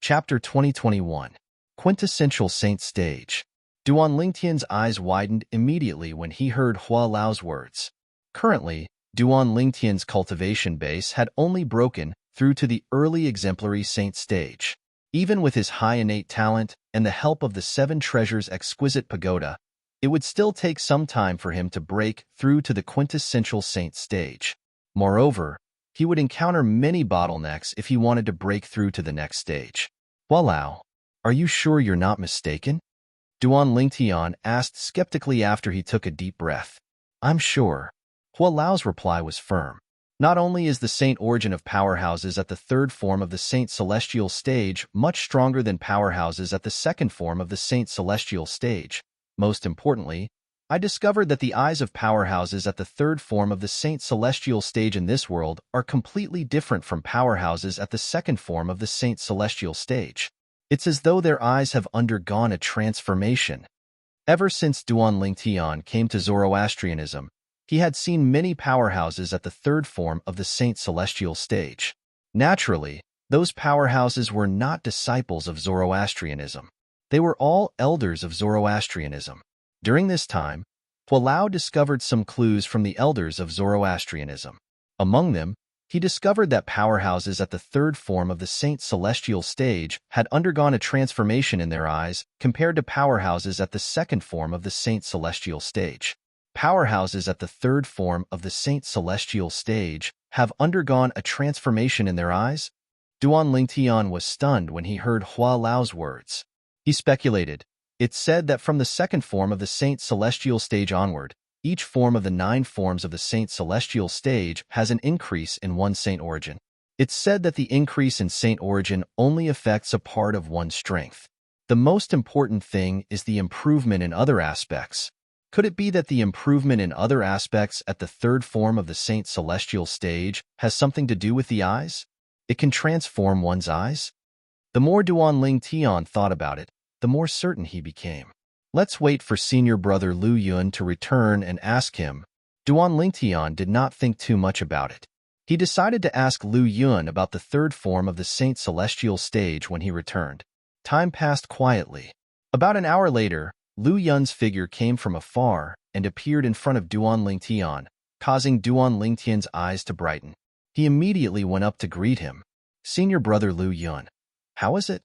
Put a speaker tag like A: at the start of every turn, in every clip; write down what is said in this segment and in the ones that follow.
A: Chapter 2021 Quintessential Saint Stage. Duan Lingtian's eyes widened immediately when he heard Hua Lao's words. Currently, Duan Lingtian's cultivation base had only broken through to the early exemplary saint stage. Even with his high innate talent and the help of the Seven Treasures' exquisite pagoda, it would still take some time for him to break through to the quintessential saint stage. Moreover, he would encounter many bottlenecks if he wanted to break through to the next stage. Hua Lao, are you sure you're not mistaken? Duan Lingtian asked skeptically after he took a deep breath. I'm sure. Hua Lao's reply was firm. Not only is the saint origin of powerhouses at the third form of the saint celestial stage much stronger than powerhouses at the second form of the saint celestial stage, most importantly, I discovered that the eyes of powerhouses at the third form of the saint celestial stage in this world are completely different from powerhouses at the second form of the saint celestial stage. It's as though their eyes have undergone a transformation. Ever since Duan Lingtian came to Zoroastrianism, he had seen many powerhouses at the third form of the saint celestial stage. Naturally, those powerhouses were not disciples of Zoroastrianism. They were all elders of Zoroastrianism. During this time, Hua Lao discovered some clues from the elders of Zoroastrianism. Among them, he discovered that powerhouses at the third form of the saint celestial stage had undergone a transformation in their eyes compared to powerhouses at the second form of the saint celestial stage. Powerhouses at the third form of the saint celestial stage have undergone a transformation in their eyes? Duan Lingtian was stunned when he heard Hua Lao's words. He speculated. It's said that from the second form of the saint celestial stage onward, each form of the 9 forms of the saint celestial stage has an increase in one saint origin. It's said that the increase in saint origin only affects a part of one's strength. The most important thing is the improvement in other aspects. Could it be that the improvement in other aspects at the third form of the saint celestial stage has something to do with the eyes? It can transform one's eyes? The more Duan Lingtian thought about it, the more certain he became. Let's wait for senior brother Lu Yun to return and ask him. Duan Lingtian did not think too much about it. He decided to ask Lu Yun about the third form of the saint celestial stage when he returned. Time passed quietly. About an hour later, Lu Yun's figure came from afar and appeared in front of Duan Lingtian, causing Duan Lingtian's eyes to brighten. He immediately went up to greet him. Senior brother Lu Yun, how is it?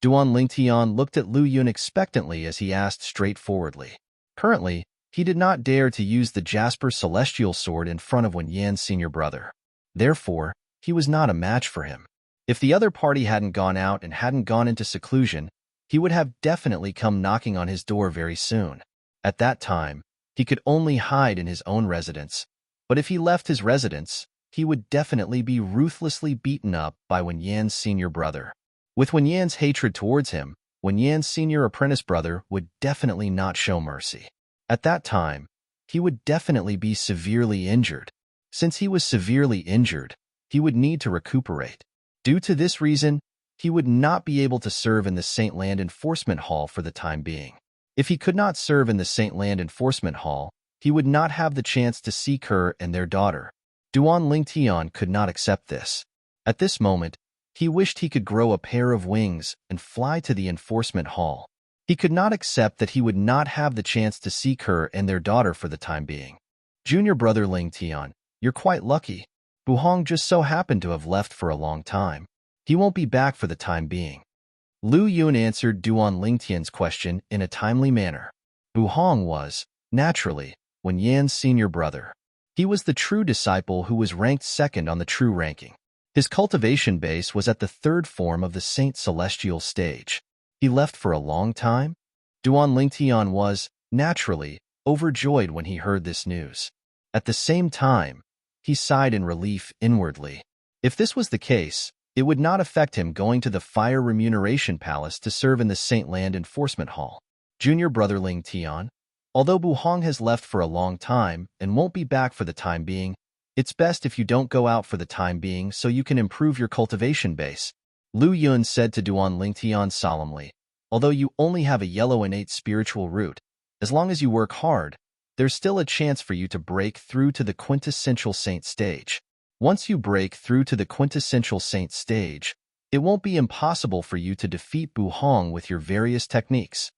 A: Duan Lingtian looked at Lu Yun expectantly as he asked straightforwardly. Currently, he did not dare to use the Jasper Celestial Sword in front of Wen Yan's senior brother. Therefore, he was not a match for him. If the other party hadn't gone out and hadn't gone into seclusion, he would have definitely come knocking on his door very soon. At that time, he could only hide in his own residence, but if he left his residence, he would definitely be ruthlessly beaten up by Wen Yan's senior brother. With Wen Yan's hatred towards him, Wen Yan's senior apprentice brother would definitely not show mercy. At that time, he would definitely be severely injured. Since he was severely injured, he would need to recuperate. Due to this reason, he would not be able to serve in the Saint Land Enforcement Hall for the time being. If he could not serve in the Saint Land Enforcement Hall, he would not have the chance to seek her and their daughter. Duan Lingtian could not accept this. At this moment, he wished he could grow a pair of wings and fly to the enforcement hall. He could not accept that he would not have the chance to seek her and their daughter for the time being. Junior brother Lingtian, you're quite lucky. Buhong just so happened to have left for a long time. He won't be back for the time being. Lu Yun answered Duan Lingtian's question in a timely manner. Buhong was, naturally, Wen Yan's senior brother. He was the true disciple who was ranked second on the true ranking. His cultivation base was at the third form of the saint celestial stage. He left for a long time? Duan Lingtian was, naturally, overjoyed when he heard this news. At the same time, he sighed in relief inwardly. If this was the case, it would not affect him going to the Fire Remuneration Palace to serve in the Saint Land Enforcement Hall. Junior brother Lingtian, although Buhong has left for a long time and won't be back for the time being, it's best if you don't go out for the time being so you can improve your cultivation base, Lu Yun said to Duan Lingtian solemnly. Although you only have a yellow innate spiritual root, as long as you work hard, there's still a chance for you to break through to the quintessential saint stage. Once you break through to the quintessential saint stage, It won't be impossible for you to defeat Bu Hong with your various techniques,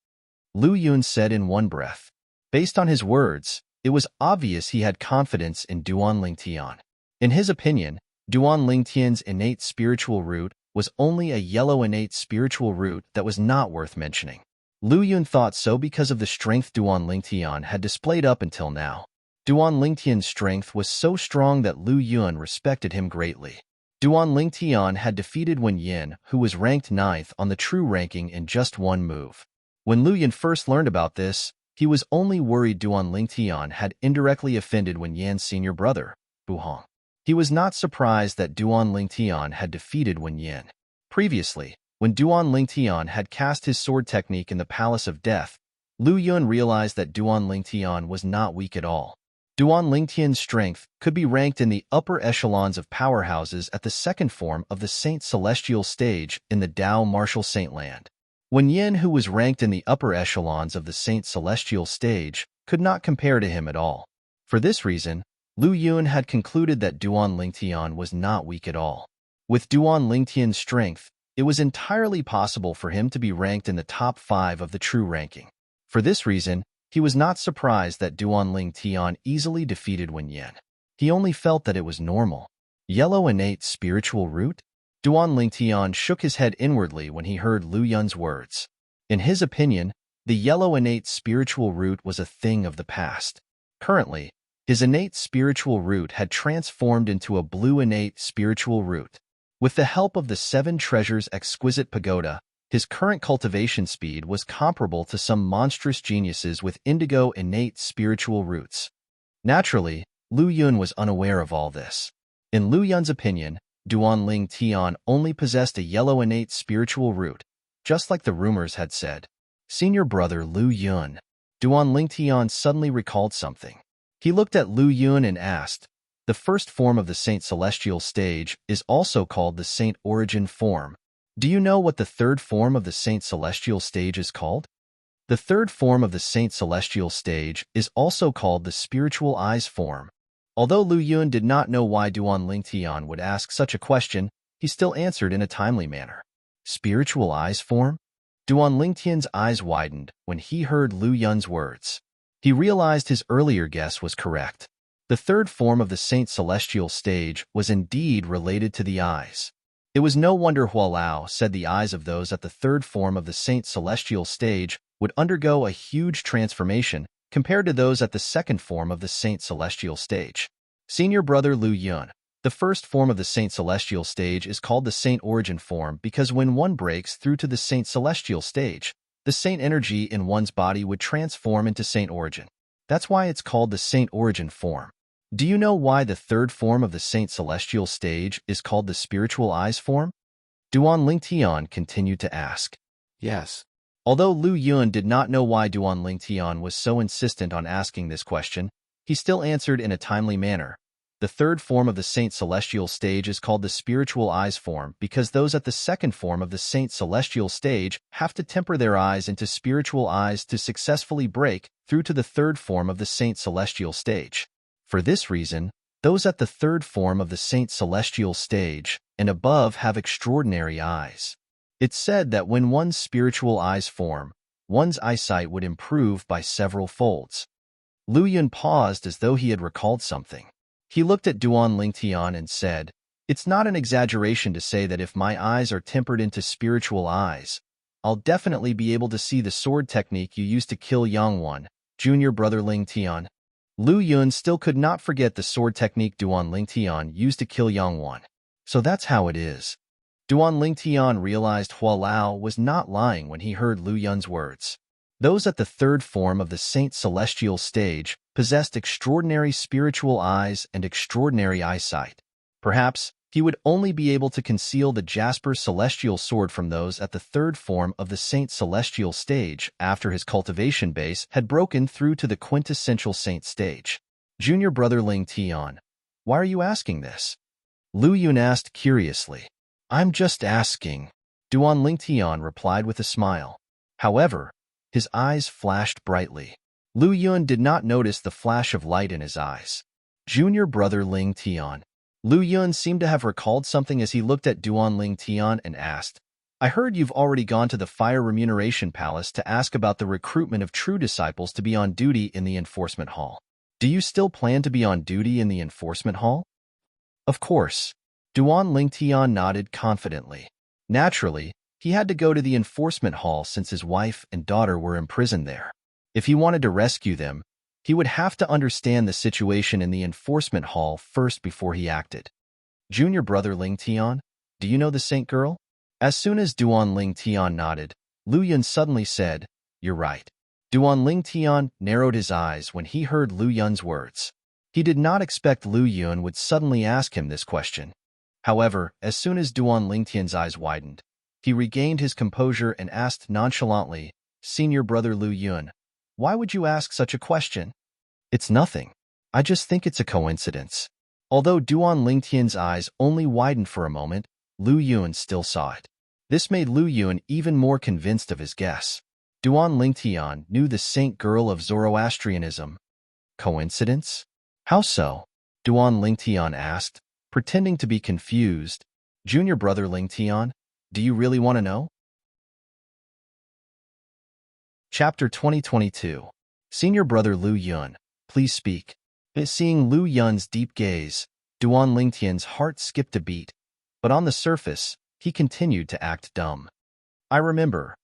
A: Lu Yun said in one breath. Based on his words, it was obvious he had confidence in Duan Lingtian. In his opinion, Duan Lingtian's innate spiritual root was only a yellow innate spiritual root that was not worth mentioning. Lu Yun thought so because of the strength Duan Lingtian had displayed up until now. Duan Lingtian's strength was so strong that Lu Yun respected him greatly. Duan Lingtian had defeated Wen Yin, who was ranked 9th on the true ranking in just one move. When Lu Yun first learned about this, he was only worried Duan Lingtian had indirectly offended Wen Yan's senior brother, Bu Hong. He was not surprised that Duan Lingtian had defeated Wen Yin. Previously, when Duan Lingtian had cast his sword technique in the Palace of Death, Lu Yun realized that Duan Lingtian was not weak at all. Duan Lingtian's strength could be ranked in the upper echelons of powerhouses at the second form of the Saint Celestial stage in the Dao Martial Saint Land. Wen Yin, who was ranked in the upper echelons of the Saint Celestial stage, could not compare to him at all. For this reason, Lu Yun had concluded that Duan Lingtian was not weak at all. With Duan Lingtian's strength, it was entirely possible for him to be ranked in the top 5 of the true ranking. For this reason, he was not surprised that Duan Lingtian easily defeated Wen Yin. He only felt that it was normal. Yellow innate spiritual root? Duan Lingtian shook his head inwardly when he heard Lu Yun's words. In his opinion, the yellow innate spiritual root was a thing of the past. Currently, his innate spiritual root had transformed into a blue innate spiritual root. With the help of the 7 treasures exquisite pagoda, his current cultivation speed was comparable to some monstrous geniuses with indigo innate spiritual roots. Naturally, Lu Yun was unaware of all this. In Lu Yun's opinion, Duan Lingtian only possessed a yellow innate spiritual root, just like the rumors had said. Senior brother Lu Yun. Duan Lingtian suddenly recalled something. He looked at Lu Yun and asked, the first form of the Saint Celestial stage is also called the Saint Origin form. Do you know what the third form of the Saint Celestial stage is called? The third form of the Saint Celestial stage is also called the Spiritual Eyes form. Although Lu Yun did not know why Duan Lingtian would ask such a question, he still answered in a timely manner. Spiritual Eyes form? Duan Lingtian's eyes widened when he heard Lu Yun's words. He realized his earlier guess was correct. The third form of the Saint Celestial stage was indeed related to the eyes. It was no wonder Hua Lao said the eyes of those at the third form of the Saint Celestial stage would undergo a huge transformation compared to those at the second form of the Saint Celestial stage. Senior brother Lu Yun. The first form of the Saint Celestial stage is called the Saint Origin form because when one breaks through to the Saint Celestial stage, the Saint energy in one's body would transform into Saint Origin. That's why it's called the Saint Origin form. Do you know why the third form of the Saint Celestial stage is called the Spiritual Eyes form? Duan Lingtian continued to ask.
B: Yes.
A: Although Lu Yun did not know why Duan Lingtian was so insistent on asking this question, he still answered in a timely manner. The third form of the Saint Celestial stage is called the Spiritual Eyes form because those at the second form of the Saint Celestial stage have to temper their eyes into spiritual eyes to successfully break through to the third form of the Saint Celestial stage. For this reason, those at the third form of the Saint Celestial stage and above have extraordinary eyes. It's said that when one's spiritual eyes form, one's eyesight would improve by several folds. Lu Yun paused as though he had recalled something. He looked at Duan Lingtian and said, it's not an exaggeration to say that if my eyes are tempered into spiritual eyes, I'll definitely be able to see the sword technique you used to kill Yangwan, junior brother Lingtian. Lu Yun still could not forget the sword technique Duan Lingtian used to kill Yangwan. So that's how it is. Duan Lingtian realized Hua Lao was not lying when he heard Lu Yun's words. Those at the third form of the Saint Celestial stage possessed extraordinary spiritual eyes and extraordinary eyesight. Perhaps he would only be able to conceal the Jasper Celestial Sword from those at the third form of the Saint Celestial stage after his cultivation base had broken through to the quintessential Saint stage. Junior brother Lingtian, why are you asking this? Lu Yun asked curiously. I'm just asking, Duan Lingtian replied with a smile. However, his eyes flashed brightly. Lu Yun did not notice the flash of light in his eyes. Junior brother Lingtian. Lu Yun seemed to have recalled something as he looked at Duan Ling Tian and asked, I heard you've already gone to the Fire Remuneration Palace to ask about the recruitment of true disciples to be on duty in the Enforcement Hall. Do you still plan to be on duty in the Enforcement Hall? Of course. Duan Ling Tian nodded confidently. Naturally, he had to go to the Enforcement Hall since his wife and daughter were imprisoned there. If he wanted to rescue them, he would have to understand the situation in the Enforcement Hall first before he acted. Junior brother Ling Tian, do you know the Saint girl? As soon as Duan Ling Tian nodded, Lu Yun suddenly said, You're right. Duan Ling Tian narrowed his eyes when he heard Lu Yun's words. He did not expect Lu Yun would suddenly ask him this question. However, as soon as Duan Ling Tian's eyes widened, he regained his composure and asked nonchalantly, Senior brother Lu Yun, why would you ask such a question? It's nothing. I just think it's a coincidence. Although Duan Ling Tian's eyes only widened for a moment, Lu Yun still saw it. This made Lu Yun even more convinced of his guess. Duan Ling Tian knew the saint girl of Zoroastrianism. Coincidence? How so? Duan Ling Tian asked, pretending to be confused. Junior brother Ling Tian, do you really want to know? Chapter 2022. Senior brother Lu Yun, please speak. Seeing Lu Yun's deep gaze, Duan Ling Tian's heart skipped a beat, but on the surface, he continued to act dumb. I remember.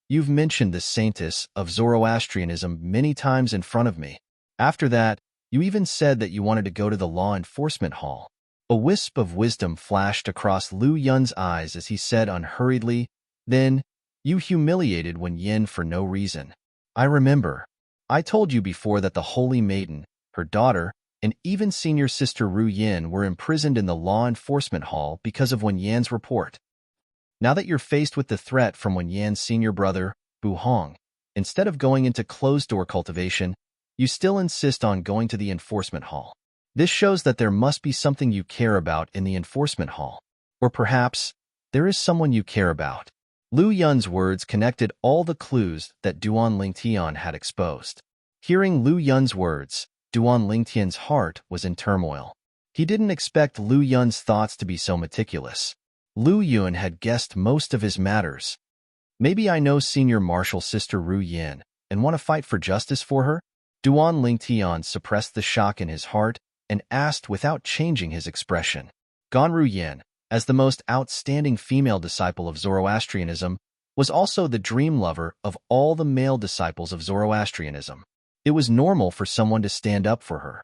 A: You've mentioned the saintess of Zoroastrianism many times in front of me. After that, you even said that you wanted to go to the law enforcement hall. A wisp of wisdom flashed across Lu Yun's eyes as he said unhurriedly, Then, you humiliated Wen Yin for no reason. I remember. I told you before that the Holy Maiden, her daughter, and even senior sister Ru Yin were imprisoned in the law enforcement hall because of Wen Yan's report. Now that you're faced with the threat from Wen Yan's senior brother, Bu Hong, instead of going into closed-door cultivation, you still insist on going to the enforcement hall. This shows that there must be something you care about in the enforcement hall. Or perhaps, there is someone you care about. Lu Yun's words connected all the clues that Duan Ling Tian had exposed. Hearing Lu Yun's words, Duan Ling Tian's heart was in turmoil. He didn't expect Lu Yun's thoughts to be so meticulous. Lu Yun had guessed most of his matters. Maybe I know senior martial sister Ru Yin and want to fight for justice for her? Duan Ling Tian suppressed the shock in his heart and asked without changing his expression. Gan Ru Yin, as the most outstanding female disciple of Zoroastrianism, was also the dream lover of all the male disciples of Zoroastrianism. It was normal for someone to stand up for her.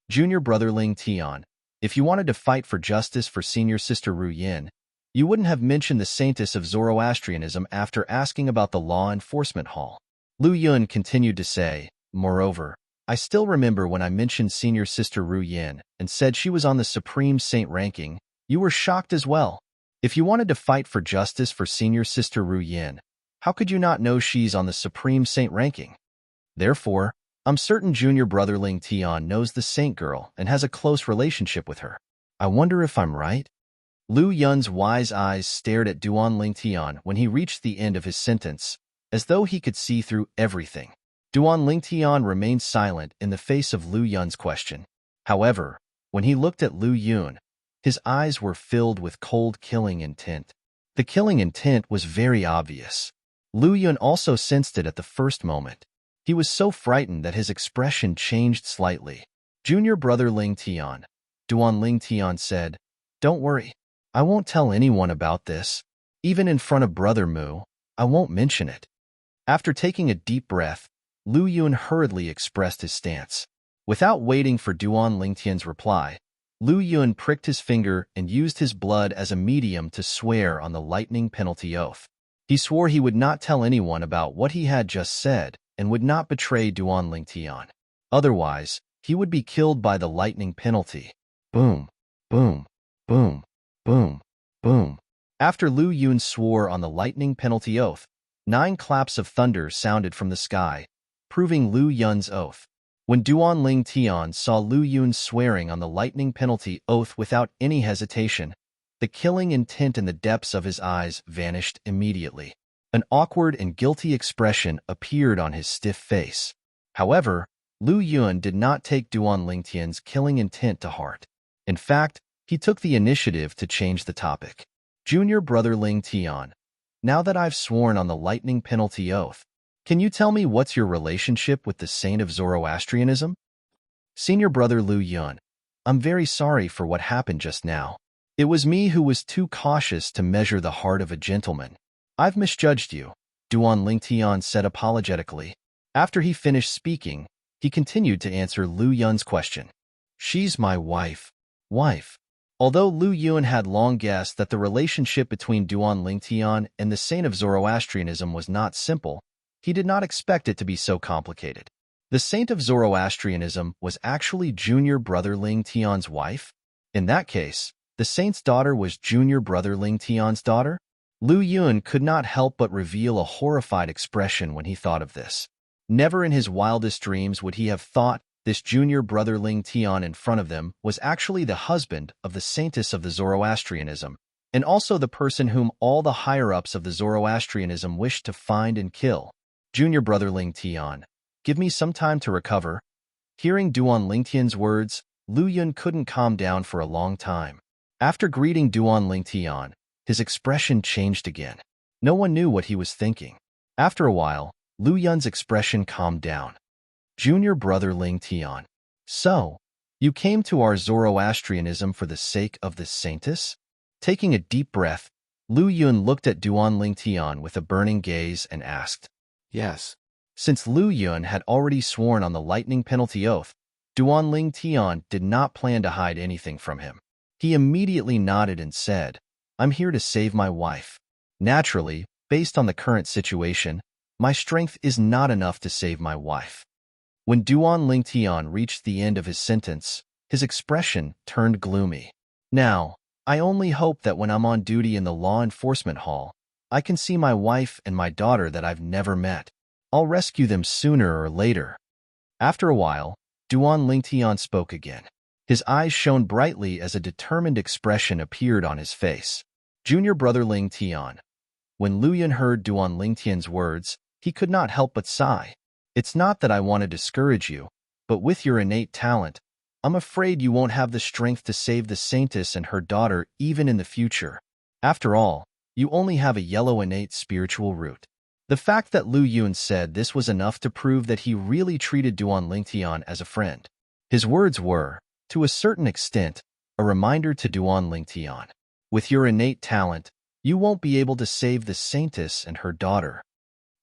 A: Junior brother Ling Tian, if you wanted to fight for justice for senior sister Ru Yin, you wouldn't have mentioned the saintess of Zoroastrianism after asking about the law enforcement hall. Lu Yun continued to say, Moreover, I still remember when I mentioned senior sister Ru Yin and said she was on the supreme saint ranking, you were shocked as well. If you wanted to fight for justice for senior sister Ru Yin, how could you not know she's on the supreme saint ranking? Therefore, I'm certain junior brother Ling Tian knows the saint girl and has a close relationship with her. I wonder if I'm right? Lu Yun's wise eyes stared at Duan Ling Tian when he reached the end of his sentence, as though he could see through everything. Duan Ling Tian remained silent in the face of Lu Yun's question. However, when he looked at Lu Yun, his eyes were filled with cold killing intent. The killing intent was very obvious. Lu Yun also sensed it at the first moment. He was so frightened that his expression changed slightly. Junior brother Ling Tian, Duan Ling Tian said, Don't worry. I won't tell anyone about this. Even in front of brother Mu, I won't mention it. After taking a deep breath, Lu Yun hurriedly expressed his stance. Without waiting for Duan Ling Tian's reply, Lu Yun pricked his finger and used his blood as a medium to swear on the lightning penalty oath. He swore he would not tell anyone about what he had just said and would not betray Duan Ling Tian. Otherwise, he would be killed by the lightning penalty. Boom, boom, boom, boom, boom. After Lu Yun swore on the lightning penalty oath, 9 claps of thunder sounded from the sky, proving Lu Yun's oath. When Duan Ling Tian saw Lu Yun swearing on the lightning penalty oath without any hesitation, the killing intent in the depths of his eyes vanished immediately. An awkward and guilty expression appeared on his stiff face. However, Lu Yun did not take Duan Ling Tian's killing intent to heart. In fact, he He took the initiative to change the topic. Junior brother Ling Tian, now that I've sworn on the lightning penalty oath, can you tell me what's your relationship with the saint of Zoroastrianism? Senior brother Lu Yun, I'm very sorry for what happened just now. It was me who was too cautious to measure the heart of a gentleman. I've misjudged you, Duan Lingtian said apologetically. After he finished speaking, he continued to answer Lu Yun's question. She's my wife. Although Lu Yun had long guessed that the relationship between Duan Lingtian and the saint of Zoroastrianism was not simple, he did not expect it to be so complicated. The saint of Zoroastrianism was actually junior brother Ling Tian's wife? In that case, the saint's daughter was junior brother Ling Tian's daughter? Lu Yun could not help but reveal a horrified expression when he thought of this. Never in his wildest dreams would he have thought this junior brother Ling Tian in front of them was actually the husband of the saintess of the Zoroastrianism, and also the person whom all the higher-ups of the Zoroastrianism wished to find and kill. Junior brother Ling Tian, give me some time to recover. Hearing Duan Lingtian's words, Lu Yun couldn't calm down for a long time. After greeting Duan Lingtian, his expression changed again. No one knew what he was thinking. After a while, Lu Yun's expression calmed down. Junior brother Ling Tian. So, you came to our Zoroastrianism for the sake of this saintess? Taking a deep breath, Lu Yun looked at Duan Lingtian with a burning gaze and asked.
B: Yes.
A: Since Lu Yun had already sworn on the lightning penalty oath, Duan Lingtian did not plan to hide anything from him. He immediately nodded and said, I'm here to save my wife. Naturally, based on the current situation, my strength is not enough to save my wife. When Duan Lingtian reached the end of his sentence, his expression turned gloomy. Now, I only hope that when I'm on duty in the law enforcement hall, I can see my wife and my daughter that I've never met. I'll rescue them sooner or later. After a while, Duan Lingtian spoke again. His eyes shone brightly as a determined expression appeared on his face. Junior brother Ling Tian. When Lu Yun heard Duan Lingtian's words, he could not help but sigh. It's not that I want to discourage you, but with your innate talent, I'm afraid you won't have the strength to save the saintess and her daughter even in the future. After all, you only have a yellow innate spiritual root. The fact that Lu Yun said this was enough to prove that he really treated Duan Lingtian as a friend. His words were, to a certain extent, a reminder to Duan Lingtian. With your innate talent, you won't be able to save the saintess and her daughter.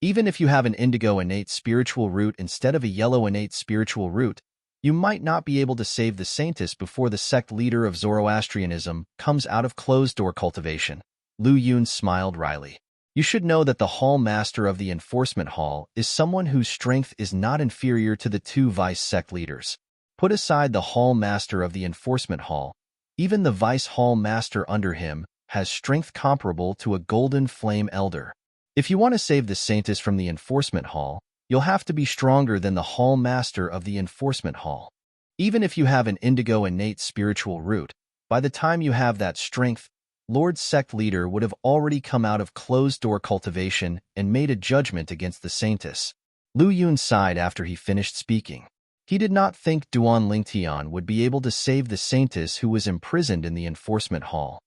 A: Even if you have an indigo innate spiritual root instead of a yellow innate spiritual root, you might not be able to save the saintess before the sect leader of Zoroastrianism comes out of closed-door cultivation. Lu Yun smiled wryly. You should know that the hall master of the enforcement hall is someone whose strength is not inferior to the two vice sect leaders. Put aside the hall master of the enforcement hall, even the vice hall master under him has strength comparable to a golden flame elder. If you want to save the saintess from the enforcement hall, you'll have to be stronger than the hall master of the enforcement hall. Even if you have an indigo innate spiritual root, by the time you have that strength, Lord Sect Leader would have already come out of closed-door cultivation and made a judgment against the saintess. Lu Yun sighed after he finished speaking. He did not think Duan Lingtian would be able to save the saintess who was imprisoned in the enforcement hall.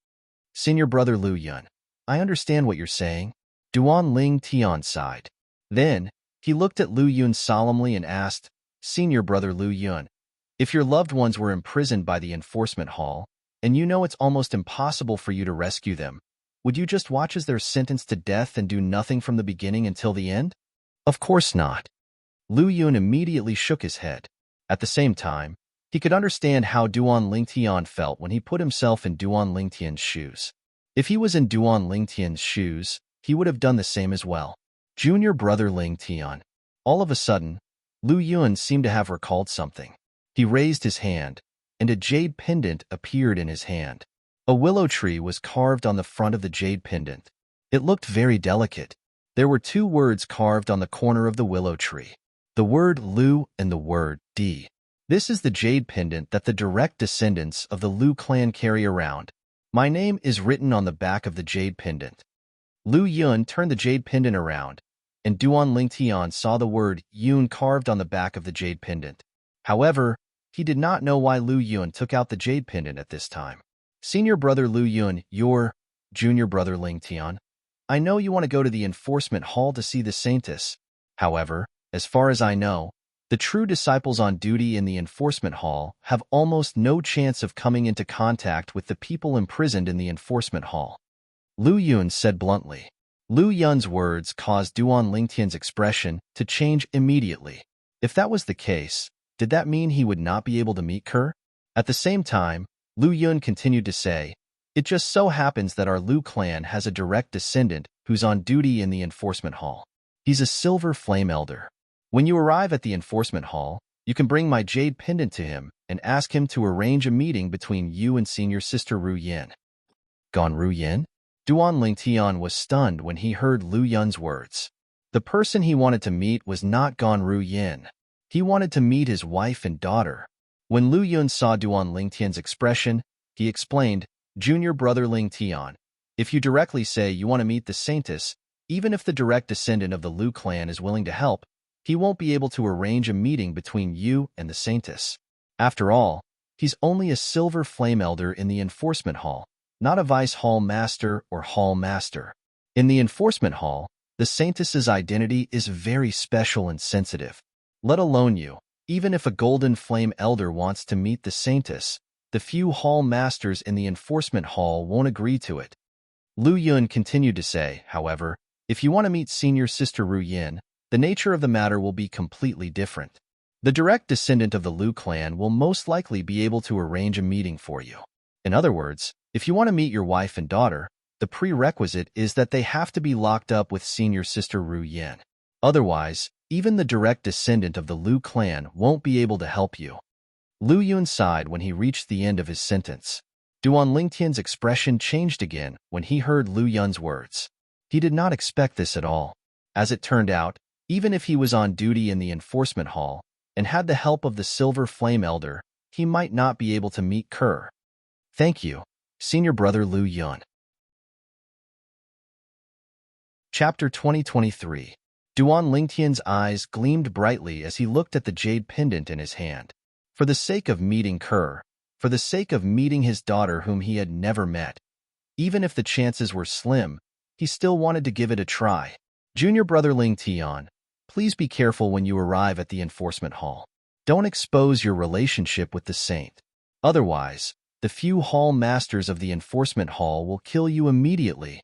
A: Senior brother Lu Yun, I understand what you're saying. Duan Lingtian sighed. Then, he looked at Lu Yun solemnly and asked, Senior brother Lu Yun, if your loved ones were imprisoned by the enforcement hall, and you know it's almost impossible for you to rescue them, would you just watch as they're sentenced to death and do nothing from the beginning until the end? Of course not. Lu Yun immediately shook his head. At the same time, he could understand how Duan Lingtian felt when he put himself in Duan Lingtian's shoes. If he was in Duan Lingtian's shoes, he would have done the same as well. Junior brother Lingtian. All of a sudden, Lu Yun seemed to have recalled something. He raised his hand, and a jade pendant appeared in his hand. A willow tree was carved on the front of the jade pendant. It looked very delicate. There were two words carved on the corner of the willow tree. The word Lu and the word Di. This is the jade pendant that the direct descendants of the Lu clan carry around. My name is written on the back of the jade pendant. Lu Yun turned the jade pendant around, and Duan Lingtian saw the word Yun carved on the back of the jade pendant. However, he did not know why Lu Yun took out the jade pendant at this time. Senior brother Lu Yun, your junior brother Ling Tian. I know you want to go to the enforcement hall to see the saintess. However, as far as I know, the true disciples on duty in the enforcement hall have almost no chance of coming into contact with the people imprisoned in the enforcement hall. Lu Yun said bluntly. Lu Yun's words caused Duan Lingtian's expression to change immediately. If that was the case, did that mean he would not be able to meet Kerr? At the same time, Lu Yun continued to say, "It just so happens that our Lu clan has a direct descendant who's on duty in the enforcement hall. He's a silver flame elder. When you arrive at the enforcement hall, you can bring my jade pendant to him and ask him to arrange a meeting between you and senior sister Ru Yin." Gone Ru Yin? Duan Lingtian was stunned when he heard Lu Yun's words. The person he wanted to meet was not Gone Ru Yin. He wanted to meet his wife and daughter. When Lu Yun saw Duan Lingtian's expression, he explained, "Junior brother Lingtian, if you directly say you want to meet the saintess, even if the direct descendant of the Lu clan is willing to help, he won't be able to arrange a meeting between you and the saintess. After all, he's only a silver flame elder in the enforcement hall, not a vice hall master or hall master. In the enforcement hall, the saintess's identity is very special and sensitive. Let alone you. Even if a golden flame elder wants to meet the saintess, the few hall masters in the enforcement hall won't agree to it." Lu Yun continued to say, however, "If you want to meet senior sister Ru Yin, the nature of the matter will be completely different. The direct descendant of the Lu clan will most likely be able to arrange a meeting for you. In other words, if you want to meet your wife and daughter, the prerequisite is that they have to be locked up with senior sister Ru Yin. Otherwise, even the direct descendant of the Lu clan won't be able to help you." Lu Yun sighed when he reached the end of his sentence. Duan Lingtian's expression changed again when he heard Lu Yun's words. He did not expect this at all. As it turned out, even if he was on duty in the enforcement hall and had the help of the Silver Flame Elder, he might not be able to meet Kerr. "Thank you, senior brother Lu Yun." Chapter 2023. Duan Lingtian's eyes gleamed brightly as he looked at the jade pendant in his hand. For the sake of meeting Kerr, for the sake of meeting his daughter whom he had never met, even if the chances were slim, he still wanted to give it a try. "Junior brother Lingtian, please be careful when you arrive at the enforcement hall. Don't expose your relationship with the saint. Otherwise, the few hall masters of the enforcement hall will kill you immediately."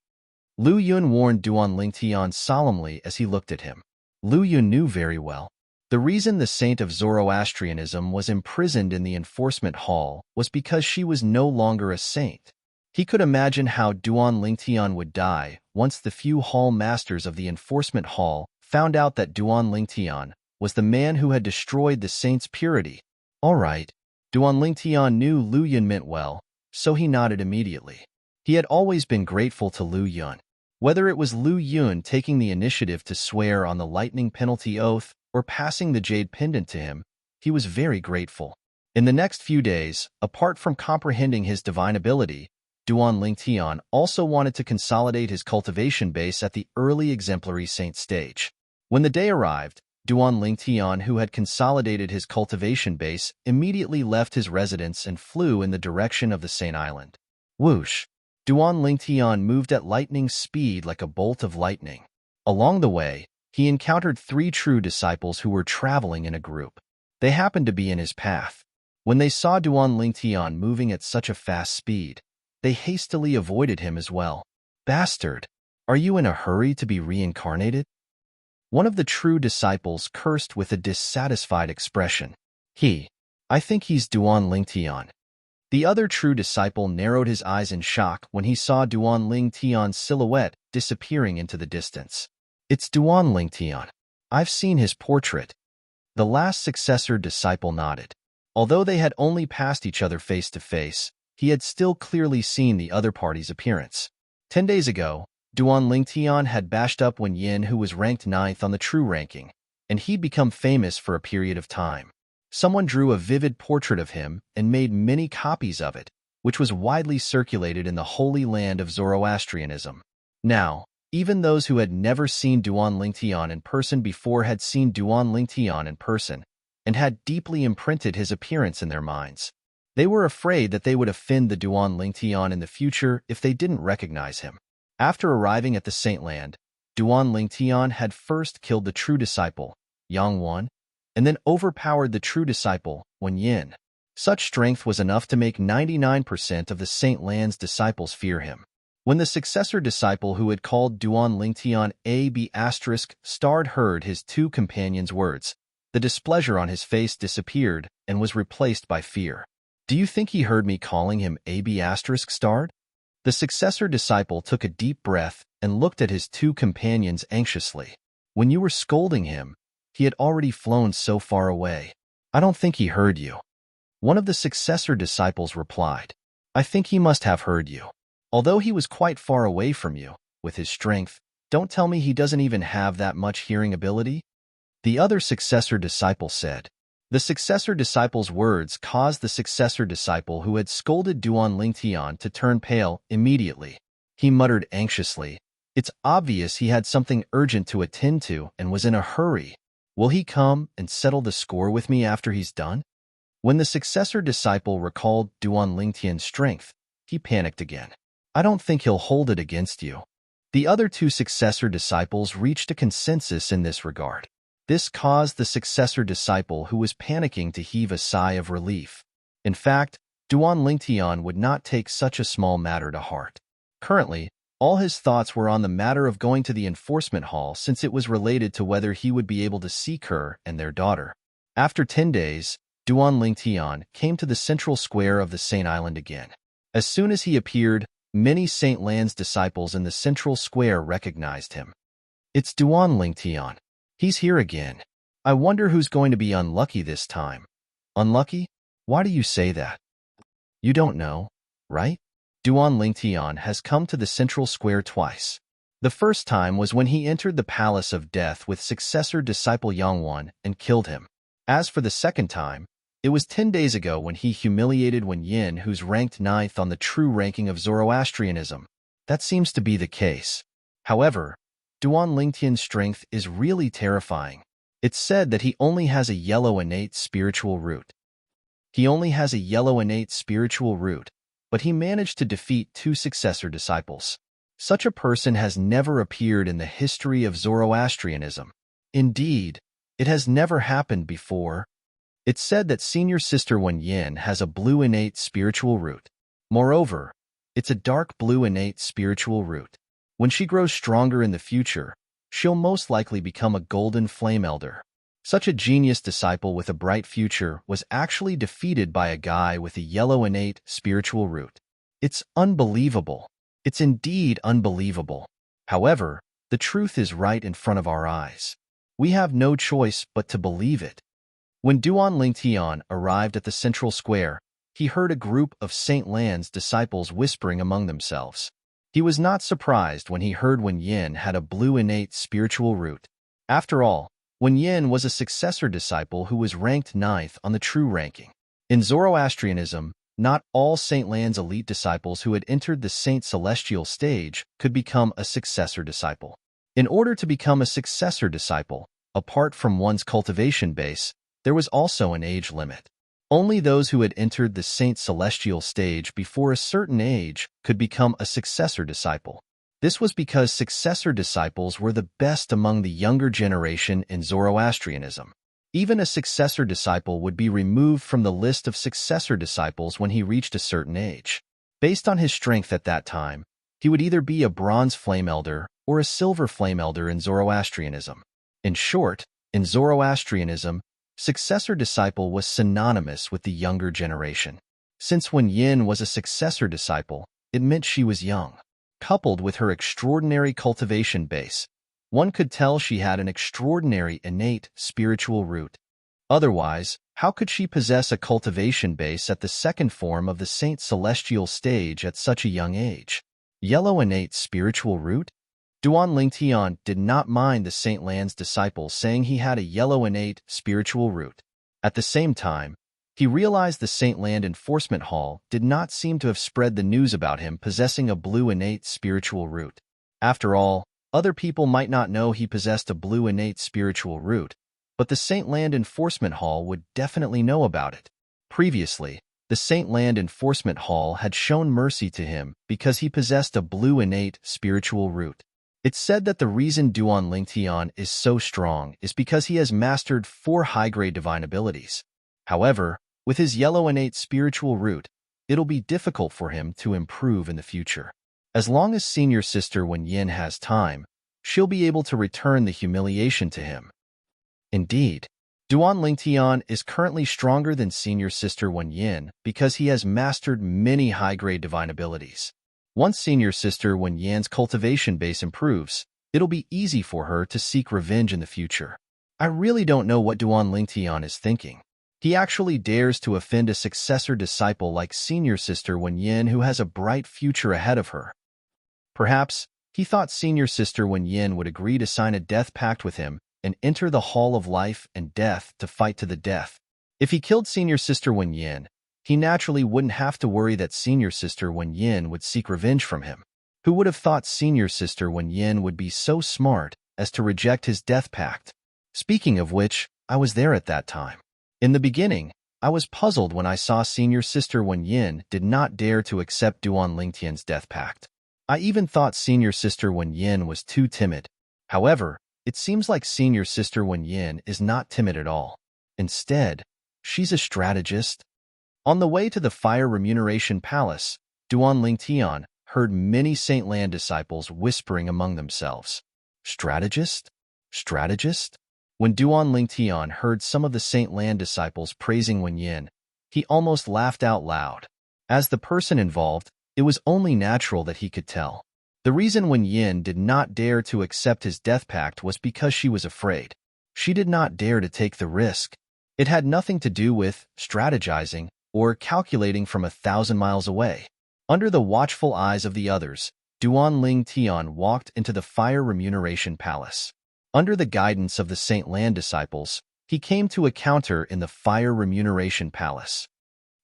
A: Lu Yun warned Duan Lingtian solemnly as he looked at him. Lu Yun knew very well. The reason the saint of Zoroastrianism was imprisoned in the enforcement hall was because she was no longer a saint. He could imagine how Duan Lingtian would die once the few hall masters of the enforcement hall found out that Duan Lingtian was the man who had destroyed the saint's purity. All right. Duan Lingtian knew Lu Yun meant well, so he nodded immediately. He had always been grateful to Lu Yun. Whether it was Lu Yun taking the initiative to swear on the lightning penalty oath or passing the jade pendant to him, he was very grateful. In the next few days, apart from comprehending his divine ability, Duan Lingtian also wanted to consolidate his cultivation base at the early exemplary saint stage. When the day arrived, Duan Lingtian, who had consolidated his cultivation base, immediately left his residence and flew in the direction of the Saint Island. Whoosh! Duan Lingtian moved at lightning speed like a bolt of lightning. Along the way, he encountered 3 true disciples who were traveling in a group. They happened to be in his path. When they saw Duan Lingtian moving at such a fast speed, they hastily avoided him as well. "Bastard! Are you in a hurry to be reincarnated?" One of the true disciples cursed with a dissatisfied expression. I think he's Duan Lingtian." The other true disciple narrowed his eyes in shock when he saw Duan Lingtian's silhouette disappearing into the distance. "It's Duan Lingtian. I've seen his portrait." The last successor disciple nodded. Although they had only passed each other face to face, he had still clearly seen the other party's appearance. 10 days ago, Duan Lingtian had bashed up Wen Yin, who was ranked 9th on the true ranking, and he'd become famous for a period of time. Someone drew a vivid portrait of him and made many copies of it, which was widely circulated in the holy land of Zoroastrianism. Now, even those who had never seen Duan Lingtian in person before had seen Duan Lingtian in person, and had deeply imprinted his appearance in their minds. They were afraid that they would offend the Duan Lingtian in the future if they didn't recognize him. After arriving at the Saint Land, Duan Lingtian had first killed the true disciple, Yang Wan, and then overpowered the true disciple, Wen Yin. Such strength was enough to make 99% of the Saint Land's disciples fear him. When the successor disciple who had called Duan Lingtian A.B** starred heard his two companions' words, the displeasure on his face disappeared and was replaced by fear. Do you think he heard me calling him A.B** starred? The successor disciple took a deep breath and looked at his two companions anxiously. When you were scolding him, he had already flown so far away. I don't think he heard you. One of the successor disciples replied. I think he must have heard you. Although he was quite far away from you, with his strength, don't tell me he doesn't even have that much hearing ability? The other successor disciple said. The successor disciple's words caused the successor disciple who had scolded Duan Lingtian to turn pale immediately. He muttered anxiously, It's obvious he had something urgent to attend to and was in a hurry. Will he come and settle the score with me after he's done? When the successor disciple recalled Duan Lingtian's strength, he panicked again. I don't think he'll hold it against you. The other two successor disciples reached a consensus in this regard. This caused the successor disciple who was panicking to heave a sigh of relief. In fact, Duan Lingtian would not take such a small matter to heart. Currently, all his thoughts were on the matter of going to the enforcement hall since it was related to whether he would be able to seek her and their daughter. After 10 days, Duan Lingtian came to the central square of the Saint Island again. As soon as he appeared, many Saint Land's disciples in the central square recognized him. It's Duan Lingtian. He's here again. I wonder who's going to be unlucky this time. Unlucky? Why do you say that? You don't know, right? Duan Lingtian has come to the central square twice. The first time was when he entered the Palace of Death with successor disciple Yang Wan and killed him. As for the second time, it was 10 days ago when he humiliated Wen Yin, who's ranked 9th on the true ranking of Zoroastrianism. That seems to be the case. However, Duan Lingtian's strength is really terrifying. It's said that he only has a yellow innate spiritual root. But he managed to defeat 2 successor disciples. Such a person has never appeared in the history of Zoroastrianism. Indeed, it has never happened before. It's said that senior sister Wen Yin has a blue innate spiritual root. Moreover, it's a dark blue innate spiritual root. When she grows stronger in the future, she'll most likely become a golden flame elder. Such a genius disciple with a bright future was actually defeated by a guy with a yellow innate spiritual root. It's unbelievable. It's indeed unbelievable. However, the truth is right in front of our eyes. We have no choice but to believe it. When Duan Lingtian arrived at the central square, he heard a group of Saint Land's disciples whispering among themselves. He was not surprised when he heard Wen Yin had a blue innate spiritual root. After all, Wen Yin was a successor disciple who was ranked 9th on the true ranking. In Zoroastrianism, not all Saint Land's elite disciples who had entered the Saint Celestial stage could become a successor disciple. In order to become a successor disciple, apart from one's cultivation base, there was also an age limit. Only those who had entered the Saint Celestial stage before a certain age could become a successor disciple. This was because successor disciples were the best among the younger generation in Zoroastrianism. Even a successor disciple would be removed from the list of successor disciples when he reached a certain age. Based on his strength at that time, he would either be a bronze flame elder or a silver flame elder in Zoroastrianism. In short, in Zoroastrianism, successor disciple was synonymous with the younger generation. Since Wen Yin was a successor disciple, it meant she was young. Coupled with her extraordinary cultivation base, one could tell she had an extraordinary innate spiritual root. Otherwise, how could she possess a cultivation base at the second form of the Saint Celestial stage at such a young age? Yellow innate spiritual root? Duan Lingtian did not mind the Saint Land's disciples saying he had a yellow innate spiritual root. At the same time, he realized the Saint Land Enforcement Hall did not seem to have spread the news about him possessing a blue innate spiritual root. After all, other people might not know he possessed a blue innate spiritual root, but the Saint Land Enforcement Hall would definitely know about it. Previously, The Saint Land Enforcement Hall had shown mercy to him because he possessed a blue innate spiritual root. It's said that the reason Duan Lingtian is so strong is because he has mastered 4 high-grade divine abilities. However, with his yellow innate spiritual root, it'll be difficult for him to improve in the future. As long as Senior Sister Wen Yin has time, she'll be able to return the humiliation to him. Indeed, Duan Lingtian is currently stronger than Senior Sister Wen Yin because he has mastered many high-grade divine abilities. Once Senior Sister Wen Yin's cultivation base improves, it'll be easy for her to seek revenge in the future. I really don't know what Duan Lingtian is thinking. He actually dares to offend a successor disciple like Senior Sister Wen Yin who has a bright future ahead of her. Perhaps he thought Senior Sister Wen Yin would agree to sign a death pact with him and enter the Hall of Life and Death to fight to the death. If he killed Senior Sister Wen Yin, he naturally wouldn't have to worry that Senior Sister Wen Yin would seek revenge from him. Who would have thought Senior Sister Wen Yin would be so smart as to reject his death pact? Speaking of which, I was there at that time. In the beginning, I was puzzled when I saw Senior Sister Wen Yin did not dare to accept Duan Lingtian's death pact. I even thought Senior Sister Wen Yin was too timid. However, it seems like Senior Sister Wen Yin is not timid at all. Instead, she's a strategist. On the way to the Fire Remuneration Palace, Duan Lingtian heard many Saint Lan disciples whispering among themselves. Strategist? Strategist? When Duan Lingtian heard some of the Saint Lan disciples praising Wen Yin, he almost laughed out loud. As the person involved, it was only natural that he could tell. The reason Wen Yin did not dare to accept his death pact was because she was afraid. She did not dare to take the risk. It had nothing to do with strategizing or calculating from 1,000 miles away. Under the watchful eyes of the others, Duan Lingtian walked into the Fire Remuneration Palace. Under the guidance of the Saint Lan disciples, he came to a counter in the Fire Remuneration Palace.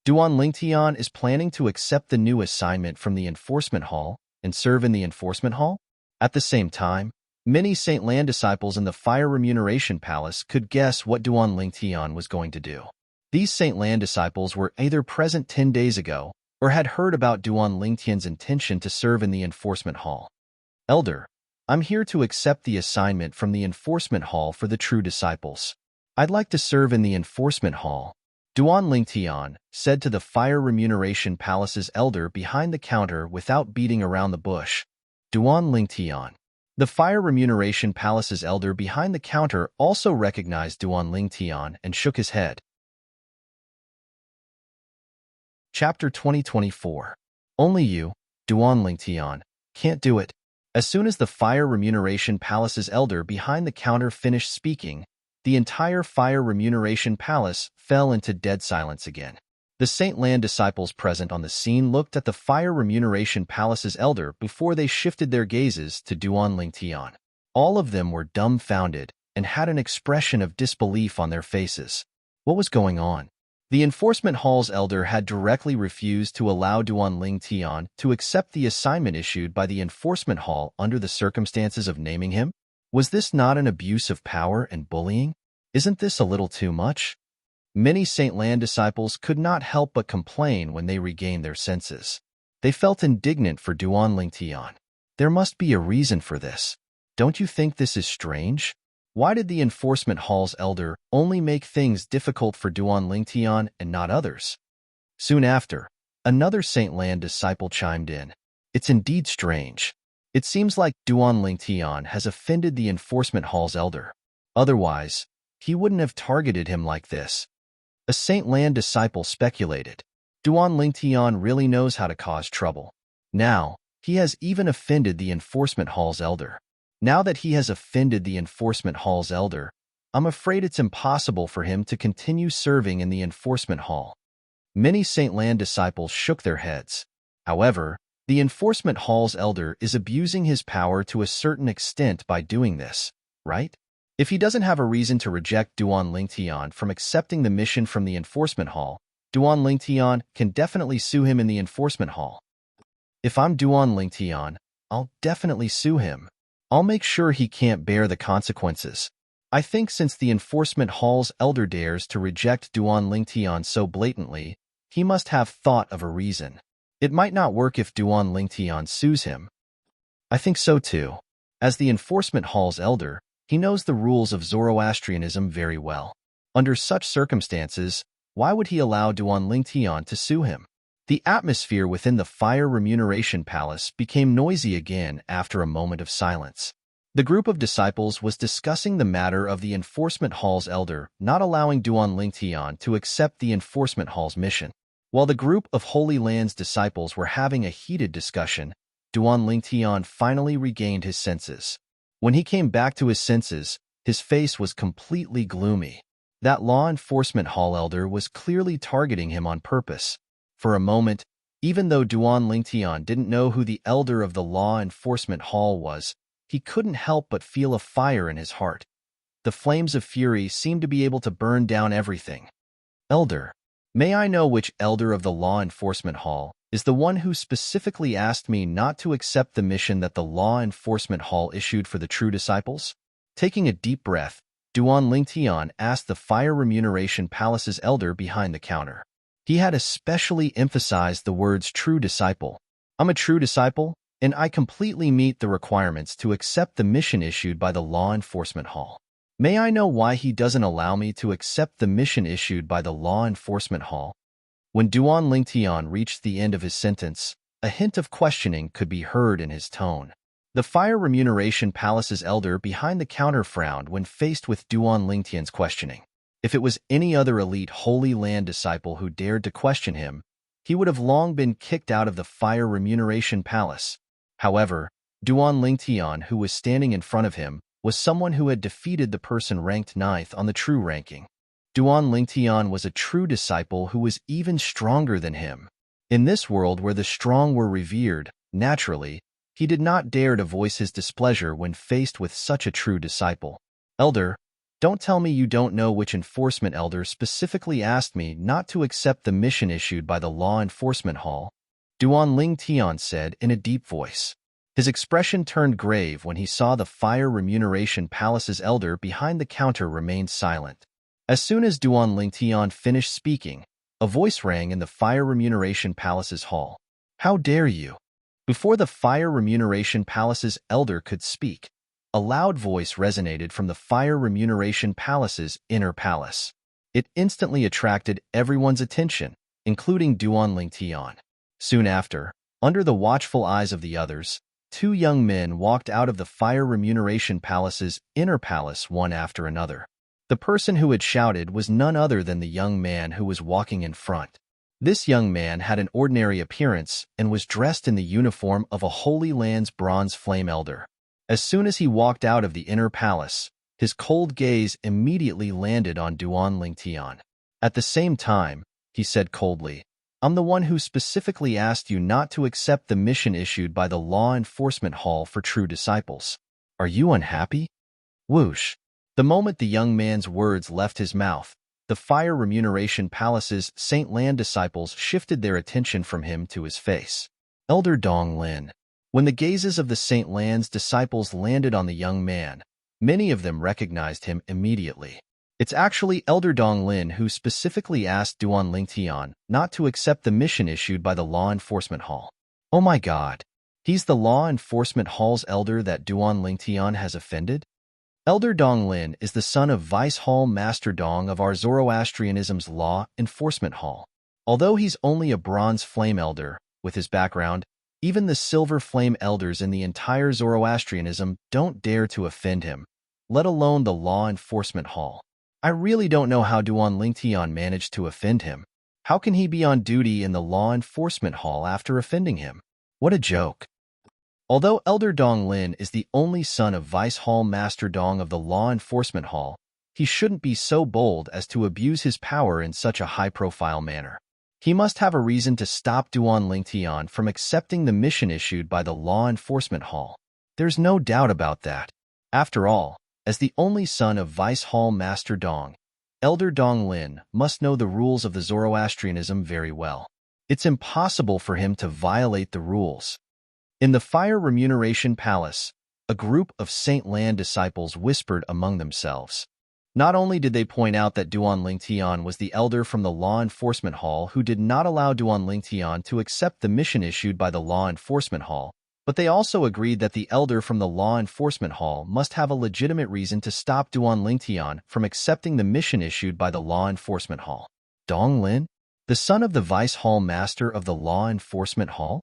A: Duan Lingtian is planning to accept the new assignment from the Enforcement Hall and serve in the Enforcement Hall? At the same time, many Saint Lan disciples in the Fire Remuneration Palace could guess what Duan Lingtian was going to do. These Saint Lan disciples were either present 10 days ago or had heard about Duan Lingtian's intention to serve in the Enforcement Hall. Elder, I'm here to accept the assignment from the Enforcement Hall for the true disciples. I'd like to serve in the Enforcement Hall, Duan Lingtian said to the Fire Remuneration Palace's elder behind the counter without beating around the bush. Duan Lingtian. The Fire Remuneration Palace's elder behind the counter also recognized Duan Lingtian and shook his head. Chapter 2024. Only you, Duan Lingtian, can't do it. As soon as the Fire Remuneration Palace's elder behind the counter finished speaking, the entire Fire Remuneration Palace fell into dead silence again. The Saint Lan disciples present on the scene looked at the Fire Remuneration Palace's elder before they shifted their gazes to Duan Lingtian. All of them were dumbfounded and had an expression of disbelief on their faces. What was going on? The Enforcement Hall's elder had directly refused to allow Duan Lingtian to accept the assignment issued by the Enforcement Hall under the circumstances of naming him. Was this not an abuse of power and bullying? Isn't this a little too much? Many Saint Lan disciples could not help but complain when they regained their senses. They felt indignant for Duan Lingtian. There must be a reason for this. Don't you think this is strange? Why did the Enforcement Hall's elder only make things difficult for Duan Lingtian and not others? Soon after, another Saint Lan disciple chimed in. It's indeed strange. It seems like Duan Lingtian has offended the Enforcement Hall's elder. Otherwise, he wouldn't have targeted him like this. A Saint Lan disciple speculated. Duan Lingtian really knows how to cause trouble. Now, he has even offended the Enforcement Hall's elder. Now that he has offended the Enforcement Hall's elder, I'm afraid it's impossible for him to continue serving in the Enforcement Hall. Many Saint Lan disciples shook their heads. However, the Enforcement Hall's elder is abusing his power to a certain extent by doing this, right? If he doesn't have a reason to reject Duan Lingtian from accepting the mission from the Enforcement Hall, Duan Lingtian can definitely sue him in the Enforcement Hall. If I'm Duan Lingtian, I'll definitely sue him. I'll make sure he can't bear the consequences. I think since the Enforcement Hall's elder dares to reject Duan Lingtian so blatantly, He must have thought of a reason. It might not work if Duan Lingtian sues him. I think so too. As the enforcement hall's elder, he knows the rules of Zoroastrianism very well. Under such circumstances, why would he allow Duan Lingtian to sue him? The atmosphere within the Fire Remuneration Palace became noisy again after a moment of silence. The group of disciples was discussing the matter of the enforcement hall's elder not allowing Duan Lingtian to accept the enforcement hall's mission. While the group of Holy Land's disciples were having a heated discussion, Duan Lingtian finally regained his senses. When he came back to his senses, his face was completely gloomy. That law enforcement hall elder was clearly targeting him on purpose. For a moment, even though Duan Lingtian didn't know who the elder of the law enforcement hall was, he couldn't help but feel a fire in his heart. The flames of fury seemed to be able to burn down everything. Elder, may I know which elder of the law enforcement hall is the one who specifically asked me not to accept the mission that the law enforcement hall issued for the true disciples? Taking a deep breath, Duan Lingtian asked the Fire Remuneration Palace's elder behind the counter. He had especially emphasized the words true disciple. I'm a true disciple, and I completely meet the requirements to accept the mission issued by the law enforcement hall. May I know why he doesn't allow me to accept the mission issued by the law enforcement hall? When Duan Lingtian reached the end of his sentence, a hint of questioning could be heard in his tone. The Fire Remuneration Palace's elder behind the counter frowned when faced with Duan Lingtian's questioning. If it was any other elite Holy Land disciple who dared to question him, he would have long been kicked out of the Fire Remuneration Palace. However, Duan Lingtian, who was standing in front of him, was someone who had defeated the person ranked 9th on the true ranking. Duan Lingtian was a true disciple who was even stronger than him. In this world where the strong were revered, naturally, he did not dare to voice his displeasure when faced with such a true disciple. Elder, don't tell me you don't know which enforcement elder specifically asked me not to accept the mission issued by the law enforcement hall, Duan Lingtian said in a deep voice. His expression turned grave when he saw the Fire Remuneration Palace's elder behind the counter remain silent. As soon as Duan Lingtian finished speaking, a voice rang in the Fire Remuneration Palace's hall. How dare you? Before the Fire Remuneration Palace's elder could speak, a loud voice resonated from the Fire Remuneration Palace's inner palace. It instantly attracted everyone's attention, including Duan Lingtian. Soon after, under the watchful eyes of the others, 2 young men walked out of the Fire Remuneration Palace's inner palace one after another. The person who had shouted was none other than the young man who was walking in front. This young man had an ordinary appearance and was dressed in the uniform of a Holy Land's Bronze Flame Elder. As soon as he walked out of the inner palace, his cold gaze immediately landed on Duan Lingtian. At the same time, he said coldly, I'm the one who specifically asked you not to accept the mission issued by the Law Enforcement Hall for true disciples. Are you unhappy? Whoosh. The moment the young man's words left his mouth, the Fire Remuneration Palace's Saint Lan disciples shifted their attention from him to his face. Elder Dong Lin. When the gazes of the Saint Lan's disciples landed on the young man, many of them recognized him immediately. It's actually Elder Dong Lin who specifically asked Duan Lingtian not to accept the mission issued by the Law Enforcement Hall. Oh my God. He's the Law Enforcement Hall's elder that Duan Lingtian has offended? Elder Dong Lin is the son of Vice Hall Master Dong of our Zoroastrianism's Law Enforcement Hall. Although he's only a Bronze Flame Elder, with his background, even the Silver Flame Elders in the entire Zoroastrianism don't dare to offend him, let alone the Law Enforcement Hall. I really don't know how Duan Lingtian managed to offend him. How can he be on duty in the Law Enforcement Hall after offending him? What a joke. Although Elder Dong Lin is the only son of Vice Hall Master Dong of the Law Enforcement Hall, he shouldn't be so bold as to abuse his power in such a high-profile manner. He must have a reason to stop Duan Lingtian from accepting the mission issued by the Law Enforcement Hall. There's no doubt about that. After all, as the only son of Vice Hall Master Dong, Elder Dong Lin must know the rules of the Zoroastrianism very well. It's impossible for him to violate the rules. In the Fire Remuneration Palace, a group of Saint Lan disciples whispered among themselves. Not only did they point out that Duan Lingtian was the elder from the law enforcement hall who did not allow Duan Lingtian to accept the mission issued by the law enforcement hall, but they also agreed that the elder from the law enforcement hall must have a legitimate reason to stop Duan Lingtian from accepting the mission issued by the law enforcement hall. Dong Lin, the son of the vice hall master of the law enforcement hall?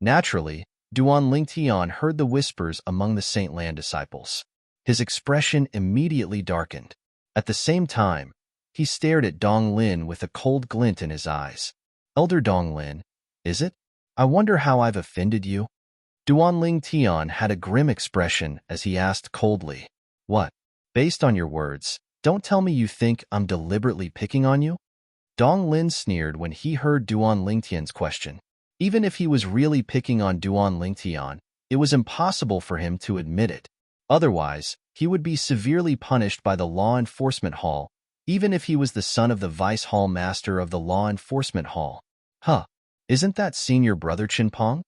A: Naturally, Duan Lingtian heard the whispers among the Saint Lan disciples. His expression immediately darkened. At the same time, he stared at Dong Lin with a cold glint in his eyes. Elder Dong Lin, is it? I wonder how I've offended you? Duan Lingtian had a grim expression as he asked coldly, What? Based on your words, don't tell me you think I'm deliberately picking on you? Dong Lin sneered when he heard Duan Lingtian's question. Even if he was really picking on Duan Lingtian, it was impossible for him to admit it. Otherwise, he would be severely punished by the law enforcement hall, even if he was the son of the vice hall master of the law enforcement hall. Huh, isn't that senior brother Chinpong?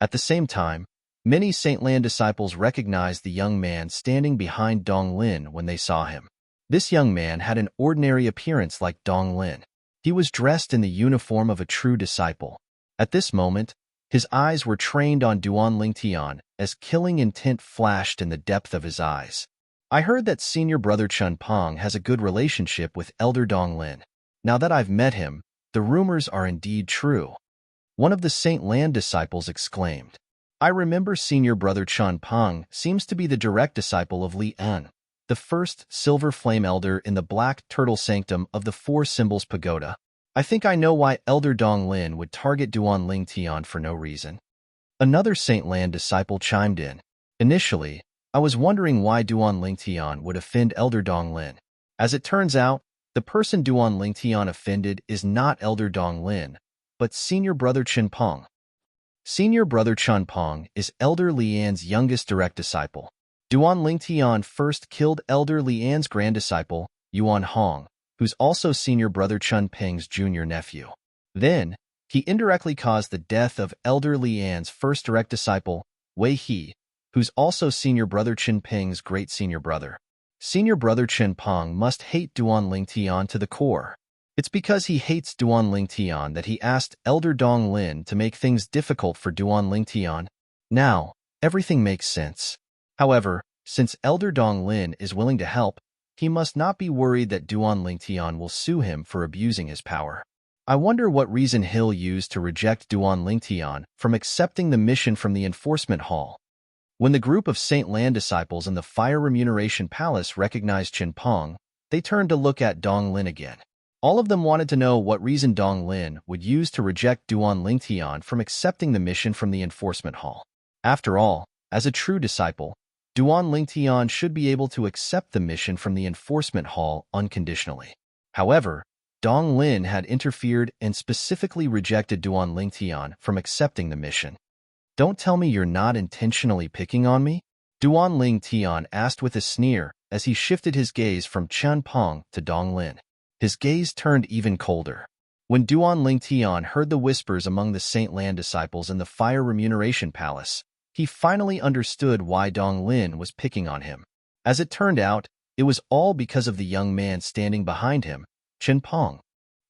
A: At the same time, many Saint Lan disciples recognized the young man standing behind Dong Lin when they saw him. This young man had an ordinary appearance like Dong Lin. He was dressed in the uniform of a true disciple. At this moment, his eyes were trained on Duan Lingtian as killing intent flashed in the depth of his eyes. I heard that senior brother Chinpong has a good relationship with elder Dong Lin. Now that I've met him, the rumors are indeed true. One of the Saint Lan disciples exclaimed. I remember senior brother Chinpong seems to be the direct disciple of Li An, the first silver flame elder in the Black Turtle Sanctum of the Four Symbols Pagoda. I think I know why elder Dong Lin would target Duan Lingtian for no reason. Another Saint Lan disciple chimed in. Initially, I was wondering why Duan Lingtian would offend elder Dong Lin. As it turns out, the person Duan Lingtian offended is not elder Dong Lin, but senior brother Chinpong. Senior brother Chinpong is elder Lian's youngest direct disciple. Duan Lingtian first killed elder Lian's grand disciple, Yuan Hong, who's also senior brother Chunpeng's junior nephew. Then, he indirectly caused the death of elder Lian's first direct disciple, Wei He, who's also senior brother Chunpeng's great senior brother. Senior brother Chinpong must hate Duan Lingtian to the core. It's because he hates Duan Lingtian that he asked elder Dong Lin to make things difficult for Duan Lingtian. Now, everything makes sense. However, since elder Dong Lin is willing to help, he must not be worried that Duan Lingtian will sue him for abusing his power. I wonder what reason he'll use to reject Duan Lingtian from accepting the mission from the enforcement hall. When the group of Saint Lan disciples in the Fire Remuneration Palace recognized Chinpong, they turned to look at Dong Lin again. All of them wanted to know what reason Dong Lin would use to reject Duan Lingtian from accepting the mission from the enforcement hall. After all, as a true disciple, Duan Lingtian should be able to accept the mission from the enforcement hall unconditionally. However, Dong Lin had interfered and specifically rejected Duan Lingtian from accepting the mission. Don't tell me you're not intentionally picking on me? Duan Lingtian asked with a sneer as he shifted his gaze from Chinpong to Dong Lin. His gaze turned even colder. When Duan Lingtian heard the whispers among the Saint Lan disciples in the Fire Remuneration Palace, he finally understood why Dong Lin was picking on him. As it turned out, it was all because of the young man standing behind him, Chinpong.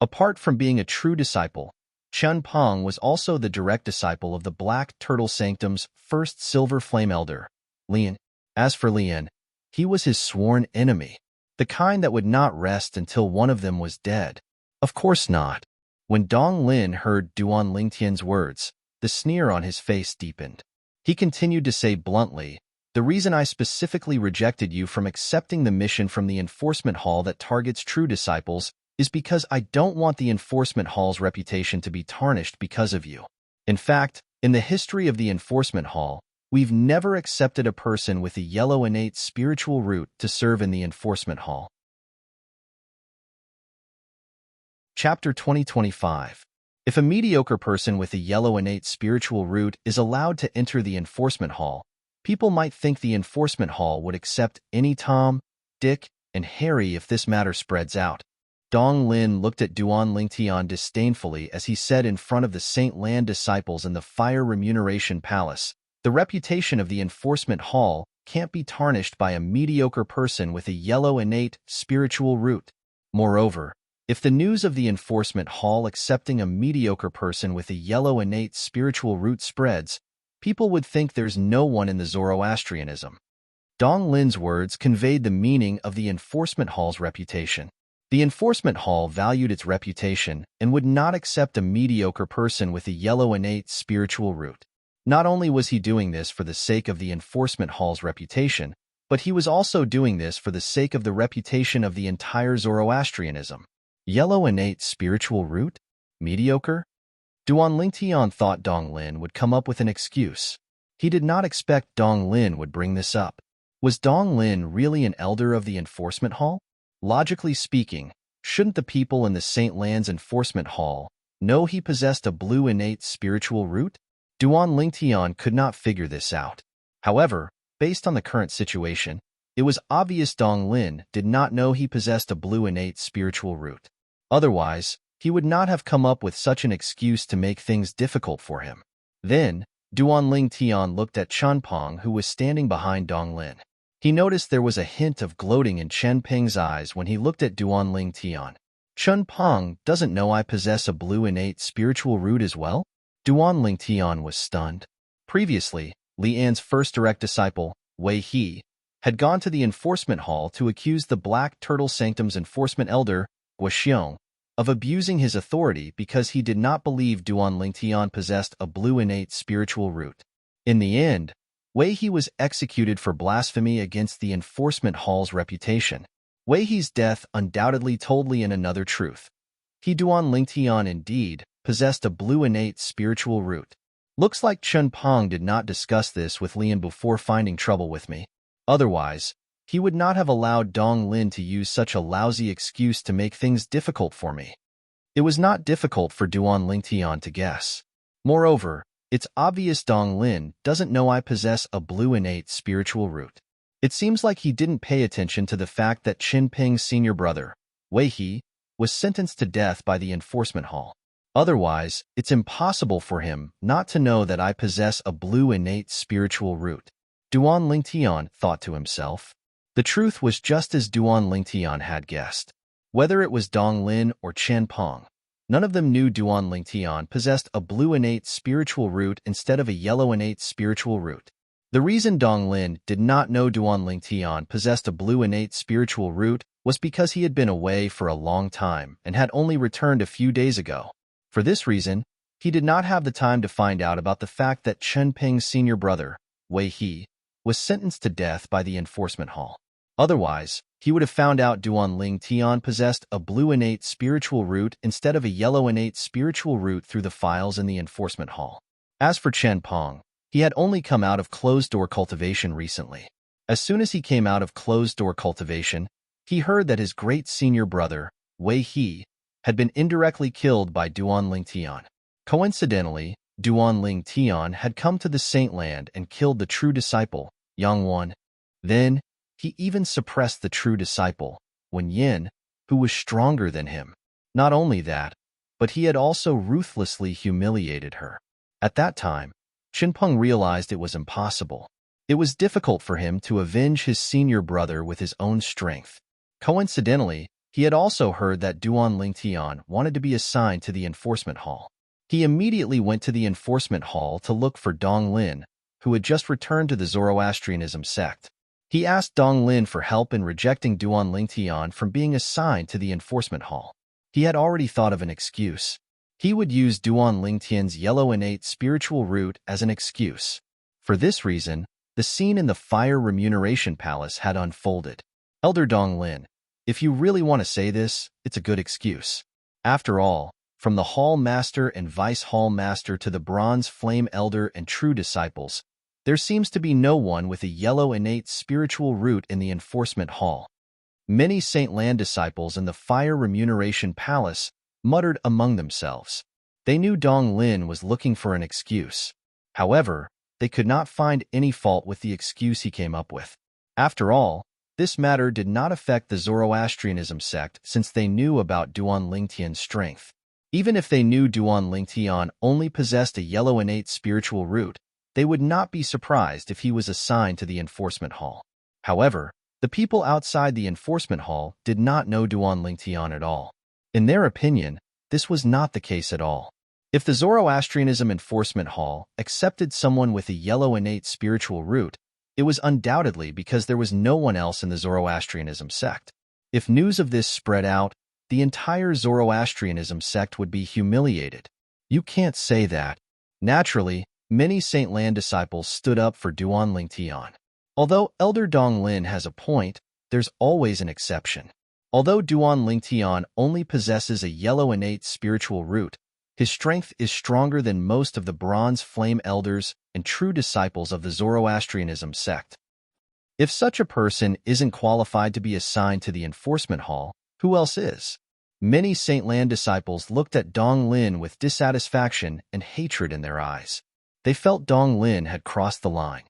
A: Apart from being a true disciple, Chinpong was also the direct disciple of the Black Turtle Sanctum's first silver flame elder, Lian. As for Lian, he was his sworn enemy, the kind that would not rest until one of them was dead. Of course not. When Dong Lin heard Duan Lingtian's words, the sneer on his face deepened. He continued to say bluntly, the reason I specifically rejected you from accepting the mission from the enforcement hall that targets true disciples is because I don't want the enforcement hall's reputation to be tarnished because of you. In fact, in the history of the enforcement hall, we've never accepted a person with a yellow innate spiritual root to serve in the enforcement hall. Chapter 2025. If a mediocre person with a yellow innate spiritual root is allowed to enter the enforcement hall, people might think the enforcement hall would accept any Tom, Dick, and Harry if this matter spreads out. Dong Lin looked at Duan Lingtian disdainfully as he said in front of the Saint Lan disciples in the Fire Remuneration Palace, the reputation of the enforcement hall can't be tarnished by a mediocre person with a yellow innate spiritual root. Moreover, if the news of the enforcement hall accepting a mediocre person with a yellow innate spiritual root spreads, people would think there's no one in the Zoroastrianism. Dong Lin's words conveyed the meaning of the enforcement hall's reputation. The enforcement hall valued its reputation and would not accept a mediocre person with a yellow innate spiritual root. Not only was he doing this for the sake of the enforcement hall's reputation, but he was also doing this for the sake of the reputation of the entire Zoroastrianism. Yellow innate spiritual root? Mediocre? Duan Lingtian thought Dong Lin would come up with an excuse. He did not expect Dong Lin would bring this up. Was Dong Lin really an elder of the enforcement hall? Logically speaking, shouldn't the people in the Saint Land's enforcement hall know he possessed a blue innate spiritual root? Duan Lingtian could not figure this out. However, based on the current situation, it was obvious Dong Lin did not know he possessed a blue innate spiritual root. Otherwise, he would not have come up with such an excuse to make things difficult for him. Then, Duan Lingtian looked at Chen Peng, who was standing behind Dong Lin. He noticed there was a hint of gloating in Chen Peng's eyes when he looked at Duan Lingtian. Chen Peng doesn't know I possess a blue innate spiritual root as well? Duan Lingtian was stunned. Previously, Li An's first direct disciple, Wei He, had gone to the enforcement hall to accuse the Black Turtle Sanctum's enforcement elder, Guoxiong, of abusing his authority because he did not believe Duan Lingtian possessed a blue innate spiritual root. In the end, Wei He was executed for blasphemy against the enforcement hall's reputation. Wei He's death undoubtedly told Li An another truth. He Duan Lingtian indeed possessed a blue innate spiritual root. Looks like Chen Peng did not discuss this with Li An before finding trouble with me. Otherwise, he would not have allowed Dong Lin to use such a lousy excuse to make things difficult for me. It was not difficult for Duan Lingtian to guess. Moreover, it's obvious Dong Lin doesn't know I possess a blue innate spiritual root. It seems like he didn't pay attention to the fact that Qin Peng's senior brother, Wei He, was sentenced to death by the enforcement hall. Otherwise, it's impossible for him not to know that I possess a blue innate spiritual root. Duan Lingtian thought to himself. The truth was just as Duan Lingtian had guessed. Whether it was Dong Lin or Chen Peng, none of them knew Duan Lingtian possessed a blue innate spiritual root instead of a yellow innate spiritual root. The reason Dong Lin did not know Duan Lingtian possessed a blue innate spiritual root was because he had been away for a long time and had only returned a few days ago. For this reason, he did not have the time to find out about the fact that Chen Peng's senior brother, Wei He, was sentenced to death by the enforcement hall. Otherwise, he would have found out Duan Lingtian possessed a blue innate spiritual root instead of a yellow innate spiritual root through the files in the enforcement hall. As for Chen Peng, he had only come out of closed-door cultivation recently. As soon as he came out of closed-door cultivation, he heard that his great senior brother, Wei He, had been indirectly killed by Duan Lingtian. Coincidentally, Duan Lingtian had come to the Saint Land and killed the true disciple, Yang Wan. Then, he even suppressed the true disciple, Wen Yin, who was stronger than him. Not only that, but he had also ruthlessly humiliated her. At that time, Qin Peng realized it was impossible. It was difficult for him to avenge his senior brother with his own strength. Coincidentally, he had also heard that Duan Lingtian wanted to be assigned to the enforcement hall. He immediately went to the enforcement hall to look for Dong Lin, who had just returned to the Zoroastrianism sect. He asked Dong Lin for help in rejecting Duan Lingtian from being assigned to the enforcement hall. He had already thought of an excuse. He would use Duan Lingtian's yellow innate spiritual root as an excuse. For this reason, the scene in the Fire Remuneration Palace had unfolded. Elder Dong Lin, if you really want to say this, it's a good excuse. After all, from the Hall Master and Vice Hall Master to the Bronze Flame Elder and True Disciples, there seems to be no one with a yellow innate spiritual root in the enforcement hall. Many Saint Land disciples in the Fire Remuneration Palace muttered among themselves. They knew Dong Lin was looking for an excuse. However, they could not find any fault with the excuse he came up with. After all, this matter did not affect the Zoroastrianism sect since they knew about Duan Lingtian's strength. Even if they knew Duan Lingtian only possessed a yellow innate spiritual root, they would not be surprised if he was assigned to the enforcement hall. However, the people outside the enforcement hall did not know Duan Lingtian at all. In their opinion, this was not the case at all. If the Zoroastrianism enforcement hall accepted someone with a yellow innate spiritual root, it was undoubtedly because there was no one else in the Zoroastrianism sect. If news of this spread out, the entire Zoroastrianism sect would be humiliated. You can't say that. Naturally, many Saint Lan disciples stood up for Duan Lingtian. Although Elder Dong Lin has a point, there's always an exception. Although Duan Lingtian only possesses a yellow innate spiritual root, his strength is stronger than most of the Bronze Flame Elders and true disciples of the Zoroastrianism sect. If such a person isn't qualified to be assigned to the enforcement hall, who else is? Many Saint Lan disciples looked at Dong Lin with dissatisfaction and hatred in their eyes. They felt Dong Lin had crossed the line.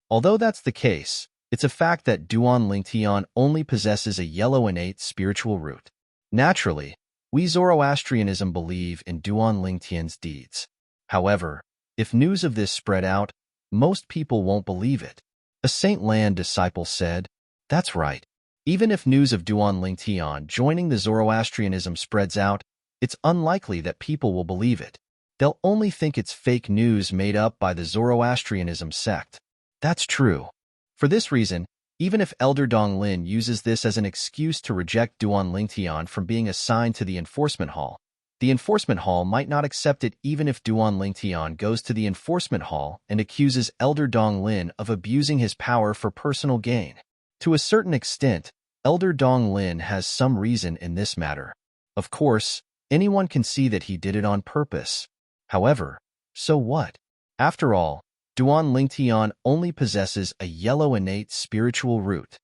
A: Although that's the case, it's a fact that Duan Lingtian only possesses a yellow innate spiritual root. Naturally, we Zoroastrianism believe in Duan Lingtian's deeds. However, if news of this spread out, most people won't believe it. A Saint Lan disciple said, "That's right. Even if news of Duan Lingtian joining the Zoroastrianism spreads out, it's unlikely that people will believe it. They'll only think it's fake news made up by the Zoroastrianism sect." That's true. For this reason, even if Elder Dong Lin uses this as an excuse to reject Duan Lingtian from being assigned to the enforcement hall might not accept it even if Duan Lingtian goes to the enforcement hall and accuses Elder Dong Lin of abusing his power for personal gain. To a certain extent, Elder Dong Lin has some reason in this matter. Of course, anyone can see that he did it on purpose. However, so what? After all, Duan Lingtian only possesses a yellow innate spiritual root.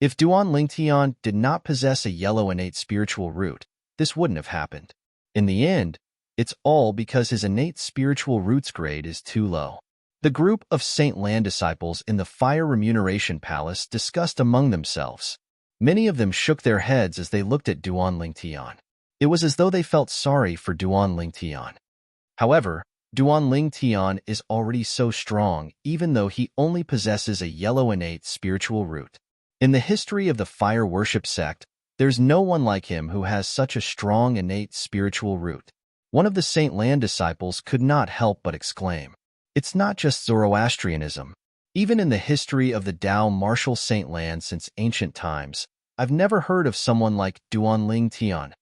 A: If Duan Lingtian did not possess a yellow innate spiritual root, this wouldn't have happened. In the end, it's all because his innate spiritual roots grade is too low. The group of Saint Lan disciples in the Fire Remuneration Palace discussed among themselves. Many of them shook their heads as they looked at Duan Lingtian. It was as though they felt sorry for Duan Lingtian. However, Duan Lingtian is already so strong, even though he only possesses a yellow innate spiritual root. In the history of the Fire Worship sect, there's no one like him who has such a strong innate spiritual root. One of the Saint Lan disciples could not help but exclaim, "It's not just Zoroastrianism. Even in the history of the Tao martial Saint Lan since ancient times, I've never heard of someone like Duan Lingtian."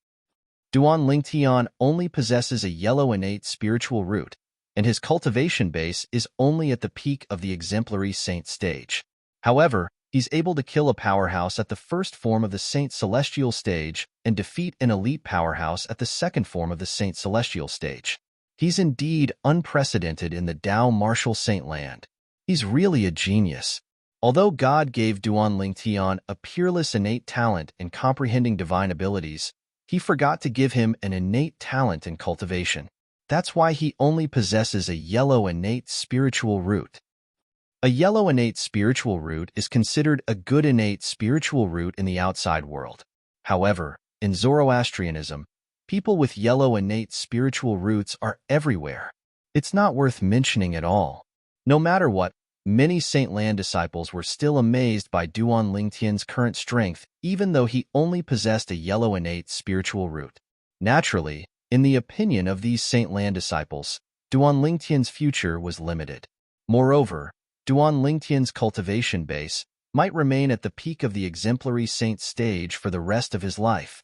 A: Duan Lingtian only possesses a yellow innate spiritual root, and his cultivation base is only at the peak of the exemplary saint stage. However, he's able to kill a powerhouse at the first form of the Saint Celestial stage and defeat an elite powerhouse at the second form of the Saint Celestial stage. He's indeed unprecedented in the Tao martial Saint Land. He's really a genius. Although God gave Duan Lingtian a peerless innate talent in comprehending divine abilities, he forgot to give him an innate talent in cultivation. That's why he only possesses a yellow innate spiritual root. A yellow innate spiritual root is considered a good innate spiritual root in the outside world. However, in Zoroastrianism, people with yellow innate spiritual roots are everywhere. It's not worth mentioning at all. No matter what, many Saint Lan disciples were still amazed by Duan Lingtian's current strength, even though he only possessed a yellow innate spiritual root. Naturally, in the opinion of these Saint Lan disciples, Duan Lingtian's future was limited. Moreover, Duan Lingtian's cultivation base might remain at the peak of the exemplary saint stage for the rest of his life.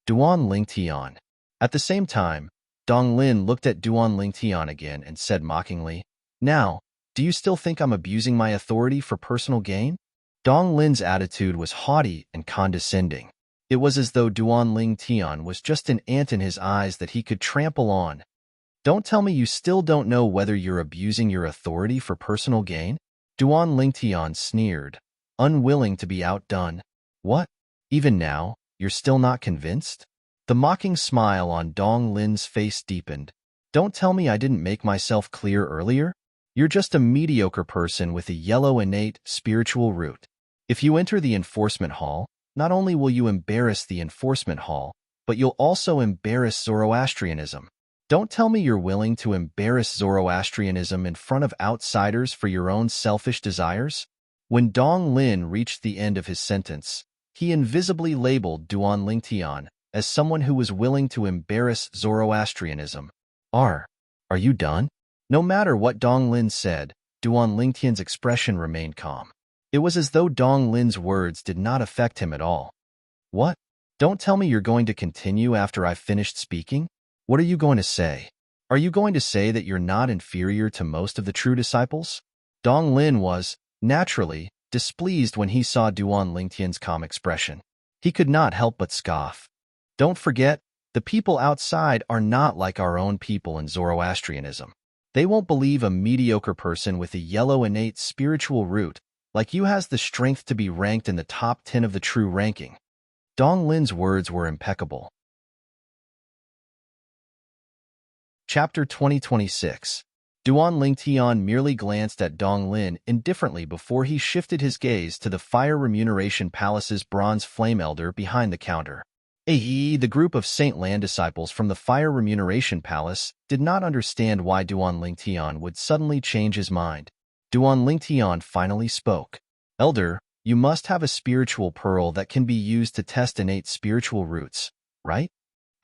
A: Duan Lingtian. At the same time, Dong Lin looked at Duan Lingtian again and said mockingly, "Now, do you still think I'm abusing my authority for personal gain?" Dong Lin's attitude was haughty and condescending. It was as though Duan Lingtian was just an ant in his eyes that he could trample on. "Don't tell me you still don't know whether you're abusing your authority for personal gain?" Duan Lingtian sneered, unwilling to be outdone. "What? Even now, you're still not convinced?" The mocking smile on Dong Lin's face deepened. "Don't tell me I didn't make myself clear earlier? You're just a mediocre person with a yellow innate spiritual root. If you enter the enforcement hall, not only will you embarrass the enforcement hall, but you'll also embarrass Zoroastrianism. Don't tell me you're willing to embarrass Zoroastrianism in front of outsiders for your own selfish desires? When Dong Lin reached the end of his sentence, he invisibly labeled Duan Lingtian as someone who was willing to embarrass Zoroastrianism. Are you done? No matter what Dong Lin said, Duan Lingtian's expression remained calm. It was as though Dong Lin's words did not affect him at all. What? Don't tell me you're going to continue after I've finished speaking? What are you going to say? Are you going to say that you're not inferior to most of the true disciples? Dong Lin was, naturally, displeased when he saw Duan Lingtian's calm expression. He could not help but scoff. Don't forget, the people outside are not like our own people in Zoroastrianism. They won't believe a mediocre person with a yellow innate spiritual root like you has the strength to be ranked in the top 10 of the true ranking. Dong Lin's words were impeccable. Chapter 2026. Duan Lingtian merely glanced at Dong Lin indifferently before he shifted his gaze to the Fire Remuneration Palace's bronze flame elder behind the counter. The group of Saint Lan disciples from the Fire Remuneration Palace did not understand why Duan Lingtian would suddenly change his mind. Duan Lingtian finally spoke. Elder, you must have a spiritual pearl that can be used to test innate spiritual roots, right?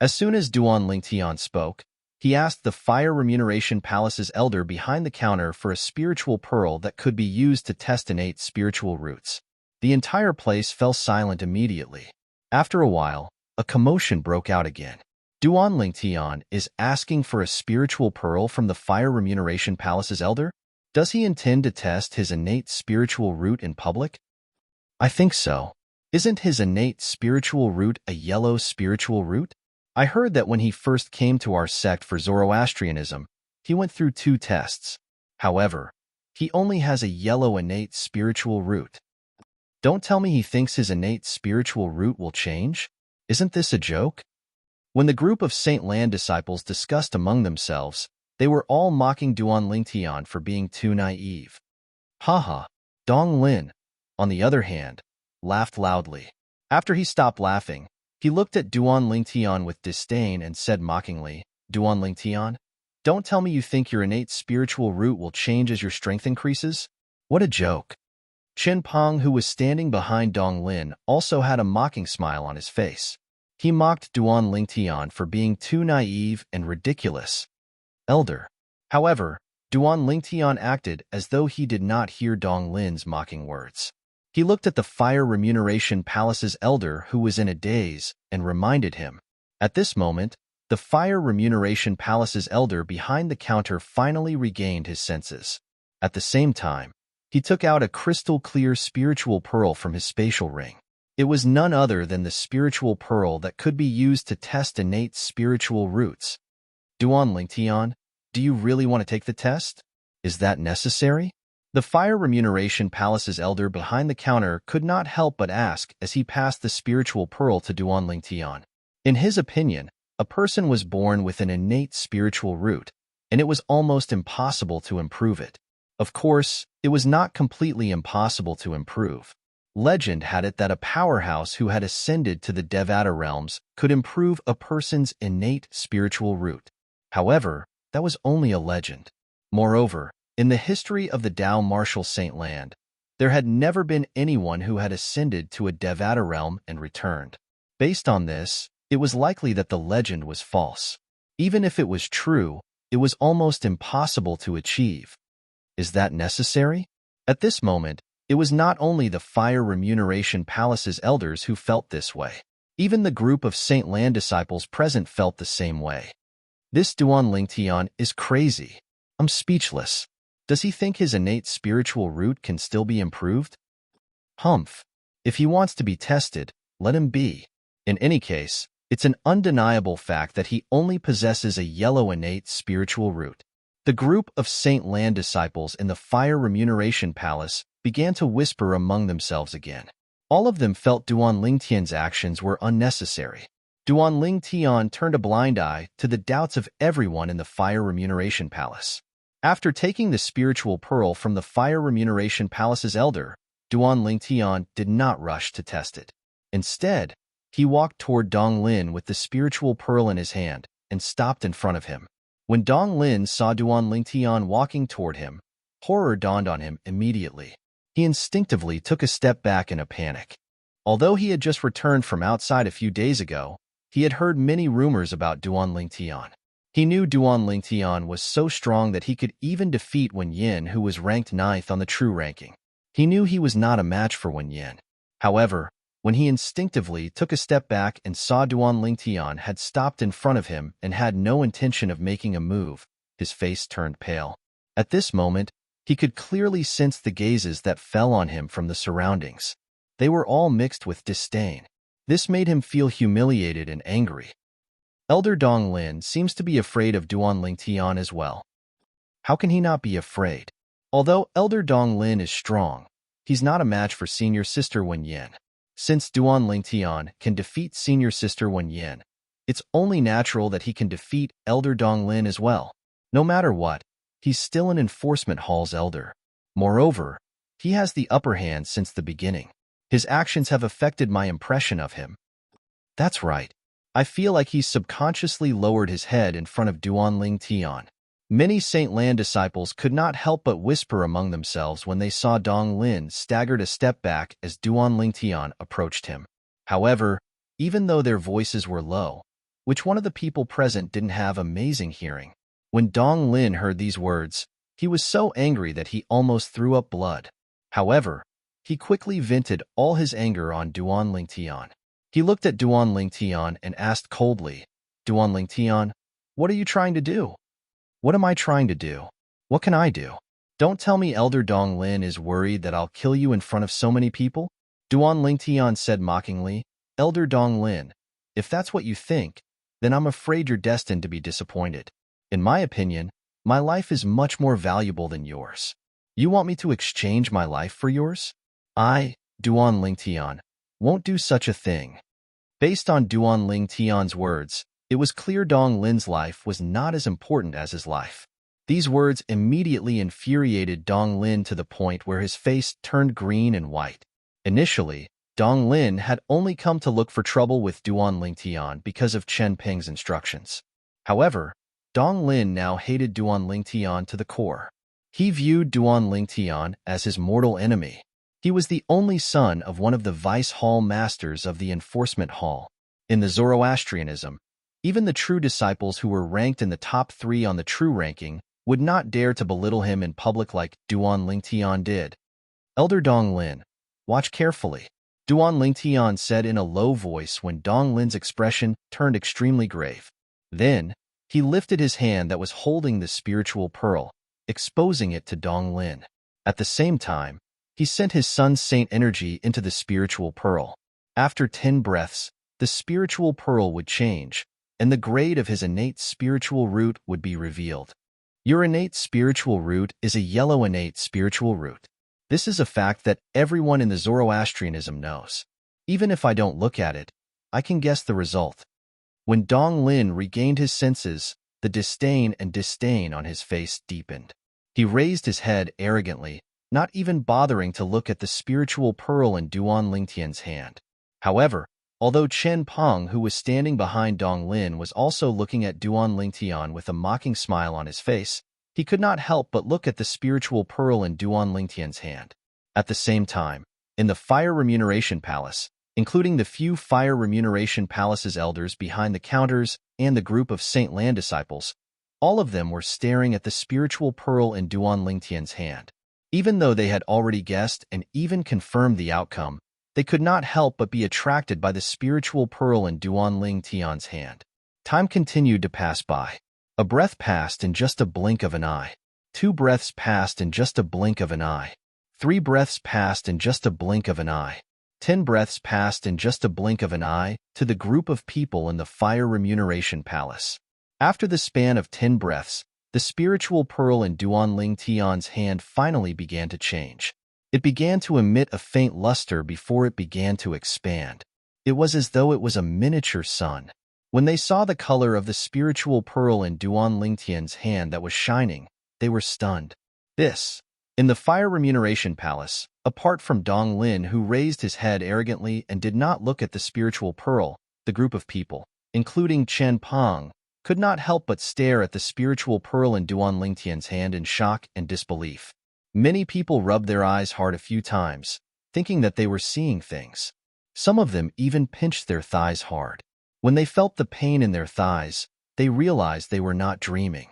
A: As soon as Duan Lingtian spoke, he asked the Fire Remuneration Palace's elder behind the counter for a spiritual pearl that could be used to test innate spiritual roots. The entire place fell silent immediately. After a while, a commotion broke out again. Duan Lingtian is asking for a spiritual pearl from the Fire Remuneration Palace's elder? Does he intend to test his innate spiritual root in public? I think so. Isn't his innate spiritual root a yellow spiritual root? I heard that when he first came to our sect for Zoroastrianism, he went through 2 tests. However, he only has a yellow innate spiritual root. Don't tell me he thinks his innate spiritual root will change? Isn't this a joke? When the group of Saint Lan disciples discussed among themselves, they were all mocking Duan Lingtian for being too naive. Haha. Dong Lin, on the other hand, laughed loudly. After he stopped laughing, he looked at Duan Lingtian with disdain and said mockingly, Duan Lingtian, don't tell me you think your innate spiritual root will change as your strength increases? What a joke. Chen Pong, who was standing behind Dong Lin, also had a mocking smile on his face. He mocked Duan Lingtian for being too naive and ridiculous. Elder. However, Duan Lingtian acted as though he did not hear Dong Lin's mocking words. He looked at the Fire Remuneration Palace's elder, who was in a daze, and reminded him. At this moment, the Fire Remuneration Palace's elder behind the counter finally regained his senses. At the same time, he took out a crystal-clear spiritual pearl from his spatial ring. It was none other than the spiritual pearl that could be used to test innate spiritual roots. Duan Lingtian, do you really want to take the test? Is that necessary? The Fire Remuneration Palace's elder behind the counter could not help but ask as he passed the spiritual pearl to Duan Lingtian. In his opinion, a person was born with an innate spiritual root, and it was almost impossible to improve it. Of course, it was not completely impossible to improve. Legend had it that a powerhouse who had ascended to the Devata realms could improve a person's innate spiritual root. However, that was only a legend. Moreover, in the history of the Dao Martial Saint Land, there had never been anyone who had ascended to a Devata realm and returned. Based on this, it was likely that the legend was false. Even if it was true, it was almost impossible to achieve. Is that necessary? At this moment, it was not only the Fire Remuneration Palace's elders who felt this way. Even the group of Saint Lan disciples present felt the same way. This Duan Lingtian is crazy. I'm speechless. Does he think his innate spiritual root can still be improved? Humph. If he wants to be tested, let him be. In any case, it's an undeniable fact that he only possesses a yellow innate spiritual root. The group of Saint Lan disciples in the Fire Remuneration Palace began to whisper among themselves again. All of them felt Duan Lingtian's actions were unnecessary. Duan Lingtian turned a blind eye to the doubts of everyone in the Fire Remuneration Palace. After taking the spiritual pearl from the Fire Remuneration Palace's elder, Duan Lingtian did not rush to test it. Instead, he walked toward Dong Lin with the spiritual pearl in his hand and stopped in front of him. When Dong Lin saw Duan Lingtian walking toward him, horror dawned on him immediately. He instinctively took a step back in a panic. Although he had just returned from outside a few days ago, he had heard many rumors about Duan Lingtian. He knew Duan Lingtian was so strong that he could even defeat Wen Yin, who was ranked 9th on the true ranking. He knew he was not a match for Wen Yin. However, when he instinctively took a step back and saw Duan Lingtian had stopped in front of him and had no intention of making a move, his face turned pale. At this moment, he could clearly sense the gazes that fell on him from the surroundings. They were all mixed with disdain. This made him feel humiliated and angry. Elder Dong Lin seems to be afraid of Duan Lingtian as well. How can he not be afraid? Although Elder Dong Lin is strong, he's not a match for senior sister Wen Yin. Since Duan Lingtian can defeat senior sister Wen Yin, it's only natural that he can defeat Elder Dong Lin as well. No matter what, he's still an enforcement hall's elder. Moreover, he has the upper hand since the beginning. His actions have affected my impression of him. That's right. I feel like he's subconsciously lowered his head in front of Duan Lingtian. Many Saint Lan disciples could not help but whisper among themselves when they saw Dong Lin staggered a step back as Duan Lingtian approached him. However, even though their voices were low, which one of the people present didn't have amazing hearing? When Dong Lin heard these words, he was so angry that he almost threw up blood. However, he quickly vented all his anger on Duan Lingtian. He looked at Duan Lingtian and asked coldly, "Duan Lingtian, what are you trying to do?" "What am I trying to do? What can I do? Don't tell me Elder Dong Lin is worried that I'll kill you in front of so many people?" Duan Lingtian said mockingly, "Elder Dong Lin, if that's what you think, then I'm afraid you're destined to be disappointed. In my opinion, my life is much more valuable than yours. You want me to exchange my life for yours? I, Duan Lingtian, won't do such a thing." Based on Duan Lingtian's words, it was clear Dong Lin's life was not as important as his life. These words immediately infuriated Dong Lin to the point where his face turned green and white. Initially, Dong Lin had only come to look for trouble with Duan Lingtian because of Chen Peng's instructions. However, Dong Lin now hated Duan Lingtian to the core. He viewed Duan Lingtian as his mortal enemy. He was the only son of one of the vice hall masters of the enforcement hall. In the Zoroastrianism, even the true disciples who were ranked in the top 3 on the true ranking would not dare to belittle him in public like Duan Lingtian did. "Elder Dong Lin, watch carefully," Duan Lingtian said in a low voice when Dong Lin's expression turned extremely grave. Then, he lifted his hand that was holding the spiritual pearl, exposing it to Dong Lin. At the same time, he sent his son's saint energy into the spiritual pearl. After 10 breaths, the spiritual pearl would change, and the grade of his innate spiritual root would be revealed. Your innate spiritual root is a yellow innate spiritual root. This is a fact that everyone in the Zoroastrianism knows. Even if I don't look at it, I can guess the result. When Dong Lin regained his senses, the disdain on his face deepened. He raised his head arrogantly, not even bothering to look at the spiritual pearl in Duan Lingtian's hand. However, although Chen Peng, who was standing behind Dong Lin, was also looking at Duan Lingtian with a mocking smile on his face, he could not help but look at the spiritual pearl in Duan Lingtian's hand. At the same time, in the Fire Remuneration Palace, including the few Fire Remuneration Palace's elders behind the counters and the group of Saint Lan disciples, all of them were staring at the spiritual pearl in Duan Lingtian's hand. Even though they had already guessed and even confirmed the outcome, they could not help but be attracted by the spiritual pearl in Duan Lingtian's hand. Time continued to pass by. A breath passed in just a blink of an eye. 2 breaths passed in just a blink of an eye. 3 breaths passed in just a blink of an eye. 10 breaths passed in just a blink of an eye to the group of people in the Fire Remuneration Palace. After the span of 10 breaths, the spiritual pearl in Duan Lingtian's hand finally began to change. It began to emit a faint luster before it began to expand. It was as though it was a miniature sun. When they saw the color of the spiritual pearl in Duan Lingtian's hand that was shining, they were stunned. In the Fire Remuneration Palace, apart from Dong Lin, who raised his head arrogantly and did not look at the spiritual pearl, the group of people, including Chen Peng, could not help but stare at the spiritual pearl in Duan Lingtian's hand in shock and disbelief. Many people rubbed their eyes hard a few times, thinking that they were seeing things. Some of them even pinched their thighs hard. When they felt the pain in their thighs, they realized they were not dreaming.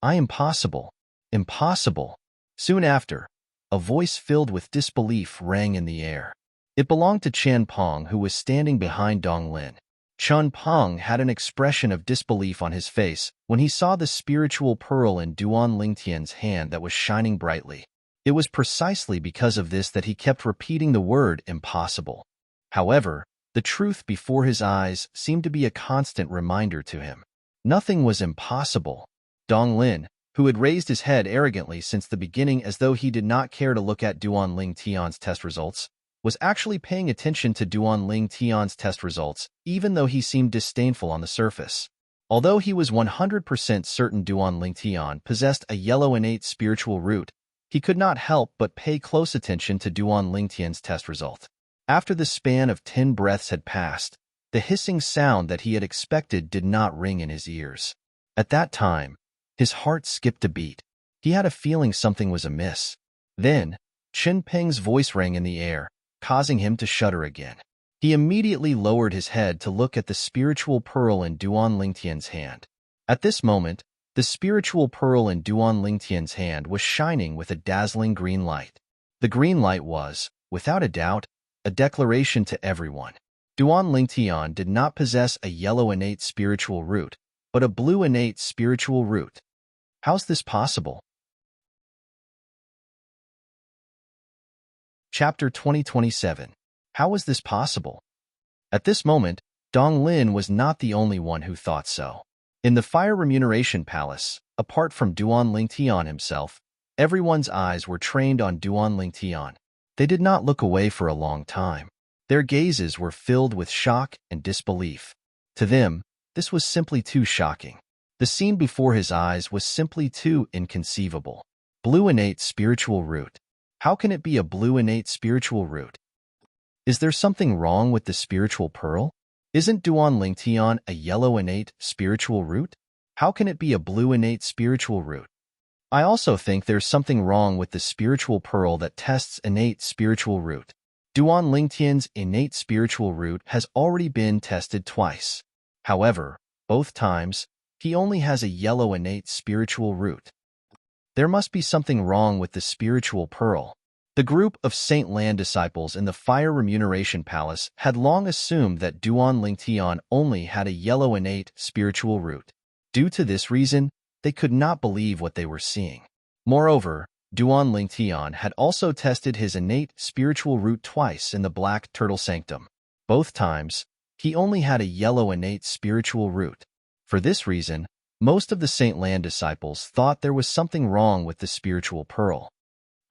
A: Impossible. Impossible. Soon after, a voice filled with disbelief rang in the air. It belonged to Chen Pong, who was standing behind Dong Lin. Chen Pong had an expression of disbelief on his face when he saw the spiritual pearl in Duan Lingtian's hand that was shining brightly. It was precisely because of this that he kept repeating the word impossible. However, the truth before his eyes seemed to be a constant reminder to him. Nothing was impossible. Dong Lin, who had raised his head arrogantly since the beginning as though he did not care to look at Duan Lingtian's test results, was actually paying attention to Duan Lingtian's test results, even though he seemed disdainful on the surface. Although he was 100% certain Duan Lingtian possessed a yellow innate spiritual root, he could not help but pay close attention to Duan Lingtian's test result. After the span of 10 breaths had passed, the hissing sound that he had expected did not ring in his ears. At that time, his heart skipped a beat. He had a feeling something was amiss. Then, Chen Peng's voice rang in the air, causing him to shudder again. He immediately lowered his head to look at the spiritual pearl in Duan Lingtian's hand. At this moment, the spiritual pearl in Duan Lingtian's hand was shining with a dazzling green light. The green light was, without a doubt, a declaration to everyone. Duan Lingtian did not possess a yellow innate spiritual root, but a blue innate spiritual root. How's this possible? Chapter 2027. How was this possible? At this moment, Dong Lin was not the only one who thought so. In the Fire Remuneration Palace, apart from Duan Lingtian himself, everyone's eyes were trained on Duan Lingtian. They did not look away for a long time. Their gazes were filled with shock and disbelief. To them, this was simply too shocking. The scene before his eyes was simply too inconceivable. Blue innate spiritual root. How can it be a blue innate spiritual root? Is there something wrong with the spiritual pearl? Isn't Duan Lingtian a yellow innate spiritual root? How can it be a blue innate spiritual root? I also think there's something wrong with the spiritual pearl that tests innate spiritual root. Duan Lingtian's innate spiritual root has already been tested twice. However, both times, he only has a yellow innate spiritual root. There must be something wrong with the spiritual pearl. The group of Saint Lan disciples in the Fire Remuneration Palace had long assumed that Duan Lingtian only had a yellow innate spiritual root. Due to this reason, they could not believe what they were seeing. Moreover, Duan Lingtian had also tested his innate spiritual root twice in the Black Turtle Sanctum. Both times, he only had a yellow innate spiritual root. For this reason, most of the Saint Lan disciples thought there was something wrong with the spiritual pearl.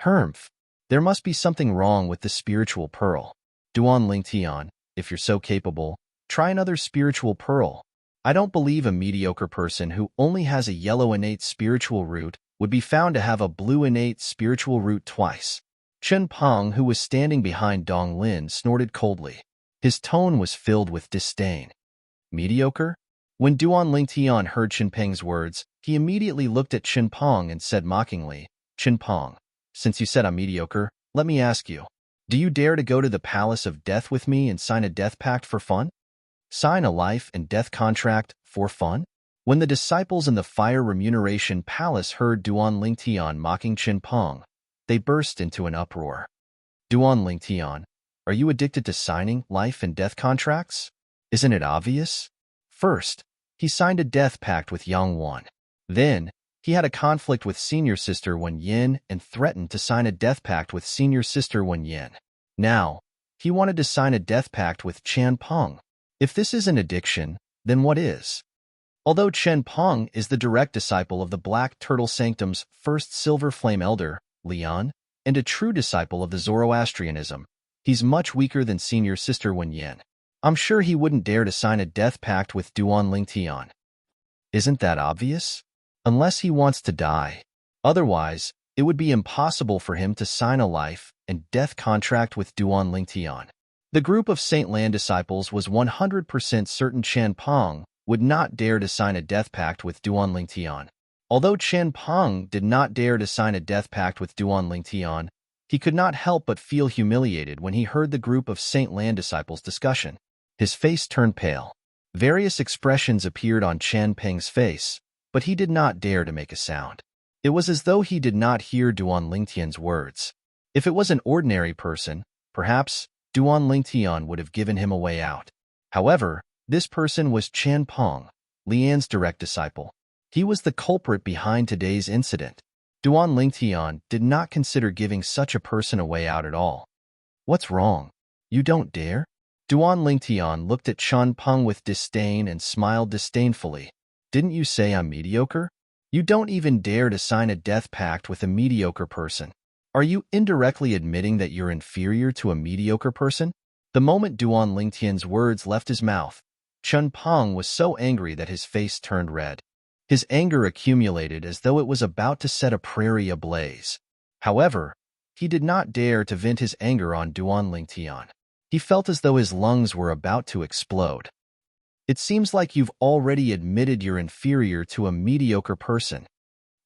A: Hermph, there must be something wrong with the spiritual pearl. Duan Lingtian, if you're so capable, try another spiritual pearl. I don't believe a mediocre person who only has a yellow innate spiritual root would be found to have a blue innate spiritual root twice. Chen Pong, who was standing behind Dong Lin, snorted coldly. His tone was filled with disdain. Mediocre? When Duan Lingtian heard Chen Peng's words, he immediately looked at Chen Pong and said mockingly, Chen Pong, since you said I'm mediocre, let me ask you, do you dare to go to the Palace of Death with me and sign a death pact for fun? Sign a life and death contract for fun? When the disciples in the Fire Remuneration Palace heard Duan Lingtian mocking Chen Pong, they burst into an uproar. Duan Lingtian, are you addicted to signing life and death contracts? Isn't it obvious? First, he signed a death pact with Yang Wan. Then, he had a conflict with senior sister Wen Yin and threatened to sign a death pact with senior sister Wen Yin. Now, he wanted to sign a death pact with Chen Pong. If this isn't addiction, then what is? Although Chen Pong is the direct disciple of the Black Turtle Sanctum's first Silver Flame Elder, Lian, and a true disciple of the Zoroastrianism, he's much weaker than senior sister Wen Yin. I'm sure he wouldn't dare to sign a death pact with Duan Lingtian. Isn't that obvious? Unless he wants to die. Otherwise, it would be impossible for him to sign a life and death contract with Duan Lingtian. The group of Saint Lan disciples was 100% certain Chen Pong would not dare to sign a death pact with Duan Lingtian. Although Chen Peng did not dare to sign a death pact with Duan Lingtian, he could not help but feel humiliated when he heard the group of Saint Lan disciples' discussion. His face turned pale. Various expressions appeared on Chen Peng's face, but he did not dare to make a sound. It was as though he did not hear Duan Lingtian's words. If it was an ordinary person, perhaps Duan Lingtian would have given him a way out. However, this person was Chen Peng, Lian's direct disciple. He was the culprit behind today's incident. Duan Lingtian did not consider giving such a person a way out at all. What's wrong? You don't dare? Duan Lingtian looked at Chen Peng with disdain and smiled disdainfully. Didn't you say I'm mediocre? You don't even dare to sign a death pact with a mediocre person. Are you indirectly admitting that you're inferior to a mediocre person? The moment Duan Lingtian's words left his mouth, Chen Peng was so angry that his face turned red. His anger accumulated as though it was about to set a prairie ablaze. However, he did not dare to vent his anger on Duan Lingtian. He felt as though his lungs were about to explode. It seems like you've already admitted you're inferior to a mediocre person.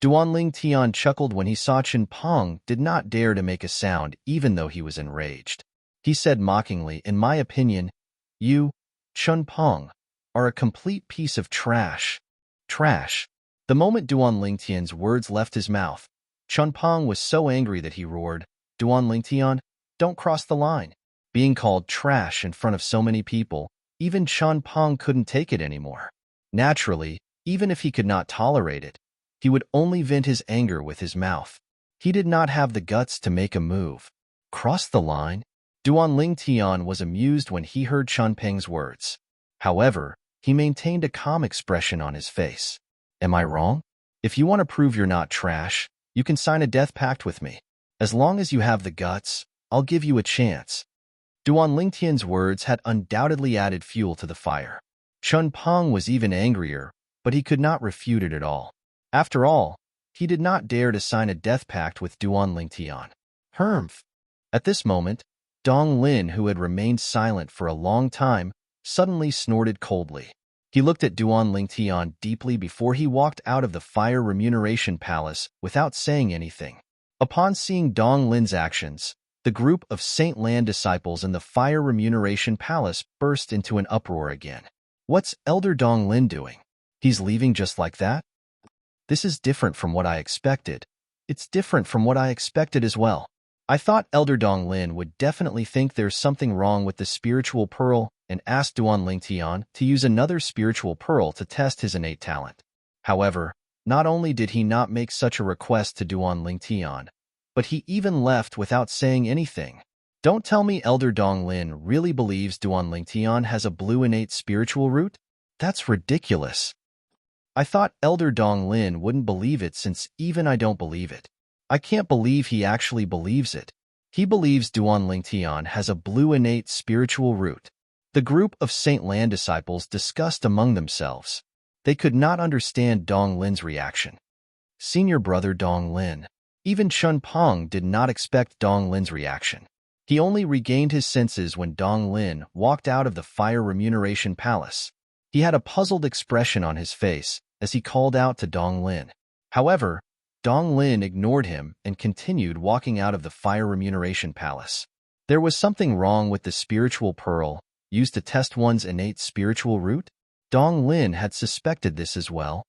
A: Duan Lingtian chuckled when he saw Chen Peng did not dare to make a sound even though he was enraged. He said mockingly, in my opinion, you, Chen Peng, are a complete piece of trash. Trash. The moment Duan Lingtian's words left his mouth, Chen Peng was so angry that he roared, Duan Lingtian, don't cross the line. Being called trash in front of so many people, even Chen Peng couldn't take it anymore. Naturally, even if he could not tolerate it, he would only vent his anger with his mouth. He did not have the guts to make a move. Cross the line? Duan Lingtian was amused when he heard Chen Peng's words. However, he maintained a calm expression on his face. Am I wrong? If you want to prove you're not trash, you can sign a death pact with me. As long as you have the guts, I'll give you a chance. Duan Lingtian's words had undoubtedly added fuel to the fire. Chen Peng was even angrier, but he could not refute it at all. After all, he did not dare to sign a death pact with Duan Lingtian. Humph! At this moment, Dong Lin, who had remained silent for a long time, suddenly snorted coldly. He looked at Duan Lingtian deeply before he walked out of the Fire Remuneration Palace without saying anything. Upon seeing Dong Lin's actions, the group of Saint Lan disciples in the Fire Remuneration Palace burst into an uproar again. What's Elder Dong Lin doing? He's leaving just like that? This is different from what I expected. It's different from what I expected as well. I thought Elder Dong Lin would definitely think there's something wrong with the spiritual pearl and ask Duan Lingtian to use another spiritual pearl to test his innate talent. However, not only did he not make such a request to Duan Lingtian, but he even left without saying anything. Don't tell me Elder Dong Lin really believes Duan Lingtian has a blue innate spiritual root? That's ridiculous. I thought Elder Dong Lin wouldn't believe it since even I don't believe it. I can't believe he actually believes it. He believes Duan Lingtian has a blue innate spiritual root. The group of Saint Lan disciples discussed among themselves. They could not understand Dong Lin's reaction. Senior brother Dong Lin. Even Chen Peng did not expect Dong Lin's reaction. He only regained his senses when Dong Lin walked out of the Fire Remuneration Palace. He had a puzzled expression on his face as he called out to Dong Lin. However, Dong Lin ignored him and continued walking out of the Fire Remuneration Palace. There was something wrong with the spiritual pearl used to test one's innate spiritual root? Dong Lin had suspected this as well.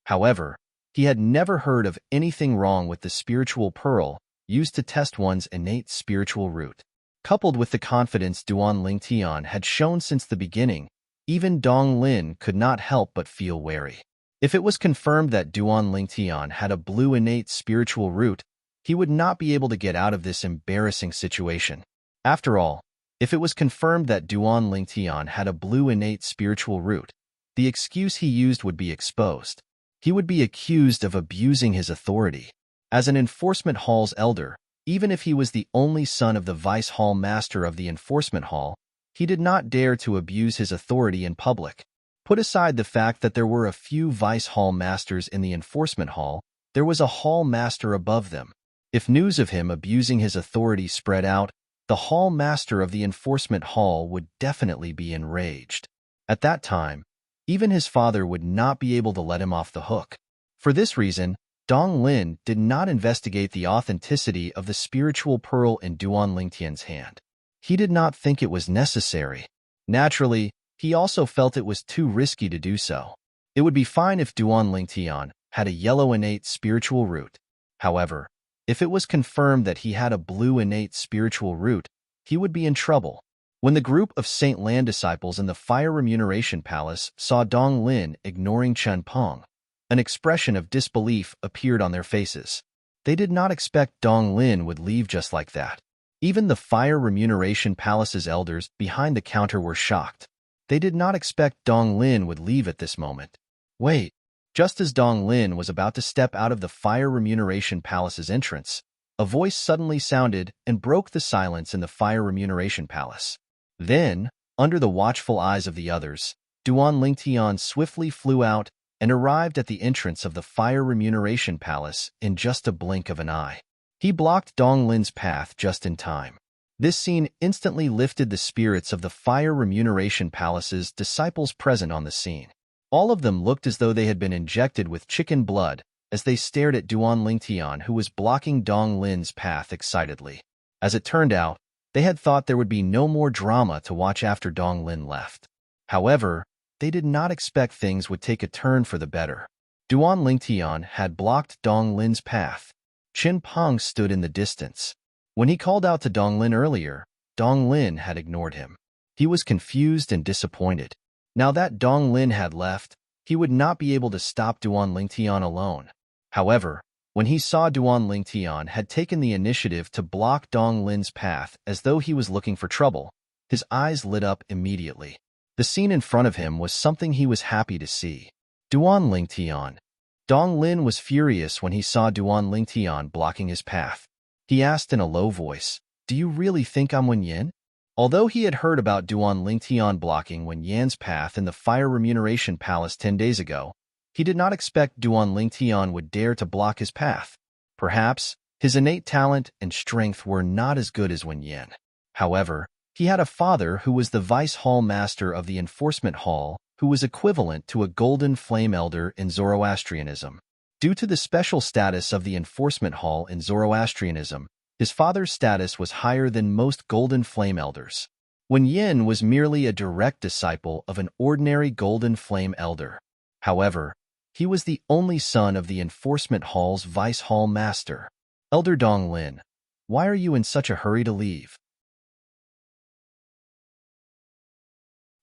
A: However, he had never heard of anything wrong with the spiritual pearl used to test one's innate spiritual root. Coupled with the confidence Duan Lingtian had shown since the beginning, even Dong Lin could not help but feel wary. If it was confirmed that Duan Lingtian had a blue innate spiritual root, he would not be able to get out of this embarrassing situation. After all, if it was confirmed that Duan Lingtian had a blue innate spiritual root, the excuse he used would be exposed. He would be accused of abusing his authority. As an enforcement hall's elder, even if he was the only son of the vice hall master of the enforcement hall, he did not dare to abuse his authority in public. Put aside the fact that there were a few vice hall masters in the enforcement hall, there was a hall master above them. If news of him abusing his authority spread out, the hall master of the enforcement hall would definitely be enraged. At that time, Even his father would not be able to let him off the hook. For this reason, Dong Lin did not investigate the authenticity of the spiritual pearl in Duan Lingtian's hand. He did not think it was necessary. Naturally, he also felt it was too risky to do so. It would be fine if Duan Lingtian had a yellow innate spiritual root. However, if it was confirmed that he had a blue innate spiritual root, he would be in trouble. When the group of Saint Lan disciples in the Fire Remuneration Palace saw Dong Lin ignoring Chen Peng, an expression of disbelief appeared on their faces. They did not expect Dong Lin would leave just like that. Even the Fire Remuneration Palace's elders behind the counter were shocked. They did not expect Dong Lin would leave at this moment. Wait. Just as Dong Lin was about to step out of the Fire Remuneration Palace's entrance, a voice suddenly sounded and broke the silence in the Fire Remuneration Palace. Then, under the watchful eyes of the others, Duan Lingtian swiftly flew out and arrived at the entrance of the Fire Remuneration Palace in just a blink of an eye. He blocked Dong Lin's path just in time. This scene instantly lifted the spirits of the Fire Remuneration Palace's disciples present on the scene. All of them looked as though they had been injected with chicken blood as they stared at Duan Lingtian, who was blocking Dong Lin's path excitedly. As it turned out, they had thought there would be no more drama to watch after Dong Lin left. However, they did not expect things would take a turn for the better. Duan Lingtian had blocked Dong Lin's path. Chen Peng stood in the distance. When he called out to Dong Lin earlier, Dong Lin had ignored him. He was confused and disappointed. Now that Dong Lin had left, he would not be able to stop Duan Lingtian alone. However, when he saw Duan Lingtian had taken the initiative to block Dong Lin's path as though he was looking for trouble, his eyes lit up immediately. The scene in front of him was something he was happy to see. Duan Lingtian. Dong Lin was furious when he saw Duan Lingtian blocking his path. He asked in a low voice, "Do you really think I'm Wen Yan?" Although he had heard about Duan Lingtian blocking Wen Yan's path in the Fire Remuneration Palace 10 days ago, he did not expect Duan Lingtian would dare to block his path. Perhaps, his innate talent and strength were not as good as Wen Yan. However, he had a father who was the Vice Hall Master of the Enforcement Hall, who was equivalent to a Golden Flame Elder in Zoroastrianism. Due to the special status of the Enforcement Hall in Zoroastrianism, his father's status was higher than most Golden Flame Elders. Wen Yan was merely a direct disciple of an ordinary Golden Flame Elder. However, he was the only son of the Enforcement Hall's Vice Hall Master. Elder Dong Lin, why are you in such a hurry to leave?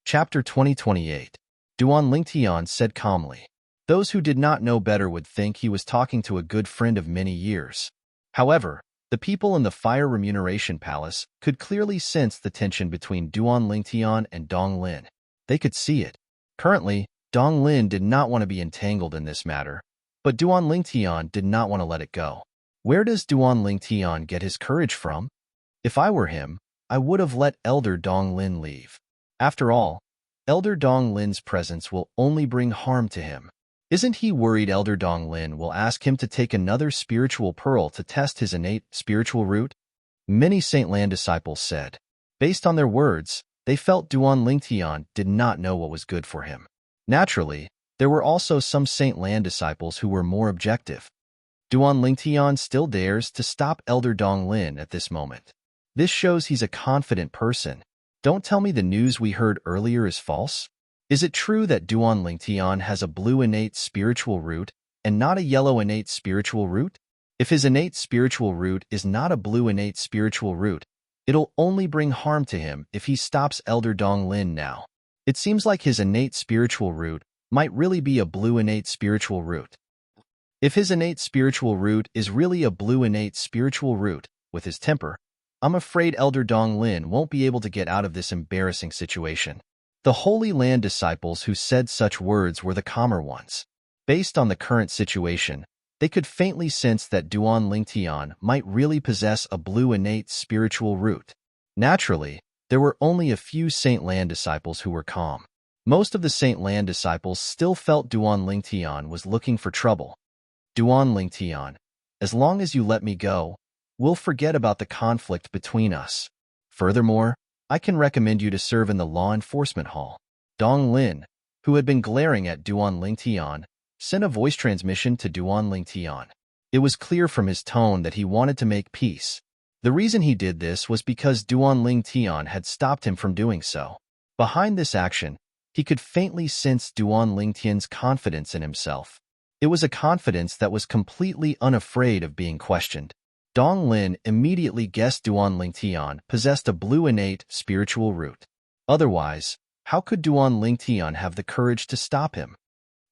A: Chapter 2028. Duan Lingtian said calmly. Those who did not know better would think he was talking to a good friend of many years. However, the people in the Fire Remuneration Palace could clearly sense the tension between Duan Lingtian and Dong Lin. They could see it. Currently, Dong Lin did not want to be entangled in this matter, but Duan Lingtian did not want to let it go. Where does Duan Lingtian get his courage from? If I were him, I would have let Elder Dong Lin leave. After all, Elder Dong Lin's presence will only bring harm to him. Isn't he worried Elder Dong Lin will ask him to take another spiritual pearl to test his innate spiritual root? Many Saint Lan disciples said. Based on their words, they felt Duan Lingtian did not know what was good for him. Naturally, there were also some Saint Lan disciples who were more objective. Duan Lingtian still dares to stop Elder Dong Lin at this moment. This shows he's a confident person. Don't tell me the news we heard earlier is false. Is it true that Duan Lingtian has a blue innate spiritual root and not a yellow innate spiritual root? If his innate spiritual root is not a blue innate spiritual root, it'll only bring harm to him if he stops Elder Dong Lin now. It seems like his innate spiritual root might really be a blue innate spiritual root. If his innate spiritual root is really a blue innate spiritual root, with his temper, I'm afraid Elder Dong Lin won't be able to get out of this embarrassing situation. The Holy Land disciples who said such words were the calmer ones. Based on the current situation, they could faintly sense that Duan Lingtian might really possess a blue innate spiritual root. Naturally, there were only a few Saint Lan disciples who were calm. Most of the Saint Lan disciples still felt Duan Lingtian was looking for trouble. Duan Lingtian, as long as you let me go, we'll forget about the conflict between us. Furthermore, I can recommend you to serve in the Law Enforcement Hall. Dong Lin, who had been glaring at Duan Lingtian, sent a voice transmission to Duan Lingtian. It was clear from his tone that he wanted to make peace. The reason he did this was because Duan Lingtian had stopped him from doing so. Behind this action, he could faintly sense Duan Lingtian's confidence in himself. It was a confidence that was completely unafraid of being questioned. Dong Lin immediately guessed Duan Lingtian possessed a blue innate spiritual root. Otherwise, how could Duan Lingtian have the courage to stop him?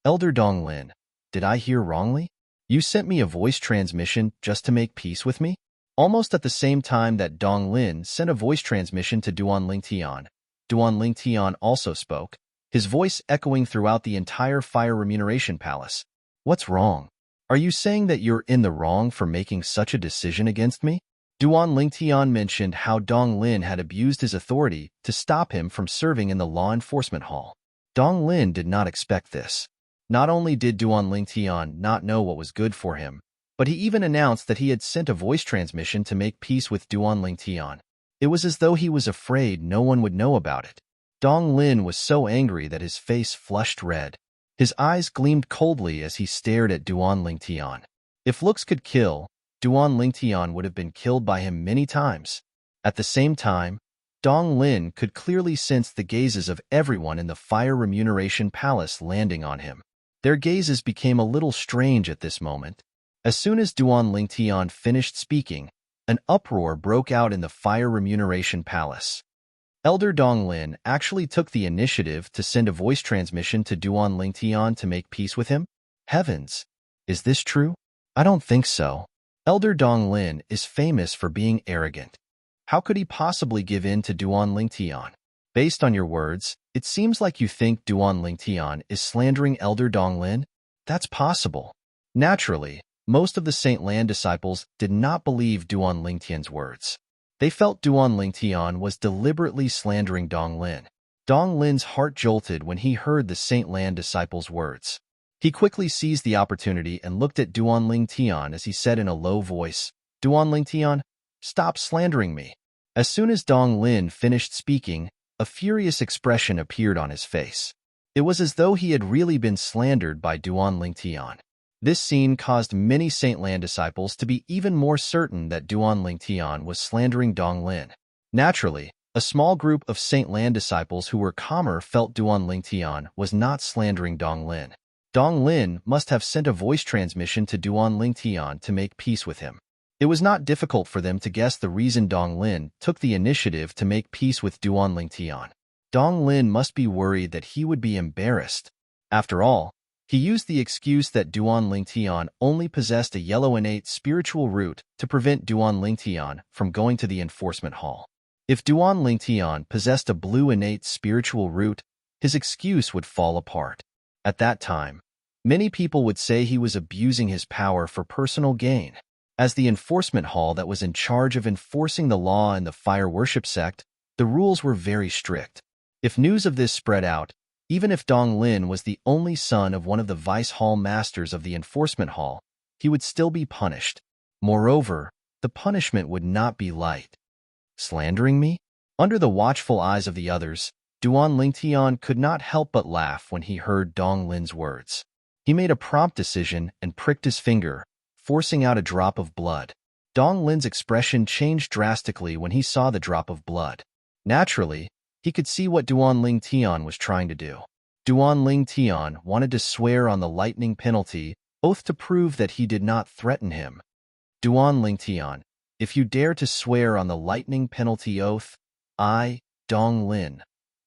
A: Elder Dong Lin, did I hear wrongly? You sent me a voice transmission just to make peace with me? Almost at the same time that Dong Lin sent a voice transmission to Duan Lingtian, Duan Lingtian also spoke, his voice echoing throughout the entire Fire Remuneration Palace. What's wrong? Are you saying that you're in the wrong for making such a decision against me? Duan Lingtian mentioned how Dong Lin had abused his authority to stop him from serving in the law enforcement hall. Dong Lin did not expect this. Not only did Duan Lingtian not know what was good for him, but he even announced that he had sent a voice transmission to make peace with Duan Lingtian. It was as though he was afraid no one would know about it. Dong Lin was so angry that his face flushed red. His eyes gleamed coldly as he stared at Duan Lingtian. If looks could kill, Duan Lingtian would have been killed by him many times. At the same time, Dong Lin could clearly sense the gazes of everyone in the Fire Remuneration Palace landing on him. Their gazes became a little strange at this moment. As soon as Duan Lingtian finished speaking, an uproar broke out in the Fire Remuneration Palace. Elder Dong Lin actually took the initiative to send a voice transmission to Duan Lingtian to make peace with him? Heavens! Is this true? I don't think so. Elder Dong Lin is famous for being arrogant. How could he possibly give in to Duan Lingtian? Based on your words, it seems like you think Duan Lingtian is slandering Elder Dong Lin? That's possible. Naturally, most of the Saint Lan disciples did not believe Duan Lingtian's words. They felt Duan Lingtian was deliberately slandering Dong Lin. Dong Lin's heart jolted when he heard the Saint Lan disciples' words. He quickly seized the opportunity and looked at Duan Lingtian as he said in a low voice, Duan Lingtian, stop slandering me. As soon as Dong Lin finished speaking, a furious expression appeared on his face. It was as though he had really been slandered by Duan Lingtian. This scene caused many Saint Lan disciples to be even more certain that Duan Lingtian was slandering Dong Lin. Naturally, a small group of Saint Lan disciples who were calmer felt Duan Lingtian was not slandering Dong Lin. Dong Lin must have sent a voice transmission to Duan Lingtian to make peace with him. It was not difficult for them to guess the reason Dong Lin took the initiative to make peace with Duan Lingtian. Dong Lin must be worried that he would be embarrassed. After all, he used the excuse that Duan Lingtian only possessed a yellow innate spiritual root to prevent Duan Lingtian from going to the enforcement hall. If Duan Lingtian possessed a blue innate spiritual root, his excuse would fall apart. At that time, many people would say he was abusing his power for personal gain. As the enforcement hall that was in charge of enforcing the law in the fire worship sect, the rules were very strict. If news of this spread out, even if Dong Lin was the only son of one of the vice hall masters of the enforcement hall, he would still be punished. Moreover, the punishment would not be light. Slandering me? Under the watchful eyes of the others, Duan Lingtian could not help but laugh when he heard Dong Lin's words. He made a prompt decision and pricked his finger, forcing out a drop of blood. Dong Lin's expression changed drastically when he saw the drop of blood. Naturally, he could see what Duan Lingtian was trying to do. Duan Lingtian wanted to swear on the lightning penalty oath to prove that he did not threaten him. Duan Lingtian, if you dare to swear on the lightning penalty oath, I, Dong Lin,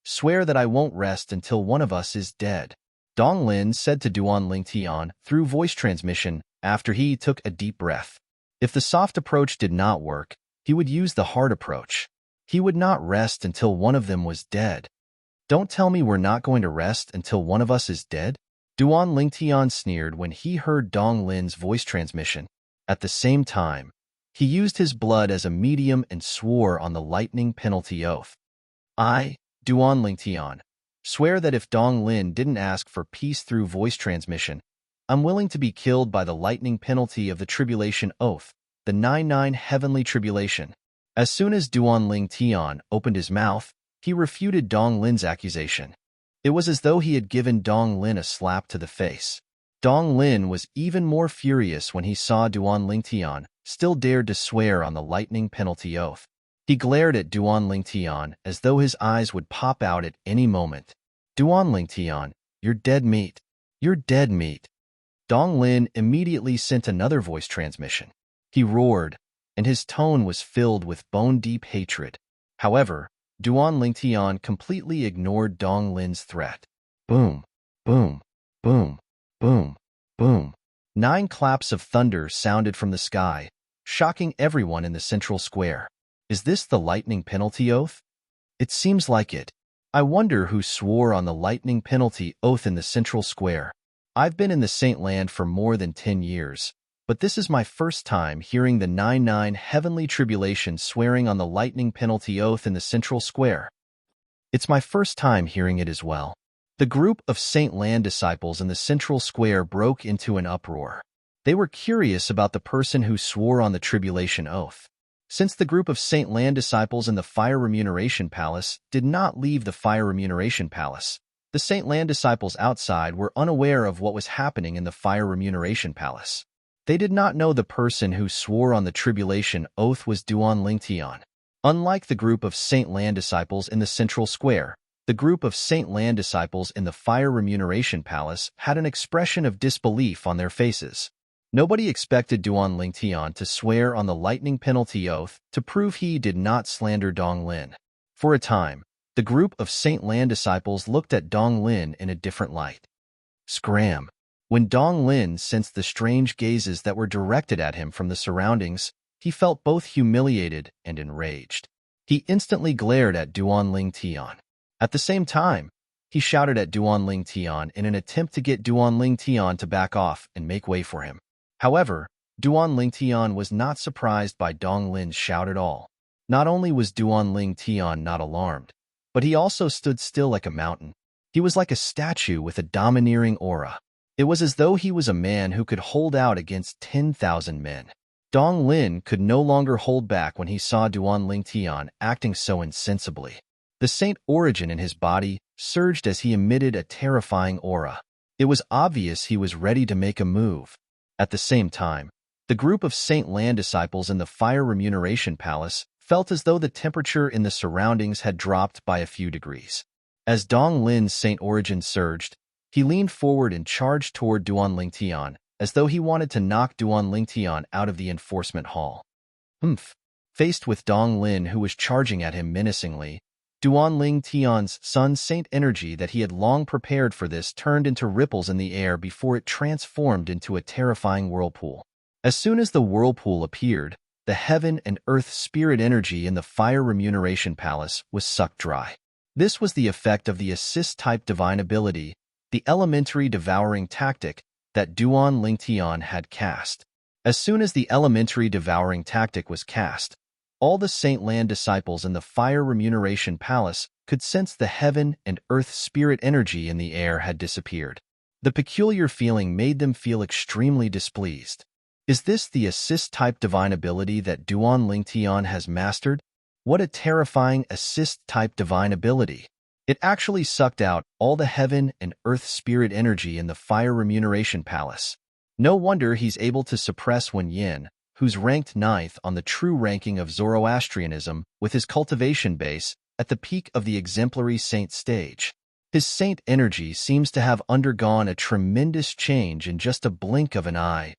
A: swear that I won't rest until one of us is dead. Dong Lin said to Duan Lingtian through voice transmission after he took a deep breath. If the soft approach did not work, he would use the hard approach. He would not rest until one of them was dead. Don't tell me we're not going to rest until one of us is dead? Duan Lingtian sneered when he heard Dong Lin's voice transmission. At the same time, he used his blood as a medium and swore on the lightning penalty oath. I, Duan Lingtian, swear that if Dong Lin didn't ask for peace through voice transmission, I'm willing to be killed by the lightning penalty of the tribulation oath, the 99 heavenly tribulation. As soon as Duan Lingtian opened his mouth, he refuted Dong Lin's accusation. It was as though he had given Dong Lin a slap to the face. Dong Lin was even more furious when he saw Duan Lingtian still dared to swear on the lightning penalty oath. He glared at Duan Lingtian as though his eyes would pop out at any moment. Duan Lingtian, you're dead meat. You're dead meat. Dong Lin immediately sent another voice transmission. He roared, and his tone was filled with bone-deep hatred. However, Duan Lingtian completely ignored Dong Lin's threat. Boom, boom, boom, boom, boom. 9 claps of thunder sounded from the sky, shocking everyone in the central square. Is this the lightning penalty oath? It seems like it. I wonder who swore on the lightning penalty oath in the central square. I've been in the Saint Land for more than 10 years, but this is my first time hearing the 99 heavenly tribulations swearing on the lightning penalty oath in the central square. It's my first time hearing it as well. The group of Saint Land disciples in the central square broke into an uproar. They were curious about the person who swore on the tribulation oath. Since the group of Saint Land disciples in the Fire Remuneration Palace did not leave the Fire Remuneration Palace, the Saint Land disciples outside were unaware of what was happening in the Fire Remuneration Palace. They did not know the person who swore on the tribulation oath was Duan Lingtian. Unlike the group of Saint Land disciples in the central square, the group of Saint Land disciples in the Fire Remuneration Palace had an expression of disbelief on their faces. Nobody expected Duan Lingtian to swear on the lightning penalty oath to prove he did not slander Dong Lin. For a time, the group of Saint Land disciples looked at Dong Lin in a different light. Scram! When Dong Lin sensed the strange gazes that were directed at him from the surroundings, he felt both humiliated and enraged. He instantly glared at Duan Lingtian. At the same time, he shouted at Duan Lingtian in an attempt to get Duan Lingtian to back off and make way for him. However, Duan Lingtian was not surprised by Dong Lin's shout at all. Not only was Duan Lingtian not alarmed, but he also stood still like a mountain. He was like a statue with a domineering aura. It was as though he was a man who could hold out against 10,000 men. Dong Lin could no longer hold back when he saw Duan Lingtian acting so insensibly. The saint origin in his body surged as he emitted a terrifying aura. It was obvious he was ready to make a move. At the same time, the group of Saint Land disciples in the Fire Remuneration Palace felt as though the temperature in the surroundings had dropped by a few degrees. As Dong Lin's saint origin surged, he leaned forward and charged toward Duan Lingtian, as though he wanted to knock Duan Lingtian out of the enforcement hall. Humph! Faced with Dong Lin, who was charging at him menacingly, Duan Lingtian's sun's saint energy that he had long prepared for this turned into ripples in the air before it transformed into a terrifying whirlpool. As soon as the whirlpool appeared, the heaven and earth spirit energy in the Fire Remuneration Palace was sucked dry. This was the effect of the assist-type divine ability, the elementary devouring tactic that Duan Lingtian had cast. As soon as the elementary devouring tactic was cast, all the Saint Land disciples in the Fire Remuneration Palace could sense the heaven and earth spirit energy in the air had disappeared. The peculiar feeling made them feel extremely displeased. Is this the assist-type divine ability that Duan Lingtian has mastered? What a terrifying assist-type divine ability! It actually sucked out all the heaven and earth spirit energy in the Fire Remuneration Palace. No wonder he's able to suppress Wen Yin, who's ranked 9th on the true ranking of Zoroastrianism with his cultivation base at the peak of the exemplary saint stage. His saint energy seems to have undergone a tremendous change in just a blink of an eye.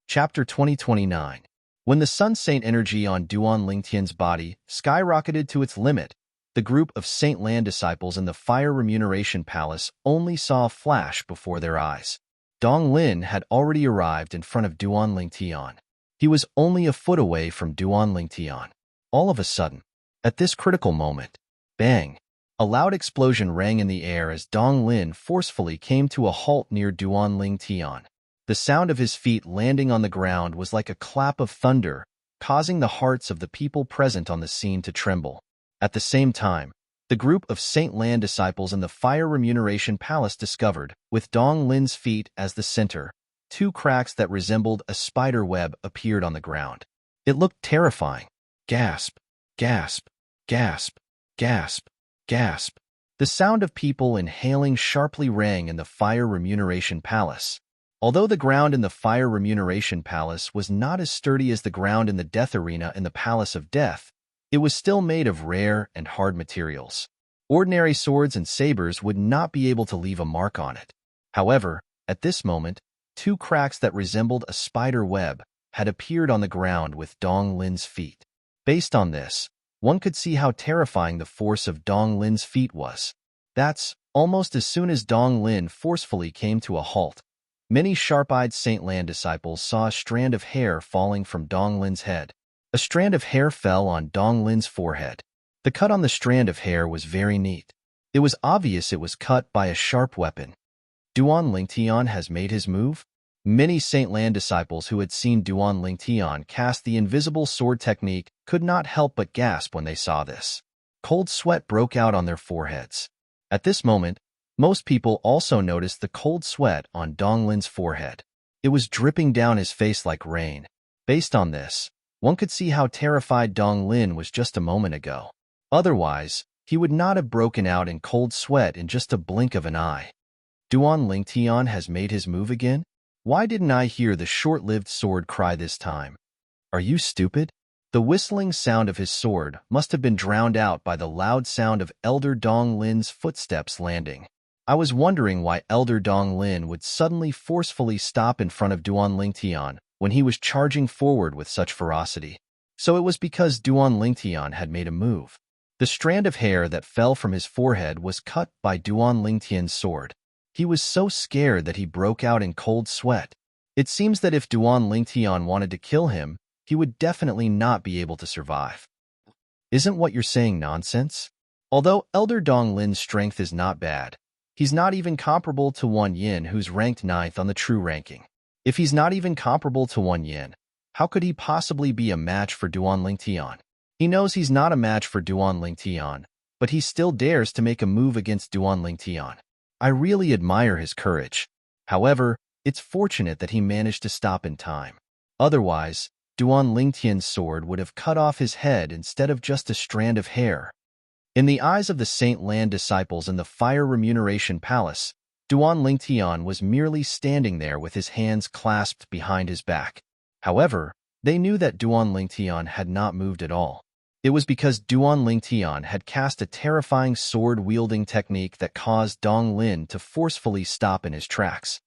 A: Chapter 2029. When the sun saint energy on Duan Lingtian's body skyrocketed to its limit, the group of Saint Land disciples in the Fire Remuneration Palace only saw a flash before their eyes. Dong Lin had already arrived in front of Duan Lingtian. He was only a foot away from Duan Lingtian. All of a sudden, at this critical moment, bang! A loud explosion rang in the air as Dong Lin forcefully came to a halt near Duan Lingtian. The sound of his feet landing on the ground was like a clap of thunder, causing the hearts of the people present on the scene to tremble. At the same time, the group of Saint Land disciples in the Fire Remuneration Palace discovered, with Dong Lin's feet as the center, 2 cracks that resembled a spider web appeared on the ground. It looked terrifying. Gasp! Gasp! Gasp! Gasp, gasp. The sound of people inhaling sharply rang in the Fire Remuneration Palace. Although the ground in the Fire Remuneration Palace was not as sturdy as the ground in the Death Arena in the Palace of Death, it was still made of rare and hard materials. Ordinary swords and sabers would not be able to leave a mark on it. However, at this moment, two cracks that resembled a spider web had appeared on the ground with Dong Lin's feet. Based on this, one could see how terrifying the force of Dong Lin's feet was. That's almost as soon as Dong Lin forcefully came to a halt. Many sharp-eyed Saint Lan disciples saw a strand of hair falling from Dong Lin's head. A strand of hair fell on Dong Lin's forehead. The cut on the strand of hair was very neat. It was obvious it was cut by a sharp weapon. Duan Lingtian has made his move? Many Saint Lan disciples who had seen Duan Lingtian cast the invisible sword technique could not help but gasp when they saw this. Cold sweat broke out on their foreheads. At this moment, most people also noticed the cold sweat on Dong Lin's forehead. It was dripping down his face like rain. Based on this, one could see how terrified Dong Lin was just a moment ago. Otherwise, he would not have broken out in cold sweat in just a blink of an eye. Duan Lingtian has made his move again? Why didn't I hear the short-lived sword cry this time? Are you stupid? The whistling sound of his sword must have been drowned out by the loud sound of Elder Dong Lin's footsteps landing. I was wondering why Elder Dong Lin would suddenly forcefully stop in front of Duan Lingtian when he was charging forward with such ferocity. So it was because Duan Lingtian had made a move. The strand of hair that fell from his forehead was cut by Duan Lingtian's sword. He was so scared that he broke out in cold sweat. It seems that if Duan Lingtian wanted to kill him, he would definitely not be able to survive. Isn't what you're saying nonsense? Although Elder Dong Lin's strength is not bad, he's not even comparable to Wan Yin, who's ranked 9th on the true ranking. If he's not even comparable to Wan Yin, how could he possibly be a match for Duan Lingtian? He knows he's not a match for Duan Lingtian, but he still dares to make a move against Duan Lingtian. I really admire his courage. However, it's fortunate that he managed to stop in time. Otherwise, Duan Lingtian's sword would have cut off his head instead of just a strand of hair. In the eyes of the Saint Lan disciples in the Fire Remuneration Palace, Duan Lingtian was merely standing there with his hands clasped behind his back. However, they knew that Duan Lingtian had not moved at all. It was because Duan Lingtian had cast a terrifying sword-wielding technique that caused Dong Lin to forcefully stop in his tracks.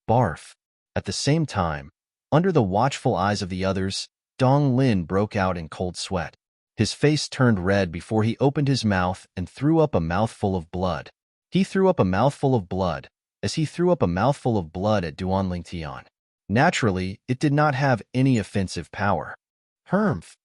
A: Barf. At the same time, under the watchful eyes of the others, Dong Lin broke out in cold sweat. His face turned red before he opened his mouth and threw up a mouthful of blood. He threw up a mouthful of blood, as he threw up a mouthful of blood at Duan Lingtian. Naturally, it did not have any offensive power. Humph!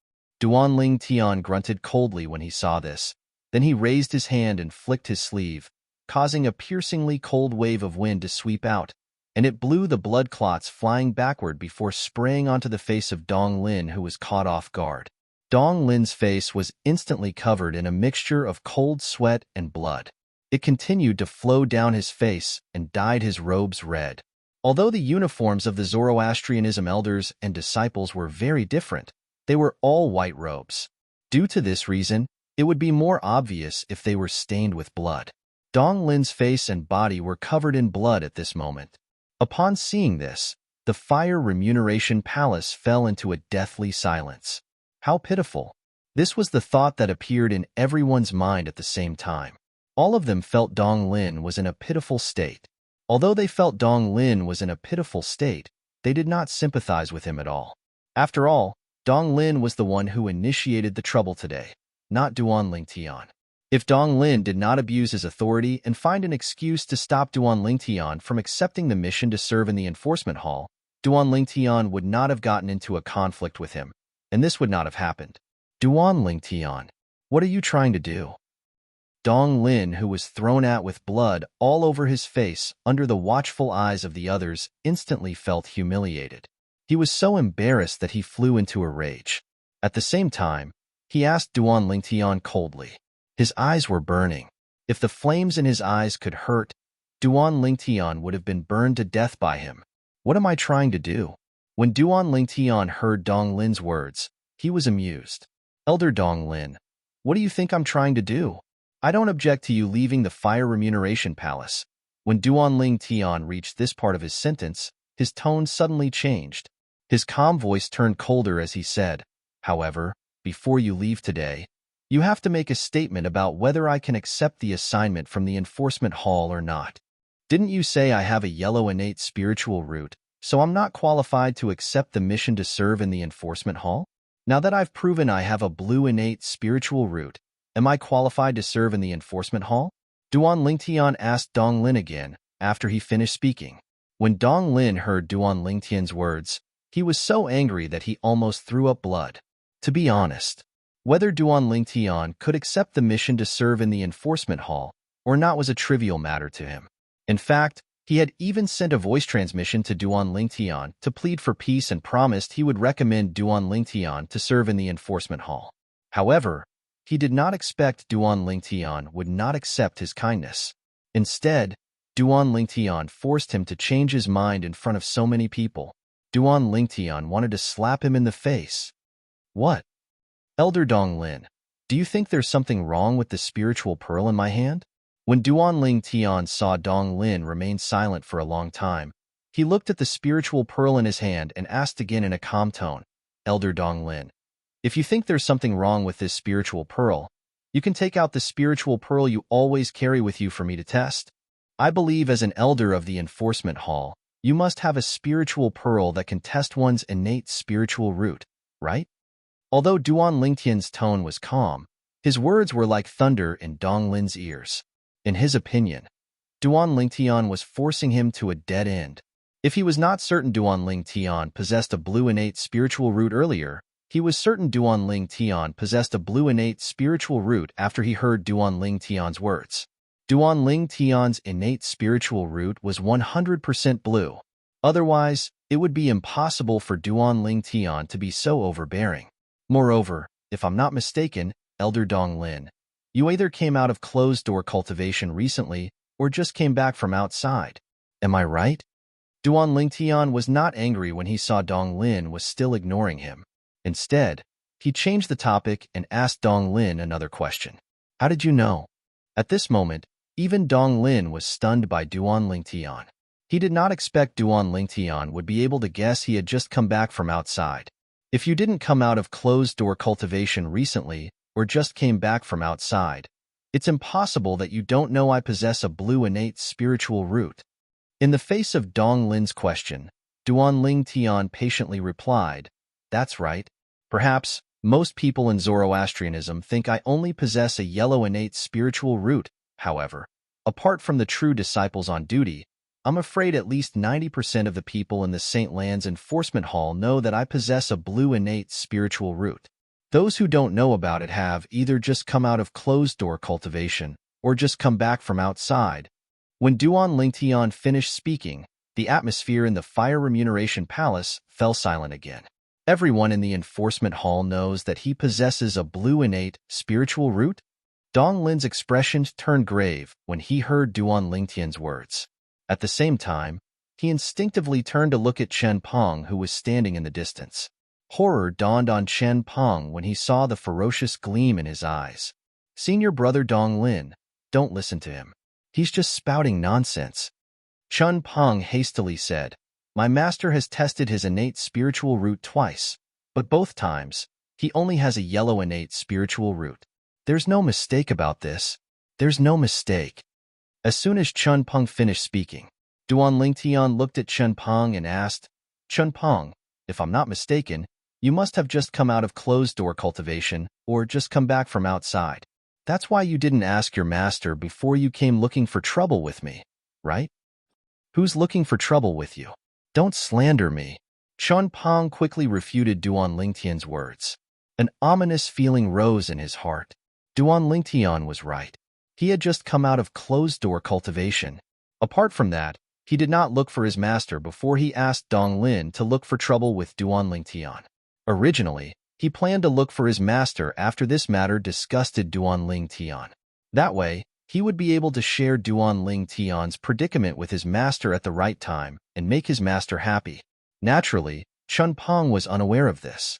A: Duan Lingtian grunted coldly when he saw this. Then he raised his hand and flicked his sleeve, causing a piercingly cold wave of wind to sweep out, and it blew the blood clots flying backward before spraying onto the face of Dong Lin, who was caught off guard. Dong Lin's face was instantly covered in a mixture of cold sweat and blood. It continued to flow down his face and dyed his robes red. Although the uniforms of the Zoroastrianism elders and disciples were very different, they were all white robes. Due to this reason, it would be more obvious if they were stained with blood. Dong Lin's face and body were covered in blood at this moment. Upon seeing this, the Fire Remuneration Palace fell into a deathly silence. How pitiful! This was the thought that appeared in everyone's mind at the same time. All of them felt Dong Lin was in a pitiful state. Although they felt Dong Lin was in a pitiful state, they did not sympathize with him at all. After all, Dong Lin was the one who initiated the trouble today, not Duan Lingtian. If Dong Lin did not abuse his authority and find an excuse to stop Duan Lingtian from accepting the mission to serve in the enforcement hall, Duan Lingtian would not have gotten into a conflict with him, and this would not have happened. Duan Lingtian, what are you trying to do? Dong Lin, who was thrown at with blood all over his face under the watchful eyes of the others, instantly felt humiliated. He was so embarrassed that he flew into a rage. At the same time, he asked Duan Lingtian coldly. His eyes were burning. If the flames in his eyes could hurt, Duan Lingtian would have been burned to death by him. What am I trying to do? When Duan Lingtian heard Dong Lin's words, he was amused. Elder Dong Lin, What do you think I'm trying to do? I don't object to you leaving the fire remuneration palace. When Duanling Tian reached this part of his sentence, his tone suddenly changed. His calm voice turned colder as he said, however, before you leave today, you have to make a statement about whether I can accept the assignment from the enforcement hall or not. Didn't you say I have a yellow innate spiritual root, so I'm not qualified to accept the mission to serve in the enforcement hall? Now that I've proven I have a blue innate spiritual root, am I qualified to serve in the enforcement hall? Duan Lingtian asked Dong Lin again, after he finished speaking. When Dong Lin heard Duan Lingtian's words, he was so angry that he almost threw up blood. To be honest, whether Duan Lingtian could accept the mission to serve in the enforcement hall or not was a trivial matter to him. In fact, he had even sent a voice transmission to Duan Lingtian to plead for peace and promised he would recommend Duan Lingtian to serve in the enforcement hall. However, he did not expect Duan Lingtian would not accept his kindness. Instead, Duan Lingtian forced him to change his mind in front of so many people. Duan Lingtian wanted to slap him in the face. What? Elder Dong Lin, do you think there's something wrong with the spiritual pearl in my hand? When Duan Lingtian saw Dong Lin remain silent for a long time, he looked at the spiritual pearl in his hand and asked again in a calm tone, Elder Dong Lin, if you think there's something wrong with this spiritual pearl, you can take out the spiritual pearl you always carry with you for me to test. I believe as an elder of the enforcement hall, you must have a spiritual pearl that can test one's innate spiritual root, right? Although Duan Lingtian's tone was calm, his words were like thunder in Dong Lin's ears. In his opinion, Duan Lingtian was forcing him to a dead end. If he was not certain Duan Lingtian possessed a blue innate spiritual root earlier, he was certain Duan Lingtian possessed a blue innate spiritual root after he heard Duan Lingtian's words. Duan Lingtian's innate spiritual root was 100% blue. Otherwise, it would be impossible for Duan Lingtian to be so overbearing. Moreover, if I'm not mistaken, Elder Dong Lin, you either came out of closed-door cultivation recently or just came back from outside. Am I right? Duan Lingtian was not angry when he saw Dong Lin was still ignoring him. Instead, he changed the topic and asked Dong Lin another question. How did you know? At this moment, even Dong Lin was stunned by Duan Lingtian. He did not expect Duan Lingtian would be able to guess he had just come back from outside. If you didn't come out of closed-door cultivation recently or just came back from outside, it's impossible that you don't know I possess a blue innate spiritual root. In the face of Dong Lin's question, Duan Lingtian patiently replied, That's right. Perhaps most people in Zoroastrianism think I only possess a yellow innate spiritual root. However, apart from the true disciples on duty, I'm afraid at least 90% of the people in the St. Land's Enforcement Hall know that I possess a blue innate spiritual root. Those who don't know about it have either just come out of closed-door cultivation or just come back from outside. When Duan Lingtian finished speaking, the atmosphere in the Fire Remuneration Palace fell silent again. Everyone in the Enforcement Hall knows that he possesses a blue innate spiritual root. Dong Lin's expression turned grave when he heard Duan Lingtian's words. At the same time, he instinctively turned to look at Chen Peng, who was standing in the distance. Horror dawned on Chen Peng when he saw the ferocious gleam in his eyes. Senior brother Dong Lin, don't listen to him. He's just spouting nonsense. Chen Peng hastily said, My master has tested his innate spiritual root twice, but both times, he only has a yellow innate spiritual root. There's no mistake about this. There's no mistake. As soon as Chen Peng finished speaking, Duan Lingtian looked at Chen Peng and asked, Chen Peng, if I'm not mistaken, you must have just come out of closed-door cultivation or just come back from outside. That's why you didn't ask your master before you came looking for trouble with me, right? Who's looking for trouble with you? Don't slander me. Chen Peng quickly refuted Duan Lingtian's words. An ominous feeling rose in his heart. Duan Lingtian was right. He had just come out of closed-door cultivation. Apart from that, he did not look for his master before he asked Dong Lin to look for trouble with Duan Lingtian. Originally, he planned to look for his master after this matter disgusted Duan Lingtian. That way, he would be able to share Duan Lingtian's predicament with his master at the right time and make his master happy. Naturally, Chen Peng was unaware of this.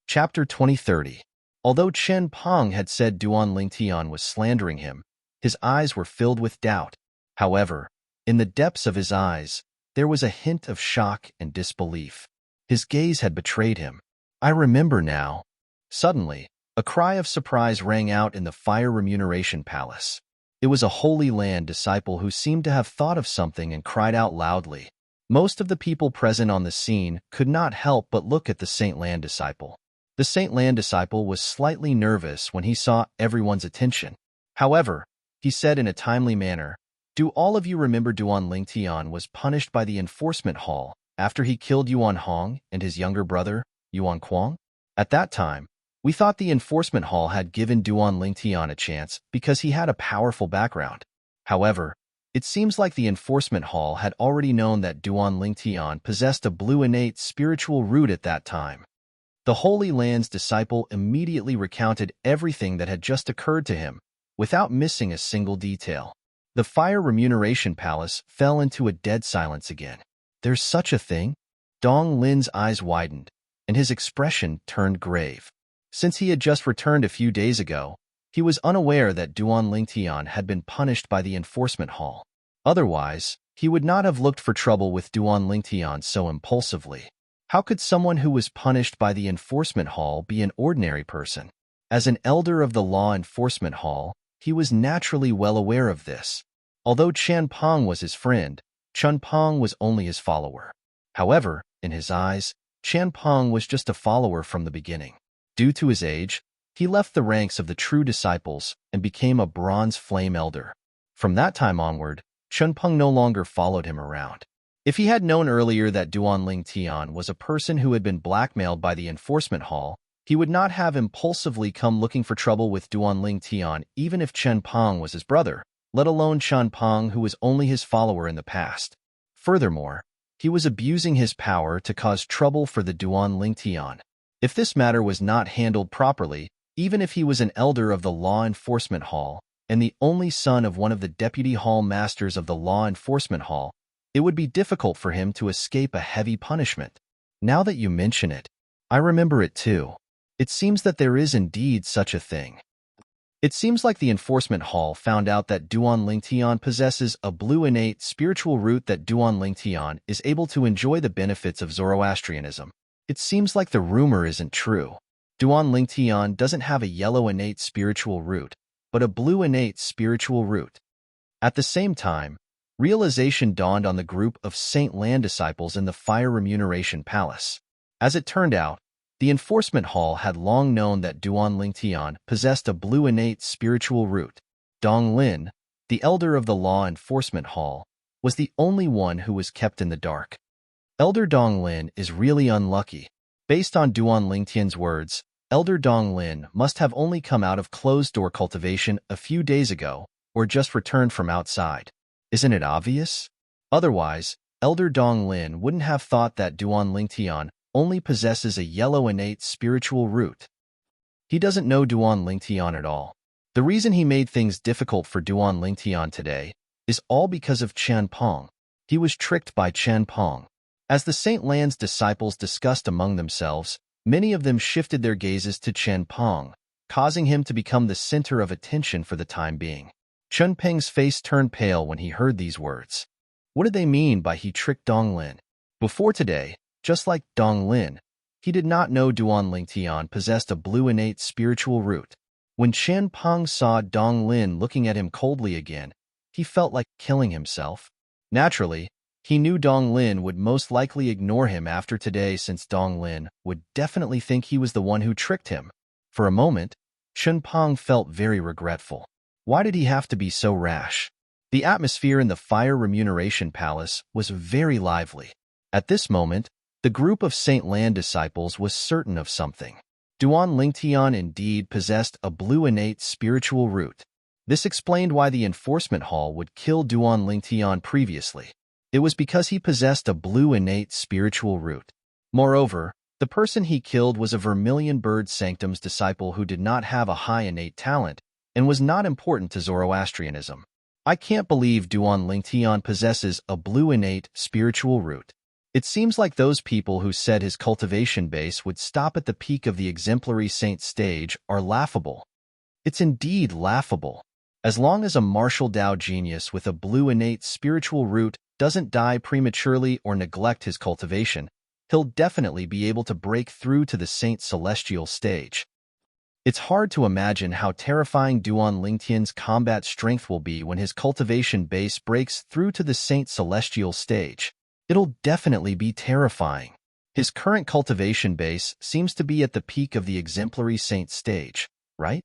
A: Chapter 2030. Although Chen Peng had said Duan Lingtian was slandering him, his eyes were filled with doubt. However, in the depths of his eyes, there was a hint of shock and disbelief. His gaze had betrayed him. I remember now. Suddenly, a cry of surprise rang out in the Fire Remuneration Palace. It was a Holy Land disciple who seemed to have thought of something and cried out loudly. Most of the people present on the scene could not help but look at the Saint Land disciple. The Saint Land disciple was slightly nervous when he saw everyone's attention. However, he said in a timely manner, "Do all of you remember Duan Lingtian was punished by the enforcement hall after he killed Yuan Hong and his younger brother, Yuan Kuang? At that time, we thought the enforcement hall had given Duan Lingtian a chance because he had a powerful background. However, it seems like the enforcement hall had already known that Duan Lingtian possessed a blue innate spiritual root at that time." The Holy Land's disciple immediately recounted everything that had just occurred to him, without missing a single detail. The Fire Remuneration Palace fell into a dead silence again. "There's such a thing?" Dong Lin's eyes widened, and his expression turned grave. Since he had just returned a few days ago, he was unaware that Duan Lingtian had been punished by the enforcement hall. Otherwise, he would not have looked for trouble with Duan Lingtian so impulsively. How could someone who was punished by the enforcement hall be an ordinary person? As an elder of the law enforcement hall, he was naturally well aware of this. Although Chen Peng was his friend, Chen Peng was only his follower. However, in his eyes, Chen Peng was just a follower from the beginning. Due to his age, he left the ranks of the true disciples and became a bronze flame elder. From that time onward, Chen Peng no longer followed him around. If he had known earlier that Duan Lingtian was a person who had been blackmailed by the enforcement hall, he would not have impulsively come looking for trouble with Duan Lingtian even if Chen Peng was his brother, let alone Chen Peng who was only his follower in the past. Furthermore, he was abusing his power to cause trouble for the Duan Lingtian. If this matter was not handled properly, even if he was an elder of the law enforcement hall and the only son of one of the deputy hall masters of the law enforcement hall, it would be difficult for him to escape a heavy punishment. Now that you mention it, I remember it too. It seems that there is indeed such a thing. It seems like the enforcement hall found out that Duan Lingtian possesses a blue innate spiritual root that Duan Lingtian is able to enjoy the benefits of Zoroastrianism. It seems like the rumor isn't true. Duan Lingtian doesn't have a yellow innate spiritual root, but a blue innate spiritual root. At the same time, realization dawned on the group of Saint Land disciples in the Fire Remuneration Palace. As it turned out, the enforcement hall had long known that Duan Lingtian possessed a blue innate spiritual root. Dong Lin, the elder of the law enforcement hall, was the only one who was kept in the dark. Elder Dong Lin is really unlucky. Based on Duan Lingtian's words, Elder Dong Lin must have only come out of closed-door cultivation a few days ago or just returned from outside. Isn't it obvious? Otherwise, Elder Dong Lin wouldn't have thought that Duan Lingtian only possesses a yellow innate spiritual root. He doesn't know Duan Lingtian at all. The reason he made things difficult for Duan Lingtian today is all because of Chen Peng. He was tricked by Chen Peng. As the Saint Land's disciples discussed among themselves, many of them shifted their gazes to Chen Peng, causing him to become the center of attention for the time being. Chen Peng's face turned pale when he heard these words. What did they mean by he tricked Dong Lin? Before today, just like Dong Lin, he did not know Duan Lingtian possessed a blue innate spiritual root. When Chen Peng saw Dong Lin looking at him coldly again, he felt like killing himself. Naturally, he knew Dong Lin would most likely ignore him after today since Dong Lin would definitely think he was the one who tricked him. For a moment, Chen Peng felt very regretful. Why did he have to be so rash? The atmosphere in the Fire Remuneration Palace was very lively. At this moment, the group of Saint Land disciples was certain of something. Duan Lingtian indeed possessed a blue innate spiritual root. This explained why the enforcement hall would kill Duan Lingtian previously. It was because he possessed a blue innate spiritual root. Moreover, the person he killed was a Vermilion Bird Sanctum's disciple who did not have a high innate talent and was not important to Zoroastrianism. I can't believe Duan Lingtian possesses a blue innate spiritual root. It seems like those people who said his cultivation base would stop at the peak of the exemplary saint stage are laughable. It's indeed laughable. As long as a martial Tao genius with a blue innate spiritual root doesn't die prematurely or neglect his cultivation, he'll definitely be able to break through to the saint celestial stage. It's hard to imagine how terrifying Duan Lingtian's combat strength will be when his cultivation base breaks through to the saint celestial stage. It'll definitely be terrifying. His current cultivation base seems to be at the peak of the exemplary saint stage, right?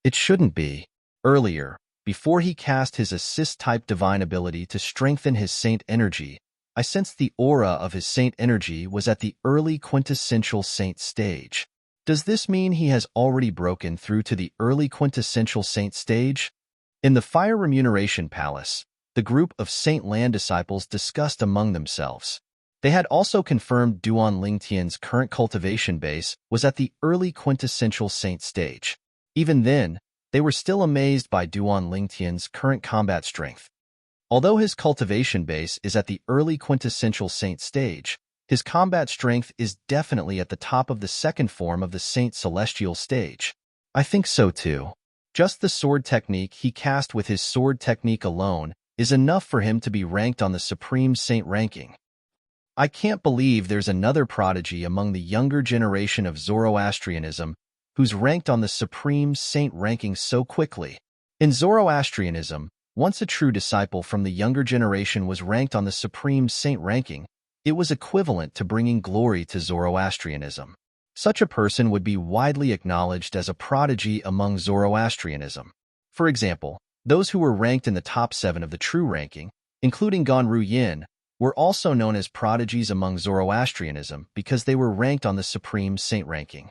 A: It shouldn't be. Earlier, before he cast his assist-type divine ability to strengthen his saint energy, I sensed the aura of his saint energy was at the early quintessential saint stage. Does this mean he has already broken through to the early quintessential saint stage? In the Fire Remuneration Palace, the group of Saint Lan disciples discussed among themselves. They had also confirmed Duan Lingtian's current cultivation base was at the early quintessential saint stage. Even then, they were still amazed by Duan Lingtian's current combat strength. Although his cultivation base is at the early quintessential saint stage, his combat strength is definitely at the top of the second form of the saint celestial stage. I think so too. Just the sword technique he cast with his sword technique alone is enough for him to be ranked on the supreme saint ranking. I can't believe there's another prodigy among the younger generation of Zoroastrianism who's ranked on the supreme saint ranking so quickly. In Zoroastrianism, once a true disciple from the younger generation was ranked on the supreme saint ranking, it was equivalent to bringing glory to Zoroastrianism. Such a person would be widely acknowledged as a prodigy among Zoroastrianism. For example, those who were ranked in the top 7 of the true ranking, including Ganru Yin, were also known as prodigies among Zoroastrianism because they were ranked on the supreme saint ranking.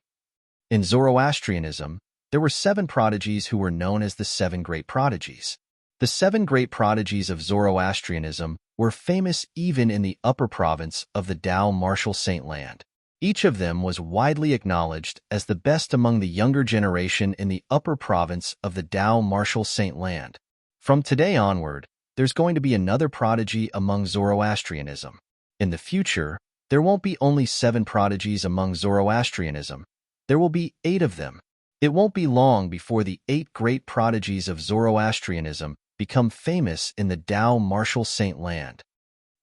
A: In Zoroastrianism, there were 7 prodigies who were known as the 7 great prodigies. The 7 great prodigies of Zoroastrianism were famous even in the upper province of the Tao martial saint land. Each of them was widely acknowledged as the best among the younger generation in the upper province of the Tao martial saint land. From today onward, there's going to be another prodigy among Zoroastrianism. In the future, there won't be only 7 prodigies among Zoroastrianism. There will be 8 of them. It won't be long before the 8 great prodigies of Zoroastrianism become famous in the Tao martial saint land.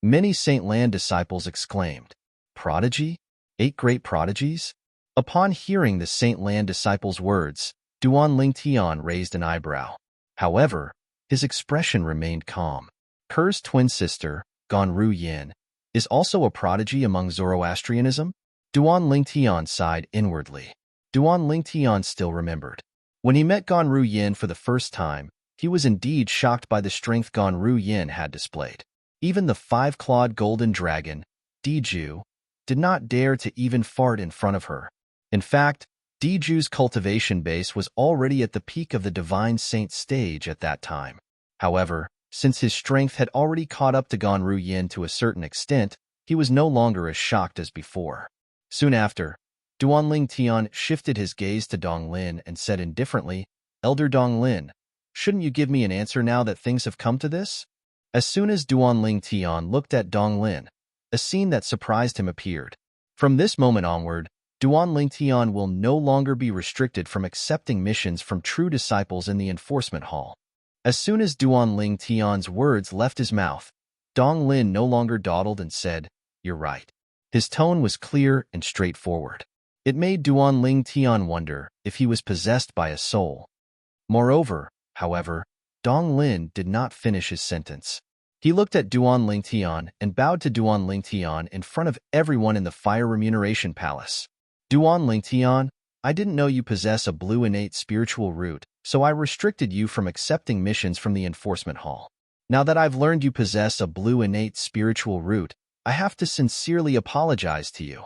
A: Many Saint Lan disciples exclaimed, "Prodigy? 8 great prodigies?" Upon hearing the Saint Lan disciples' words, Duan Lingtian raised an eyebrow. However, his expression remained calm. Ker's twin sister, Ganru Yin, is also a prodigy among Zoroastrianism? Duan Lingtian sighed inwardly. Duan Lingtian still remembered. When he met Ganru Yin for the first time, he was indeed shocked by the strength Ganru Yin had displayed. Even the 5-clawed golden dragon, Diju, did not dare to even fart in front of her. In fact, Diju's cultivation base was already at the peak of the divine saint stage at that time. However, since his strength had already caught up to Ganru Yin to a certain extent, he was no longer as shocked as before. Soon after, Duan Lingtian shifted his gaze to Dong Lin and said indifferently, "Elder Dong Lin, shouldn't you give me an answer now that things have come to this?" As soon as Duan Lingtian looked at Dong Lin, a scene that surprised him appeared. From this moment onward, Duan Lingtian will no longer be restricted from accepting missions from true disciples in the enforcement hall. As soon as Duan Lingtian's words left his mouth, Dong Lin no longer dawdled and said, "You're right." His tone was clear and straightforward. It made Duan Lingtian wonder if he was possessed by a soul. Moreover, however, Dong Lin did not finish his sentence. He looked at Duan Lingtian and bowed to Duan Lingtian in front of everyone in the Fire Remuneration Palace. "Duan Lingtian, I didn't know you possess a blue innate spiritual root, so I restricted you from accepting missions from the enforcement hall. Now that I've learned you possess a blue innate spiritual root, I have to sincerely apologize to you."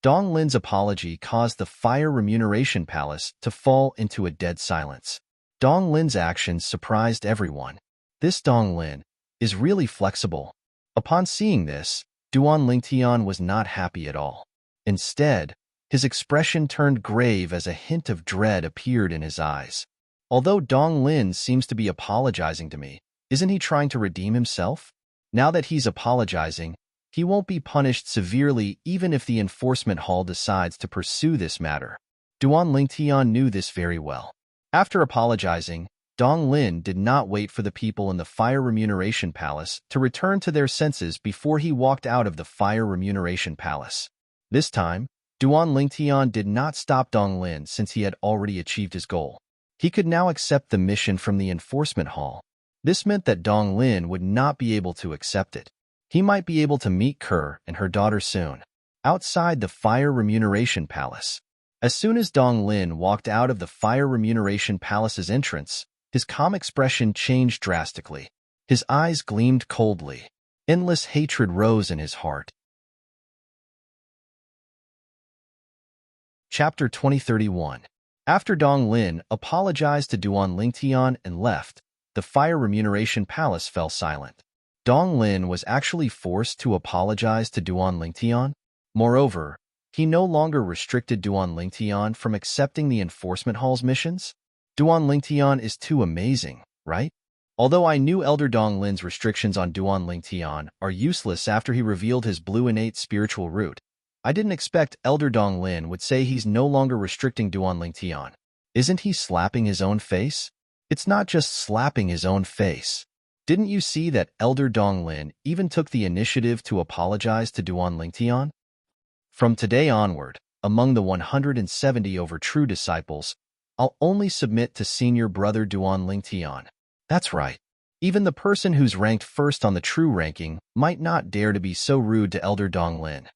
A: Dong Lin's apology caused the Fire Remuneration Palace to fall into a dead silence. Dong Lin's actions surprised everyone. This Dong Lin is really flexible. Upon seeing this, Duan Lingtian was not happy at all. Instead, his expression turned grave as a hint of dread appeared in his eyes. Although Dong Lin seems to be apologizing to me, isn't he trying to redeem himself? Now that he's apologizing, He won't be punished severely even if the enforcement hall decides to pursue this matter. Duan Lingtian knew this very well. After apologizing, Dong Lin did not wait for the people in the Fire Remuneration Palace to return to their senses before he walked out of the Fire Remuneration Palace. This time, Duan Lingtian did not stop Dong Lin since he had already achieved his goal. He could now accept the mission from the enforcement hall. This meant that Dong Lin would not be able to accept it. He might be able to meet Kerr and her daughter soon, outside the Fire Remuneration Palace. As soon as Dong Lin walked out of the Fire Remuneration Palace's entrance, his calm expression changed drastically. His eyes gleamed coldly. Endless hatred rose in his heart. Chapter 2031. After Dong Lin apologized to Duan Lingtian and left, the Fire Remuneration Palace fell silent. Dong Lin was actually forced to apologize to Duan Lingtian. Moreover, he no longer restricted Duan Lingtian from accepting the enforcement hall's missions. Duan Lingtian is too amazing, right? Although I knew Elder Dong Lin's restrictions on Duan Lingtian are useless after he revealed his blue innate spiritual root, I didn't expect Elder Dong Lin would say he's no longer restricting Duan Lingtian. Isn't he slapping his own face? It's not just slapping his own face. Didn't you see that Elder Dong Lin even took the initiative to apologize to Duan Lingtian? From today onward, among the 170 over true disciples, I'll only submit to senior brother Duan Lingtian. That's right. Even the person who's ranked first on the true ranking might not dare to be so rude to Elder Dong Lin.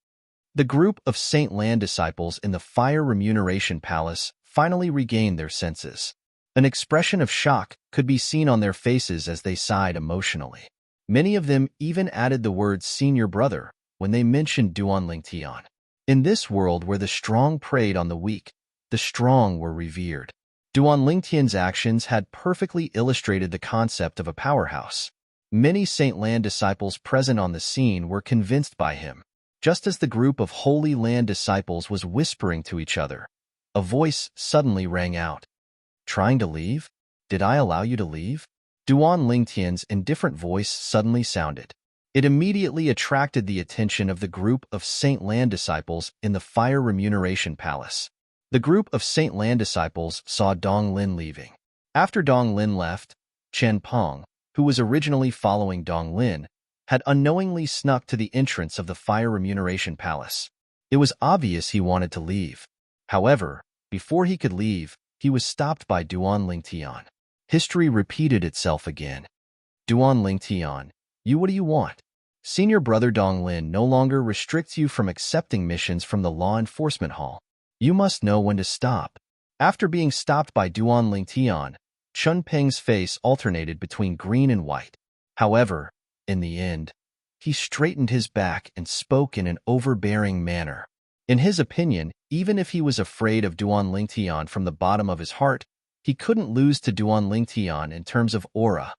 A: The group of Saint Lan disciples in the Fire Remuneration Palace finally regained their senses. An expression of shock could be seen on their faces as they sighed emotionally. Many of them even added the words senior brother when they mentioned Duan Lingtian. In this world where the strong preyed on the weak, the strong were revered. Duan Lingtian's actions had perfectly illustrated the concept of a powerhouse. Many Saint Lan disciples present on the scene were convinced by him. Just as the group of Holy Land disciples was whispering to each other, a voice suddenly rang out. Trying to leave? Did I allow you to leave? Duan Lingtian's indifferent voice suddenly sounded. It immediately attracted the attention of the group of Saint Lan disciples in the Fire Remuneration Palace. The group of Saint Lan disciples saw Dong Lin leaving. After Dong Lin left, Chen Peng, who was originally following Dong Lin, had unknowingly snuck to the entrance of the Fire Remuneration Palace. It was obvious he wanted to leave. However, before he could leave, he was stopped by Duan Lingtian. History repeated itself again. Duan Lingtian, what do you want? Senior brother Dong Lin no longer restricts you from accepting missions from the law enforcement hall. You must know when to stop. After being stopped by Duan Lingtian, Chun Peng's face alternated between green and white. However, in the end, he straightened his back and spoke in an overbearing manner. In his opinion, even if he was afraid of Duan Lingtian from the bottom of his heart, he couldn't lose to Duan Lingtian in terms of aura.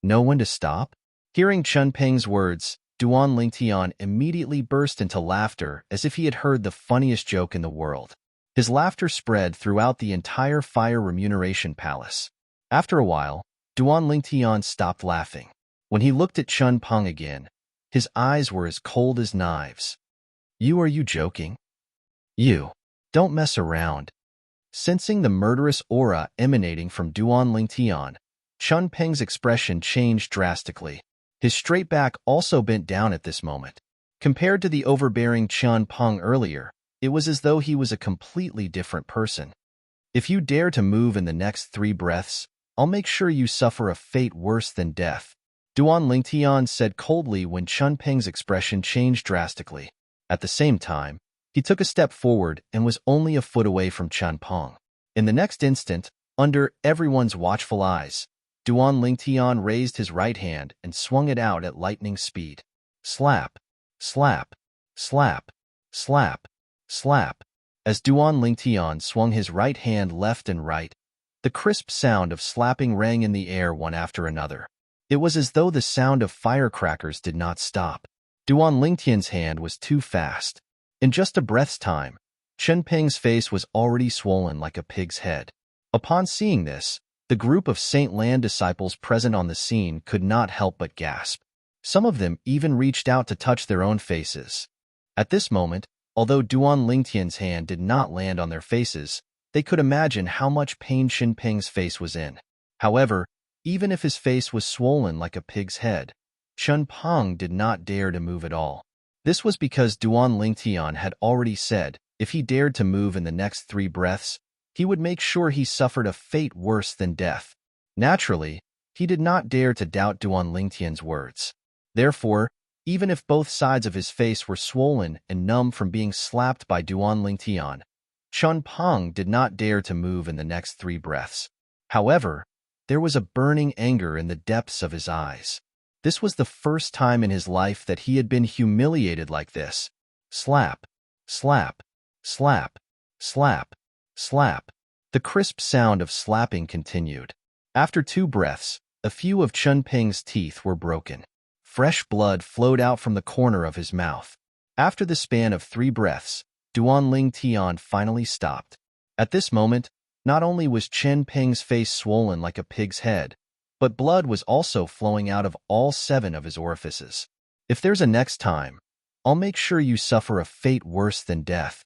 A: Know when to stop? Hearing Chun Peng's words, Duan Lingtian immediately burst into laughter as if he had heard the funniest joke in the world. His laughter spread throughout the entire Fire Remuneration Palace. After a while, Duan Lingtian stopped laughing. When he looked at Chun Peng again, his eyes were as cold as knives. Are you joking? You. Don't mess around. Sensing the murderous aura emanating from Duan Lingtian, Chun Peng's expression changed drastically. His straight back also bent down at this moment. Compared to the overbearing Chun Peng earlier, it was as though he was a completely different person. If you dare to move in the next 3 breaths, I'll make sure you suffer a fate worse than death. Duan Lingtian said coldly when Chun Peng's expression changed drastically. At the same time, he took a step forward and was only a foot away from Chun Peng. In the next instant, under everyone's watchful eyes, Duan Lingtian raised his right hand and swung it out at lightning speed. Slap, slap, slap, slap, slap. As Duan Lingtian swung his right hand left and right, the crisp sound of slapping rang in the air one after another. It was as though the sound of firecrackers did not stop. Duan Lingtian's hand was too fast. In just a breath's time, Chun Peng's face was already swollen like a pig's head. Upon seeing this, the group of Saint Lan disciples present on the scene could not help but gasp. Some of them even reached out to touch their own faces. At this moment, although Duan Lingtian's hand did not land on their faces, they could imagine how much pain Qinping's face was in. However, even if his face was swollen like a pig's head, Qinping did not dare to move at all. This was because Duan Lingtian had already said if he dared to move in the next 3 breaths, he would make sure he suffered a fate worse than death. Naturally, he did not dare to doubt Duan Lingtian's words. Therefore, even if both sides of his face were swollen and numb from being slapped by Duan Lingtian, Qinping did not dare to move in the next 3 breaths. However, there was a burning anger in the depths of his eyes. This was the first time in his life that he had been humiliated like this. Slap, slap, slap, slap, slap. The crisp sound of slapping continued. After 2 breaths, a few of Qinping's teeth were broken. Fresh blood flowed out from the corner of his mouth. After the span of 3 breaths, Duan Lingtian finally stopped. At this moment, not only was Qinping's face swollen like a pig's head, but blood was also flowing out of all 7 of his orifices. If there's a next time, I'll make sure you suffer a fate worse than death.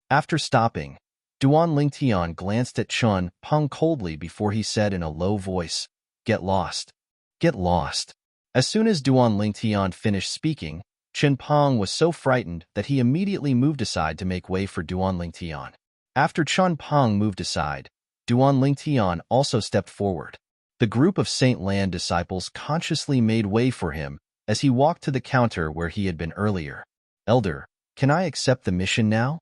A: After stopping, Duan Lingtian glanced at Qinping coldly before he said in a low voice, "Get lost. Get lost." As soon as Duan Lingtian finished speaking, Qinping was so frightened that he immediately moved aside to make way for Duan Lingtian. After Qinping moved aside, Duan Lingtian also stepped forward. The group of Saint Lan disciples consciously made way for him as he walked to the counter where he had been earlier. "Elder, can I accept the mission now?"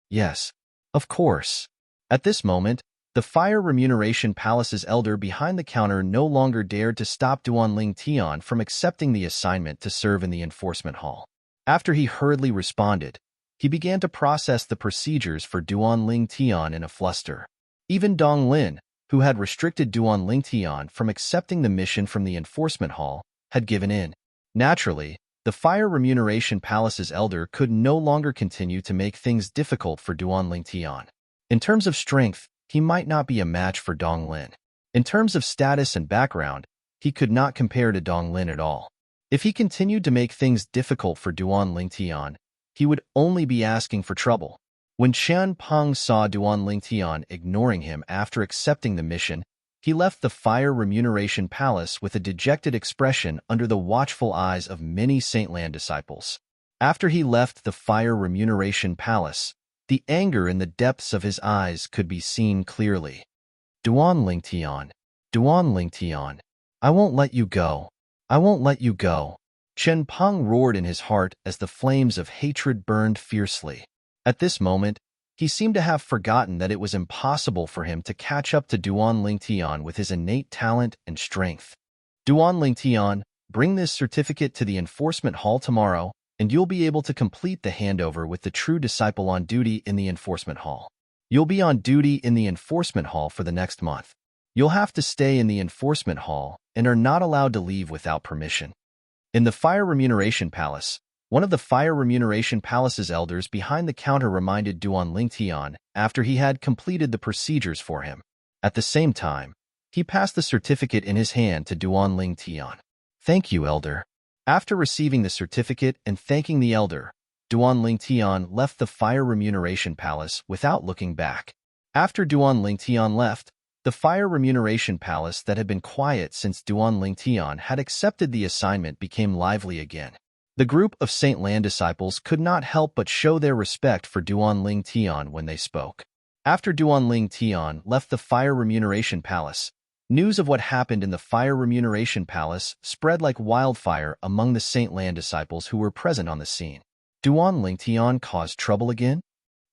A: "Yes, of course." At this moment, the Fire Remuneration Palace's elder behind the counter no longer dared to stop Duan Lingtian from accepting the assignment to serve in the enforcement hall. After he hurriedly responded, he began to process the procedures for Duan Lingtian in a fluster. Even Dong Lin, who had restricted Duan Lingtian from accepting the mission from the enforcement hall, had given in. Naturally, the Fire Remuneration Palace's elder could no longer continue to make things difficult for Duan Lingtian. In terms of strength, he might not be a match for Dong Lin. In terms of status and background, he could not compare to Dong Lin at all. If he continued to make things difficult for Duan Lingtian, he would only be asking for trouble. When Qinping saw Duan Lingtian ignoring him after accepting the mission, he left the Fire Remuneration Palace with a dejected expression under the watchful eyes of many Saint Lan disciples. After he left the Fire Remuneration Palace, the anger in the depths of his eyes could be seen clearly. "Duan Lingtian, Duan Lingtian, I won't let you go. I won't let you go." Qinping roared in his heart as the flames of hatred burned fiercely. At this moment, he seemed to have forgotten that it was impossible for him to catch up to Duan Lingtian with his innate talent and strength. "Duan Lingtian, bring this certificate to the enforcement hall tomorrow, and you'll be able to complete the handover with the true disciple on duty in the enforcement hall. You'll be on duty in the enforcement hall for the next month. You'll have to stay in the enforcement hall and are not allowed to leave without permission." In the Fire Remuneration Palace, one of the Fire Remuneration Palace's elders behind the counter reminded Duan Lingtian after he had completed the procedures for him. At the same time, he passed the certificate in his hand to Duan Lingtian. "Thank you, elder." After receiving the certificate and thanking the elder, Duan Lingtian left the Fire Remuneration Palace without looking back. After Duan Lingtian left, the Fire Remuneration Palace that had been quiet since Duan Lingtian had accepted the assignment became lively again. The group of Saint Lan disciples could not help but show their respect for Duan Lingtian when they spoke. After Duan Lingtian left the Fire Remuneration Palace, news of what happened in the Fire Remuneration Palace spread like wildfire among the Saint Lan disciples who were present on the scene. "Duan Lingtian caused trouble again?"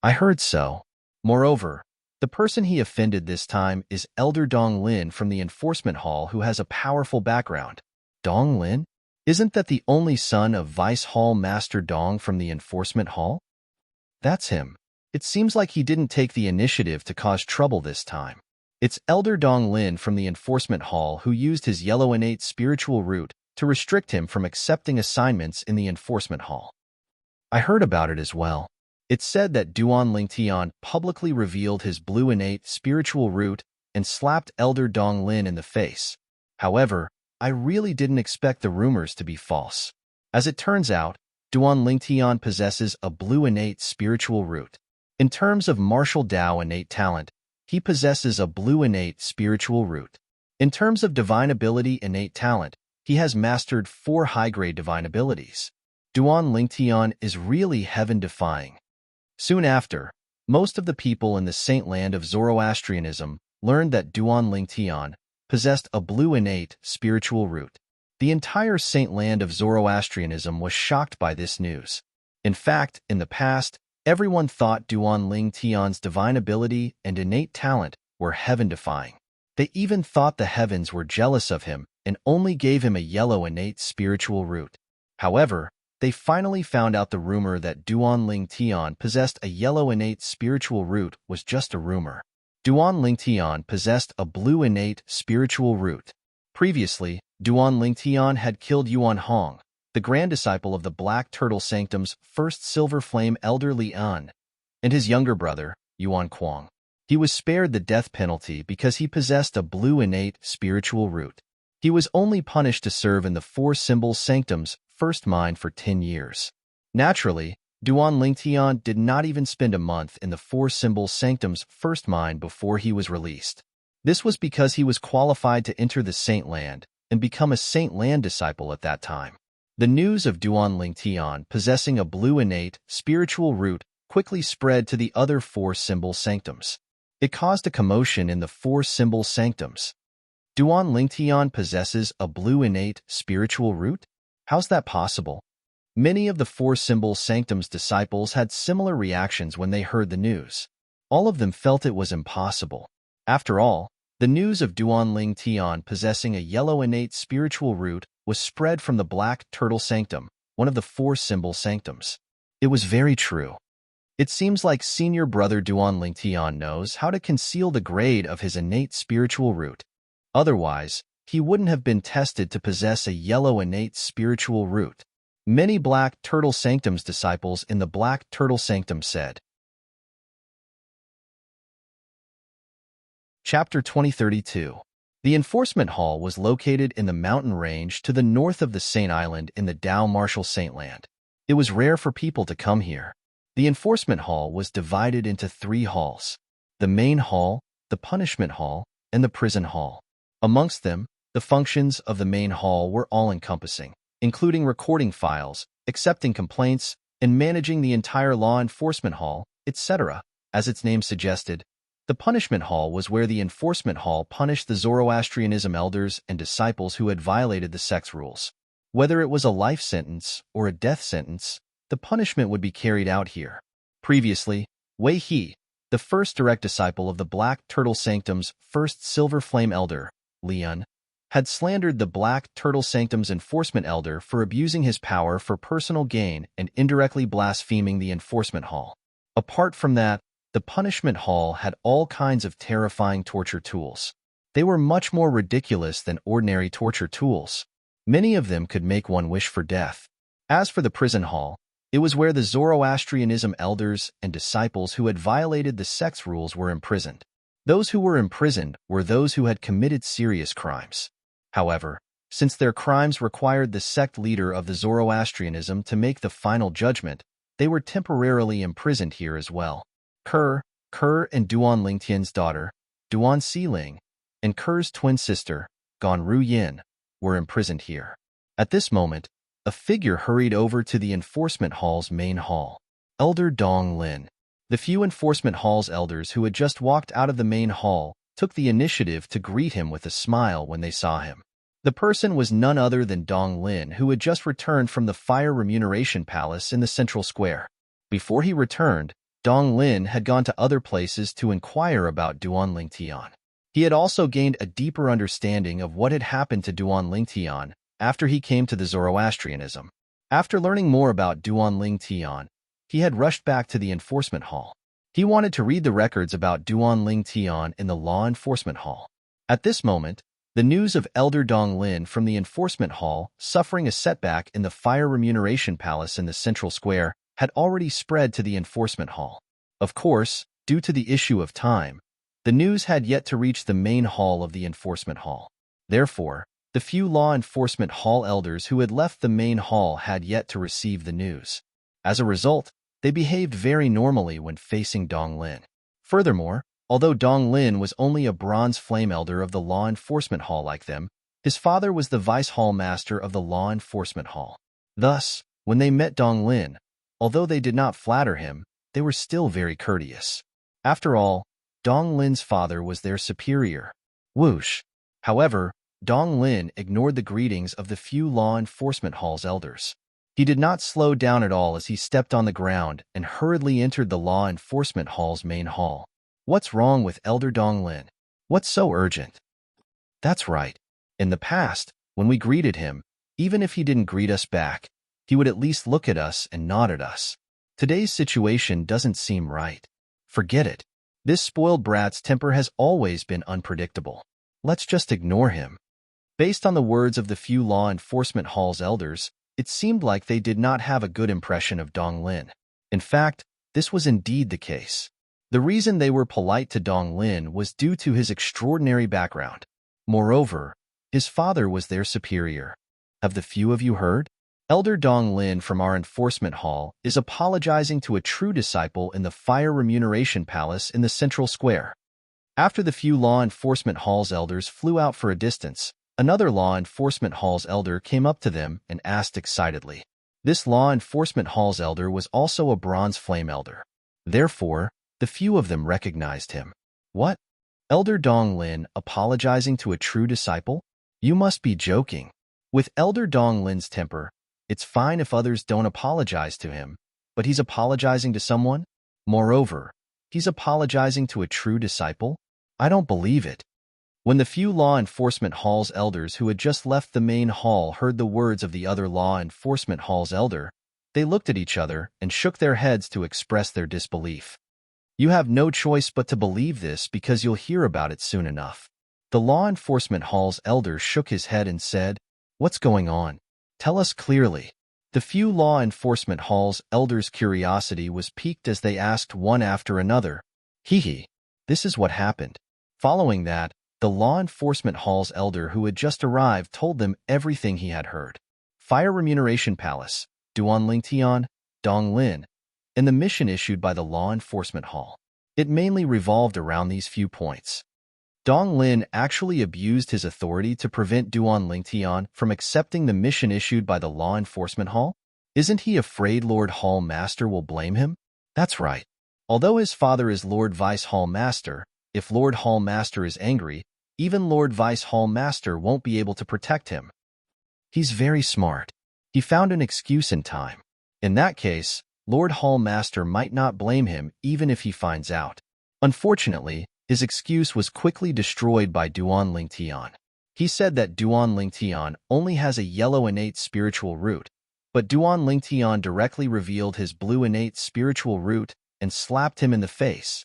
A: "I heard so. Moreover, the person he offended this time is Elder Dong Lin from the enforcement hall who has a powerful background." "Dong Lin? Isn't that the only son of Vice Hall Master Dong from the enforcement hall?" "That's him. It seems like he didn't take the initiative to cause trouble this time. It's Elder Dong Lin from the enforcement hall who used his yellow innate spiritual root to restrict him from accepting assignments in the enforcement hall." "I heard about it as well. It's said that Duan Lingtian publicly revealed his blue innate spiritual root and slapped Elder Dong Lin in the face. However, I really didn't expect the rumors to be false." As it turns out, Duan Lingtian possesses a blue innate spiritual root. In terms of martial Dao innate talent, he possesses a blue innate spiritual root. In terms of divine ability innate talent, he has mastered 4 high-grade divine abilities. Duan Lingtian is really heaven-defying. Soon after, most of the people in the saint land of Zoroastrianism learned that Duan Lingtian possessed a blue innate spiritual root. The entire saint land of Zoroastrianism was shocked by this news. In fact, in the past, everyone thought Duan Lingtian's divine ability and innate talent were heaven-defying. They even thought the heavens were jealous of him and only gave him a yellow innate spiritual root. However, they finally found out the rumor that Duan Lingtian possessed a yellow innate spiritual root was just a rumor. Duan Lingtian possessed a blue innate spiritual root. Previously, Duan Lingtian had killed Yuan Hong, the grand disciple of the Black Turtle Sanctum's first Silver Flame elder Li An, and his younger brother, Yuan Kuang. He was spared the death penalty because he possessed a blue innate spiritual root. He was only punished to serve in the 4 Symbol Sanctum's first mine for 10 years. Naturally, Duan Lingtian did not even spend a month in the 4 Symbol Sanctum's first mine before he was released. This was because he was qualified to enter the Saint Land and become a Saint Land disciple at that time. The news of Duan Lingtian possessing a blue innate spiritual root quickly spread to the other 4 Symbol Sanctums. It caused a commotion in the 4 Symbol Sanctums. Duan Lingtian possesses a blue innate spiritual root? How's that possible? Many of the 4 Symbol Sanctum's disciples had similar reactions when they heard the news. All of them felt it was impossible. After all, the news of Duan Lingtian possessing a yellow innate spiritual root was spread from the Black Turtle Sanctum, one of the 4 Symbol Sanctums. It was very true. It seems like senior brother Duan Lingtian knows how to conceal the grade of his innate spiritual root. Otherwise, he wouldn't have been tested to possess a yellow innate spiritual root. Many Black Turtle Sanctum's disciples in the Black Turtle Sanctum said. Chapter 2032. The enforcement hall was located in the mountain range to the north of the Saint Island in the Dao Martial Saint Land. It was rare for people to come here. The enforcement hall was divided into 3 halls: the main hall, the punishment hall, and the prison hall. Amongst them, the functions of the main hall were all-encompassing, including recording files, accepting complaints, and managing the entire law enforcement hall, etc. As its name suggested, the punishment hall was where the enforcement hall punished the Zoroastrianism elders and disciples who had violated the sect's rules. Whether it was a life sentence or a death sentence, the punishment would be carried out here. Previously, Wei He, the first direct disciple of the Black Turtle Sanctum's first Silver Flame elder, Lian, had slandered the Black Turtle Sanctum's enforcement elder for abusing his power for personal gain and indirectly blaspheming the enforcement hall. Apart from that, the punishment hall had all kinds of terrifying torture tools. They were much more ridiculous than ordinary torture tools. Many of them could make one wish for death. As for the prison hall, it was where the Zoroastrianism elders and disciples who had violated the sect's rules were imprisoned. Those who were imprisoned were those who had committed serious crimes. However, since their crimes required the sect leader of the Zoroastrianism to make the final judgment, they were temporarily imprisoned here as well. Kerr and Duan Lingtian's daughter, Duan Siling, and Kerr's twin sister, Gan Ru Yin, were imprisoned here. At this moment, a figure hurried over to the enforcement hall's main hall. Elder Dong Lin. The few enforcement hall's elders who had just walked out of the main hall took the initiative to greet him with a smile when they saw him. The person was none other than Dong Lin, who had just returned from the Fire Remuneration Palace in the Central Square. Before he returned, Dong Lin had gone to other places to inquire about Duan Lingtian. He had also gained a deeper understanding of what had happened to Duan Lingtian after he came to the Zoroastrianism. After learning more about Duan Lingtian, he had rushed back to the enforcement hall. He wanted to read the records about Duan Lingtian in the law enforcement hall. At this moment, the news of Elder Dong Lin from the enforcement hall suffering a setback in the Fire Remuneration Palace in the Central Square had already spread to the enforcement hall. Of course, due to the issue of time, the news had yet to reach the main hall of the enforcement hall. Therefore, The few law enforcement hall elders who had left the main hall had yet to receive the news. As a result, they behaved very normally when facing Dong Lin. Furthermore, although Dong Lin was only a bronze flame elder of the law enforcement hall like them, his father was the vice hall master of the law enforcement hall. Thus, when they met Dong Lin, although they did not flatter him, they were still very courteous. After all, Dong Lin's father was their superior. Whoosh! However, Dong Lin ignored the greetings of the few law enforcement hall's elders. He did not slow down at all as he stepped on the ground and hurriedly entered the law enforcement hall's main hall. What's wrong with Elder Dong Lin? What's so urgent? That's right. In the past, when we greeted him, even if he didn't greet us back, he would at least look at us and nod at us. Today's situation doesn't seem right. Forget it. This spoiled brat's temper has always been unpredictable. Let's just ignore him. Based on the words of the few law enforcement hall's elders, it seemed like they did not have a good impression of Dong Lin. In fact, this was indeed the case. The reason they were polite to Dong Lin was due to his extraordinary background. Moreover, his father was their superior. Have the few of you heard? Elder Dong Lin from our enforcement hall is apologizing to a true disciple in the Fire Remuneration Palace in the Central Square. After the few law enforcement hall's elders flew out for a distance, another law enforcement hall's elder came up to them and asked excitedly. This law enforcement hall's elder was also a bronze flame elder. Therefore, the few of them recognized him. What? Elder Dong Lin apologizing to a true disciple? You must be joking. With Elder Dong Lin's temper, it's fine if others don't apologize to him, but he's apologizing to someone? Moreover, he's apologizing to a true disciple? I don't believe it. When the few law enforcement hall's elders who had just left the main hall heard the words of the other law enforcement hall's elder, they looked at each other and shook their heads to express their disbelief. You have no choice but to believe this because you'll hear about it soon enough. The law enforcement hall's elder shook his head and said, What's going on? Tell us clearly. The few law enforcement hall's elders' curiosity was piqued as they asked one after another, Hee, this is what happened. Following that, the law enforcement hall's elder who had just arrived told them everything he had heard. Fire Remuneration Palace, Lingtian, Dong Lin, and the mission issued by the law enforcement hall. It mainly revolved around these few points. Dong Lin actually abused his authority to prevent Lingtian from accepting the mission issued by the law enforcement hall? Isn't he afraid Lord Hall Master will blame him? That's right. Although his father is Lord Vice Hall Master, if Lord Hall Master is angry, even Lord Vice Hall Master won't be able to protect him. He's very smart. He found an excuse in time. In that case, Lord Hall Master might not blame him even if he finds out. Unfortunately, his excuse was quickly destroyed by Lingtian. He said that Lingtian only has a yellow innate spiritual root, but Lingtian directly revealed his blue innate spiritual root and slapped him in the face.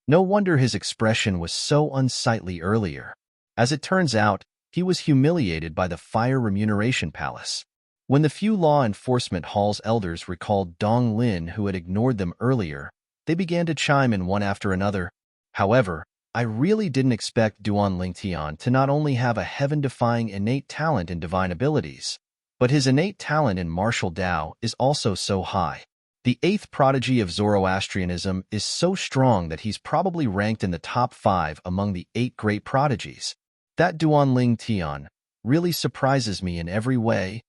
A: No wonder his expression was so unsightly earlier. As it turns out, he was humiliated by the Fire Remuneration Palace. When the few law enforcement hall's elders recalled Dong Lin who had ignored them earlier, they began to chime in one after another. However, I really didn't expect Lingtian to not only have a heaven-defying innate talent in divine abilities, but his innate talent in martial Tao is also so high. The eighth prodigy of Zoroastrianism is so strong that he's probably ranked in the top 5 among the 8 great prodigies. That Lingtian really surprises me in every way.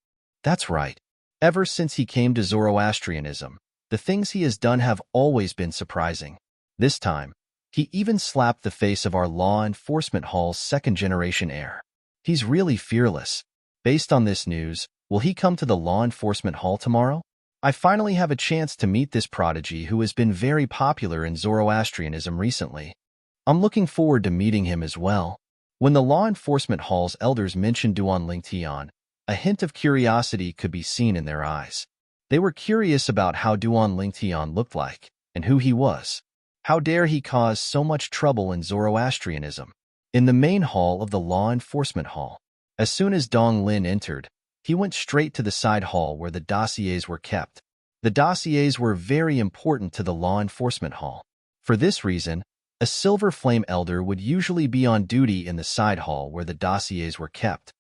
A: That's right. Ever since he came to Zoroastrianism, the things he has done have always been surprising. This time, he even slapped the face of our law enforcement hall's second-generation heir. He's really fearless. Based on this news, will he come to the law enforcement hall tomorrow? I finally have a chance to meet this prodigy who has been very popular in Zoroastrianism recently. I'm looking forward to meeting him as well. When the law enforcement hall's elders mentioned Lingtian, a hint of curiosity could be seen in their eyes. They were curious about how Lingtian looked like and who he was. How dare he cause so much trouble in Zoroastrianism? In the main hall of the law enforcement hall, as soon as Dong Lin entered, he went straight to the side hall where the dossiers were kept. The dossiers were very important to the law enforcement hall. For this reason, a silver flame elder would usually be on duty in the side hall where the dossiers were kept.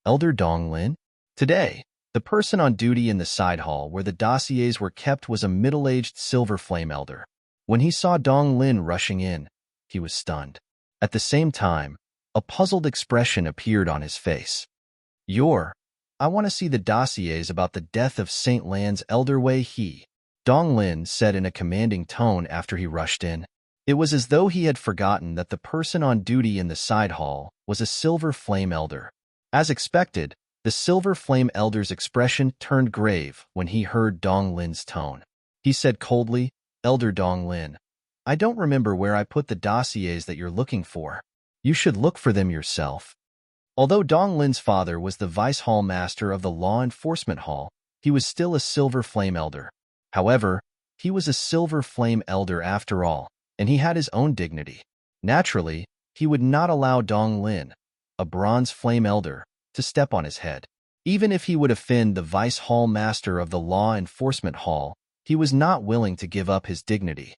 A: Elder Donglin? Today, the person on duty in the side hall where the dossiers were kept was a middle-aged silver flame elder. When he saw Donglin rushing in, he was stunned. At the same time, a puzzled expression appeared on his face. I want to see the dossiers about the death of St. Lan's Elder Wei He, Donglin said in a commanding tone after he rushed in. It was as though he had forgotten that the person on duty in the side hall was a silver flame elder. As expected, the silver flame elder's expression turned grave when he heard Donglin's tone. He said coldly, "Elder Donglin, I don't remember where I put the dossiers that you're looking for. You should look for them yourself." Although Donglin's father was the vice hall master of the law enforcement hall, he was still a silver flame elder. However, he was a silver flame elder after all, and he had his own dignity. Naturally, he would not allow Donglin, a bronze flame elder, to step on his head. Even if he would offend the vice hall master of the law enforcement hall, he was not willing to give up his dignity.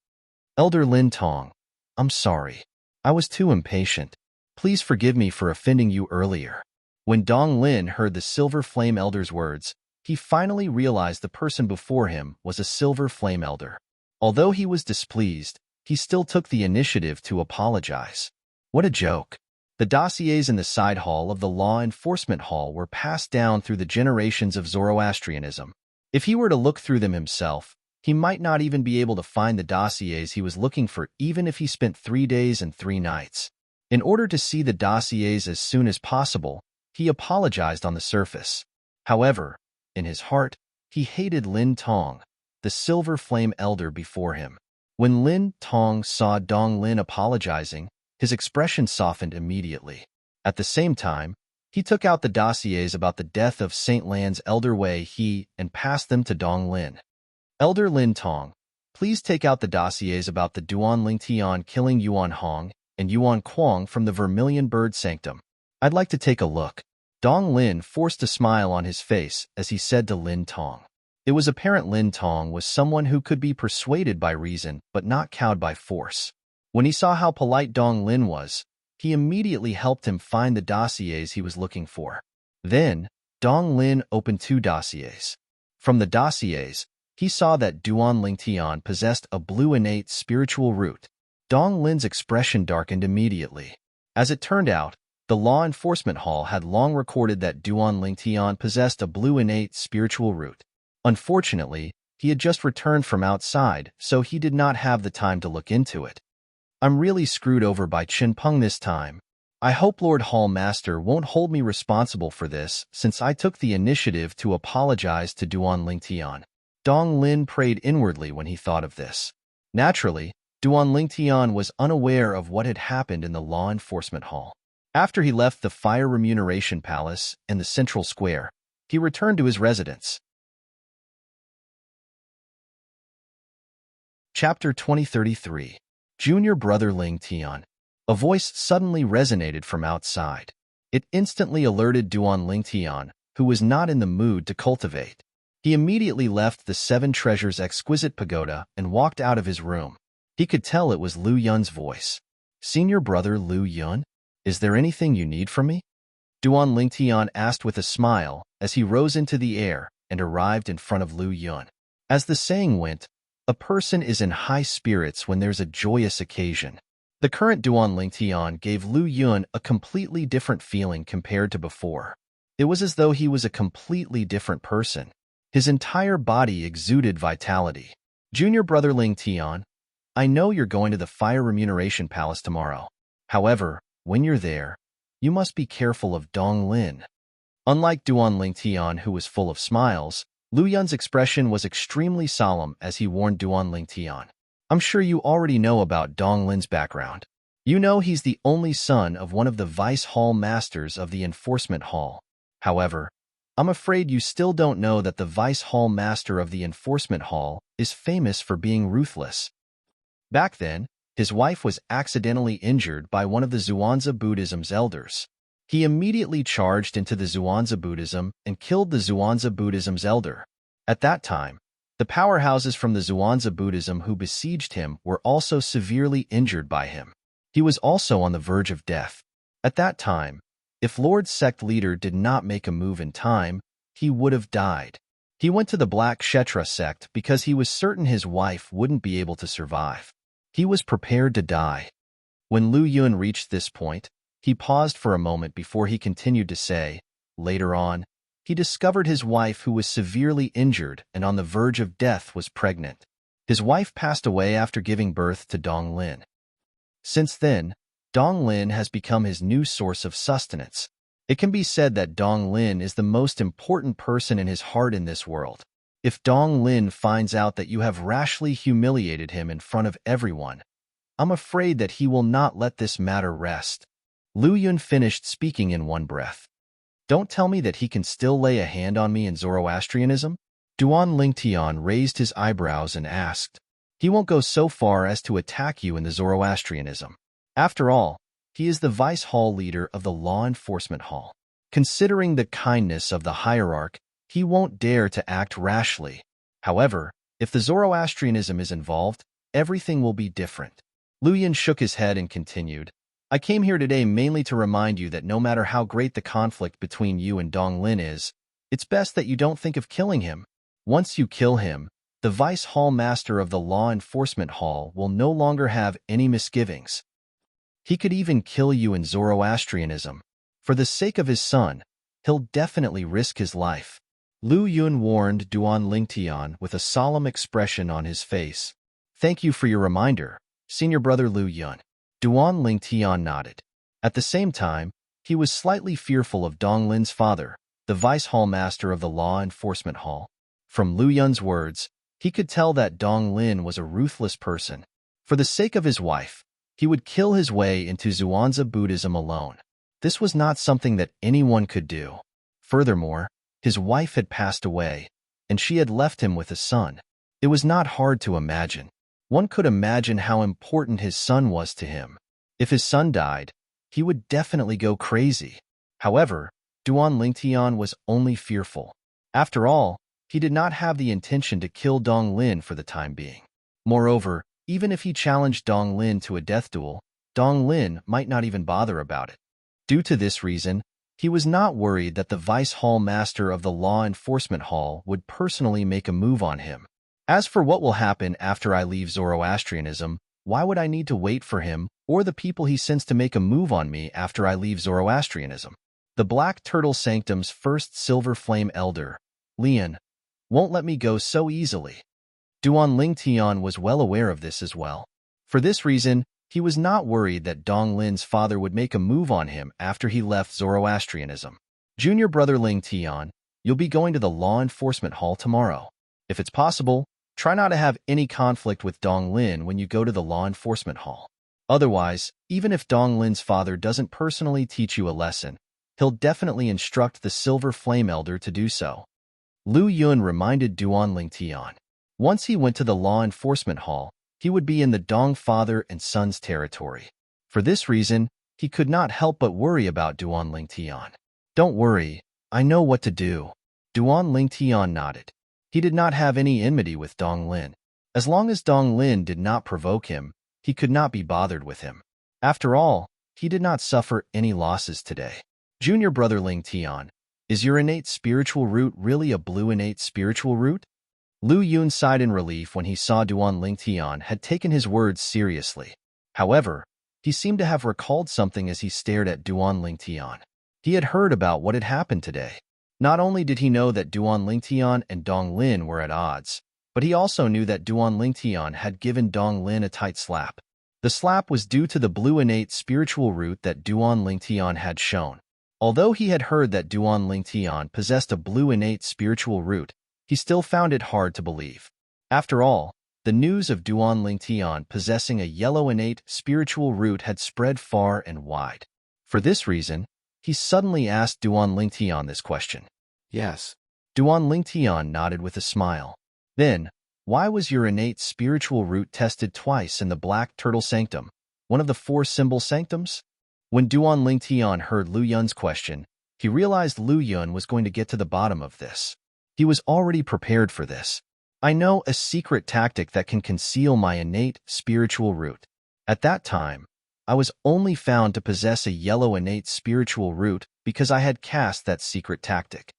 A: "Elder Lin Tong, I'm sorry. I was too impatient. Please forgive me for offending you earlier." When Donglin heard the silver flame elder's words, he finally realized the person before him was a silver flame elder. Although he was displeased, he still took the initiative to apologize. What a joke. The dossiers in the side hall of the law enforcement hall were passed down through the generations of Zoroastrianism. If he were to look through them himself, he might not even be able to find the dossiers he was looking for even if he spent 3 days and 3 nights. In order to see the dossiers as soon as possible, he apologized on the surface. However, in his heart, he hated Lin Tong, the silver flame elder before him. When Lin Tong saw Donglin apologizing, his expression softened immediately. At the same time, he took out the dossiers about the death of St. Lan's Elder Wei He and passed them to Donglin. "Elder Lin Tong, please take out the dossiers about the Duan Lingtian killing Yuan Hong and Yuan Kuang from the Vermilion Bird Sanctum. I'd like to take a look." Donglin forced a smile on his face as he said to Lin Tong. It was apparent Lin Tong was someone who could be persuaded by reason but not cowed by force. When he saw how polite Donglin was, he immediately helped him find the dossiers he was looking for. Then, Donglin opened 2 dossiers. From the dossiers, he saw that Duan Lingtian possessed a blue innate spiritual root. Donglin's expression darkened immediately. As it turned out, the law enforcement hall had long recorded that Duan Lingtian possessed a blue innate spiritual root. Unfortunately, he had just returned from outside, so he did not have the time to look into it. "I'm really screwed over by Chin Peng this time. I hope Lord Hall Master won't hold me responsible for this since I took the initiative to apologize to Duan Lingtian." Donglin prayed inwardly when he thought of this. Naturally, Duan Lingtian was unaware of what had happened in the law enforcement hall. After he left the Fire Remuneration Palace in the central square, he returned to his residence. Chapter 2033. Junior Brother Ling Tian. A voice suddenly resonated from outside. It instantly alerted Duan Ling Tian, who was not in the mood to cultivate. He immediately left the 7 Treasures exquisite pagoda and walked out of his room. He could tell it was Lu Yun's voice. "Senior Brother Lu Yun, is there anything you need from me?" Duan Ling Tian asked with a smile as he rose into the air and arrived in front of Lu Yun. As the saying went, a person is in high spirits when there's a joyous occasion. The current Duan Lingtian gave Lu Yun a completely different feeling compared to before. It was as though he was a completely different person. His entire body exuded vitality. "Junior Brother Lingtian, I know you're going to the Fire Remuneration Palace tomorrow. However, when you're there, you must be careful of Donglin." Unlike Duan Lingtian, who was full of smiles, Lu Yun's expression was extremely solemn as he warned Duan Lingtian. "I'm sure you already know about Donglin's background. You know he's the only son of one of the vice hall masters of the enforcement hall. However, I'm afraid you still don't know that the vice hall master of the enforcement hall is famous for being ruthless. Back then, his wife was accidentally injured by one of the Zhuangzi Buddhism's elders. He immediately charged into the Zhuangzi Buddhism and killed the Zhuangzi Buddhism's elder. At that time, the powerhouses from the Zhuangzi Buddhism who besieged him were also severely injured by him. He was also on the verge of death. At that time, If Lord's sect leader did not make a move in time, he would have died. He went to the Black Kshetra sect because he was certain his wife wouldn't be able to survive. He was prepared to die. When Lu Yun reached this point, he paused for a moment before he continued to say, later on, he discovered his wife who was severely injured and on the verge of death was pregnant. His wife passed away after giving birth to Dong Lin. Since then, Dong Lin has become his new source of sustenance. It can be said that Dong Lin is the most important person in his heart in this world. If Dong Lin finds out that you have rashly humiliated him in front of everyone, I'm afraid that he will not let this matter rest. Lu Yun finished speaking in one breath. Don't tell me that he can still lay a hand on me in Zoroastrianism? Duan Lingtian raised his eyebrows and asked. He won't go so far as to attack you in the Zoroastrianism. After all, he is the vice hall leader of the law enforcement hall. Considering the kindness of the hierarch, he won't dare to act rashly. However, if the Zoroastrianism is involved, everything will be different. Lu Yun shook his head and continued, I came here today mainly to remind you that no matter how great the conflict between you and Dong Lin is, it's best that you don't think of killing him. Once you kill him, the vice hall master of the law enforcement hall will no longer have any misgivings. He could even kill you in Zoroastrianism. For the sake of his son, he'll definitely risk his life. Lu Yun warned Duan Lingtian with a solemn expression on his face. Thank you for your reminder, senior brother Lu Yun. Duan Lingtian nodded. At the same time, he was slightly fearful of Dong Lin's father, the vice hall master of the law enforcement hall. From Lu Yun's words, he could tell that Dong Lin was a ruthless person. For the sake of his wife, he would kill his way into Zhuangzi Buddhism alone. This was not something that anyone could do. Furthermore, his wife had passed away, and she had left him with a son. It was not hard to imagine. One could imagine how important his son was to him. If his son died, he would definitely go crazy. However, Duan Lingtian was only fearful. After all, he did not have the intention to kill Dong Lin for the time being. Moreover, even if he challenged Dong Lin to a death duel, Dong Lin might not even bother about it. Due to this reason, he was not worried that the vice hall master of the law enforcement hall would personally make a move on him. As for what will happen after I leave Zoroastrianism, why would I need to wait for him or the people he sends to make a move on me after I leave Zoroastrianism? The Black Turtle Sanctum's first Silver Flame Elder, Lian, won't let me go so easily. Duan Lingtian was well aware of this as well. For this reason, he was not worried that Dong Lin's father would make a move on him after he left Zoroastrianism. Junior brother Lingtian, you'll be going to the law enforcement hall tomorrow. If it's possible, try not to have any conflict with Dong Lin when you go to the law enforcement hall. Otherwise, even if Dong Lin's father doesn't personally teach you a lesson, he'll definitely instruct the Silver Flame Elder to do so. Lu Yun reminded Duan Lingtian. Once he went to the law enforcement hall, he would be in the Dong father and son's territory. For this reason, he could not help but worry about Duan Lingtian. Don't worry, I know what to do. Duan Lingtian nodded. He did not have any enmity with Dong Lin. As long as Dong Lin did not provoke him, he could not be bothered with him. After all, he did not suffer any losses today. Junior brother Lingtian, is your innate spiritual root really a blue innate spiritual root? Lu Yun sighed in relief when he saw Duan Lingtian had taken his words seriously. However, he seemed to have recalled something as he stared at Duan Lingtian. He had heard about what had happened today. Not only did he know that Duan Lingtian and Dong Lin were at odds, but he also knew that Duan Lingtian had given Dong Lin a tight slap. The slap was due to the blue innate spiritual root that Duan Lingtian had shown. Although he had heard that Duan Lingtian possessed a blue innate spiritual root, he still found it hard to believe. After all, the news of Duan Lingtian possessing a yellow innate spiritual root had spread far and wide. For this reason, he suddenly asked Duan Lingtian this question.
B: Yes.
A: Duan Lingtian nodded with a smile. Then, why was your innate spiritual root tested twice in the Black Turtle Sanctum, one of the 4 symbol sanctums? When Duan Lingtian heard Lu Yun's question, he realized Lu Yun was going to get to the bottom of this. He was already prepared for this. I know a secret tactic that can conceal my innate spiritual root. At that time, I was only found to possess a yellow innate spiritual root because I had cast that secret tactic.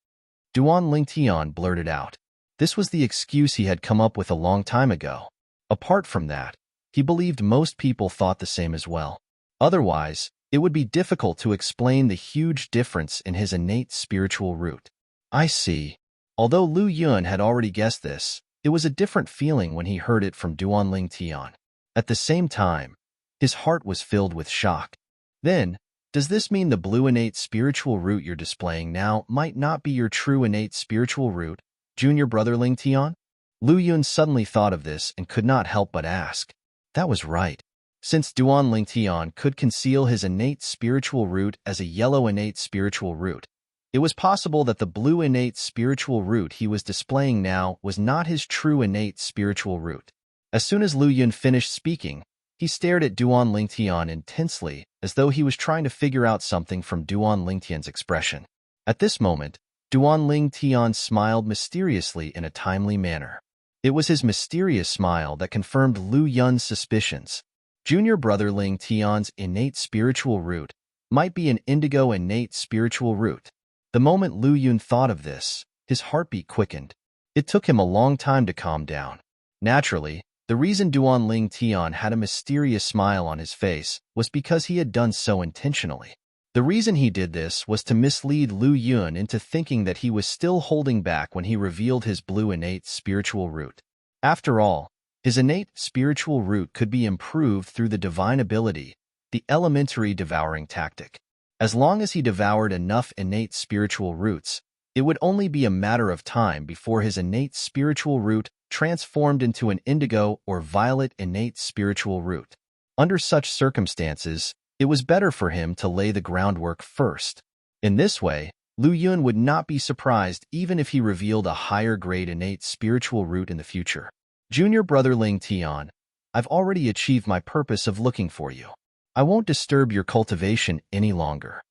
A: Duan Lingtian blurted out. This was the excuse he had come up with a long time ago. Apart from that, he believed most people thought the same as well. Otherwise, it would be difficult to explain the huge difference in his innate spiritual root. I see. Although Lu Yun had already guessed this, it was a different feeling when he heard it from Duan Lingtian. At the same time, his heart was filled with shock. Then, does this mean the blue innate spiritual root you're displaying now might not be your true innate spiritual root, junior brother Lingtian? Lu Yun suddenly thought of this and could not help but ask. That was right. Since Duan Lingtian could conceal his innate spiritual root as a yellow innate spiritual root, it was possible that the blue innate spiritual root he was displaying now was not his true innate spiritual root. As soon as Lu Yun finished speaking, he stared at Duan Lingtian intensely, as though he was trying to figure out something from Duan Lingtian's expression. At this moment, Duan Lingtian smiled mysteriously in a timely manner. It was his mysterious smile that confirmed Lu Yun's suspicions. Junior brother Lingtian's innate spiritual root might be an indigo innate spiritual root. The moment Lu Yun thought of this, his heartbeat quickened. It took him a long time to calm down. Naturally, the reason Duan Lingtian had a mysterious smile on his face was because he had done so intentionally. The reason he did this was to mislead Lu Yun into thinking that he was still holding back when he revealed his blue innate spiritual root. After all, his innate spiritual root could be improved through the divine ability, the elementary devouring tactic. As long as he devoured enough innate spiritual roots, it would only be a matter of time before his innate spiritual root transformed into an indigo or violet innate spiritual root. Under such circumstances, it was better for him to lay the groundwork first. In this way, Lu Yun would not be surprised even if he revealed a higher-grade innate spiritual root in the future. Junior brother Lingtian, I've already achieved my purpose of looking for you. I won't disturb your cultivation any longer.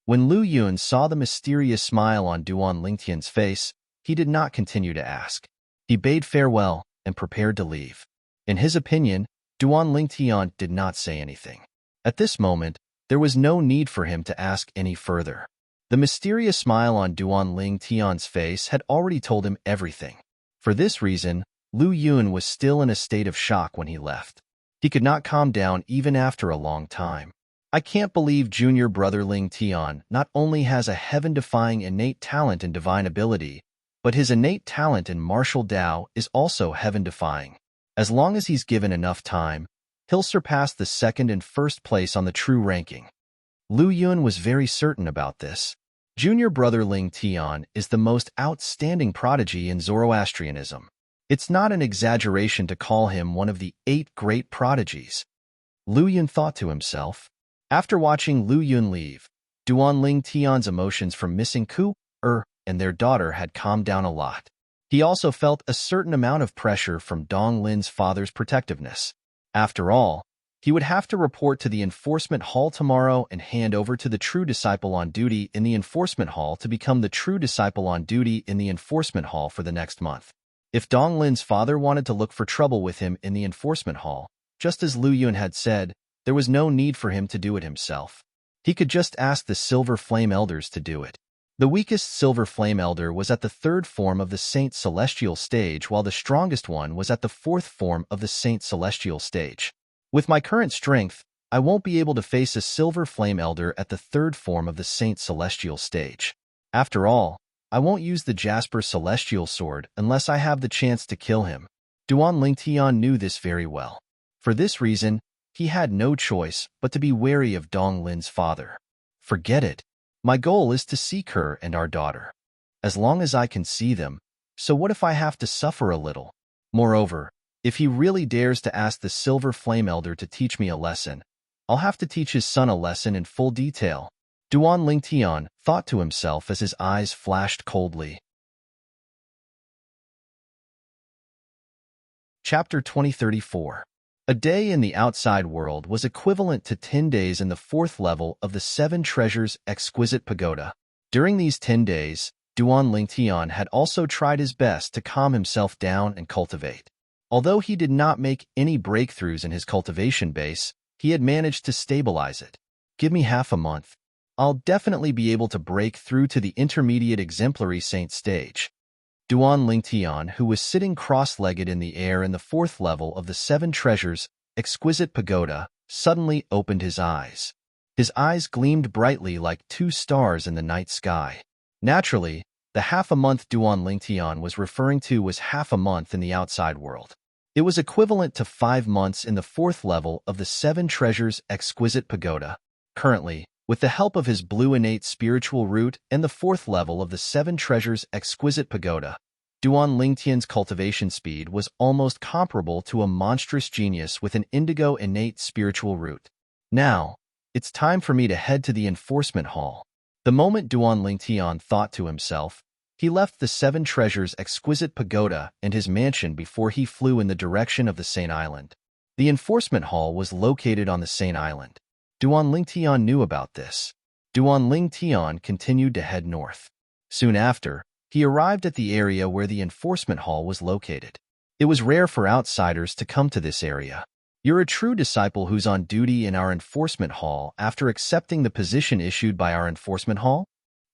A: When Lu Yun saw the mysterious smile on Duan Lingtian's face, he did not continue to ask. He bade farewell and prepared to leave. In his opinion, Duan Lingtian did not say anything. At this moment, there was no need for him to ask any further. The mysterious smile on Duan Lingtian's face had already told him everything. For this reason, Lu Yun was still in a state of shock when he left. He could not calm down even after a long time. I can't believe junior brother Lingtian not only has a heaven-defying innate talent and divine ability, but his innate talent in martial Tao is also heaven-defying. As long as he's given enough time, he'll surpass the second and first place on the true ranking. Lu Yun was very certain about this. Junior brother Lingtian is the most outstanding prodigy in Zoroastrianism. It's not an exaggeration to call him one of the 8 great prodigies. Lu Yun thought to himself. After watching Lu Yun leave, Duan Lingtian's emotions from missing Ku, and their daughter had calmed down a lot. He also felt a certain amount of pressure from Dong Lin's father's protectiveness. After all, he would have to report to the enforcement hall tomorrow and hand over to the true disciple on duty in the enforcement hall to become the true disciple on duty in the enforcement hall for the next month. If Dong Lin's father wanted to look for trouble with him in the enforcement hall, just as Lu Yun had said, there was no need for him to do it himself. He could just ask the Silver Flame Elders to do it. The weakest Silver Flame Elder was at the 3rd form of the Saint Celestial stage, while the strongest one was at the 4th form of the Saint Celestial stage. With my current strength, I won't be able to face a Silver Flame Elder at the 3rd form of the Saint Celestial stage. After all, I won't use the Jasper Celestial Sword unless I have the chance to kill him. Duan Lingtian knew this very well. For this reason, he had no choice but to be wary of Dong Lin's father. Forget it. My goal is to seek her and our daughter. As long as I can see them, so what if I have to suffer a little? Moreover, if he really dares to ask the Silver Flame Elder to teach me a lesson, I'll have to teach his son a lesson in full detail. Duan Lingtian thought to himself as his eyes flashed coldly. Chapter 2034. A day in the outside world was equivalent to 10 days in the 4th level of the 7 Treasures Exquisite Pagoda. During these 10 days, Duan Lingtian had also tried his best to calm himself down and cultivate. Although he did not make any breakthroughs in his cultivation base, he had managed to stabilize it. Give me half a month. I'll definitely be able to break through to the intermediate exemplary saint stage. Duan Lingtian, who was sitting cross-legged in the air in the 4th level of the 7 treasures, exquisite pagoda, suddenly opened his eyes. His eyes gleamed brightly like 2 stars in the night sky. Naturally, the half-a-month Duan Lingtian was referring to was half a month in the outside world. It was equivalent to 5 months in the 4th level of the 7 treasures exquisite pagoda. Currently, with the help of his blue innate spiritual root and the 4th level of the 7 treasures exquisite pagoda, Duan Lingtian's cultivation speed was almost comparable to a monstrous genius with an indigo innate spiritual root. Now, it's time for me to head to the enforcement hall. The moment Duan Lingtian thought to himself, he left the 7 treasures exquisite pagoda and his mansion before he flew in the direction of the Saint Island. The enforcement hall was located on the Saint Island. Duan Lingtian knew about this. Duan Lingtian continued to head north. Soon after, he arrived at the area where the enforcement hall was located. It was rare for outsiders to come to this area. You're a true disciple who's on duty in our enforcement hall after accepting the position issued by our enforcement hall?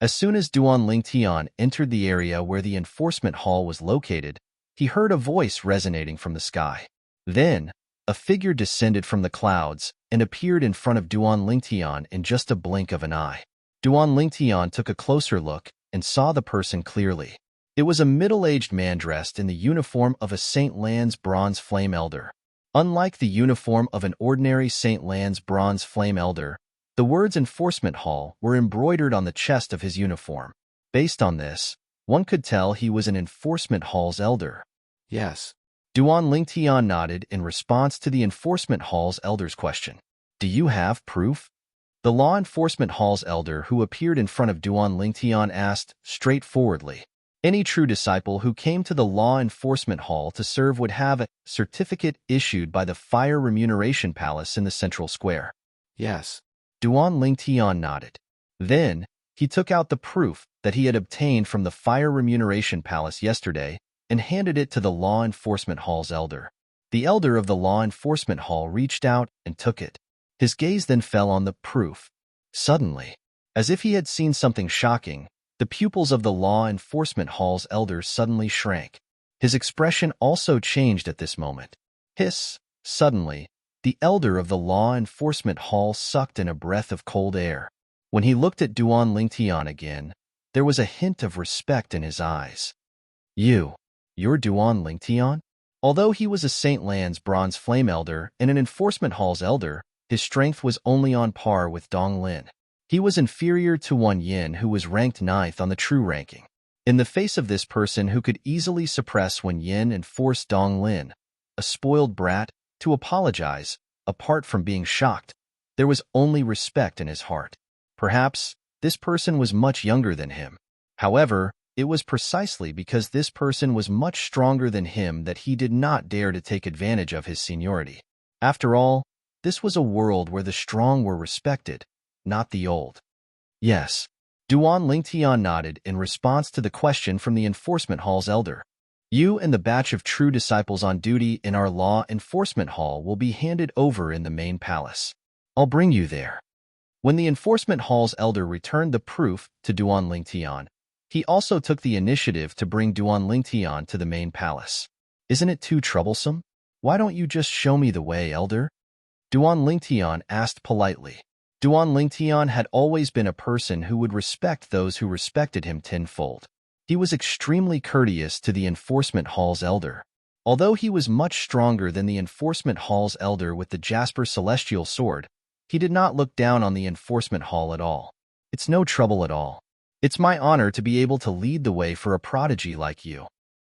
A: As soon as Duan Lingtian entered the area where the enforcement hall was located, he heard a voice resonating from the sky. Then, a figure descended from the clouds and appeared in front of Duan Lingtian in just a blink of an eye. Duan Lingtian took a closer look and saw the person clearly. It was a middle-aged man dressed in the uniform of a St. Lan's Bronze Flame Elder. Unlike the uniform of an ordinary St. Lan's Bronze Flame Elder, the words Enforcement Hall were embroidered on the chest of his uniform. Based on this, one could tell he was an Enforcement Hall's elder.
B: Yes.
A: Duan Lingtian nodded in response to the Enforcement Hall's elder's question. Do you have proof? The Law Enforcement Hall's elder who appeared in front of Duan Lingtian asked straightforwardly. Any true disciple who came to the Law Enforcement Hall to serve would have a certificate issued by the Fire Remuneration Palace in the Central Square.
B: Yes.
A: Duan Lingtian nodded. Then, he took out the proof that he had obtained from the Fire Remuneration Palace yesterday and handed it to the Law Enforcement Hall's elder. The elder of the Law Enforcement Hall reached out and took it. His gaze then fell on the proof. Suddenly, as if he had seen something shocking, the pupils of the Law Enforcement Hall's elder suddenly shrank. His expression also changed at this moment. Hiss! Suddenly, the elder of the Law Enforcement Hall sucked in a breath of cold air. When he looked at Duan Lingtian again, there was a hint of respect in his eyes. You're Duan Lingtian? Although he was a St. Lan's Bronze Flame Elder and an Enforcement Hall's elder, his strength was only on par with Dong Lin. He was inferior to Wan Yin, who was ranked 9th on the true ranking. In the face of this person who could easily suppress Wan Yin and force Dong Lin, a spoiled brat, to apologize, apart from being shocked, there was only respect in his heart. Perhaps this person was much younger than him. However, it was precisely because this person was much stronger than him that he did not dare to take advantage of his seniority. After all, this was a world where the strong were respected, not the old. Yes. Duan Lingtian nodded in response to the question from the Enforcement Hall's elder. You and the batch of true disciples on duty in our Law Enforcement Hall will be handed over in the main palace. I'll bring you there. When the Enforcement Hall's elder returned the proof to Duan Lingtian, he also took the initiative to bring Duan Lingtian to the main palace. Isn't it too troublesome? Why don't you just show me the way, elder? Duan Lingtian asked politely. Duan Lingtian had always been a person who would respect those who respected him tenfold. He was extremely courteous to the Enforcement Hall's elder. Although he was much stronger than the Enforcement Hall's elder with the Jasper Celestial Sword, he did not look down on the Enforcement Hall at all. It's no trouble at all. It's my honor to be able to lead the way for a prodigy like you.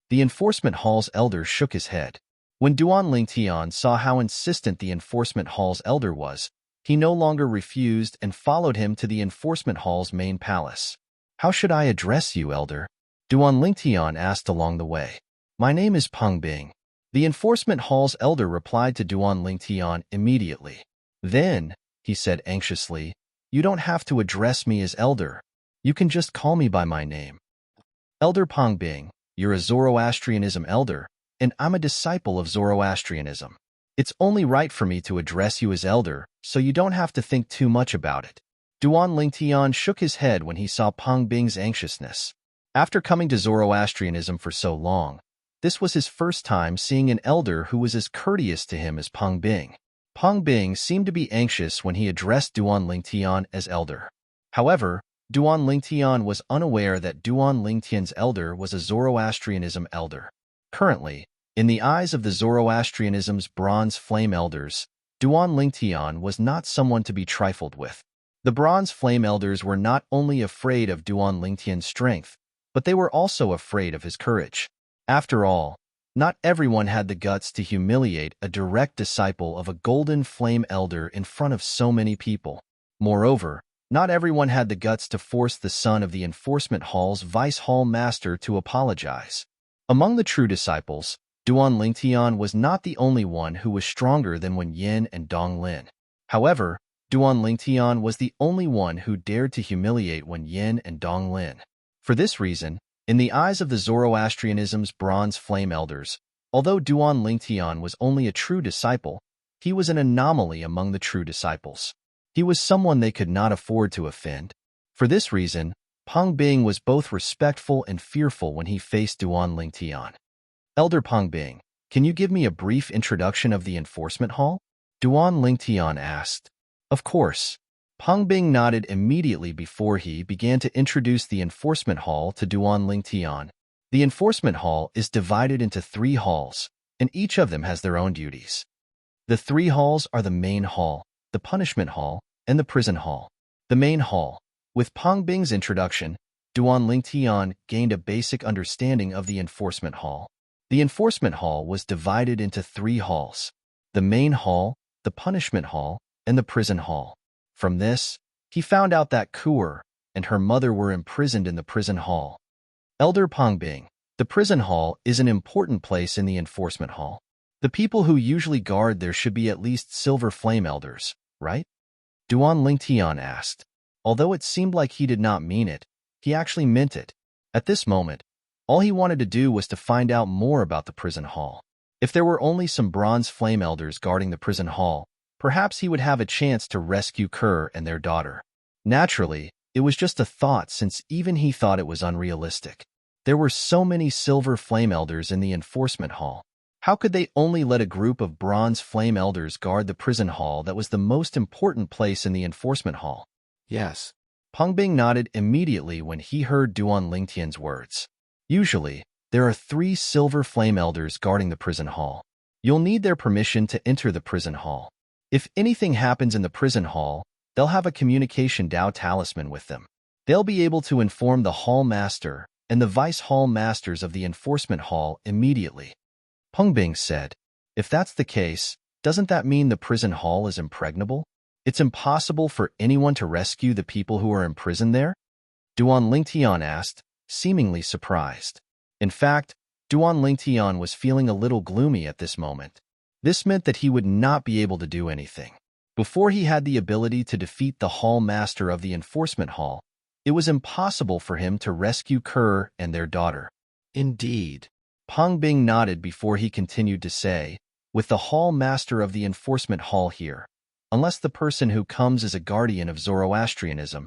A: The Enforcement Hall's elder shook his head. When Duan Lingtian saw how insistent the Enforcement Hall's elder was, he no longer refused and followed him to the Enforcement Hall's main palace. How should I address you, elder? Duan Lingtian asked along the way. My name is Peng Bing. The Enforcement Hall's elder replied to Duan Lingtian immediately. Then, he said anxiously, you don't have to address me as elder. You can just call me by my name. Elder Peng Bing, you're a Zoroastrianism elder, and I'm a disciple of Zoroastrianism. It's only right for me to address you as elder, so you don't have to think too much about it. Duan Lingtian shook his head when he saw Pang Bing's anxiousness. After coming to Zoroastrianism for so long, this was his first time seeing an elder who was as courteous to him as Pang Bing. Pang Bing seemed to be anxious when he addressed Duan Lingtian as elder. However, Duan Lingtian was unaware that Duan Lingtian's elder was a Zoroastrianism elder. Currently, in the eyes of the Zoroastrianism's bronze flame elders, Duan Lingtian was not someone to be trifled with. The bronze flame elders were not only afraid of Duan Lingtian's strength, but they were also afraid of his courage. After all, not everyone had the guts to humiliate a direct disciple of a golden flame elder in front of so many people. Moreover, not everyone had the guts to force the son of the enforcement hall's vice hall master to apologize. Among the true disciples, Duan Lingtian was not the only one who was stronger than Wen Yin and Dong Lin. However, Duan Lingtian was the only one who dared to humiliate Wen Yin and Dong Lin. For this reason, in the eyes of the Zoroastrianism's bronze flame elders, although Duan Lingtian was only a true disciple, he was an anomaly among the true disciples. He was someone they could not afford to offend. For this reason, Pang Bing was both respectful and fearful when he faced Duan Lingtian. Elder Pang Bing, can you give me a brief introduction of the enforcement hall? Duan Lingtian asked. Of course. Pang Bing nodded immediately before he began to introduce the enforcement hall to Duan Lingtian. The enforcement hall is divided into 3 halls, and each of them has their own duties. The 3 halls are the main hall, the punishment hall, and the prison hall. The main hall. With Pang Bing's introduction, Duan Lingtian gained a basic understanding of the enforcement hall. The enforcement hall was divided into 3 halls: the main hall, the punishment hall, and the prison hall. From this, he found out that Kuer and her mother were imprisoned in the prison hall. Elder Pang Bing, the prison hall is an important place in the enforcement hall. The people who usually guard there should be at least silver flame elders, right? Duan Lingtian asked. Although it seemed like he did not mean it, he actually meant it. At this moment, all he wanted to do was to find out more about the prison hall. If there were only some bronze flame elders guarding the prison hall, perhaps he would have a chance to rescue Kerr and their daughter. Naturally, it was just a thought, since even he thought it was unrealistic. There were so many silver flame elders in the enforcement hall. How could they only let a group of bronze flame elders guard the prison hall that was the most important place in the enforcement hall? Yes. Pang Bing nodded immediately when he heard Duan Lingtian's words. Usually, there are 3 silver flame elders guarding the prison hall. You'll need their permission to enter the prison hall. If anything happens in the prison hall, they'll have a communication Dao talisman with them. They'll be able to inform the hall master and the vice hall masters of the enforcement hall immediately. Pang Bing said, if that's the case, doesn't that mean the prison hall is impregnable? It's impossible for anyone to rescue the people who are imprisoned there? Duan Lingtian asked, seemingly surprised. In fact, Duan Lingtian was feeling a little gloomy at this moment. This meant that he would not be able to do anything. Before he had the ability to defeat the hall master of the enforcement hall, it was impossible for him to rescue Kerr and their daughter. Indeed. Pang Bing nodded before he continued to say, with the hall master of the enforcement hall here, unless the person who comes is a guardian of Zoroastrianism,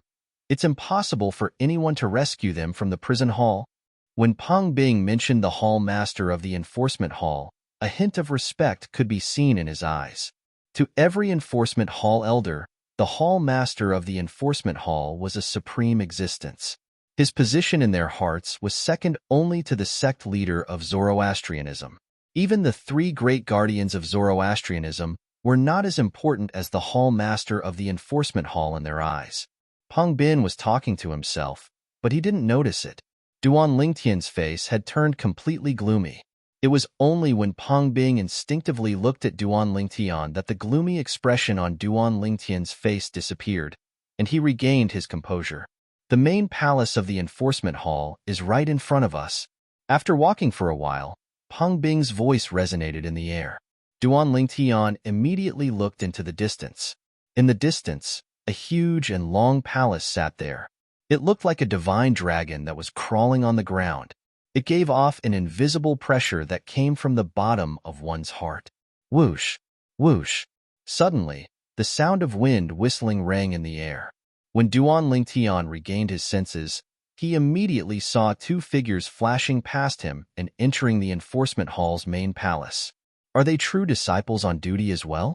A: it's impossible for anyone to rescue them from the prison hall. When Pang Bing mentioned the hall master of the enforcement hall, a hint of respect could be seen in his eyes. To every enforcement hall elder, the hall master of the enforcement hall was a supreme existence. His position in their hearts was second only to the sect leader of Zoroastrianism. Even the 3 great guardians of Zoroastrianism were not as important as the hall master of the enforcement hall in their eyes. Pang Bin was talking to himself, but he didn't notice it. Duan Lingtian's face had turned completely gloomy. It was only when Pang Bing instinctively looked at Duan Lingtian that the gloomy expression on Duan Lingtian's face disappeared, and he regained his composure. The main palace of the enforcement hall is right in front of us. After walking for a while, Pang Bing's voice resonated in the air. Duan Lingtian immediately looked into the distance. In the distance, a huge and long palace sat there. It looked like a divine dragon that was crawling on the ground. It gave off an invisible pressure that came from the bottom of one's heart. Whoosh! Whoosh! Suddenly, the sound of wind whistling rang in the air. When Duan Lingtian regained his senses, he immediately saw two figures flashing past him and entering the enforcement hall's main palace. Are they true disciples on duty as well?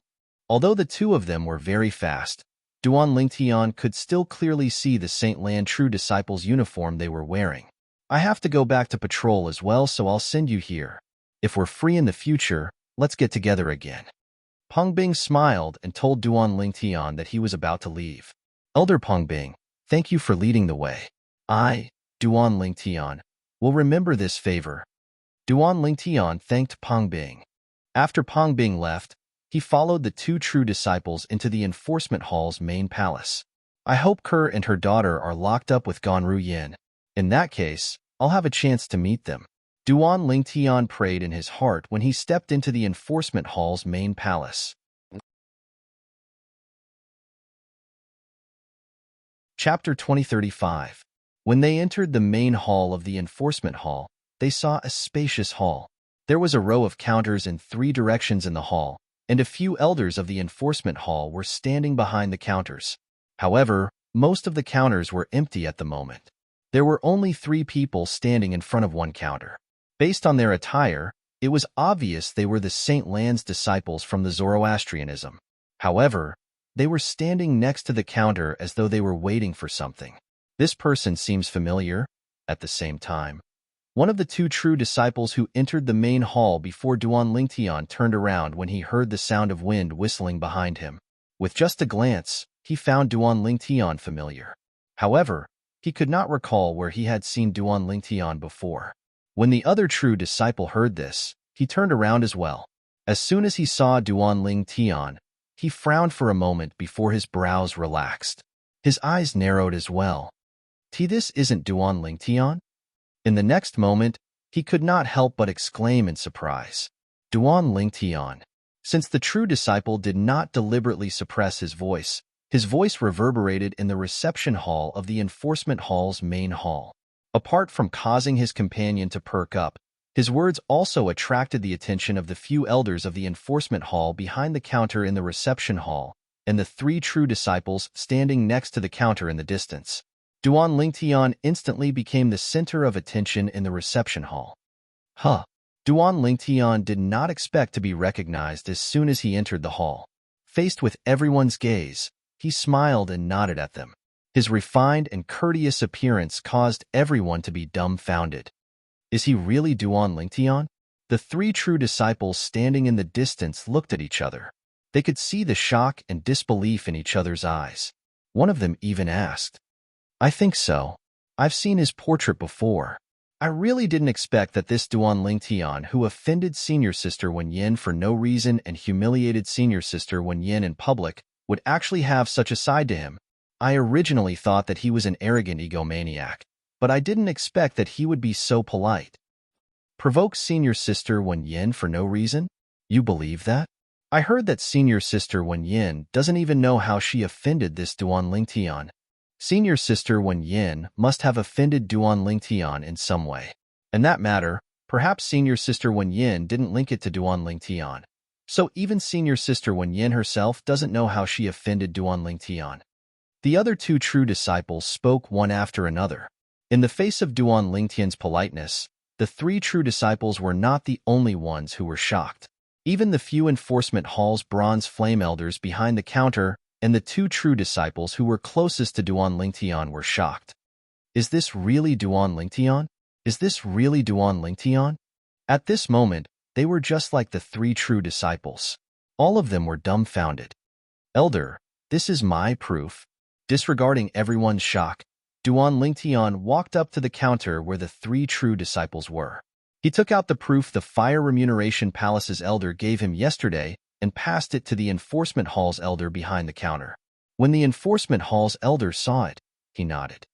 A: Although the two of them were very fast, Duan Lingtian could still clearly see the Saint Lan true disciples' uniform they were wearing. I have to go back to patrol as well, so I'll send you here. If we're free in the future, let's get together again. Peng Bing smiled and told Duan Lingtian that he was about to leave. Elder Peng Bing, thank you for leading the way. I, Duan Lingtian, will remember this favor. Duan Lingtian thanked Peng Bing. After Peng Bing left, he followed the two true disciples into the enforcement hall's main palace. I hope Kerr and her daughter are locked up with Ganru Yin. In that case, I'll have a chance to meet them. Duan Lingtian prayed in his heart when he stepped into the enforcement hall's main palace. Chapter 2035. When they entered the main hall of the enforcement hall, they saw a spacious hall. There was a row of counters in 3 directions in the hall, and a few elders of the enforcement hall were standing behind the counters. However, most of the counters were empty at the moment. There were only 3 people standing in front of one counter. Based on their attire, it was obvious they were the Saint Lan's disciples from the Zoroastrianism. However, they were standing next to the counter as though they were waiting for something. This person seems familiar. At the same time, one of the 2 true disciples who entered the main hall before Duan Lingtian turned around when he heard the sound of wind whistling behind him. With just a glance, he found Duan Lingtian familiar. However, he could not recall where he had seen Duan Lingtian before. When the other true disciple heard this, he turned around as well. As soon as he saw Duan Lingtian, he frowned for a moment before his brows relaxed. His eyes narrowed as well. This isn't Duan Lingtian? In the next moment, he could not help but exclaim in surprise. Duan Lingtian. Since the true disciple did not deliberately suppress his voice reverberated in the reception hall of the enforcement hall's main hall. Apart from causing his companion to perk up, his words also attracted the attention of the few elders of the enforcement hall behind the counter in the reception hall, and the 3 true disciples standing next to the counter in the distance. Duan Lingtian instantly became the center of attention in the reception hall. Duan Lingtian did not expect to be recognized as soon as he entered the hall. Faced with everyone's gaze, he smiled and nodded at them. His refined and courteous appearance caused everyone to be dumbfounded. Is he really Duan Lingtian? The 3 true disciples standing in the distance looked at each other. They could see the shock and disbelief in each other's eyes. One of them even asked, I think so. I've seen his portrait before. I really didn't expect that this Duan Lingtian, who offended Senior Sister Wen Yin for no reason and humiliated Senior Sister Wen Yin in public, would actually have such a side to him. I originally thought that he was an arrogant egomaniac, but I didn't expect that he would be so polite. Provoke Senior Sister Wen Yin for no reason? You believe that? I heard that Senior Sister Wen Yin doesn't even know how she offended this Duan Lingtian. Senior Sister Wen Yin must have offended Duan Lingtian in some way. In that matter, perhaps Senior Sister Wen Yin didn't link it to Duan Lingtian. So even Senior Sister Wen Yin herself doesn't know how she offended Duan Lingtian. The other 2 true disciples spoke one after another. In the face of Duan Lingtian's politeness, the 3 true disciples were not the only ones who were shocked. Even the few enforcement hall's bronze flame elders behind the counter and the 2 true disciples who were closest to Duan Lingtian were shocked. Is this really Duan Lingtian? Is this really Duan Lingtian? At this moment, they were just like the 3 true disciples. All of them were dumbfounded. Elder, this is my proof. Disregarding everyone's shock, Duan Lingtian walked up to the counter where the 3 true disciples were. He took out the proof the Fire Remuneration Palace's elder gave him yesterday and passed it to the enforcement hall's elder behind the counter. When the enforcement hall's elder saw it, he nodded.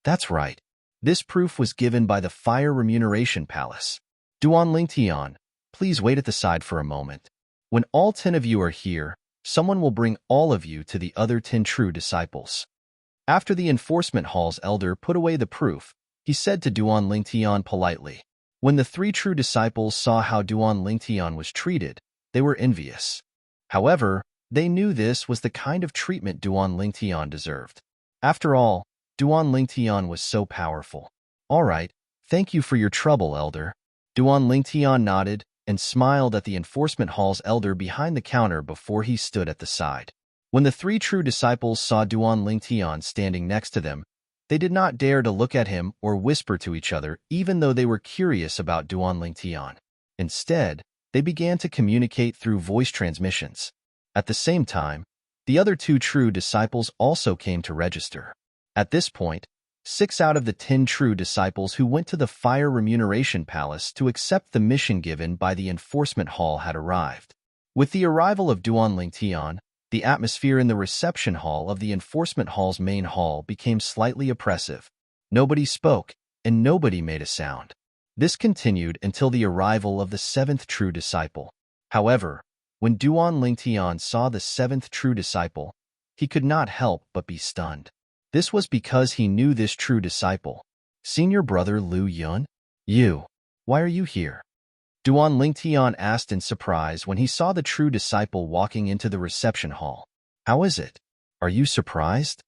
A: That's right. This proof was given by the Fire Remuneration Palace. Duan Lingtian, please wait at the side for a moment. When all 10 of you are here, someone will bring all of you to the other 10 true disciples. After the enforcement hall's elder put away the proof, he said to Duan Lingtian politely. When the 3 true disciples saw how Duan Lingtian was treated, they were envious. However, they knew this was the kind of treatment Duan Lingtian deserved. After all, Duan Lingtian was so powerful. All right, thank you for your trouble, Elder. Duan Lingtian nodded and smiled at the enforcement hall's elder behind the counter before he stood at the side. When the three true disciples saw Duan Lingtian standing next to them, they did not dare to look at him or whisper to each other, even though they were curious about Duan Lingtian. Instead, they began to communicate through voice transmissions. At the same time, the other two true disciples also came to register. At this point, 6 out of the 10 true disciples who went to the Fire Remuneration Palace to accept the mission given by the enforcement hall had arrived. With the arrival of Duan Lingtian, the atmosphere in the reception hall of the enforcement hall's main hall became slightly oppressive. Nobody spoke, and nobody made a sound. This continued until the arrival of the 7th true disciple. However, when Duan Lingtian saw the 7th true disciple, he could not help but be stunned. This was because he knew this true disciple. Senior brother Lu Yun? You. Why are you here? Duan Lingtian asked in surprise when he saw the true disciple walking into the reception hall. How is it? Are you surprised?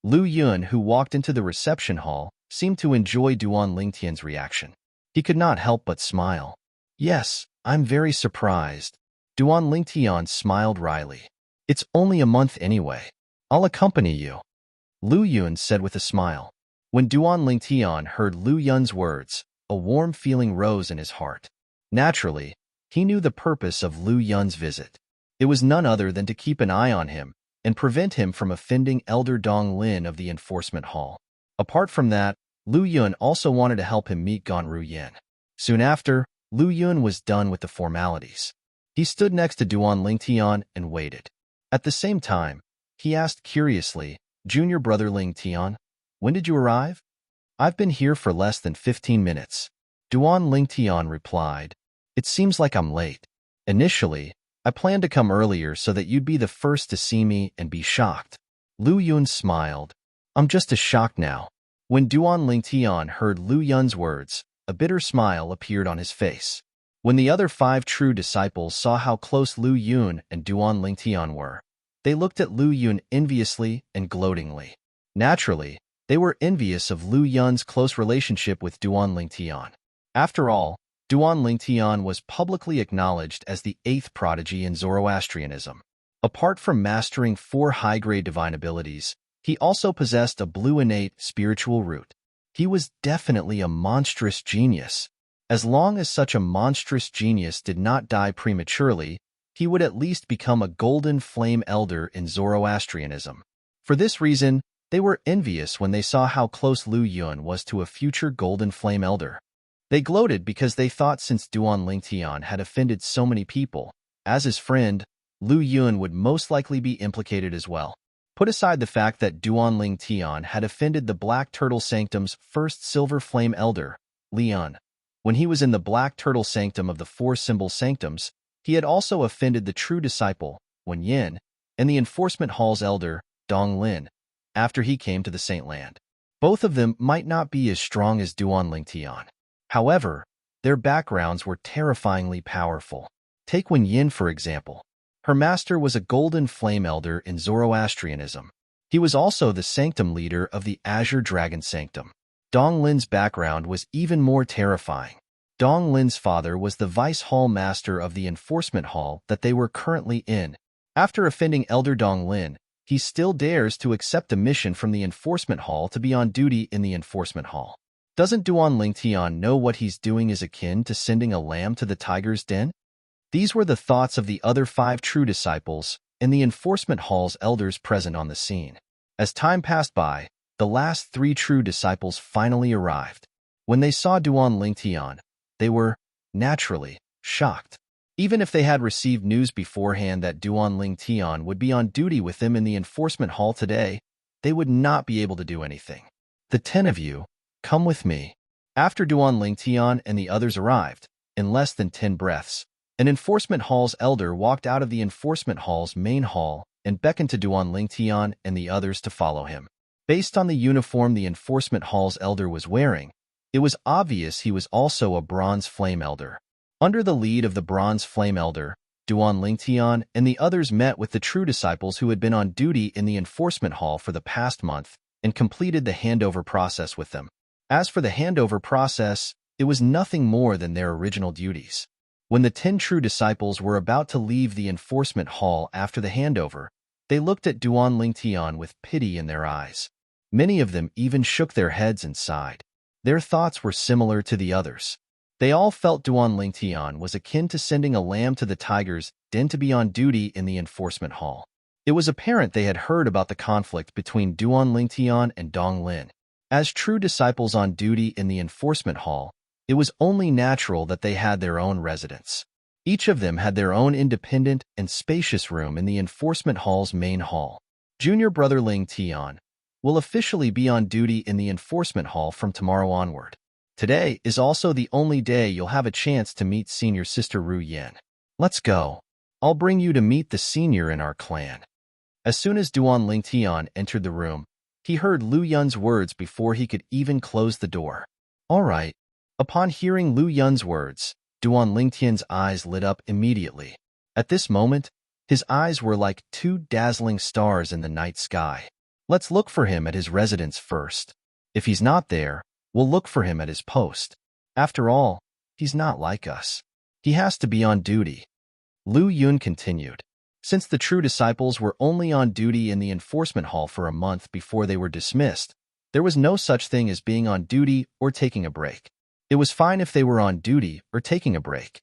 A: Lu Yun, who walked into the reception hall, seemed to enjoy Duan Lingtian's reaction. He could not help but smile. Yes, I'm very surprised. Duan Lingtian smiled wryly. It's only a month anyway. I'll accompany you. Lu Yun said with a smile. When Duan Lingtian heard Lu Yun's words, a warm feeling rose in his heart. Naturally, he knew the purpose of Lu Yun's visit. It was none other than to keep an eye on him and prevent him from offending Elder Dong Lin of the enforcement hall. Apart from that, Lu Yun also wanted to help him meet Gan Ruyen. Soon after, Lu Yun was done with the formalities. He stood next to Duan Lingtian and waited. At the same time, he asked curiously, Junior brother Lingtian, when did you arrive? I've been here for less than 15 minutes. Duan Lingtian replied. It seems like I'm late. Initially, I planned to come earlier so that you'd be the first to see me and be shocked. Lu Yun smiled. I'm just as shocked now. When Duan Lingtian heard Lu Yun's words, a bitter smile appeared on his face. When the other 5 true disciples saw how close Lu Yun and Duan Lingtian were, they looked at Lu Yun enviously and gloatingly. Naturally, they were envious of Lu Yun's close relationship with Duan Lingtian. After all, Duan Lingtian was publicly acknowledged as the 8th prodigy in Zoroastrianism. Apart from mastering 4 high-grade divine abilities, he also possessed a blue innate spiritual root. He was definitely a monstrous genius. As long as such a monstrous genius did not die prematurely, he would at least become a golden flame elder in Zoroastrianism. For this reason, they were envious when they saw how close Lu Yun was to a future golden flame elder. They gloated because they thought since Duan Lingtian had offended so many people, as his friend, Lu Yun would most likely be implicated as well. Put aside the fact that Duan Lingtian had offended the Black Turtle Sanctum's first Silver Flame Elder, Lian. When he was in the Black Turtle Sanctum of the 4 Symbol Sanctums, he had also offended the true disciple, Wen Yin, and the Enforcement Hall's elder, Dong Lin, after he came to the Saint Land. Both of them might not be as strong as Duan Lingtian. However, their backgrounds were terrifyingly powerful. Take Wen Yin, for example. Her master was a golden flame elder in Zoroastrianism. He was also the sanctum leader of the Azure Dragon Sanctum. Dong Lin's background was even more terrifying. Dong Lin's father was the vice hall master of the enforcement hall that they were currently in. After offending Elder Dong Lin, he still dares to accept a mission from the enforcement hall to be on duty in the enforcement hall. Doesn't Duan Lingtian know what he's doing is akin to sending a lamb to the tiger's den? These were the thoughts of the other 5 true disciples and the enforcement hall's elders present on the scene. As time passed by, the last 3 true disciples finally arrived. When they saw Duan Lingtian, they were, naturally, shocked. Even if they had received news beforehand that Duan Lingtian would be on duty with them in the enforcement hall today, they would not be able to do anything. The 10 of you, come with me. After Duan Lingtian and the others arrived, in less than 10 breaths, an enforcement hall's elder walked out of the enforcement hall's main hall and beckoned to Duan Lingtian and the others to follow him. Based on the uniform the enforcement hall's elder was wearing, it was obvious he was also a bronze flame elder. Under the lead of the bronze flame elder, Duan Lingtian and the others met with the true disciples who had been on duty in the enforcement hall for the past month and completed the handover process with them. As for the handover process, it was nothing more than their original duties. When the 10 true disciples were about to leave the enforcement hall after the handover, they looked at Duan Lingtian with pity in their eyes. Many of them even shook their heads and sighed. Their thoughts were similar to the others. They all felt Duan Lingtian was akin to sending a lamb to the tiger's den to be on duty in the enforcement hall. It was apparent they had heard about the conflict between Duan Lingtian and Dong Lin. As true disciples on duty in the enforcement hall, it was only natural that they had their own residence. Each of them had their own independent and spacious room in the enforcement hall's main hall. Junior brother Ling Tian will officially be on duty in the enforcement hall from tomorrow onward. Today is also the only day you'll have a chance to meet senior sister Ru Yen. Let's go. I'll bring you to meet the senior in our clan. As soon as Duan Lingtian entered the room, he heard Lu Yun's words before he could even close the door. All right. Upon hearing Lu Yun's words, Duan Lingtian's eyes lit up immediately. At this moment, his eyes were like 2 dazzling stars in the night sky. Let's look for him at his residence first. If he's not there, we'll look for him at his post. After all, he's not like us. He has to be on duty. Lu Yun continued. Since the true disciples were only on duty in the enforcement hall for a month before they were dismissed, there was no such thing as being on duty or taking a break. It was fine if they were on duty or taking a break.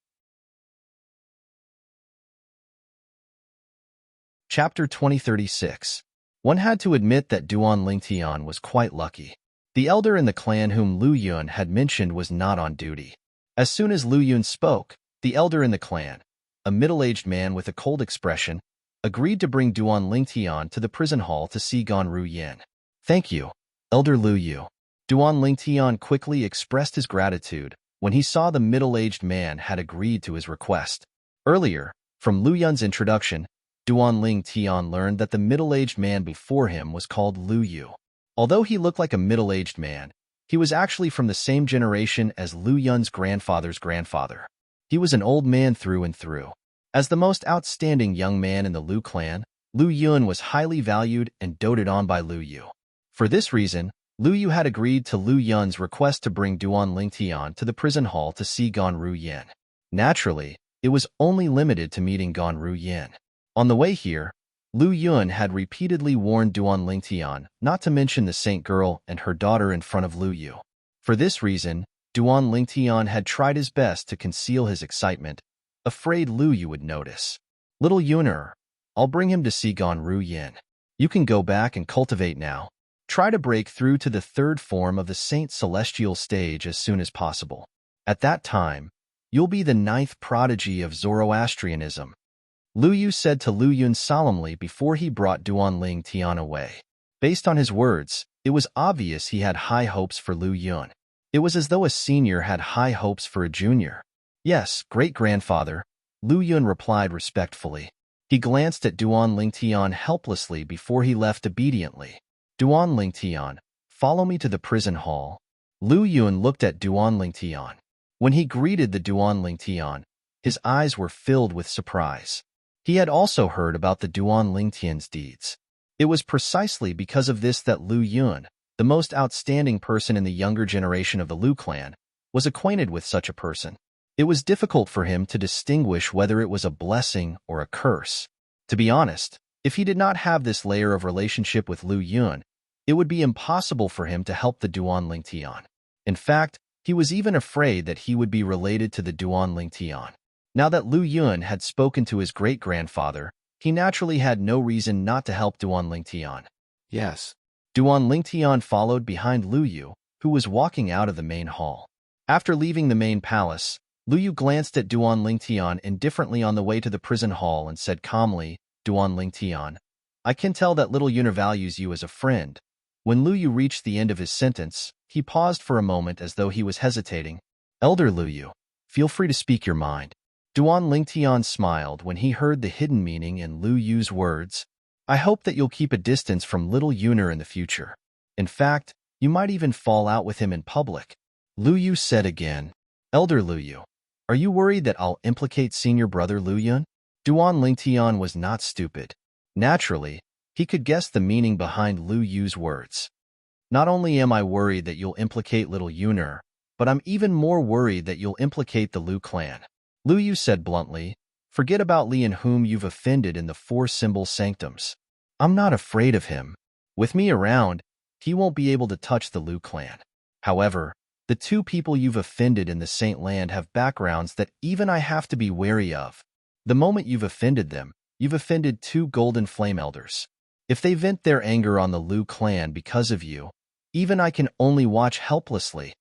A: Chapter 2036. One had to admit that Duan Lingtian was quite lucky. The elder in the clan whom Lu Yun had mentioned was not on duty. As soon as Lu Yun spoke, the elder in the clan, a middle-aged man with a cold expression, agreed to bring Duan Lingtian to the prison hall to see Ru Yen. Thank you, Elder Lu Yu. Duan Lingtian quickly expressed his gratitude when he saw the middle-aged man had agreed to his request. Earlier, from Lu Yun's introduction, Duan Lingtian learned that the middle-aged man before him was called Lu Yu. Although he looked like a middle-aged man, he was actually from the same generation as Lu Yun's grandfather's grandfather. He was an old man through and through. As the most outstanding young man in the Lu clan, Lu Yun was highly valued and doted on by Lu Yu. For this reason, Lu Yu had agreed to Lu Yun's request to bring Duan Lingtian to the prison hall to see Ru Yen. Naturally, it was only limited to meeting Ru Yen. On the way here, Lu Yun had repeatedly warned Duan Lingtian not to mention the Saint girl and her daughter in front of Lu Yu. For this reason, Duan Lingtian had tried his best to conceal his excitement, afraid Lu Yu would notice. Little Yuner, I'll bring him to see Ru Yen. You can go back and cultivate now. Try to break through to the 3rd form of the Saint Celestial stage as soon as possible. At that time, you'll be the 9th prodigy of Zoroastrianism. Lu Yu said to Lu Yun solemnly before he brought Duan Lingtian away. Based on his words, it was obvious he had high hopes for Lu Yun. It was as though a senior had high hopes for a junior. Yes, great-grandfather, Lu Yun replied respectfully. He glanced at Duan Lingtian helplessly before he left obediently. Duan Lingtian, follow me to the prison hall. Lu Yun looked at Duan Lingtian. When he greeted the Duan Lingtian, his eyes were filled with surprise. He had also heard about the Duan Lingtian's deeds. It was precisely because of this that Lu Yun, the most outstanding person in the younger generation of the Lu clan, was acquainted with such a person. It was difficult for him to distinguish whether it was a blessing or a curse. To be honest, if he did not have this layer of relationship with Lu Yun, it would be impossible for him to help the Duan Lingtian. In fact, he was even afraid that he would be related to the Duan Lingtian. Now that Lu Yun had spoken to his great-grandfather, he naturally had no reason not to help Duan Lingtian. Yes. Duan Lingtian followed behind Lu Yu, who was walking out of the main hall. After leaving the main palace, Lu Yu glanced at Duan Lingtian indifferently on the way to the prison hall and said calmly, Duan Lingtian, I can tell that little Yuner values you as a friend. When Lu Yu reached the end of his sentence, he paused for a moment as though he was hesitating. Elder Lu Yu, feel free to speak your mind. Duan Lingtian smiled when he heard the hidden meaning in Lu Yu's words. I hope that you'll keep a distance from little Yuner in the future. In fact, you might even fall out with him in public. Lu Yu said again. Elder Lu Yu, are you worried that I'll implicate senior brother Lu Yun? Duan Lingtian was not stupid. Naturally, he could guess the meaning behind Lu Yu's words. Not only am I worried that you'll implicate little Yuner, but I'm even more worried that you'll implicate the Lu clan. Lu Yu said bluntly, forget about Li in whom you've offended in the four symbol sanctums. I'm not afraid of him. With me around, he won't be able to touch the Lu clan. However, the two people you've offended in the Saint Land have backgrounds that even I have to be wary of. The moment you've offended them, you've offended two golden flame elders. If they vent their anger on the Lu clan because of you, even I can only watch helplessly.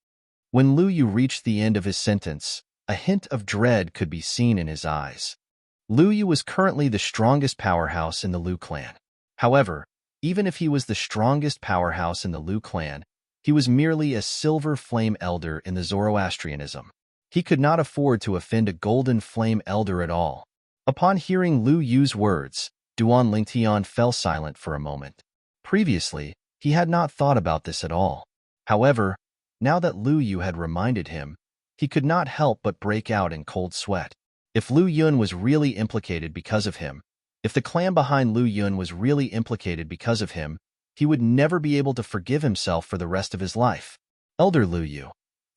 A: When Lu Yu reached the end of his sentence, a hint of dread could be seen in his eyes. Lu Yu was currently the strongest powerhouse in the Lu clan. However, even if he was the strongest powerhouse in the Lu clan, he was merely a silver flame elder in the Zoroastrianism. He could not afford to offend a golden flame elder at all. Upon hearing Lu Yu's words, Duan Lingtian fell silent for a moment. Previously, he had not thought about this at all. However, now that Lu Yu had reminded him, he could not help but break out in cold sweat. If Lu Yun was really implicated because of him, if the clan behind Lu Yun was really implicated because of him, he would never be able to forgive himself for the rest of his life. Elder Lu Yu,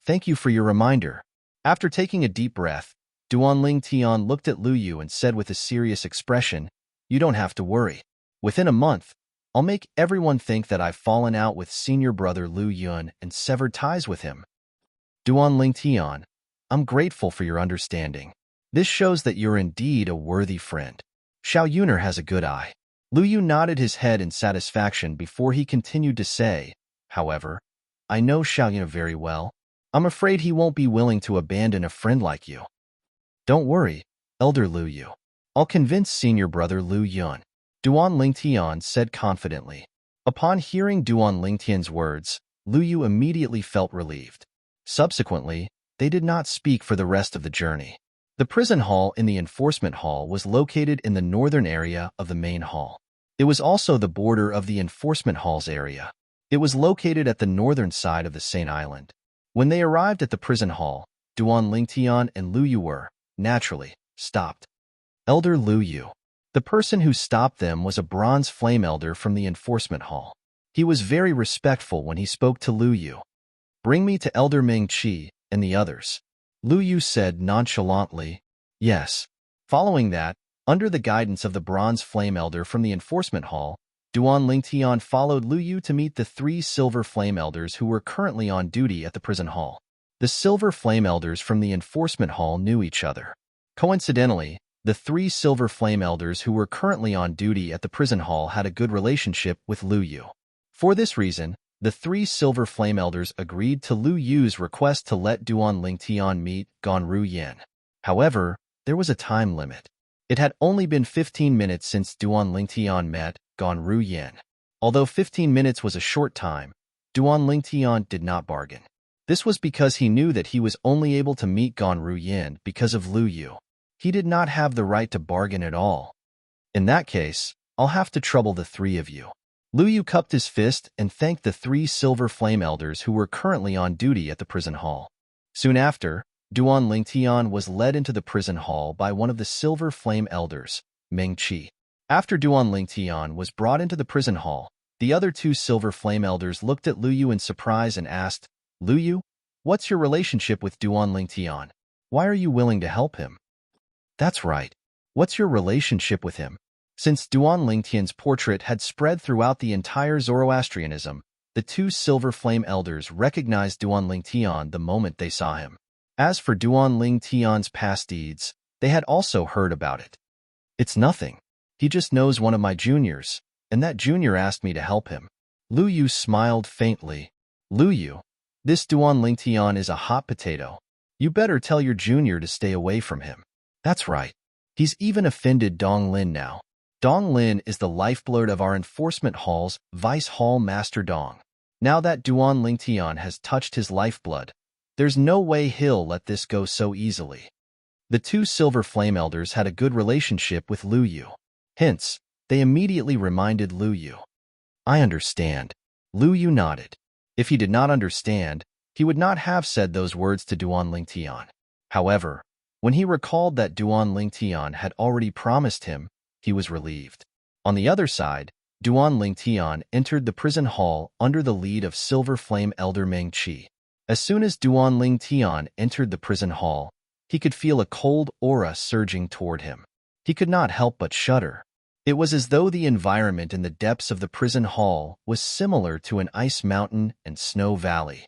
A: thank you for your reminder. After taking a deep breath, Duan Lingtian looked at Lu Yu and said with a serious expression, you don't have to worry. Within a month, I'll make everyone think that I've fallen out with senior brother Lu Yun and severed ties with him. Duan Lingtian, I'm grateful for your understanding. This shows that you're indeed a worthy friend. Xiao Yuner has a good eye. Lu Yu nodded his head in satisfaction before he continued to say, however, I know Xiao Yuner very well. I'm afraid he won't be willing to abandon a friend like you. Don't worry, Elder Lu Yu. I'll convince senior brother Lu Yun. Duan Lingtian said confidently. Upon hearing Duan Lingtian's words, Lu Yu immediately felt relieved. Subsequently, they did not speak for the rest of the journey. The prison hall in the enforcement hall was located in the northern area of the main hall. It was also the border of the enforcement hall's area. It was located at the northern side of the Saint Island. When they arrived at the prison hall, Duan Lingtian and Lu Yu were, naturally, stopped. Elder Lu Yu. The person who stopped them was a bronze flame elder from the enforcement hall. He was very respectful when he spoke to Lu Yu. Bring me to Elder Ming Qi and the others. Lu Yu said nonchalantly, yes. Following that, under the guidance of the bronze flame elder from the enforcement hall, Duan Lingtian followed Lu Yu to meet the three silver flame elders who were currently on duty at the prison hall. The silver flame elders from the enforcement hall knew each other. Coincidentally, the three silver flame elders who were currently on duty at the prison hall had a good relationship with Lu Yu. For this reason, the three silver flame elders agreed to Lu Yu's request to let Duan Lingtian meet Ganru Yin. However, there was a time limit. It had only been 15 minutes since Duan Lingtian met Ganru Yin. Although 15 minutes was a short time, Duan Lingtian did not bargain. This was because he knew that he was only able to meet Ganru Yin because of Lu Yu. He did not have the right to bargain at all. In that case, I'll have to trouble the three of you. Lu Yu cupped his fist and thanked the three silver flame elders who were currently on duty at the prison hall. Soon after, Duan Lingtian was led into the prison hall by one of the silver flame elders, Ming Qi. After Duan Lingtian was brought into the prison hall, the other two silver flame elders looked at Lu Yu in surprise and asked, Lu Yu, what's your relationship with Duan Lingtian? Why are you willing to help him? That's right. What's your relationship with him? Since Duan Lingtian's portrait had spread throughout the entire Zoroastrianism, the two silver flame elders recognized Duan Lingtian the moment they saw him. As for Duan Lingtian's past deeds, they had also heard about it. It's nothing. He just knows one of my juniors, and that junior asked me to help him. Lu Yu smiled faintly. Lu Yu, this Duan Lingtian is a hot potato. You better tell your junior to stay away from him. That's right. He's even offended Dong Lin now. Dong Lin is the lifeblood of our enforcement hall's Vice Hall Master Dong. Now that Duan Lingtian has touched his lifeblood, there's no way he'll let this go so easily. The two silver flame elders had a good relationship with Lu Yu. Hence, they immediately reminded Lu Yu. I understand. Lu Yu nodded. If he did not understand, he would not have said those words to Duan Lingtian. However, When he recalled that Duan Lingtian had already promised him, he was relieved. On the other side, Duan Lingtian entered the prison hall under the lead of Silver Flame Elder Meng Qi. As soon as Duan Lingtian entered the prison hall, he could feel a cold aura surging toward him. He could not help but shudder. It was as though the environment in the depths of the prison hall was similar to an ice mountain and snow valley.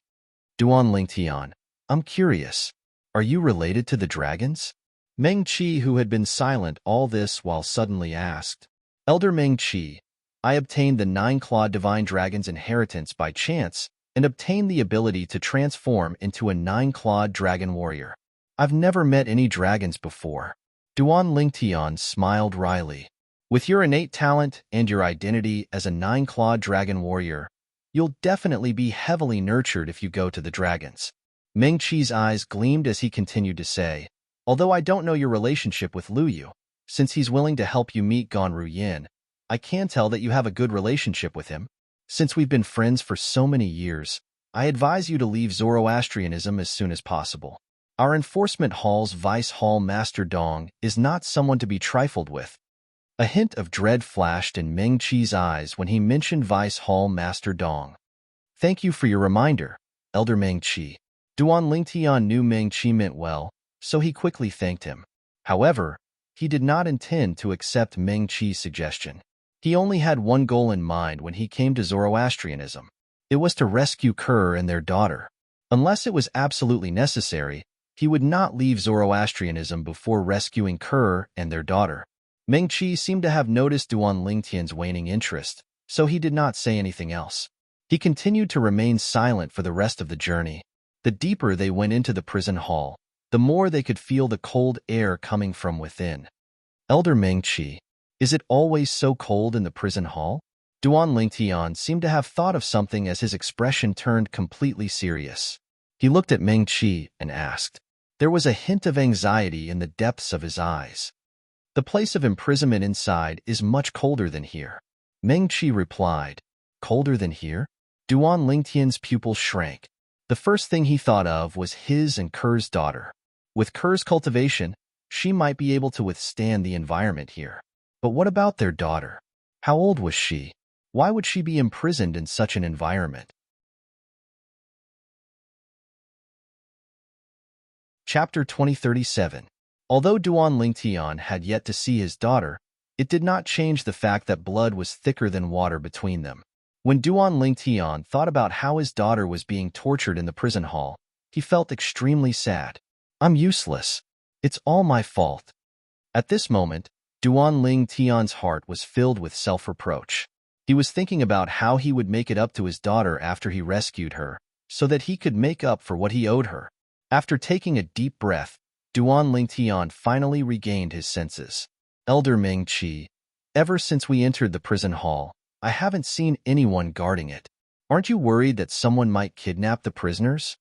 A: Duan Lingtian, I'm curious. Are you related to the dragons? Meng Qi, who had been silent all this while, suddenly asked. Elder Meng Qi, I obtained the 9-clawed divine dragon's inheritance by chance and obtained the ability to transform into a 9-clawed dragon warrior. I've never met any dragons before. Duan Lingtian smiled wryly. With your innate talent and your identity as a 9-clawed dragon warrior, you'll definitely be heavily nurtured if you go to the dragons. Meng Qi's eyes gleamed as he continued to say, although I don't know your relationship with Lu Yu, since he's willing to help you meet Ganru Yin, I can tell that you have a good relationship with him. Since we've been friends for so many years, I advise you to leave Zoroastrianism as soon as possible. Our enforcement hall's vice hall master Dong is not someone to be trifled with. A hint of dread flashed in Meng Qi's eyes when he mentioned vice hall master Dong. Thank you for your reminder, Elder Meng Qi. Duan Lingtian knew Meng Qi meant well, so he quickly thanked him. However, he did not intend to accept Meng Qi's suggestion. He only had one goal in mind when he came to Zoroastrianism. It was to rescue Kerr and their daughter. Unless it was absolutely necessary, he would not leave Zoroastrianism before rescuing Kerr and their daughter. Meng Qi seemed to have noticed Duan Lingtian's waning interest, so he did not say anything else. He continued to remain silent for the rest of the journey. The deeper they went into the prison hall, the more they could feel the cold air coming from within. Elder Meng Qi, is it always so cold in the prison hall? Duan Lingtian seemed to have thought of something as his expression turned completely serious. He looked at Meng Qi and asked. There was a hint of anxiety in the depths of his eyes. The place of imprisonment inside is much colder than here. Meng Qi replied. Colder than here? Duan Lingtian's pupils shrank. The first thing he thought of was his and Kerr's daughter. With Kerr's cultivation, she might be able to withstand the environment here. But what about their daughter? How old was she? Why would she be imprisoned in such an environment? Chapter 2037. Although Duan Lingtian had yet to see his daughter, it did not change the fact that blood was thicker than water between them. When Duan Lingtian thought about how his daughter was being tortured in the prison hall, he felt extremely sad. I'm useless. It's all my fault. At this moment, Duan Lingtian's heart was filled with self-reproach. He was thinking about how he would make it up to his daughter after he rescued her, so that he could make up for what he owed her. After taking a deep breath, Duan Lingtian finally regained his senses. Elder Meng Qi, ever since we entered the prison hall, I haven't seen anyone guarding it. Aren't you worried that someone might kidnap the prisoners?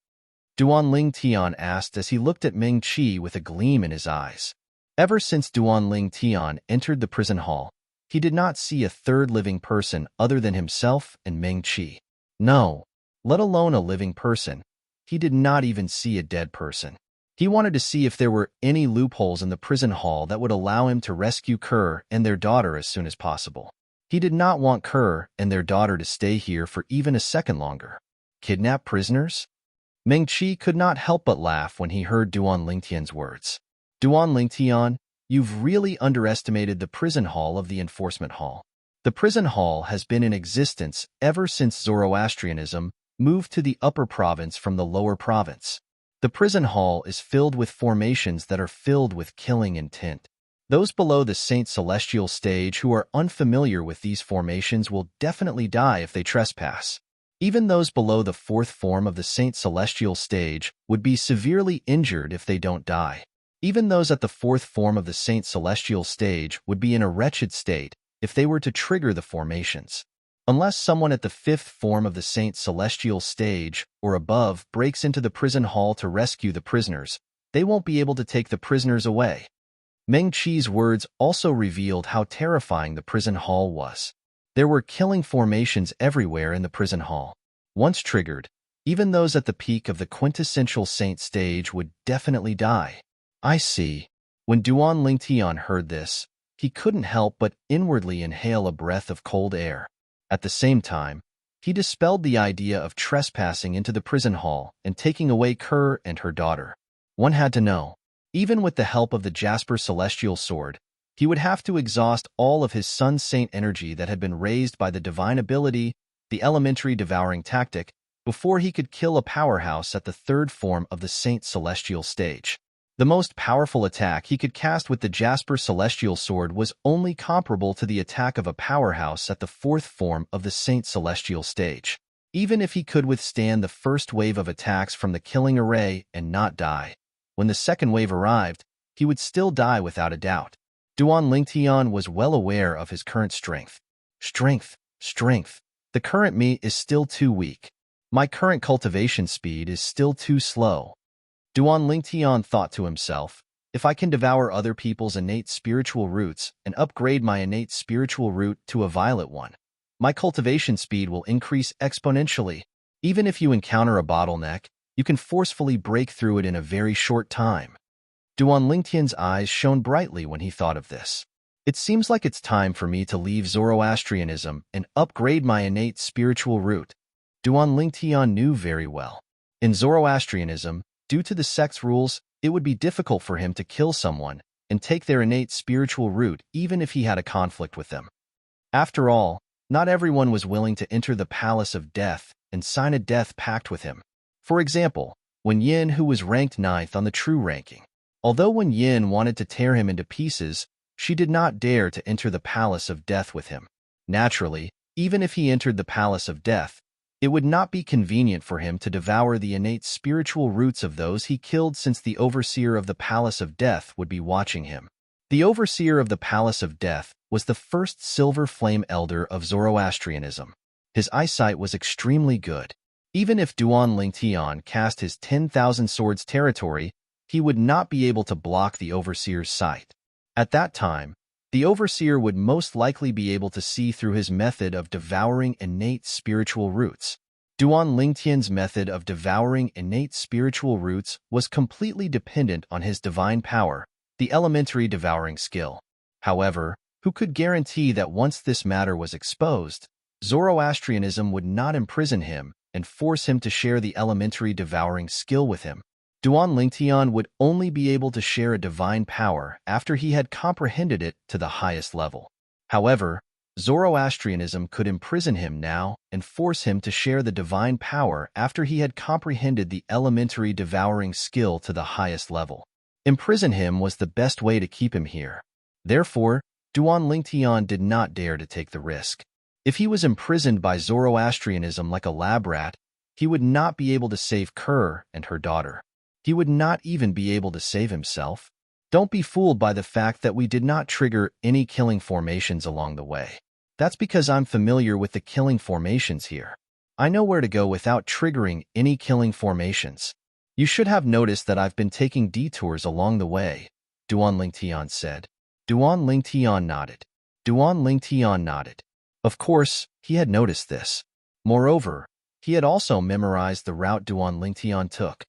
A: Duan Lingtian asked as he looked at Meng Qi with a gleam in his eyes. Ever since Duan Lingtian entered the prison hall, he did not see a third living person other than himself and Meng Qi. No, let alone a living person. He did not even see a dead person. He wanted to see if there were any loopholes in the prison hall that would allow him to rescue Kerr and their daughter as soon as possible. He did not want Kerr and their daughter to stay here for even a second longer. Kidnap prisoners? Meng Qi could not help but laugh when he heard Duan Lingtian's words. Duan Lingtian, you've really underestimated the prison hall of the enforcement hall. The prison hall has been in existence ever since Zoroastrianism moved to the upper province from the lower province. The prison hall is filled with formations that are filled with killing intent. Those below the Saint Celestial stage who are unfamiliar with these formations will definitely die if they trespass. Even those below the 4th form of the Saint Celestial stage would be severely injured if they don't die. Even those at the 4th form of the Saint Celestial stage would be in a wretched state if they were to trigger the formations. Unless someone at the 5th form of the Saint Celestial stage or above breaks into the prison hall to rescue the prisoners, they won't be able to take the prisoners away. Meng Qi's words also revealed how terrifying the prison hall was. There were killing formations everywhere in the prison hall. Once triggered, even those at the peak of the quintessential saint stage would definitely die. I see. When Duan Lingtian heard this, he couldn't help but inwardly inhale a breath of cold air. At the same time, he dispelled the idea of trespassing into the prison hall and taking away Kerr and her daughter. One had to know, even with the help of the Jasper Celestial Sword, he would have to exhaust all of his Sun Saint energy that had been raised by the divine ability, the elementary devouring tactic, before he could kill a powerhouse at the third form of the Saint Celestial stage. The most powerful attack he could cast with the Jasper Celestial Sword was only comparable to the attack of a powerhouse at the fourth form of the Saint Celestial stage. Even if he could withstand the first wave of attacks from the killing array and not die, when the second wave arrived, he would still die without a doubt. Duan Lingtian was well aware of his current strength. Strength. The current me is still too weak. My current cultivation speed is still too slow. Duan Lingtian thought to himself, if I can devour other people's innate spiritual roots and upgrade my innate spiritual root to a violet one, my cultivation speed will increase exponentially. Even if you encounter a bottleneck, you can forcefully break through it in a very short time. Duan Lingtian's eyes shone brightly when he thought of this. It seems like it's time for me to leave Zoroastrianism and upgrade my innate spiritual root. Duan Lingtian knew very well. In Zoroastrianism, due to the sect's rules, it would be difficult for him to kill someone and take their innate spiritual root even if he had a conflict with them. After all, not everyone was willing to enter the Palace of Death and sign a death pact with him. For example, Wen Yin, who was ranked 9th on the true ranking. Although Wen Yin wanted to tear him into pieces, she did not dare to enter the Palace of Death with him. Naturally, even if he entered the Palace of Death, it would not be convenient for him to devour the innate spiritual roots of those he killed, since the Overseer of the Palace of Death would be watching him. The Overseer of the Palace of Death was the first Silver Flame Elder of Zoroastrianism. His eyesight was extremely good. Even if Duan Lingtian cast his 10,000 swords territory, he would not be able to block the Overseer's sight. At that time, the Overseer would most likely be able to see through his method of devouring innate spiritual roots. Duan Lingtian's method of devouring innate spiritual roots was completely dependent on his divine power, the elementary devouring skill. However, who could guarantee that once this matter was exposed, Zoroastrianism would not imprison him and force him to share the elementary devouring skill with him? Duan Lingtian would only be able to share a divine power after he had comprehended it to the highest level. However, Zoroastrianism could imprison him now and force him to share the divine power after he had comprehended the elementary devouring skill to the highest level. Imprison him was the best way to keep him here. Therefore, Duan Lingtian did not dare to take the risk. If he was imprisoned by Zoroastrianism like a lab rat, he would not be able to save Kerr and her daughter. He would not even be able to save himself. Don't be fooled by the fact that we did not trigger any killing formations along the way. That's because I'm familiar with the killing formations here. I know where to go without triggering any killing formations. You should have noticed that I've been taking detours along the way, Duan Lingtian said. Duan Lingtian nodded. Of course, he had noticed this. Moreover, he had also memorized the route Duan Lingtian took.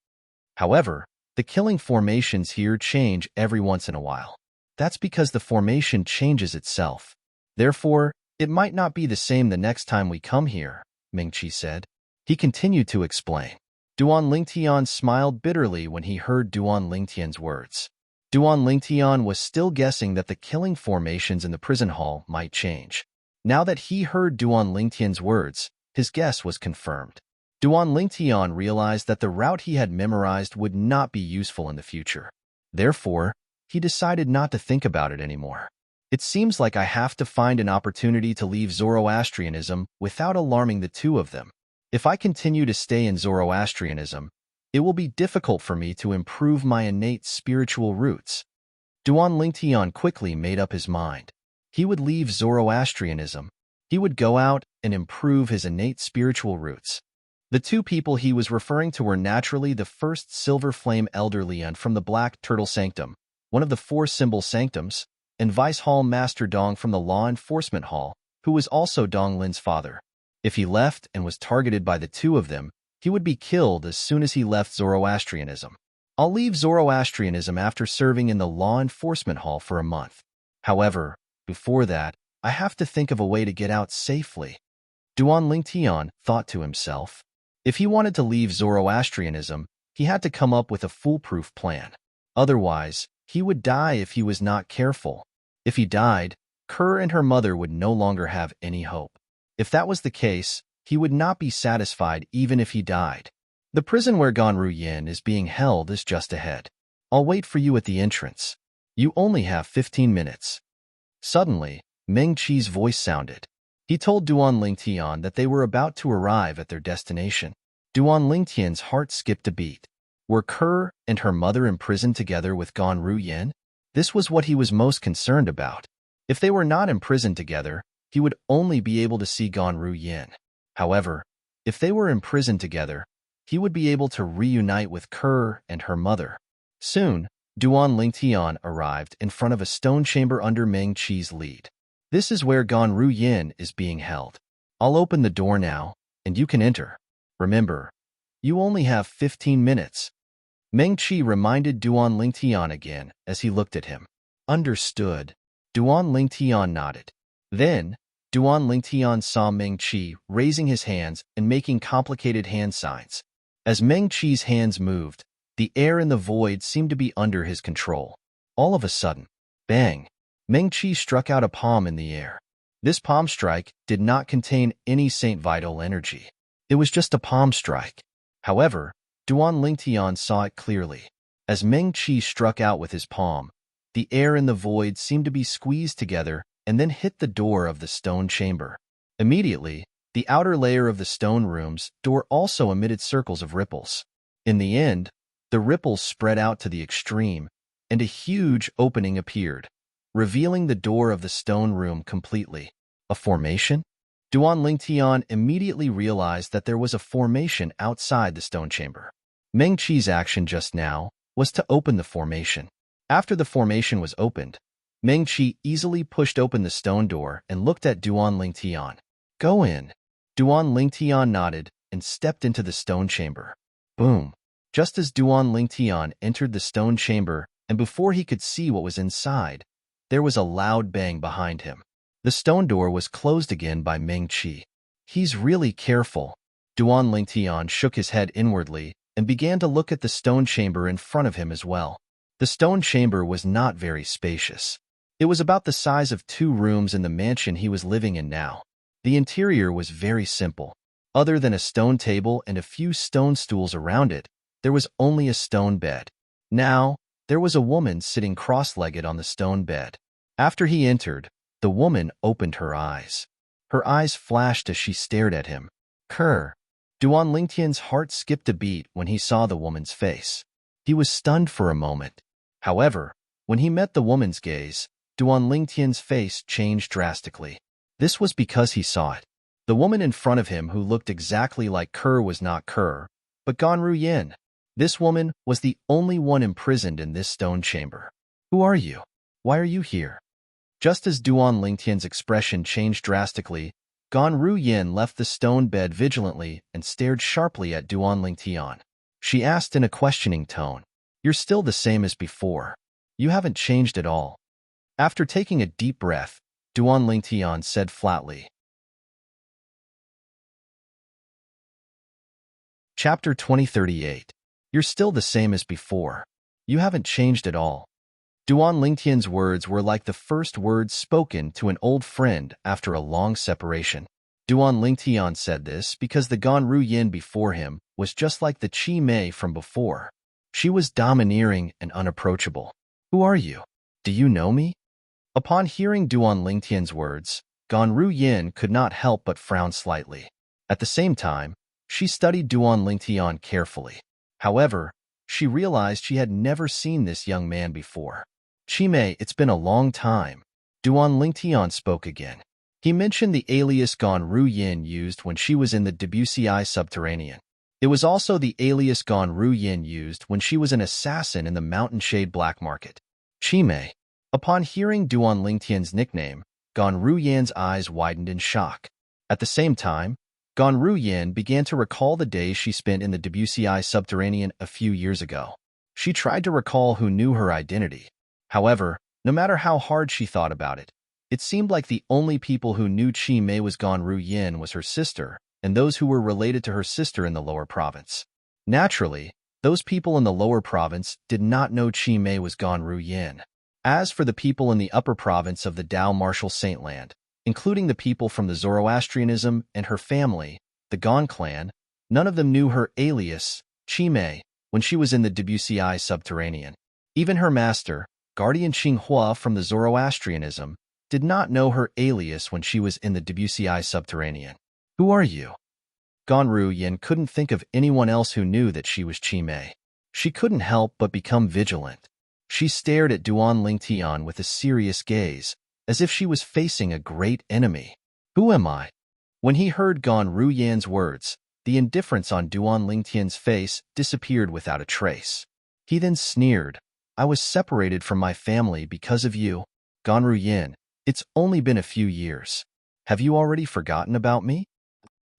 A: However, the killing formations here change every once in a while. That's because the formation changes itself. Therefore, it might not be the same the next time we come here, Mingqi said. He continued to explain. Duan Lingtian smiled bitterly when he heard Duan Lingtian's words. Duan Lingtian was still guessing that the killing formations in the prison hall might change. Now that he heard Duan Lingtian's words, his guess was confirmed. Duan Lingtian realized that the route he had memorized would not be useful in the future. Therefore, he decided not to think about it anymore. It seems like I have to find an opportunity to leave Zoroastrianism without alarming the two of them. If I continue to stay in Zoroastrianism, it will be difficult for me to improve my innate spiritual roots. Duan Lingtian quickly made up his mind. He would leave Zoroastrianism. He would go out and improve his innate spiritual roots. The two people he was referring to were naturally the first Silver Flame Elder Lian from the Black Turtle Sanctum, one of the 4 symbol sanctums, and Vice Hall Master Dong from the Law Enforcement Hall, who was also Dong Lin's father. If he left and was targeted by the two of them, he would be killed as soon as he left Zoroastrianism. I'll leave Zoroastrianism after serving in the law enforcement hall for a month. However, before that, I have to think of a way to get out safely. Duan Lingtian thought to himself. If he wanted to leave Zoroastrianism, he had to come up with a foolproof plan. Otherwise, he would die if he was not careful. If he died, Kerr and her mother would no longer have any hope. If that was the case, he would not be satisfied even if he died. The prison where Ganru Yin is being held is just ahead. I'll wait for you at the entrance. You only have 15 minutes. Suddenly, Meng Qi's voice sounded. He told Duan Lingtian that they were about to arrive at their destination. Duan Lingtian's heart skipped a beat. Were Kerr and her mother imprisoned together with Ganru Yin? This was what he was most concerned about. If they were not imprisoned together, he would only be able to see Ganru Yin. However, if they were imprisoned together, he would be able to reunite with Kerr and her mother. Soon, Duan Lingtian arrived in front of a stone chamber under Meng Qi's lead. This is where Ganru Yin is being held. I'll open the door now, and you can enter. Remember, you only have 15 minutes. Meng Qi reminded Duan Lingtian again as he looked at him. Understood. Duan Lingtian nodded. Then, Duan Lingtian saw Meng Qi raising his hands and making complicated hand signs. As Meng Qi's hands moved, the air in the void seemed to be under his control. All of a sudden, bang! Meng Qi struck out a palm in the air. This palm strike did not contain any Saint Vital energy. It was just a palm strike. However, Duan Lingtian saw it clearly. As Meng Qi struck out with his palm, the air in the void seemed to be squeezed together and then hit the door of the stone chamber. Immediately, the outer layer of the stone room's door also emitted circles of ripples. In the end, the ripples spread out to the extreme, and a huge opening appeared, revealing the door of the stone room completely. A formation? Duan Lingtian immediately realized that there was a formation outside the stone chamber. Meng Qi's action just now was to open the formation. After the formation was opened, Meng Qi easily pushed open the stone door and looked at Duan Lingtian. Go in. Duan Lingtian nodded and stepped into the stone chamber. Boom! Just as Duan Lingtian entered the stone chamber, and before he could see what was inside, there was a loud bang behind him. The stone door was closed again by Meng Qi. He's really careful. Duan Lingtian shook his head inwardly and began to look at the stone chamber in front of him as well. The stone chamber was not very spacious. It was about the size of 2 rooms in the mansion he was living in now. The interior was very simple. Other than a stone table and a few stone stools around it, there was only a stone bed. Now, there was a woman sitting cross-legged on the stone bed. After he entered, the woman opened her eyes. Her eyes flashed as she stared at him. Kerr. Duan Lingtian's heart skipped a beat when he saw the woman's face. He was stunned for a moment. However, when he met the woman's gaze, Duan Lingtian's face changed drastically. This was because he saw it. The woman in front of him who looked exactly like Kerr was not Kerr, but Ganru Yin. This woman was the only one imprisoned in this stone chamber. Who are you? Why are you here? Just as Duan Lingtian's expression changed drastically, Ganru Yin left the stone bed vigilantly and stared sharply at Duan Lingtian. She asked in a questioning tone, You're still the same as before. You haven't changed at all. After taking a deep breath, Duan Lingtian said flatly. Chapter 2038. You're still the same as before. You haven't changed at all. Duan Lingtian's words were like the first words spoken to an old friend after a long separation. Duan Lingtian said this because the Ganru Yin before him was just like the Qi Mei from before. She was domineering and unapproachable. Who are you? Do you know me? Upon hearing Duan Lingtian's words, Ganru Yin could not help but frown slightly. At the same time, she studied Duan Lingtian carefully. However, she realized she had never seen this young man before. Qi Mei, it's been a long time. Duan Lingtian spoke again. He mentioned the alias Ganru Yin used when she was in the WCI subterranean. It was also the alias Ganru Yin used when she was an assassin in the Mountain Shade black market. Qi Mei. Upon hearing Duan Lingtian's nickname, Ganru Yin's eyes widened in shock. At the same time, Ganru Yin began to recall the days she spent in the WCI subterranean a few years ago. She tried to recall who knew her identity. However, no matter how hard she thought about it, it seemed like the only people who knew Qi Mei was Ganru Yin was her sister, and those who were related to her sister in the lower province. Naturally, those people in the lower province did not know Qi Mei was Ganru Yin. As for the people in the upper province of the Dao Martial Saintland, including the people from the Zoroastrianism and her family, the Gon clan, none of them knew her alias, Qi Mei, when she was in the WCI subterranean. Even her master, Guardian Qinghua from the Zoroastrianism, did not know her alias when she was in the WCI subterranean. Who are you? Ganru Yin couldn't think of anyone else who knew that she was Qi Mei. She couldn't help but become vigilant. She stared at Duan Lingtian with a serious gaze, as if she was facing a great enemy. Who am I? When he heard Ganru Yan's words, the indifference on Duan Lingtian's face disappeared without a trace. He then sneered, I was separated from my family because of you. Ganru Yin, it's only been a few years. Have you already forgotten about me?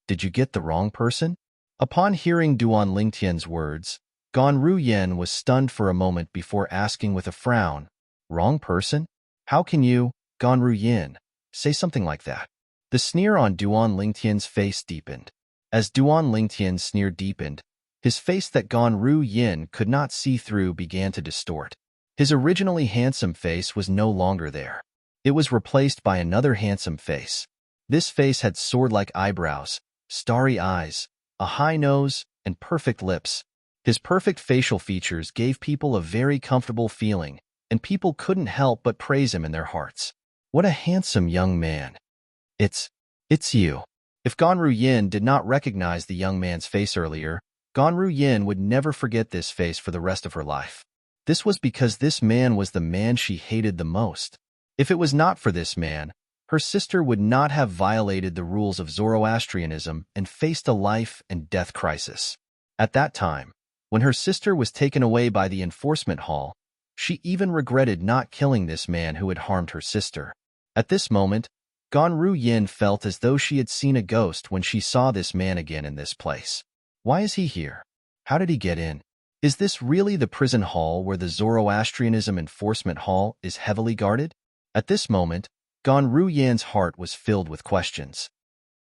A: Did you get the wrong person? Upon hearing Duan Lingtian's words, Ganru Yin was stunned for a moment before asking with a frown, Wrong person? How can you, Ganru Yin, say something like that? The sneer on Duan Lingtian's face deepened. As Duan Lingtian's sneer deepened, his face that Ganru Yin could not see through began to distort. His originally handsome face was no longer there. It was replaced by another handsome face. This face had sword-like eyebrows, starry eyes, a high nose, and perfect lips. His perfect facial features gave people a very comfortable feeling, and people couldn't help but praise him in their hearts. What a handsome young man. It's you. If Ganru Yin did not recognize the young man's face earlier, Ganru Yin would never forget this face for the rest of her life. This was because this man was the man she hated the most. If it was not for this man, her sister would not have violated the rules of Zoroastrianism and faced a life and death crisis. At that time, when her sister was taken away by the enforcement hall, she even regretted not killing this man who had harmed her sister. At this moment, Ganru Yin felt as though she had seen a ghost when she saw this man again in this place. Why is he here? How did he get in? Is this really the prison hall where the Zoroastrianism enforcement hall is heavily guarded? At this moment, Ganru Yan's heart was filled with questions.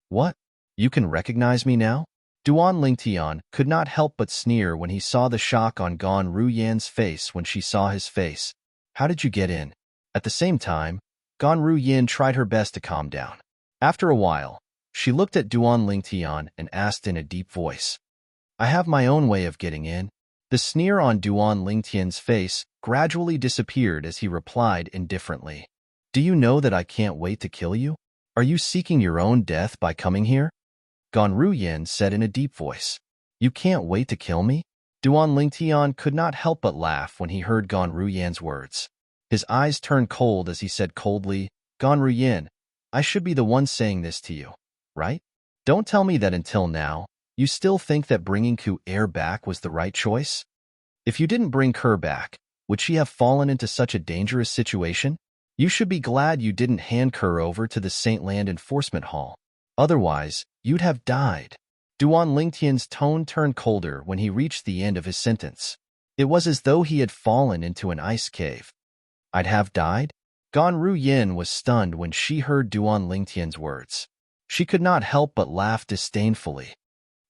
A: What? You can recognize me now? Duan Lingtian could not help but sneer when he saw the shock on Ganru Yan's face when she saw his face. How did you get in? At the same time, Ganru Yin tried her best to calm down. After a while, she looked at Duan Lingtian and asked in a deep voice, I have my own way of getting in. The sneer on Duan Lingtian's face gradually disappeared as he replied indifferently. Do you know that I can't wait to kill you? Are you seeking your own death by coming here? Ganru Yin said in a deep voice. You can't wait to kill me? Duan Lingtian could not help but laugh when he heard Ganru Yan's words. His eyes turned cold as he said coldly, Ganru Yin, I should be the one saying this to you, right? Don't tell me that until now, you still think that bringing Ku-Er back was the right choice? If you didn't bring Kur back, would she have fallen into such a dangerous situation? You should be glad you didn't hand Kur over to the Saintland Enforcement Hall. Otherwise, you'd have died. Duan Lingtian's tone turned colder when he reached the end of his sentence. It was as though he had fallen into an ice cave. I'd have died? Ganru Yin was stunned when she heard Duan Lingtian's words. She could not help but laugh disdainfully.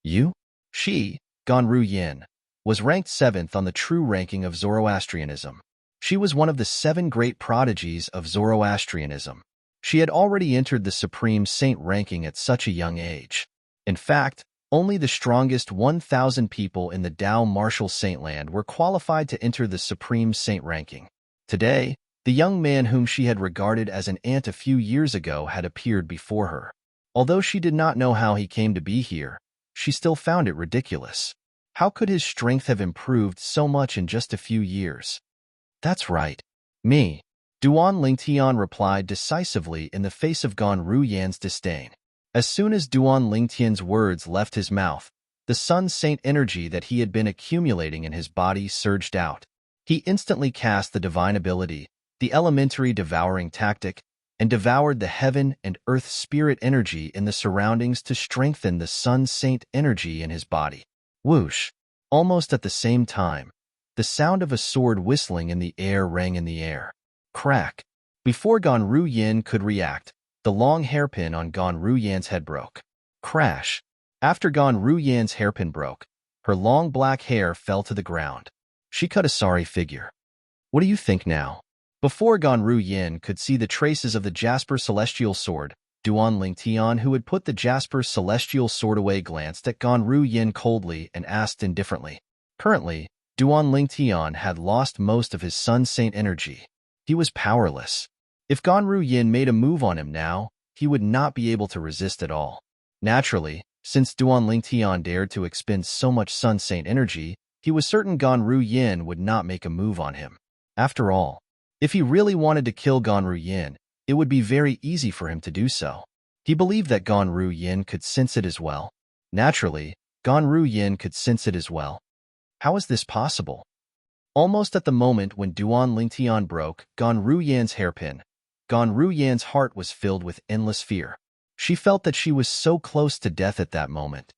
A: You? She, Ganru Yin, was ranked 7th on the true ranking of Zoroastrianism. She was one of the 7 great prodigies of Zoroastrianism. She had already entered the Supreme Saint ranking at such a young age. In fact, only the strongest 1,000 people in the Dao Martial Saintland were qualified to enter the Supreme Saint ranking. Today, the young man whom she had regarded as an ant a few years ago had appeared before her. Although she did not know how he came to be here, she still found it ridiculous. How could his strength have improved so much in just a few years? That's right. Me. Duan Lingtian replied decisively in the face of Ganru Yan's disdain. As soon as Duan Lingtian's words left his mouth, the Sun Saint energy that he had been accumulating in his body surged out. He instantly cast the divine ability, the elementary devouring tactic, and devoured the heaven and earth spirit energy in the surroundings to strengthen the Sun Saint energy in his body. Whoosh! Almost at the same time, The sound of a sword whistling in the air rang in the air. Crack! Before Gan Ruyin could react, the long hairpin on Gan Ruyan's head broke. Crash! After Gan Ruyan's hairpin broke, her long black hair fell to the ground. She cut a sorry figure. What do you think now? Before Gan Ruyin could see the traces of the Jasper Celestial Sword, Duan Lingtian, who had put the Jasper Celestial Sword away, glanced at Gan Ruyin coldly and asked indifferently. Currently, Duan Lingtian had lost most of his Sun Saint energy. He was powerless. If Gan Ruyin made a move on him now, he would not be able to resist at all. Naturally, since Duan Lingtian dared to expend so much Sun Saint energy, he was certain Gan Ruyin would not make a move on him. After all, if he really wanted to kill Gan Ruyin, it would be very easy for him to do so. He believed that Gan Ruyin could sense it as well. Naturally, Gan Ruyin could sense it as well. How is this possible? Almost at the moment when Duan Lingtian broke Gan Ruyan's hairpin, Gan Ruyan's heart was filled with endless fear. She felt that she was so close to death at that moment.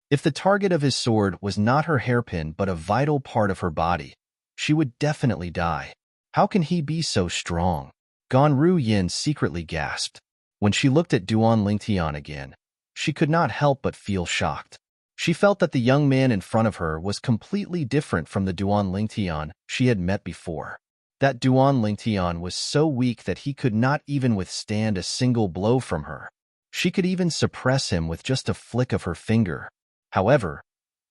A: If the target of his sword was not her hairpin but a vital part of her body, she would definitely die. How can he be so strong? Gan Ruyin secretly gasped. When she looked at Duan Lingtian again, she could not help but feel shocked. She felt that the young man in front of her was completely different from the Duan Lingtian she had met before. That Duan Lingtian was so weak that he could not even withstand a single blow from her. She could even suppress him with just a flick of her finger. However,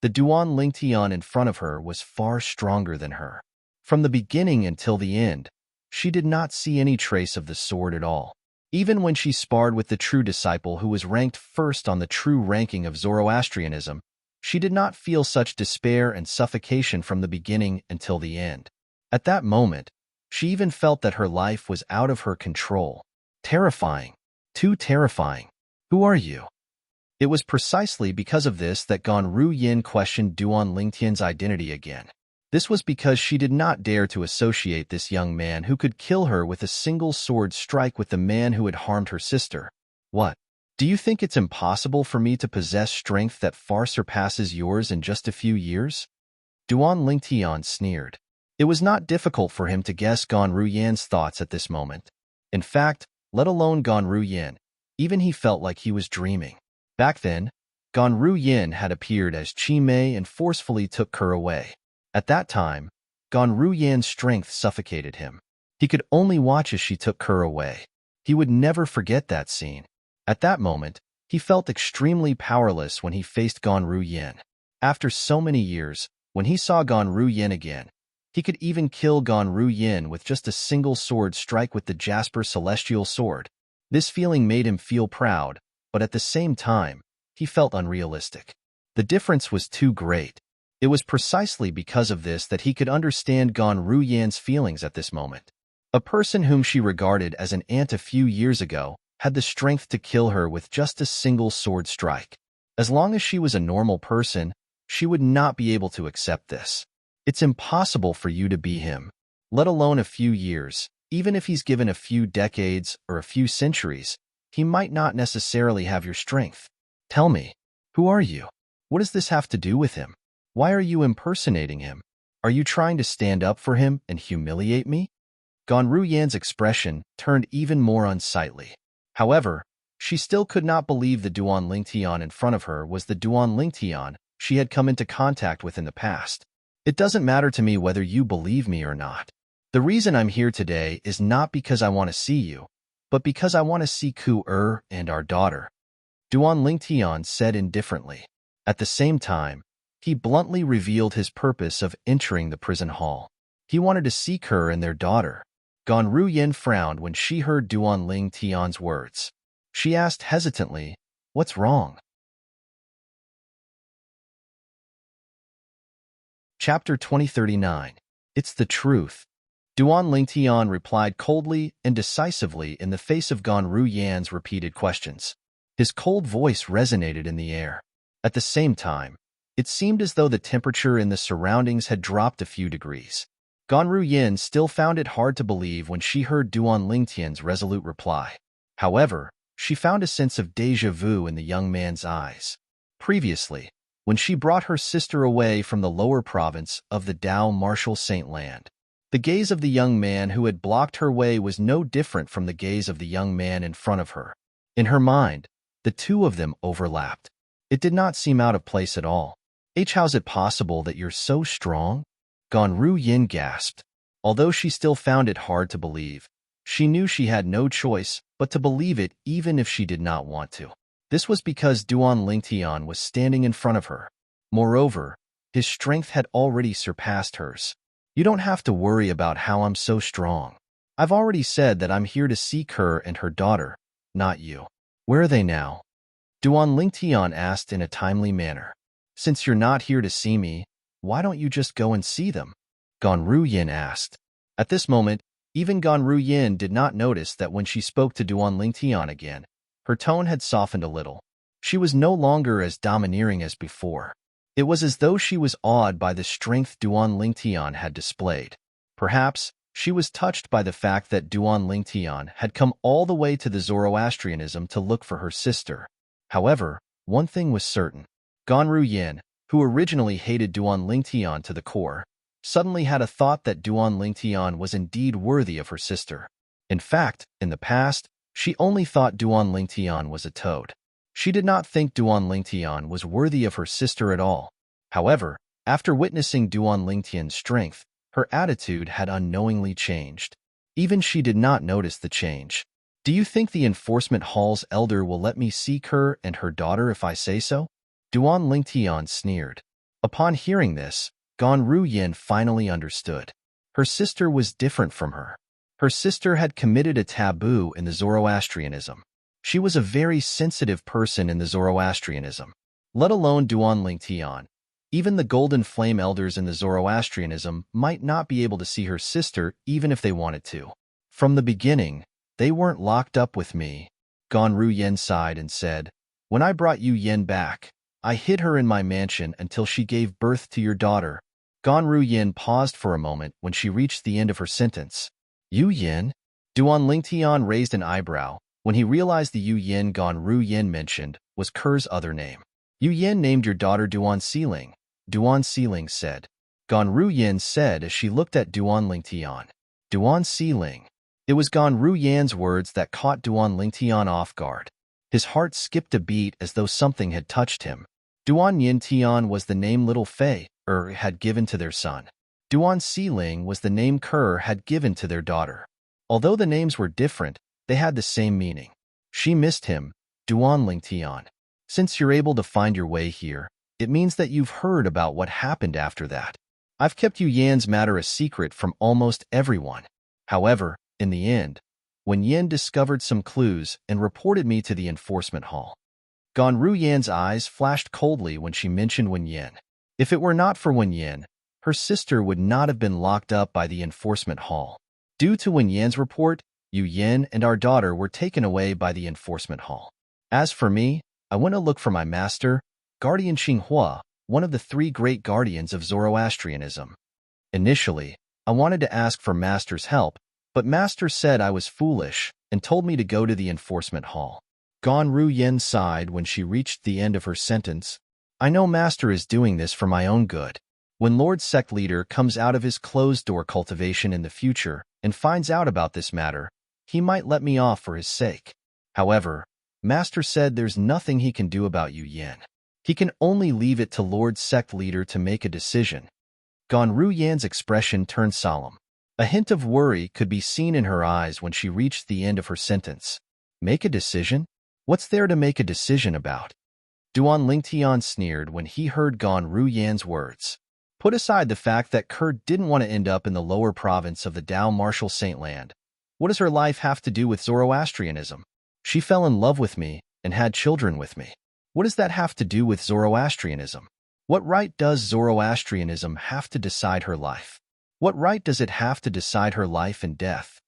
A: the Duan Lingtian in front of her was far stronger than her. From the beginning until the end, she did not see any trace of the sword at all. Even when she sparred with the true disciple who was ranked first on the true ranking of Zoroastrianism, she did not feel such despair and suffocation from the beginning until the end. At that moment, she even felt that her life was out of her control. Terrifying. Too terrifying. Who are you? It was precisely because of this that Gan Ruyin questioned Duan Lingtian's identity again. This was because she did not dare to associate this young man who could kill her with a single sword strike with the man who had harmed her sister. What? Do you think it's impossible for me to possess strength that far surpasses yours in just a few years? Duan Lingtian sneered. It was not difficult for him to guess Gan Ruyan's thoughts at this moment. In fact, let alone Gan Ruyin, even he felt like he was dreaming. Back then, Gan Ruyin had appeared as Chi Mei and forcefully took her away. At that time, Gan Ruyan's strength suffocated him. He could only watch as she took her away. He would never forget that scene. At that moment, he felt extremely powerless when he faced Gan Ruyin. After so many years, when he saw Gan Ruyin again, he could even kill Gan Ruyin with just a single sword strike with the Jasper Celestial Sword. This feeling made him feel proud, but at the same time, he felt unrealistic. The difference was too great. It was precisely because of this that he could understand Gan Ruyan's feelings at this moment. A person whom she regarded as an ant a few years ago had the strength to kill her with just a single sword strike. As long as she was a normal person, she would not be able to accept this. It's impossible for you to be him, let alone a few years. Even if he's given a few decades or a few centuries, he might not necessarily have your strength. Tell me, who are you? What does this have to do with him? Why are you impersonating him? Are you trying to stand up for him and humiliate me? Gan Ruyan's expression turned even more unsightly. However, she still could not believe the Duan Lingtian in front of her was the Duan Lingtian she had come into contact with in the past. It doesn't matter to me whether you believe me or not. The reason I'm here today is not because I want to see you, but because I want to see Ku and our daughter, Duan Lingtian said indifferently. At the same time, he bluntly revealed his purpose of entering the prison hall. He wanted to seek her and their daughter. Gan Ruyin frowned when she heard Duan Lingtian's words. She asked hesitantly, "What's wrong?" Chapter 2039. It's the truth. Duan Lingtian replied coldly and decisively in the face of Gan Ruyan's repeated questions. His cold voice resonated in the air. At the same time, it seemed as though the temperature in the surroundings had dropped a few degrees. Gan Ruyin still found it hard to believe when she heard Duan Lingtian's resolute reply. However, she found a sense of déjà vu in the young man's eyes. Previously, when she brought her sister away from the lower province of the Dao Martial Saint Land. The gaze of the young man who had blocked her way was no different from the gaze of the young man in front of her. In her mind, the two of them overlapped. It did not seem out of place at all. How's it possible that you're so strong? Ru Yin gasped. Although she still found it hard to believe, she knew she had no choice but to believe it even if she did not want to. This was because Duan Lingtian was standing in front of her. Moreover, his strength had already surpassed hers. You don't have to worry about how I'm so strong. I've already said that I'm here to seek her and her daughter, not you. Where are they now? Duan Lingtian asked in a timely manner. Since you're not here to see me, why don't you just go and see them? Ru Yin asked. At this moment, even Ru Yin did not notice that when she spoke to Duan Lingtian again, her tone had softened a little. She was no longer as domineering as before. It was as though she was awed by the strength Duan Lingtian had displayed. Perhaps she was touched by the fact that Duan Lingtian had come all the way to the Zoroastrianism to look for her sister. However, one thing was certain. Ru Yin, who originally hated Duan Lingtian to the core, suddenly had a thought that Duan Lingtian was indeed worthy of her sister. In fact, in the past, she only thought Duan Lingtian was a toad. She did not think Duan Lingtian was worthy of her sister at all. However, after witnessing Duan Lingtian's strength, her attitude had unknowingly changed. Even she did not notice the change. Do you think the enforcement hall's elder will let me seek her and her daughter if I say so? Duan Lingtian sneered. Upon hearing this, Ru Yin finally understood. Her sister was different from her. Her sister had committed a taboo in the Zoroastrianism. She was a very sensitive person in the Zoroastrianism. Let alone Duan Lingtian. Even the Golden Flame elders in the Zoroastrianism might not be able to see her sister even if they wanted to. From the beginning, they weren't locked up with me. Ru Yin sighed and said, when I brought Yu Yin back, I hid her in my mansion until she gave birth to your daughter. Ru Yin paused for a moment when she reached the end of her sentence. Yu Yin? Duan Lingtian raised an eyebrow when he realized the Yu Yin Ru Yin mentioned was Ker's other name. Yu Yin named your daughter Duan Xiling, Duan Xiling said. Ru Yin said as she looked at Duan Lingtian. Duan Xiling. It was Ru Yin's words that caught Duan Lingtian off guard. His heart skipped a beat as though something had touched him. Duan Yintian was the name little Fei had given to their son. Duan Xiling was the name Ker had given to their daughter. Although the names were different, they had the same meaning. She missed him, Duan Lingtian. Since you're able to find your way here, it means that you've heard about what happened after that. I've kept Yu Yan's matter a secret from almost everyone. However, in the end, Wen Yin discovered some clues and reported me to the enforcement hall. Ru Yan's eyes flashed coldly when she mentioned Wen Yin. If it were not for Wen Yin, her sister would not have been locked up by the enforcement hall. Due to Wen Yin's report, Yu Yin and our daughter were taken away by the enforcement hall. As for me, I went to look for my master, Guardian Xinghua, one of the 3 great guardians of Zoroastrianism. Initially, I wanted to ask for Master's help, but Master said I was foolish and told me to go to the enforcement hall. Ru Yin sighed when she reached the end of her sentence. I know Master is doing this for my own good. When Lord Sect Leader comes out of his closed-door cultivation in the future and finds out about this matter, he might let me off for his sake. However, Master said there's nothing he can do about Yu Yin. He can only leave it to Lord Sect Leader to make a decision. Ru Yan's expression turned solemn. A hint of worry could be seen in her eyes when she reached the end of her sentence. Make a decision? What's there to make a decision about? Duan Lingtian sneered when he heard Ru Yan's words. Put aside the fact that Ker didn't want to end up in the lower province of the Dao Martial Saint Land. What does her life have to do with Zoroastrianism? She fell in love with me and had children with me. What does that have to do with Zoroastrianism? What right does Zoroastrianism have to decide her life? What right does it have to decide her life and death?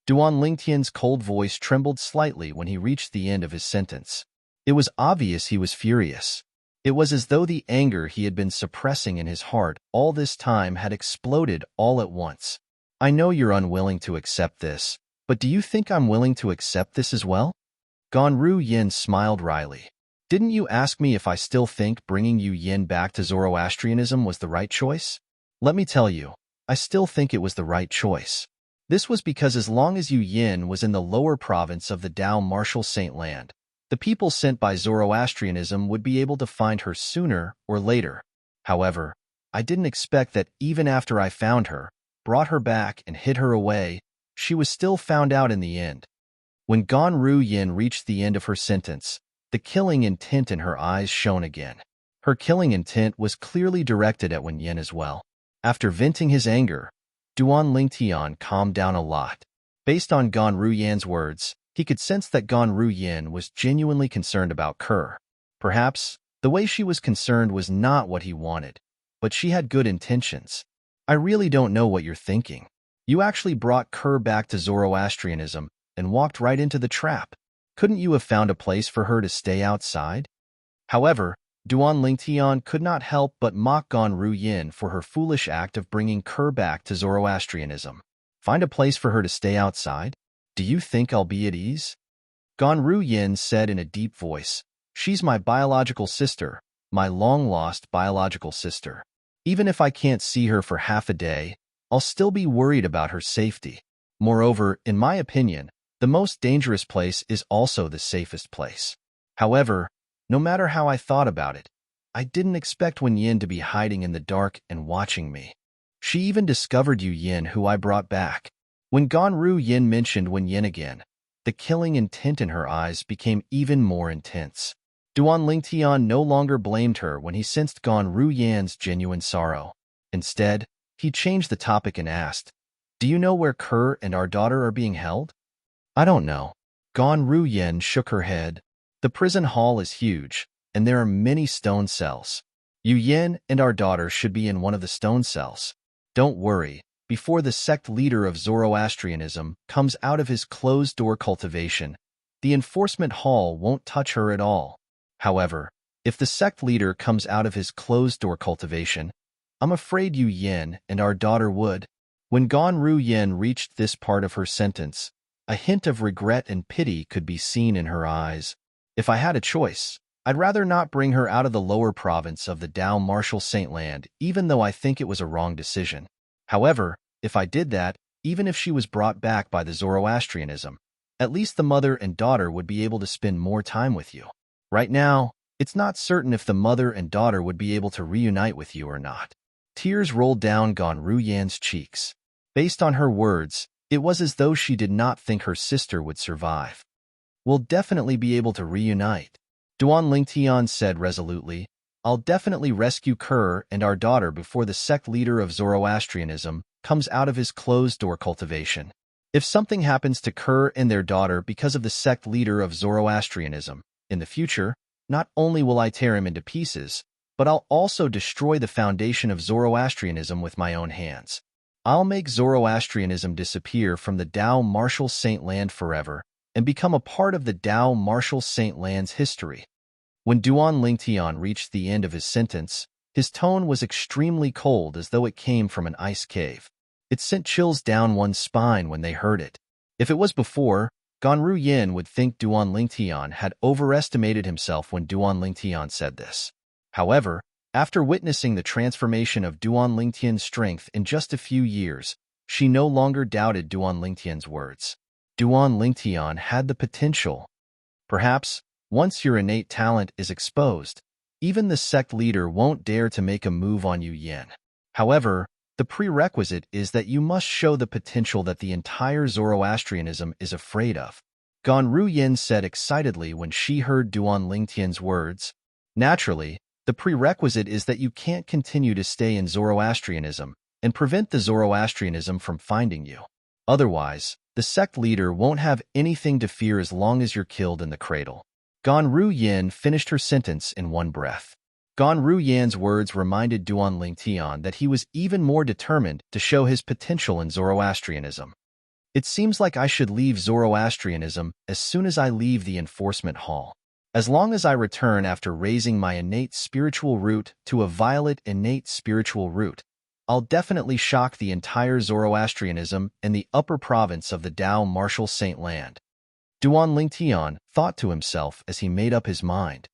A: Duan Lingtian's cold voice trembled slightly when he reached the end of his sentence. It was obvious he was furious. It was as though the anger he had been suppressing in his heart all this time had exploded all at once. I know you're unwilling to accept this, but do you think I'm willing to accept this as well? Ru Yin smiled wryly. Didn't you ask me if I still think bringing Yu Yin back to Zoroastrianism was the right choice? Let me tell you, I still think it was the right choice. This was because as long as Yu Yin was in the lower province of the Tao martial saint land, the people sent by Zoroastrianism would be able to find her sooner or later. However, I didn't expect that even after I found her, brought her back and hid her away, she was still found out in the end. When Ganru Yin reached the end of her sentence, the killing intent in her eyes shone again. Her killing intent was clearly directed at Wen Yin as well. After venting his anger, Duan Lingtian calmed down a lot. Based on Ganru Yan's words, he could sense that Ganru Yin was genuinely concerned about Kerr. Perhaps, the way she was concerned was not what he wanted, but she had good intentions. I really don't know what you're thinking. You actually brought Kerr back to Zoroastrianism and walked right into the trap. Couldn't you have found a place for her to stay outside? However, Duan Lingtian could not help but mock Ganru Yin for her foolish act of bringing Kerr back to Zoroastrianism. Find a place for her to stay outside? Do you think I'll be at ease? Ganru Yin said in a deep voice, "She's my biological sister, my long-lost biological sister. Even if I can't see her for half a day, I'll still be worried about her safety. Moreover, in my opinion, the most dangerous place is also the safest place. However, no matter how I thought about it, I didn't expect Wen Yin to be hiding in the dark and watching me. She even discovered Yu Yin, who I brought back." When Ganru Yin mentioned Wen Yin again, the killing intent in her eyes became even more intense. Duan Lingtian no longer blamed her when he sensed Ganru Yan's genuine sorrow. Instead, he changed the topic and asked, "Do you know where Kerr and our daughter are being held?" "I don't know." Ganru Yin shook her head. "The prison hall is huge, and there are many stone cells. Yu Yin and our daughter should be in one of the stone cells. Don't worry, before the sect leader of Zoroastrianism comes out of his closed-door cultivation, the enforcement hall won't touch her at all. However, if the sect leader comes out of his closed-door cultivation, I'm afraid Yu Yin and our daughter would." When Ganru Yin reached this part of her sentence, a hint of regret and pity could be seen in her eyes. "If I had a choice, I'd rather not bring her out of the lower province of the Tao martial saint land, even though I think it was a wrong decision. However, if I did that, even if she was brought back by the Zoroastrianism, at least the mother and daughter would be able to spend more time with you. Right now, it's not certain if the mother and daughter would be able to reunite with you or not." Tears rolled down Ganru Yan's cheeks. Based on her words, it was as though she did not think her sister would survive. "We'll definitely be able to reunite," Duan Lingtian said resolutely. "I'll definitely rescue Kerr and our daughter before the sect leader of Zoroastrianism comes out of his closed-door cultivation. If something happens to Kerr and their daughter because of the sect leader of Zoroastrianism, in the future, not only will I tear him into pieces, but I'll also destroy the foundation of Zoroastrianism with my own hands. I'll make Zoroastrianism disappear from the Tao martial saint land forever and become a part of the Tao martial saint land's history." When Duan Lingtian reached the end of his sentence, his tone was extremely cold, as though it came from an ice cave. It sent chills down one's spine when they heard it. If it was before, Ganru Yin would think Duan Lingtian had overestimated himself when Duan Lingtian said this. However, after witnessing the transformation of Duan Lingtian's strength in just a few years, she no longer doubted Duan Lingtian's words. Duan Lingtian had the potential. Perhaps, once your innate talent is exposed, even the sect leader won't dare to make a move on Yu Yin. However, the prerequisite is that you must show the potential that the entire Zoroastrianism is afraid of. Ganru Yin said excitedly when she heard Duan Lingtian's words. "Naturally, the prerequisite is that you can't continue to stay in Zoroastrianism and prevent the Zoroastrianism from finding you. Otherwise, the sect leader won't have anything to fear as long as you're killed in the cradle." Ganru Yin finished her sentence in one breath. Ganru Yan's words reminded Duan Lingtian that he was even more determined to show his potential in Zoroastrianism. "It seems like I should leave Zoroastrianism as soon as I leave the enforcement hall. As long as I return after raising my innate spiritual root to a violet innate spiritual root, I'll definitely shock the entire Zoroastrianism in the upper province of the Tao martial saint land." Duan Lingtian thought to himself as he made up his mind.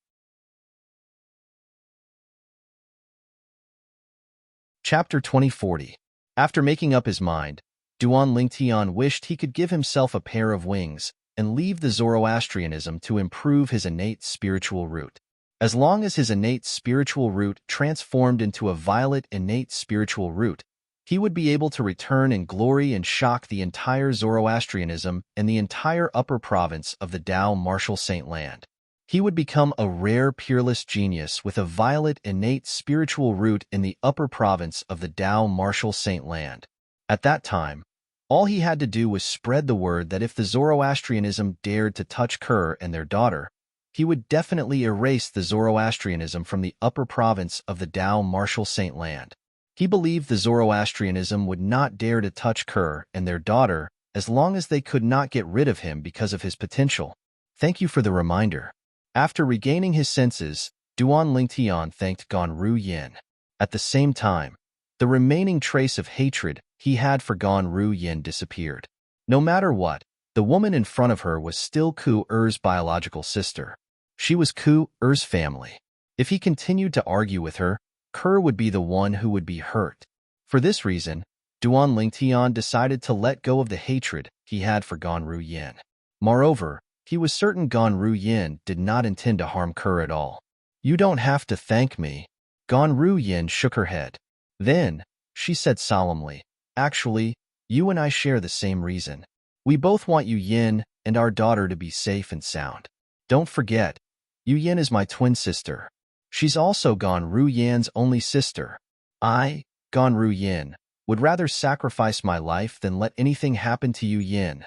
A: Chapter 2040. After making up his mind, Duan Lingtian wished he could give himself a pair of wings and leave the Zoroastrianism to improve his innate spiritual root. As long as his innate spiritual root transformed into a violet innate spiritual root, he would be able to return in glory and shock the entire Zoroastrianism and the entire upper province of the Tao Martial Saint Land. He would become a rare peerless genius with a violet innate spiritual root in the upper province of the Tao Martial Saint Land. At that time, all he had to do was spread the word that if the Zoroastrianism dared to touch Kerr and their daughter, he would definitely erase the Zoroastrianism from the upper province of the Tao Martial Saint Land. He believed the Zoroastrianism would not dare to touch Kerr and their daughter as long as they could not get rid of him because of his potential. Thank you for the reminder. After regaining his senses, Duan Lingtian thanked Ganru Yin. At the same time, the remaining trace of hatred he had for Ganru Yin disappeared. No matter what, the woman in front of her was still Ku Er's biological sister. She was Ku Er's family. If he continued to argue with her, Kerr would be the one who would be hurt. For this reason, Duan Lingtian decided to let go of the hatred he had for Ganru Yin. Moreover, he was certain Ganru Yin did not intend to harm Kerr at all. You don't have to thank me. Ganru Yin shook her head. Then, she said solemnly, actually, you and I share the same reason. We both want Yu Yin and our daughter to be safe and sound. Don't forget, Yu Yin is my twin sister. She's also Ganru Yin's only sister. I, Ganru Yin, would rather sacrifice my life than let anything happen to Yu Yin.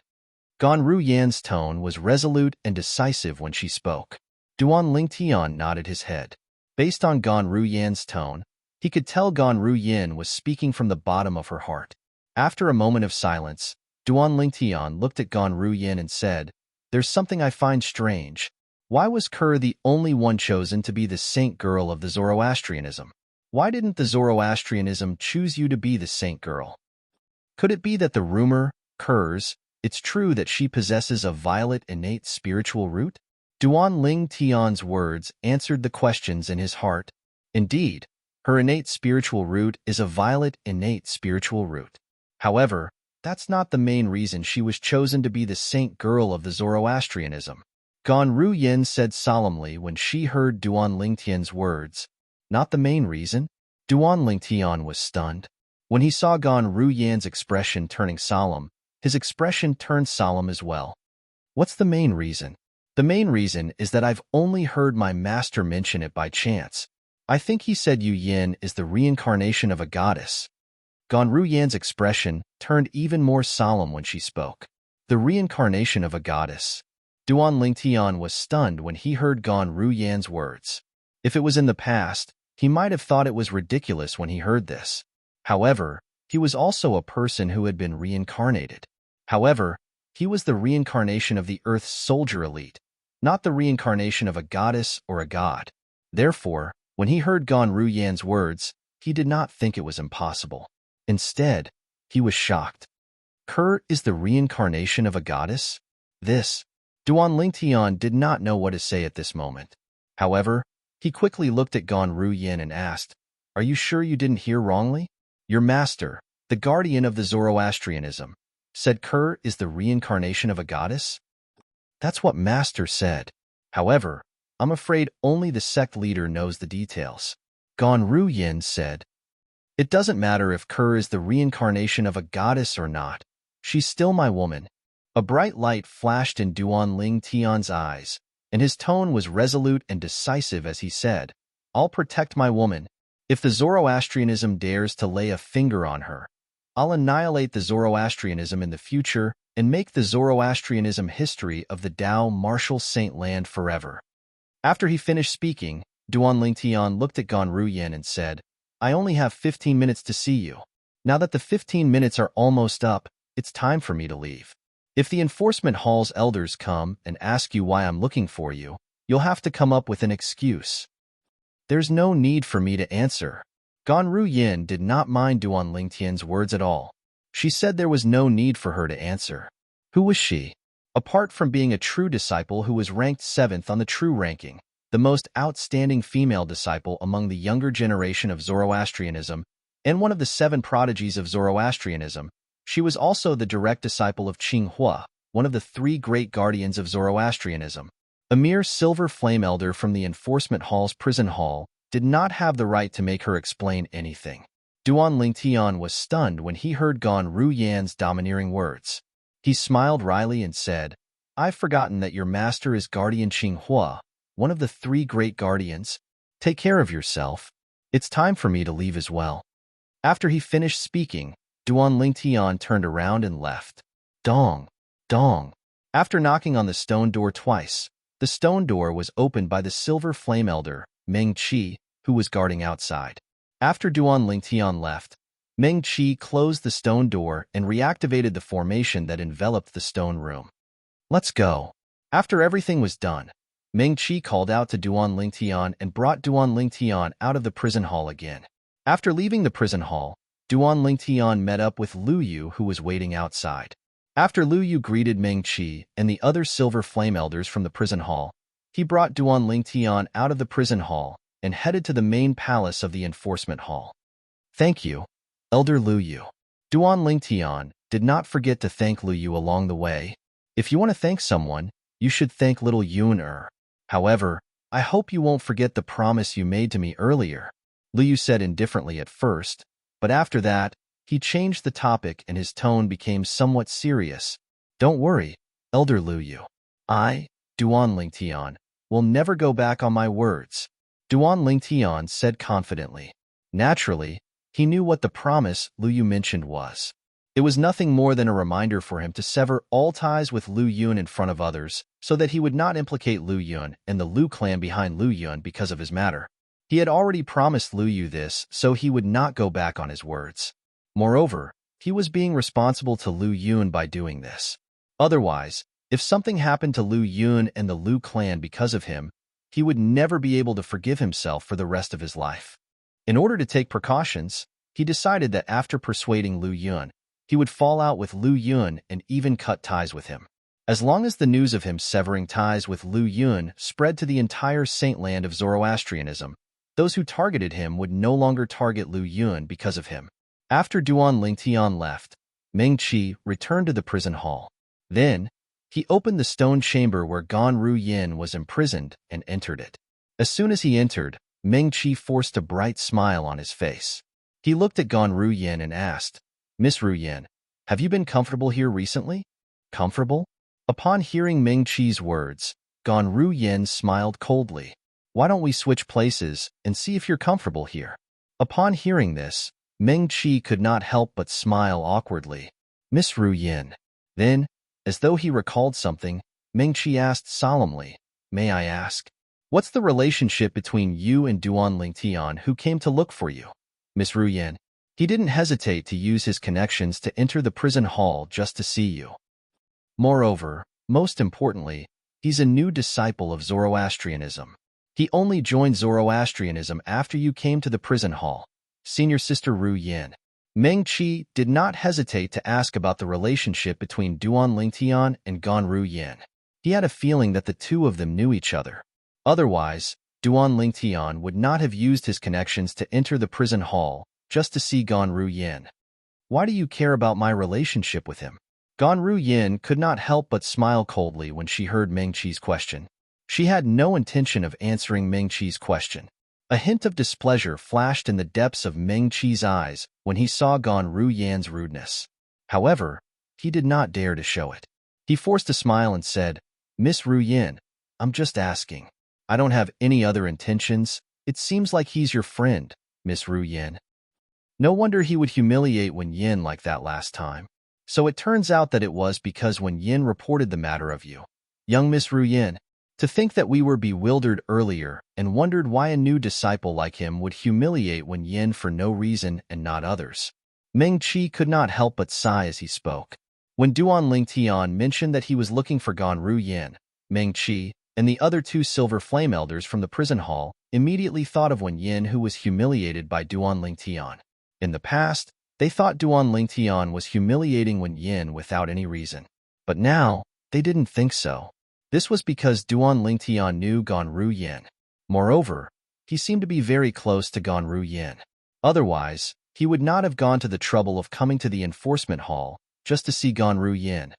A: Ganru Yan's tone was resolute and decisive when she spoke. Duan Lingtian nodded his head. Based on Ganru Yan's tone, he could tell Ganru Yin was speaking from the bottom of her heart. After a moment of silence, Duan Lingtian looked at Ganru Yin and said, "There's something I find strange. Why was Kerr the only one chosen to be the saint girl of the Zoroastrianism? Why didn't the Zoroastrianism choose you to be the saint girl? Could it be that the rumor, Kerr's, it's true that she possesses a violet innate spiritual root?" Duan Lingtian's words answered the questions in his heart. Indeed, her innate spiritual root is a violet innate spiritual root. However, that's not the main reason she was chosen to be the saint girl of the Zoroastrianism. Ganru Yin said solemnly when she heard Duan Lingtian's words. Not the main reason? Duan Lingtian was stunned. When he saw Ganru Yin's expression turning solemn, his expression turned solemn as well. What's the main reason? The main reason is that I've only heard my master mention it by chance. I think he said Yu Yin is the reincarnation of a goddess. Ganru Yan's expression turned even more solemn when she spoke. The reincarnation of a goddess. Duan Lingtian was stunned when he heard Ganru Yan's words. If it was in the past, he might have thought it was ridiculous when he heard this. However, he was also a person who had been reincarnated. However, he was the reincarnation of the Earth's soldier elite, not the reincarnation of a goddess or a god. Therefore, when he heard Ganru Yan's words, he did not think it was impossible. Instead, he was shocked. Kerr is the reincarnation of a goddess? Duan Lingtian did not know what to say at this moment. However, he quickly looked at Ganru Yin and asked, "Are you sure you didn't hear wrongly? Your master, the guardian of the Zoroastrianism, said Kerr is the reincarnation of a goddess?" "That's what master said. However, I'm afraid only the sect leader knows the details." Ganru Yin said, "It doesn't matter if Kerr is the reincarnation of a goddess or not. She's still my woman." A bright light flashed in Duan Lingtian's eyes, and his tone was resolute and decisive as he said, "I'll protect my woman. If the Zoroastrianism dares to lay a finger on her, I'll annihilate the Zoroastrianism in the future and make the Zoroastrianism history of the Tao Martial Saint Land forever." After he finished speaking, Duan Lingtian looked at Ganru Yin and said, "I only have 15 minutes to see you. Now that the 15 minutes are almost up, it's time for me to leave. If the enforcement hall's elders come and ask you why I'm looking for you, you'll have to come up with an excuse." "There's no need for me to answer." Ganru Yin did not mind Duan Lingtian's words at all. She said there was no need for her to answer. Who was she? Apart from being a true disciple who was ranked 7th on the true ranking, the most outstanding female disciple among the younger generation of Zoroastrianism, and one of the 7 prodigies of Zoroastrianism. She was also the direct disciple of Qinghua, one of the 3 great guardians of Zoroastrianism. A mere silver flame elder from the enforcement hall's prison hall did not have the right to make her explain anything. Duan Lingtian was stunned when he heard Gan Ruyan's domineering words. He smiled wryly and said, "I've forgotten that your master is Guardian Qinghua, one of the 3 great guardians. Take care of yourself. It's time for me to leave as well." After he finished speaking, Duan Lingtian turned around and left. Dong, dong. After knocking on the stone door twice, the stone door was opened by the silver flame elder, Meng Qi, who was guarding outside. After Duan Lingtian left, Meng Qi closed the stone door and reactivated the formation that enveloped the stone room. "Let's go." After everything was done, Meng Qi called out to Duan Lingtian and brought Duan Lingtian out of the prison hall again. After leaving the prison hall, Duan Lingtian met up with Lu Yu, who was waiting outside. After Lu Yu greeted Meng Qi and the other silver flame elders from the prison hall, he brought Duan Lingtian out of the prison hall and headed to the main palace of the enforcement hall. "Thank you, Elder Lu Yu." Duan Lingtian did not forget to thank Lu Yu along the way. "If you want to thank someone, you should thank little Yun. However, I hope you won't forget the promise you made to me earlier," Lu Yu said indifferently at first, but after that, he changed the topic and his tone became somewhat serious. "Don't worry, Elder Lu Yu. I, Duan Lingtian, will never go back on my words," Duan Lingtian said confidently. Naturally, he knew what the promise Lu Yu mentioned was. It was nothing more than a reminder for him to sever all ties with Lu Yun in front of others, so that he would not implicate Lu Yun and the Lu clan behind Lu Yun because of his matter. He had already promised Lu Yu this, so he would not go back on his words. Moreover, he was being responsible to Lu Yun by doing this. Otherwise, if something happened to Lu Yun and the Lu clan because of him, he would never be able to forgive himself for the rest of his life. In order to take precautions, he decided that after persuading Lu Yun, he would fall out with Lu Yun and even cut ties with him. As long as the news of him severing ties with Lu Yun spread to the entire saint land of Zoroastrianism, those who targeted him would no longer target Lu Yun because of him. After Duan Lingtian left, Meng Qi returned to the prison hall. Then, he opened the stone chamber where Gan Ruyan was imprisoned and entered it. As soon as he entered, Meng Qi forced a bright smile on his face. He looked at Gan Ruyan and asked, "Miss Ruyan, have you been comfortable here recently?" "Comfortable?" Upon hearing Meng Qi's words, Gan Ruyan smiled coldly. "Why don't we switch places and see if you're comfortable here?" Upon hearing this, Meng Qi could not help but smile awkwardly. "Miss Ruyan." Then, as though he recalled something, Meng Qi asked solemnly, "May I ask, what's the relationship between you and Duan Lingtian who came to look for you?" "Miss Ruyan." He didn't hesitate to use his connections to enter the prison hall just to see you. Moreover, most importantly, he's a new disciple of Zoroastrianism. He only joined Zoroastrianism after you came to the prison hall. Senior Sister Ru Yin. Meng Qi did not hesitate to ask about the relationship between Duan Lingtian and Gan Ruyan. He had a feeling that the two of them knew each other. Otherwise, Duan Lingtian would not have used his connections to enter the prison hall just to see Gan Ruyan. "Why do you care about my relationship with him?" Gan Ruyan could not help but smile coldly when she heard Meng Qi's question. She had no intention of answering Meng Qi's question. A hint of displeasure flashed in the depths of Meng Qi's eyes when he saw Gan Ruyan's rudeness. However, he did not dare to show it. He forced a smile and said, "Miss Ruyan, I'm just asking. I don't have any other intentions. It seems like he's your friend, Miss Ruyan." No wonder he would humiliate Wen Yin like that last time. So it turns out that it was because Wen Yin reported the matter of you, young Miss Ruyan. To think that we were bewildered earlier and wondered why a new disciple like him would humiliate Wen Yin for no reason and not others. Meng Qi could not help but sigh as he spoke. When Duan Lingtian mentioned that he was looking for Gan Ruyan, Meng Qi and the other two silver flame elders from the prison hall immediately thought of Wen Yin, who was humiliated by Duan Lingtian. In the past, they thought Duan Lingtian was humiliating Wen Yin without any reason. But now, they didn't think so. This was because Duan Lingtian knew Gan Ruyan. Moreover, he seemed to be very close to Gan Ruyan. Otherwise, he would not have gone to the trouble of coming to the enforcement hall just to see Ganru Yin.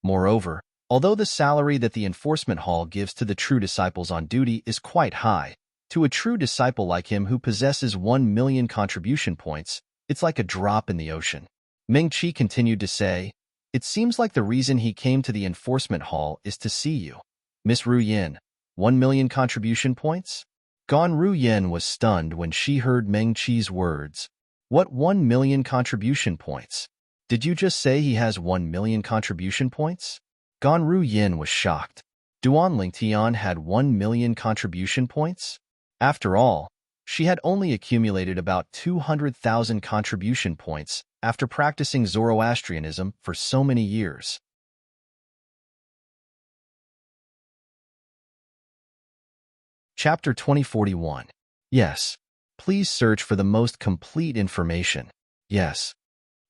A: Moreover, although the salary that the enforcement hall gives to the true disciples on duty is quite high, to a true disciple like him who possesses 1 million contribution points, it's like a drop in the ocean. Meng Qi continued to say, "It seems like the reason he came to the enforcement hall is to see you. Miss Ru Yin, 1 million contribution points?" Gan Ru Yin was stunned when she heard Meng Qi's words. "What 1 million contribution points? Did you just say he has 1 million contribution points?" Gan Ru Yin was shocked. Duan Lingtian had 1 million contribution points? After all, she had only accumulated about 200,000 contribution points after practicing Zoroastrianism for so many years. Chapter 2041. Yes. Please search for the most complete information. Yes.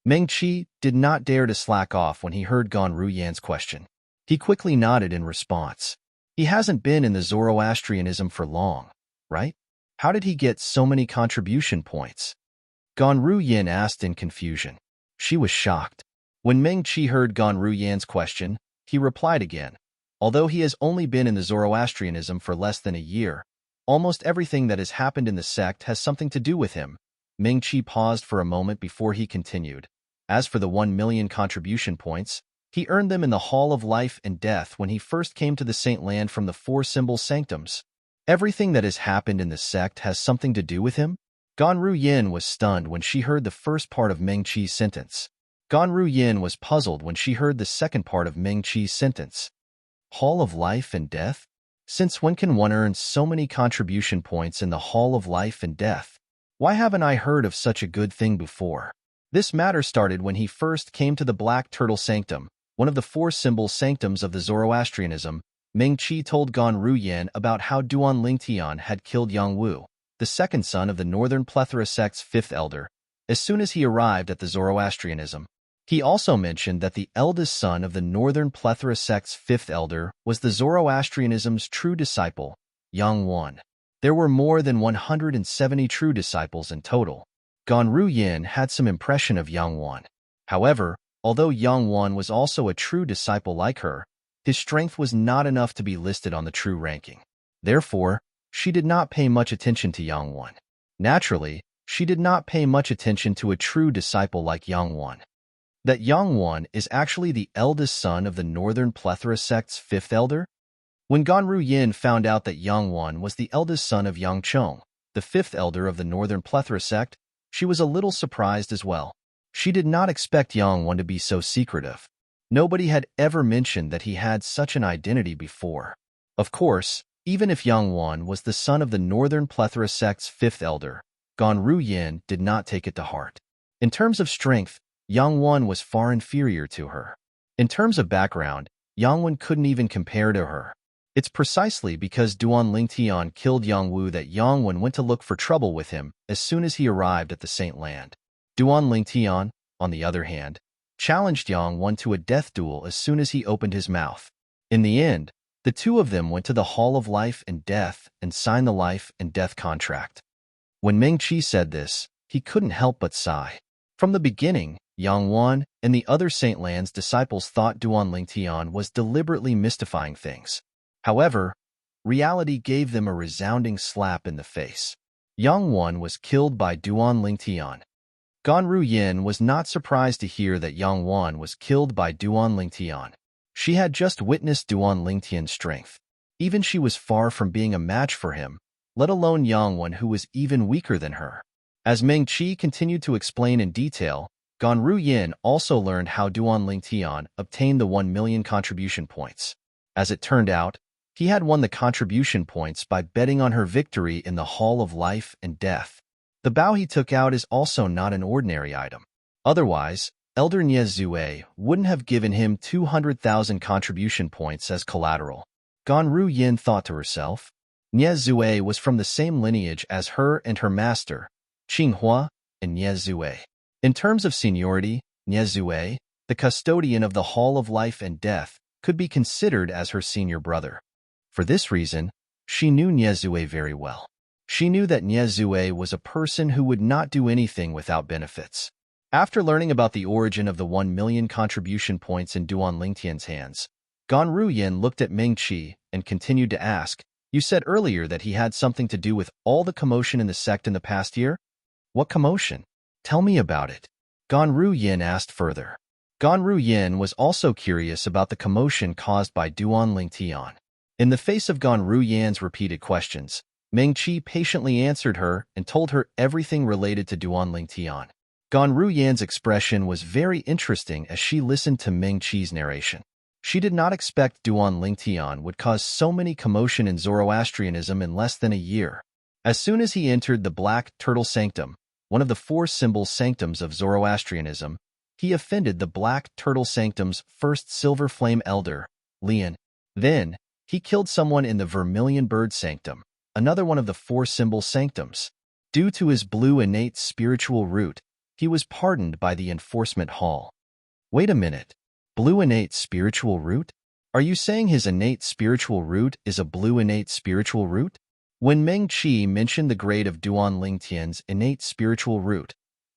A: Meng Qi did not dare to slack off when he heard Gan Ru Yan's question. He quickly nodded in response. He hasn't been in the Zoroastrianism for long, right? How did he get so many contribution points? Gan Ru Yin asked in confusion. She was shocked. When Meng Qi heard Gan Ru Yan's question, he replied again. Although he has only been in the Zoroastrianism for less than a year, almost everything that has happened in the sect has something to do with him. Meng Qi paused for a moment before he continued. As for the 1 million contribution points, he earned them in the Hall of Life and Death when he first came to the Saint Land from the Four Symbol Sanctums. Everything that has happened in the sect has something to do with him? Gan Ru Yin was stunned when she heard the first part of Meng Qi's sentence. Gan Ru Yin was puzzled when she heard the second part of Meng Qi's sentence. Hall of Life and Death? Since when can one earn so many contribution points in the Hall of Life and Death? Why haven't I heard of such a good thing before? This matter started when he first came to the Black Turtle Sanctum, one of the four symbol sanctums of the Zoroastrianism. Meng Qi told Gan Ru Yin about how Duan Lingtian had killed Yang Wu, the second son of the Northern Plethora sect's fifth elder, as soon as he arrived at the Zoroastrianism. He also mentioned that the eldest son of the Northern Plethora sect's fifth elder was the Zoroastrianism's true disciple, Yang Wan. There were more than 170 true disciples in total. Gan Ru Yin had some impression of Yang Wan. However, although Yang Wan was also a true disciple like her, his strength was not enough to be listed on the true ranking. Therefore, she did not pay much attention to Yang Wan. Naturally, she did not pay much attention to a true disciple like Yang Wan. That Yang Wan is actually the eldest son of the Northern Plethora sect's fifth elder? When Gan Ru Yin found out that Yang Wan was the eldest son of Yang Chong, the fifth elder of the Northern Plethora sect, she was a little surprised as well. She did not expect Yang Wan to be so secretive. Nobody had ever mentioned that he had such an identity before. Of course, even if Yang Wan was the son of the Northern Plethora sect's fifth elder, Gan Ru Yin did not take it to heart. In terms of strength, Yang Wan was far inferior to her. In terms of background, Yang Wan couldn't even compare to her. It's precisely because Duan Lingtian killed Yang Wu that Yang Wan went to look for trouble with him as soon as he arrived at the Saint Land. Duan Lingtian, on the other hand, challenged Yang Wan to a death duel as soon as he opened his mouth. In the end, the two of them went to the Hall of Life and Death and signed the life and death contract. When Meng Qi said this, he couldn't help but sigh. From the beginning, Yang Wan and the other Saint Land's disciples thought Duan Lingtian was deliberately mystifying things. However, reality gave them a resounding slap in the face. Yang Wan was killed by Duan Lingtian. Gan Ru Yin was not surprised to hear that Yang Wan was killed by Duan Lingtian. She had just witnessed Duan Lingtian's strength. Even she was far from being a match for him, let alone Yang Wan, who was even weaker than her. As Meng Qi continued to explain in detail, Gan Ru Yin also learned how Duan Lingtian obtained the 1 million contribution points. As it turned out, he had won the contribution points by betting on her victory in the Hall of Life and Death. The bow he took out is also not an ordinary item. Otherwise, Elder Nie Zue wouldn't have given him 200,000 contribution points as collateral. Gan Ru Yin thought to herself. Nie Zue was from the same lineage as her and her master, Qinghua and Nie Zue. In terms of seniority, Nie Zue, the custodian of the Hall of Life and Death, could be considered as her senior brother. For this reason, she knew Nie Zue very well. She knew that Nie Zue was a person who would not do anything without benefits. After learning about the origin of the 1 million contribution points in Duan Lingtian's hands, Gan Ruyin looked at Ming Qi and continued to ask, "You said earlier that he had something to do with all the commotion in the sect in the past year? What commotion? Tell me about it." Gan Ruyin asked further. Gan Ruyin was also curious about the commotion caused by Duan Lingtian. In the face of Gan Ruyin's repeated questions, Ming Qi patiently answered her and told her everything related to Duan Lingtian. Gan Ruyin's expression was very interesting as she listened to Ming Qi's narration. She did not expect Duan Lingtian would cause so many commotion in Zoroastrianism in less than a year. As soon as he entered the Black Turtle Sanctum, one of the 4 symbol sanctums of Zoroastrianism, he offended the Black Turtle Sanctum's first Silver Flame Elder, Lian. Then, he killed someone in the Vermilion Bird Sanctum, another one of the 4 symbol sanctums. Due to his blue innate spiritual root, he was pardoned by the Enforcement Hall. Wait a minute. Blue innate spiritual root? Are you saying his innate spiritual root is a blue innate spiritual root? When Ming Qi mentioned the grade of Duan Lingtian's innate spiritual root,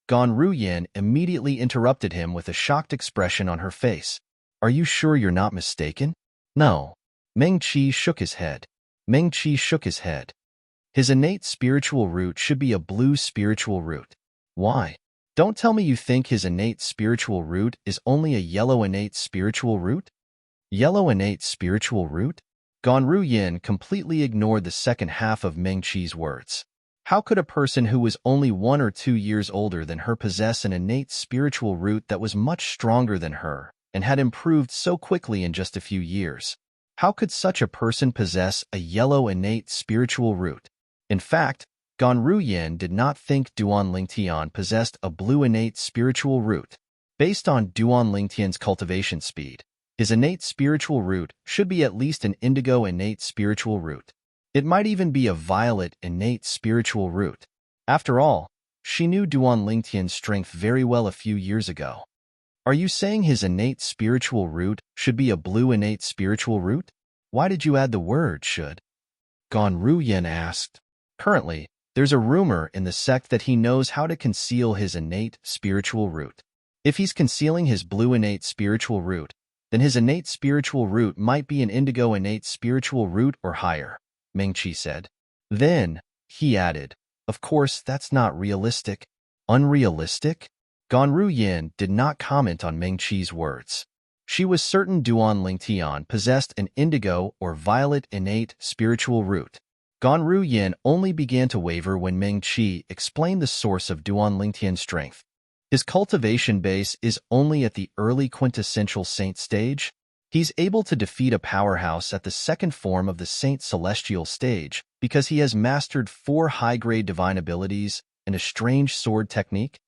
A: Gan Ruyin immediately interrupted him with a shocked expression on her face. Are you sure you're not mistaken? No. Ming Qi shook his head. Ming Qi shook his head. His innate spiritual root should be a blue spiritual root. Why? Don't tell me you think his innate spiritual root is only a yellow innate spiritual root? Yellow innate spiritual root? Gan Ruyin completely ignored the second half of Ming Qi's words. How could a person who was only 1 or 2 years older than her possess an innate spiritual root that was much stronger than her and had improved so quickly in just a few years? How could such a person possess a yellow innate spiritual root? In fact, Gan Ruyin did not think Duan Lingtian possessed a blue innate spiritual root. Based on Duan Lingtian's cultivation speed, his innate spiritual root should be at least an indigo innate spiritual root. It might even be a violet innate spiritual root. After all, she knew Duan Lingtian's strength very well a few years ago. Are you saying his innate spiritual root should be a blue innate spiritual root? Why did you add the word should? Gan Ruyin asked. Currently, there's a rumor in the sect that he knows how to conceal his innate spiritual root. If he's concealing his blue innate spiritual root, then his innate spiritual root might be an indigo innate spiritual root or higher, Ming Qi said. Then, he added, of course, that's not realistic. Unrealistic? Gan Ruyin did not comment on Ming Qi's words. She was certain Duan Lingtian possessed an indigo or violet innate spiritual root. Gan Ruyin only began to waver when Ming Qi explained the source of Duan Lingtian's strength. His cultivation base is only at the early quintessential saint stage. He's able to defeat a powerhouse at the second form of the saint celestial stage because he has mastered 4 high-grade divine abilities and a strange sword technique.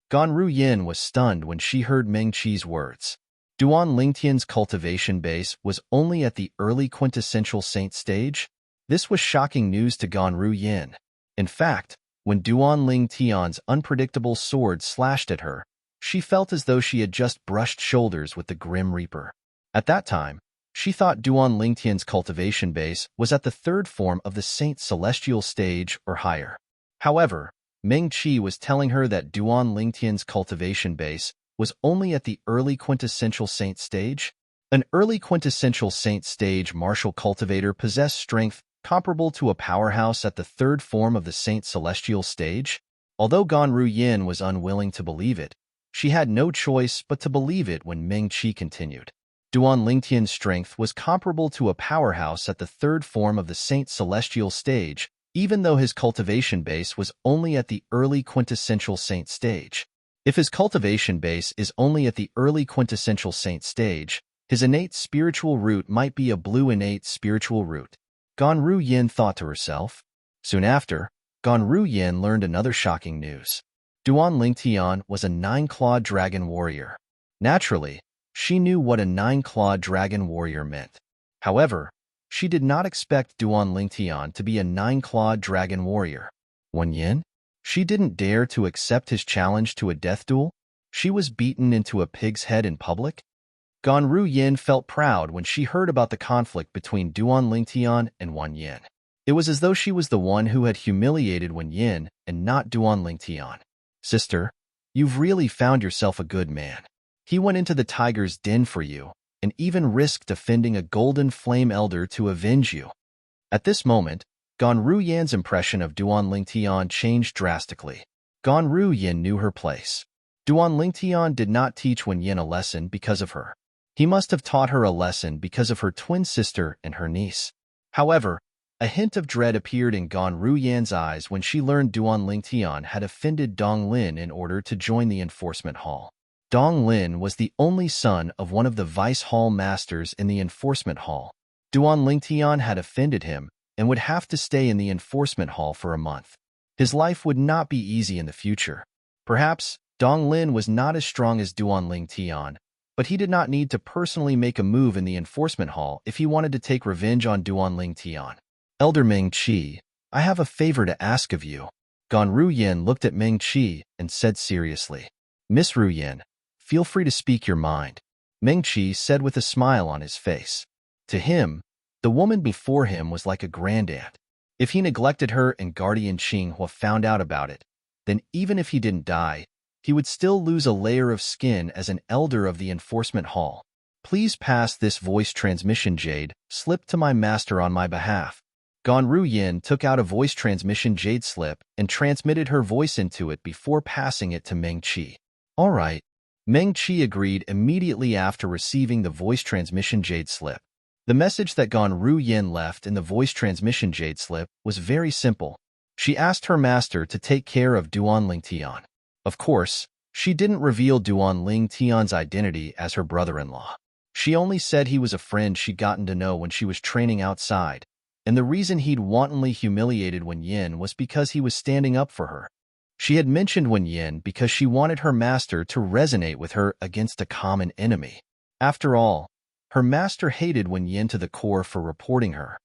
A: Gan Ruyin was stunned when she heard Ming Qi's words. Duan Lingtian's cultivation base was only at the early quintessential saint stage? This was shocking news to Gan Ruyin. In fact, when Duan Lingtian's unpredictable sword slashed at her, she felt as though she had just brushed shoulders with the Grim Reaper. At that time, she thought Duan Lingtian's cultivation base was at the 3rd form of the Saint Celestial stage or higher. However, Ming Qi was telling her that Duan Lingtian's cultivation base was only at the early quintessential saint stage. An early quintessential saint stage martial cultivator possessed strength comparable to a powerhouse at the 3rd form of the Saint Celestial stage. Although Gan Ruyin was unwilling to believe it, she had no choice but to believe it when Ming Qi continued. Duan Lingtian's strength was comparable to a powerhouse at the 3rd form of the Saint Celestial stage, even though his cultivation base was only at the early quintessential saint stage. If his cultivation base is only at the early quintessential saint stage, his innate spiritual root might be a blue innate spiritual root. Gan Ruyin thought to herself. Soon after, Gan Ruyin learned another shocking news. Duan Lingtian was a 9-clawed dragon warrior. Naturally, she knew what a 9-clawed dragon warrior meant. However, she did not expect Duan Lingtian to be a 9-clawed dragon warrior. Wan Yin? She didn't dare to accept his challenge to a death duel? She was beaten into a pig's head in public? Gan Ruyin felt proud when she heard about the conflict between Duan Lingtian and Wan Yin. It was as though she was the one who had humiliated Wen Yin and not Duan Lingtian. Sister, you've really found yourself a good man. He went into the tiger's den for you, and even risked offending a golden flame elder to avenge you. At this moment, Gan Ruyan's impression of Duan Lingtian changed drastically. Gan Ruyan knew her place. Duan Lingtian did not teach Wen Yin a lesson because of her. He must have taught her a lesson because of her twin sister and her niece. However, a hint of dread appeared in Gan Ruyan's eyes when she learned Duan Lingtian had offended Dong Lin in order to join the enforcement hall. Dong Lin was the only son of one of the vice hall masters in the enforcement hall. Duan Lingtian had offended him and would have to stay in the enforcement hall for a month. His life would not be easy in the future. Perhaps Dong Lin was not as strong as Duan Lingtian, but he did not need to personally make a move in the enforcement hall if he wanted to take revenge on Duan Lingtian. Elder Meng Qi, I have a favor to ask of you. Gan Ruyan looked at Meng Qi and said seriously, Miss Ruyan, feel free to speak your mind, Meng Qi said with a smile on his face. To him, the woman before him was like a grandaunt. If he neglected her and Guardian Qinghua found out about it, then even if he didn't die, he would still lose a layer of skin as an elder of the enforcement hall. Please pass this voice transmission jade slip to my master on my behalf. Gan Ruyan took out a voice transmission jade slip and transmitted her voice into it before passing it to Meng Qi. All right. Meng Qi agreed immediately after receiving the voice transmission jade slip. The message that Gan Ruyan left in the voice transmission jade slip was very simple. She asked her master to take care of Duan Lingtian. Of course, she didn't reveal Duan Lingtian's identity as her brother-in-law. She only said he was a friend she'd gotten to know when she was training outside, and the reason he'd wantonly humiliated Wen Yin was because he was standing up for her. She had mentioned Wen Yin because she wanted her master to resonate with her against a common enemy. After all, her master hated Wen Yin to the core for reporting her.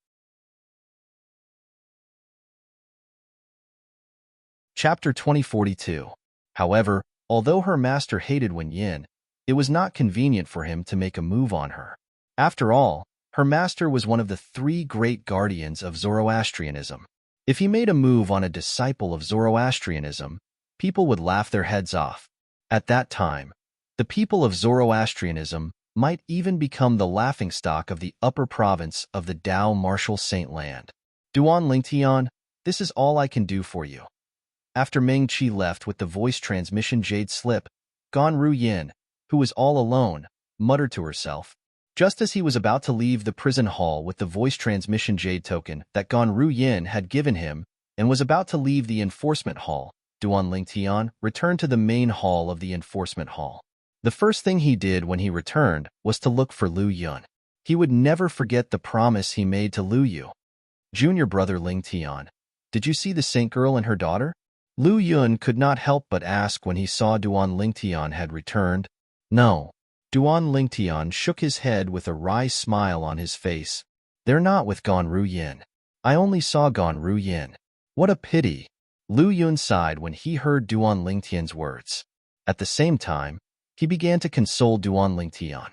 A: Chapter 2042. However, although her master hated Wen Yin, it was not convenient for him to make a move on her. After all, her master was one of the three great guardians of Zoroastrianism. If he made a move on a disciple of Zoroastrianism, people would laugh their heads off. At that time, the people of Zoroastrianism might even become the laughingstock of the upper province of the Dao Martial Saint Land. Duan Lingtian, this is all I can do for you. After Meng Qi left with the voice transmission jade slip, Gan Ruyan, who was all alone, muttered to herself. Just as he was about to leave the prison hall with the voice transmission jade token that Gan Ruyan had given him and was about to leave the enforcement hall, Duan Lingtian returned to the main hall of the enforcement hall. The first thing he did when he returned was to look for Lu Yun. He would never forget the promise he made to Lu Yu. Junior brother Lingtian, did you see the Saint girl and her daughter? Lu Yun could not help but ask when he saw Duan Lingtian had returned. No. Duan Lingtian shook his head with a wry smile on his face. They're not with Gan Ruyan. I only saw Gan Ruyan. What a pity. Lu Yun sighed when he heard Duan Lingtian's words. At the same time, he began to console Duan Lingtian.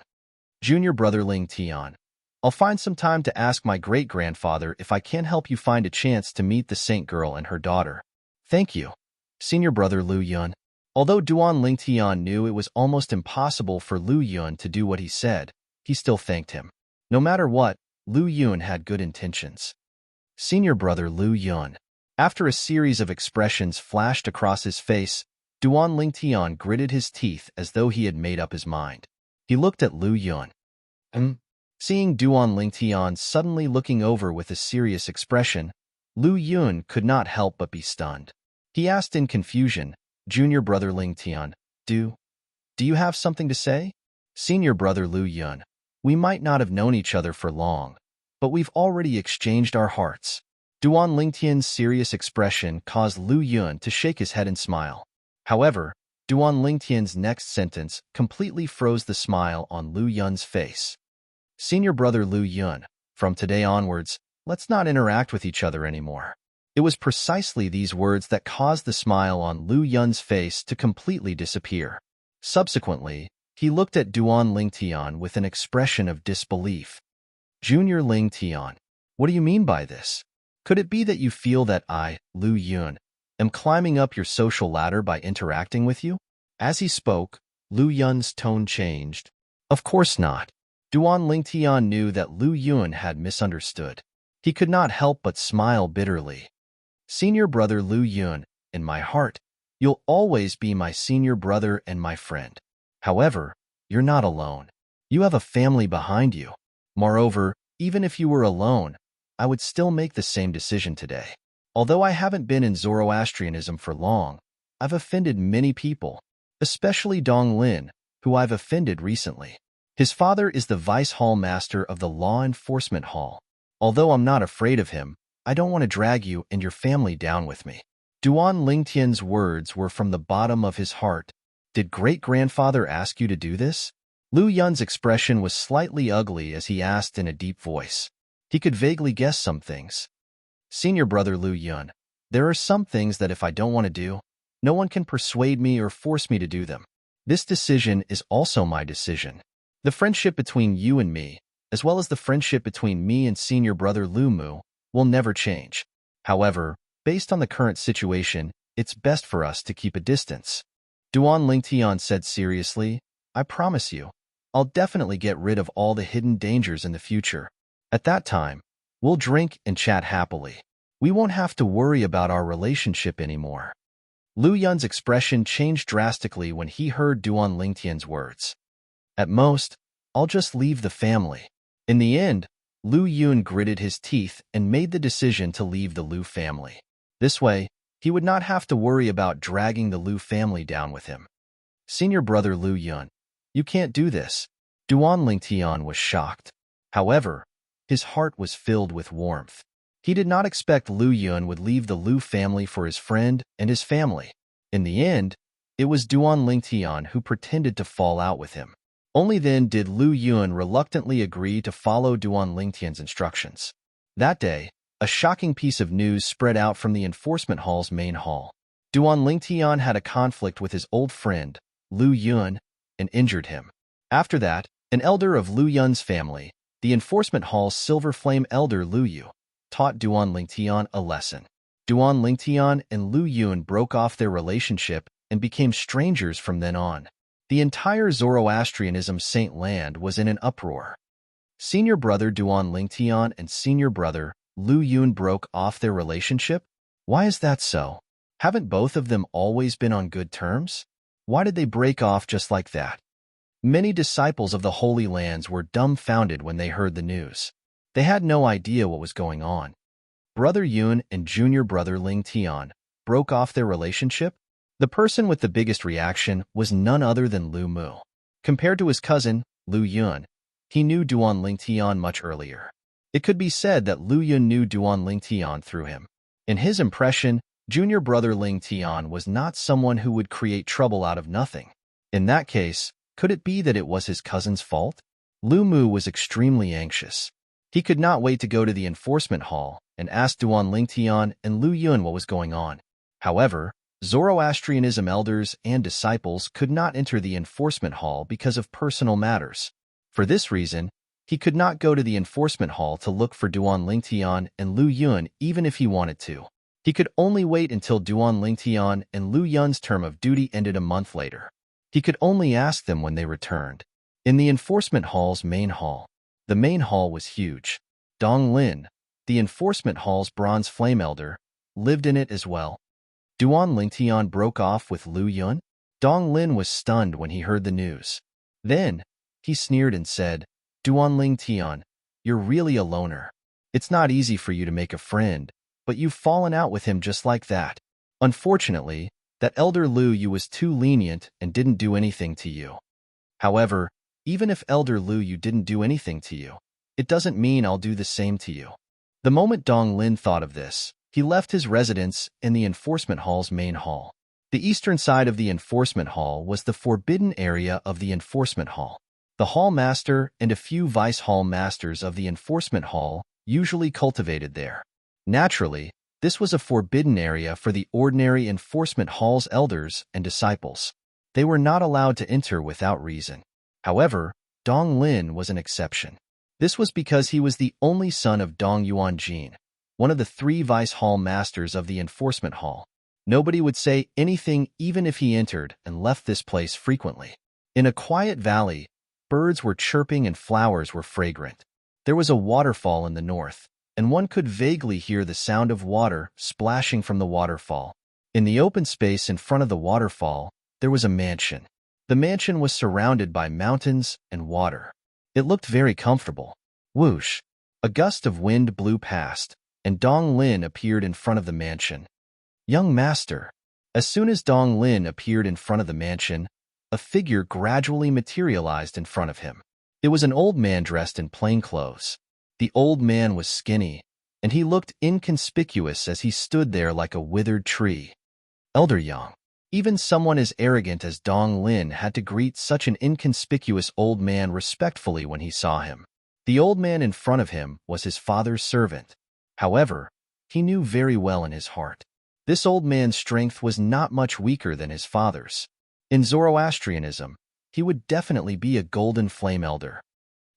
A: Junior brother Lingtian, I'll find some time to ask my great-grandfather if I can help you find a chance to meet the Saint girl and her daughter. Thank you. Senior brother Lu Yun. Although Duan Lingtian knew it was almost impossible for Lu Yun to do what he said, he still thanked him. No matter what, Lu Yun had good intentions. Senior brother Lu Yun. After a series of expressions flashed across his face, Duan Lingtian gritted his teeth as though he had made up his mind. He looked at Lu Yun. Seeing Duan Lingtian suddenly looking over with a serious expression, Lu Yun could not help but be stunned. He asked in confusion, Junior brother Lingtian, do you have something to say? Senior brother Lu Yun, we might not have known each other for long, but we've already exchanged our hearts. Duan Lingtian's serious expression caused Lu Yun to shake his head and smile. However, Duan Lingtian's next sentence completely froze the smile on Lu Yun's face. Senior brother Lu Yun, from today onwards, let's not interact with each other anymore. It was precisely these words that caused the smile on Lu Yun's face to completely disappear. Subsequently, he looked at Duan Lingtian with an expression of disbelief. Junior Lingtian, what do you mean by this? Could it be that you feel that I, Lu Yun, am climbing up your social ladder by interacting with you? As he spoke, Lu Yun's tone changed. Of course not. Duan Lingtian knew that Lu Yun had misunderstood. He could not help but smile bitterly. Senior brother Lu Yun, in my heart, you'll always be my senior brother and my friend. However, you're not alone. You have a family behind you. Moreover, even if you were alone, I would still make the same decision today. Although I haven't been in Zoroastrianism for long, I've offended many people, especially Dong Lin, who I've offended recently. His father is the Vice Hall Master of the Law Enforcement Hall. Although I'm not afraid of him, I don't want to drag you and your family down with me. Duan Lingtian's words were from the bottom of his heart. Did great-grandfather ask you to do this? Lu Yun's expression was slightly ugly as he asked in a deep voice. He could vaguely guess some things. Senior brother Lu Yun, there are some things that if I don't want to do, no one can persuade me or force me to do them. This decision is also my decision. The friendship between you and me, as well as the friendship between me and senior brother Lu Mu, will never change. However, based on the current situation, it's best for us to keep a distance. Duan Lingtian said seriously, I promise you, I'll definitely get rid of all the hidden dangers in the future. At that time, we'll drink and chat happily. We won't have to worry about our relationship anymore. Lu Yun's expression changed drastically when he heard Duan Lingtian's words. At most, I'll just leave the family. In the end, Lu Yun gritted his teeth and made the decision to leave the Lu family. This way, he would not have to worry about dragging the Lu family down with him. Senior brother Lu Yun, you can't do this. Duan Lingtian was shocked. However, his heart was filled with warmth. He did not expect Lu Yun would leave the Lu family for his friend and his family. In the end, it was Duan Lingtian who pretended to fall out with him. Only then did Lu Yun reluctantly agree to follow Duan Lingtian's instructions. That day, a shocking piece of news spread out from the enforcement hall's main hall. Duan Lingtian had a conflict with his old friend, Lu Yun, and injured him. After that, an elder of Lu Yun's family, the enforcement hall's Silver Flame elder Lu Yu, taught Duan Lingtian a lesson. Duan Lingtian and Lu Yun broke off their relationship and became strangers from then on. The entire Zoroastrianism Saint Land was in an uproar. Senior brother Duan Lingtian and senior brother Lu Yun broke off their relationship? Why is that so? Haven't both of them always been on good terms? Why did they break off just like that? Many disciples of the Holy Lands were dumbfounded when they heard the news. They had no idea what was going on. Brother Yun and junior brother Lingtian broke off their relationship? The person with the biggest reaction was none other than Lu Mu. Compared to his cousin, Lu Yun, he knew Duan Lingtian much earlier. It could be said that Lu Yun knew Duan Lingtian through him. In his impression, junior brother Lingtian was not someone who would create trouble out of nothing. In that case, could it be that it was his cousin's fault? Lu Mu was extremely anxious. He could not wait to go to the enforcement hall and ask Duan Lingtian and Lu Yun what was going on. However, Zoroastrianism elders and disciples could not enter the enforcement hall because of personal matters. For this reason, he could not go to the enforcement hall to look for Duan Lingtian and Lu Yun even if he wanted to. He could only wait until Duan Lingtian and Lu Yun's term of duty ended a month later. He could only ask them when they returned. In the enforcement hall's main hall, the main hall was huge. Dong Lin, the enforcement hall's bronze flame elder, lived in it as well. Duan Lingtian broke off with Lu Yun? Dong Lin was stunned when he heard the news. Then, he sneered and said, Duan Lingtian, you're really a loner. It's not easy for you to make a friend, but you've fallen out with him just like that. Unfortunately, that elder Lu Yu was too lenient and didn't do anything to you. However, even if elder Lu Yu didn't do anything to you, it doesn't mean I'll do the same to you. The moment Dong Lin thought of this, he left his residence in the enforcement hall's main hall. The eastern side of the enforcement hall was the forbidden area of the enforcement hall. The hall master and a few vice hall masters of the enforcement hall usually cultivated there. Naturally, this was a forbidden area for the ordinary enforcement hall's elders and disciples. They were not allowed to enter without reason. However, Dong Lin was an exception. This was because he was the only son of Dong Yuanjin, one of the 3 vice hall masters of the enforcement hall. Nobody would say anything even if he entered and left this place frequently. In a quiet valley, birds were chirping and flowers were fragrant. There was a waterfall in the north, and one could vaguely hear the sound of water splashing from the waterfall. In the open space in front of the waterfall, there was a mansion. The mansion was surrounded by mountains and water. It looked very comfortable. Whoosh! A gust of wind blew past, and Dong Lin appeared in front of the mansion. Young master. As soon as Dong Lin appeared in front of the mansion, a figure gradually materialized in front of him. It was an old man dressed in plain clothes. The old man was skinny, and he looked inconspicuous as he stood there like a withered tree. Elder Yang. Even someone as arrogant as Dong Lin had to greet such an inconspicuous old man respectfully when he saw him. The old man in front of him was his father's servant. However, he knew very well in his heart, this old man's strength was not much weaker than his father's. In Zoroastrianism, he would definitely be a golden flame elder.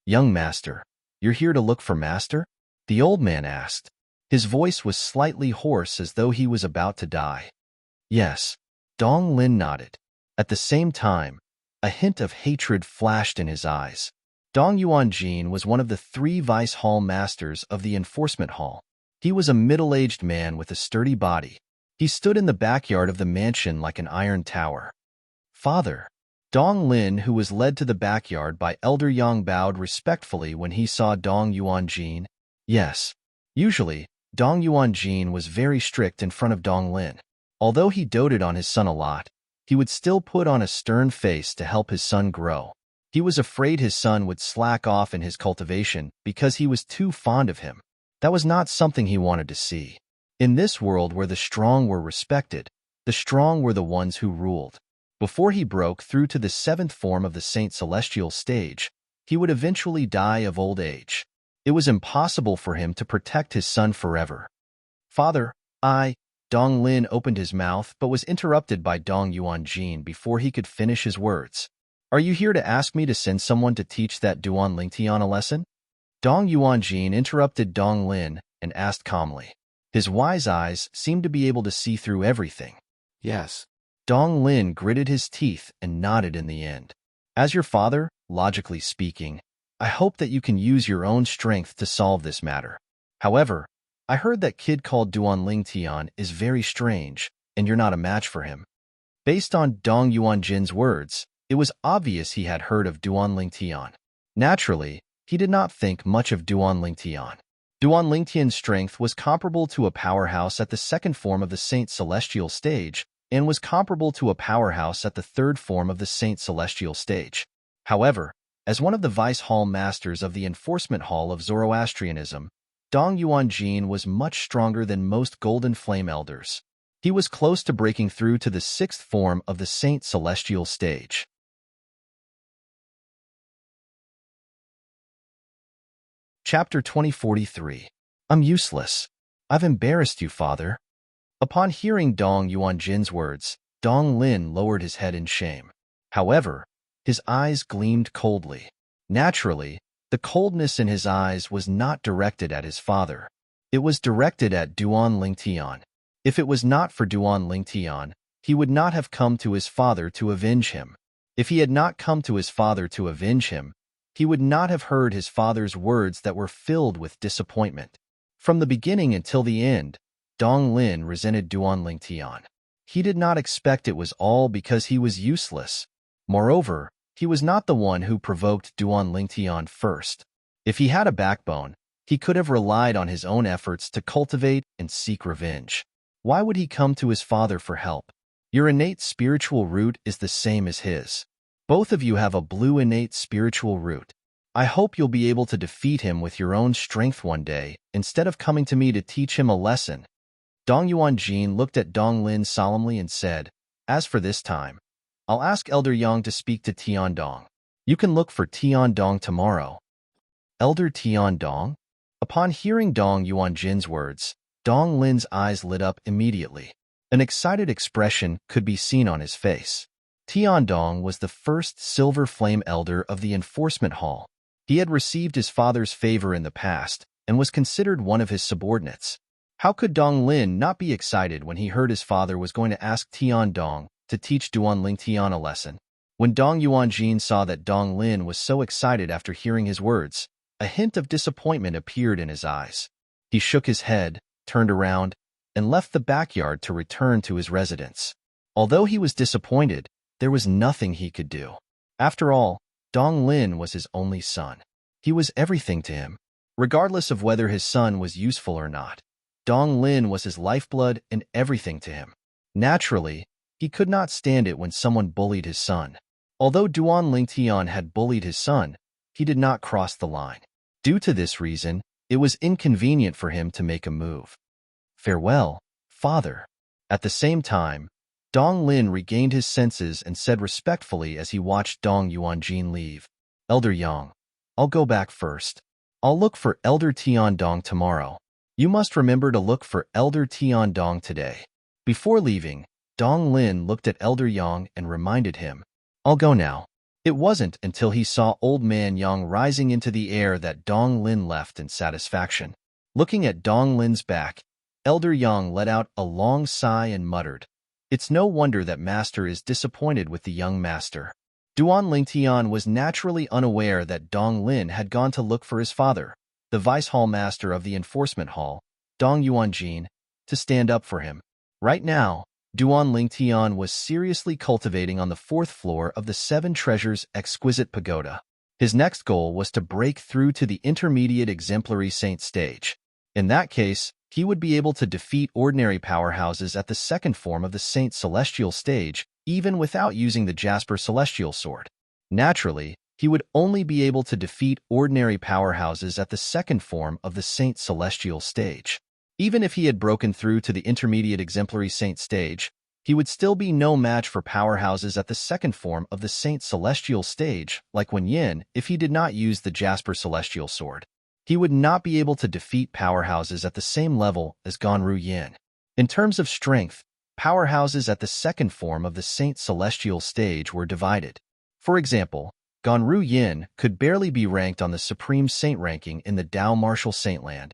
A: Young master, you're here to look for master? The old man asked. His voice was slightly hoarse as though he was about to die. Yes. Dong Lin nodded. At the same time, a hint of hatred flashed in his eyes. Dong Yuanjin was one of the 3 vice hall masters of the enforcement hall. He was a middle-aged man with a sturdy body. He stood in the backyard of the mansion like an iron tower. Father. Dong Lin, who was led to the backyard by Elder Yang, bowed respectfully when he saw Dong Yuanjin. Yes. Usually, Dong Yuanjin was very strict in front of Dong Lin. Although he doted on his son a lot, he would still put on a stern face to help his son grow. He was afraid his son would slack off in his cultivation because he was too fond of him. That was not something he wanted to see. In this world where the strong were respected, the strong were the ones who ruled. Before he broke through to the 7th form of the Saint Celestial stage, he would eventually die of old age. It was impossible for him to protect his son forever. Father, Dong Lin opened his mouth but was interrupted by Dong Yuanjin before he could finish his words. Are you here to ask me to send someone to teach that Duan Lingtian a lesson? Dong Yuanjin interrupted Dong Lin and asked calmly. His wise eyes seemed to be able to see through everything. Yes. Dong Lin gritted his teeth and nodded in the end. As your father, logically speaking, I hope that you can use your own strength to solve this matter. However, I heard that kid called Duan Lingtian is very strange, and you're not a match for him. Based on Dong Yuanjin's words, it was obvious he had heard of Duan Lingtian. Naturally, he did not think much of Duan Lingtian. Duan Lingtian's strength was comparable to a powerhouse at the 2nd form of the Saint Celestial stage, and was comparable to a powerhouse at the 3rd form of the Saint Celestial stage. However, as one of the Vice Hall Masters of the Enforcement Hall of Zoroastrianism, Dong Yuanjin was much stronger than most Golden Flame Elders. He was close to breaking through to the 6th form of the Saint Celestial stage. Chapter 2043. I'm useless. I've embarrassed you, father. Upon hearing Dong Yuanjin's words, Dong Lin lowered his head in shame. However, his eyes gleamed coldly. Naturally, the coldness in his eyes was not directed at his father. It was directed at Duan Lingtian. If it was not for Duan Lingtian, he would not have come to his father to avenge him. If he had not come to his father to avenge him, he would not have heard his father's words that were filled with disappointment. From the beginning until the end, Dong Lin resented Duan Lingtian. He did not expect it was all because he was useless. Moreover, he was not the one who provoked Duan Lingtian first. If he had a backbone, he could have relied on his own efforts to cultivate and seek revenge. Why would he come to his father for help? Your innate spiritual root is the same as his. Both of you have a blue innate spiritual root. I hope you'll be able to defeat him with your own strength one day, instead of coming to me to teach him a lesson. Dong Yuanjin looked at Dong Lin solemnly and said, as for this time, I'll ask Elder Yang to speak to Tian Dong. You can look for Tian Dong tomorrow. Elder Tian Dong? Upon hearing Dong Yuanjin's words, Dong Lin's eyes lit up immediately. An excited expression could be seen on his face. Tian Dong was the first Silver Flame Elder of the Enforcement Hall. He had received his father's favor in the past and was considered one of his subordinates. How could Dong Lin not be excited when he heard his father was going to ask Tian Dong to teach Duan Tian a lesson? When Dong Yuanjin saw that Dong Lin was so excited after hearing his words, a hint of disappointment appeared in his eyes. He shook his head, turned around, and left the backyard to return to his residence. Although he was disappointed, there was nothing he could do. After all, Dong Lin was his only son. He was everything to him. Regardless of whether his son was useful or not, Dong Lin was his lifeblood and everything to him. Naturally, he could not stand it when someone bullied his son. Although Duan Tian had bullied his son, he did not cross the line. Due to this reason, it was inconvenient for him to make a move. "Farewell, father." At the same time, Dong Lin regained his senses and said respectfully as he watched Dong Yuanjin leave, "Elder Yang, I'll go back first. I'll look for Elder Tian Dong tomorrow. You must remember to look for Elder Tian Dong today." Before leaving, Dong Lin looked at Elder Yang and reminded him, "I'll go now." It wasn't until he saw Old Man Yang rising into the air that Dong Lin left in satisfaction. Looking at Dong Lin's back, Elder Yang let out a long sigh and muttered, "It's no wonder that Master is disappointed with the young master." Duan Tian was naturally unaware that Dong Lin had gone to look for his father, the Vice Hall Master of the Enforcement Hall, Dong Yuanjin, to stand up for him. Right now, Duan Tian was seriously cultivating on the 4th floor of the Seven Treasures Exquisite Pagoda. His next goal was to break through to the Intermediate Exemplary Saint stage. In that case, he would be able to defeat ordinary powerhouses at the 2nd form of the Saint Celestial stage, even without using the Jasper Celestial Sword. Naturally, he would only be able to defeat ordinary powerhouses at the 2nd form of the Saint Celestial stage. Even if he had broken through to the Intermediate Exemplary Saint stage, he would still be no match for powerhouses at the 2nd form of the Saint Celestial stage, like Wen Yin, if he did not use the Jasper Celestial Sword. He would not be able to defeat powerhouses at the same level as Ganru Yin. In terms of strength, powerhouses at the 2nd form of the Saint Celestial stage were divided. For example, Ganru Yin could barely be ranked on the Supreme Saint ranking in the Dao Martial Saintland.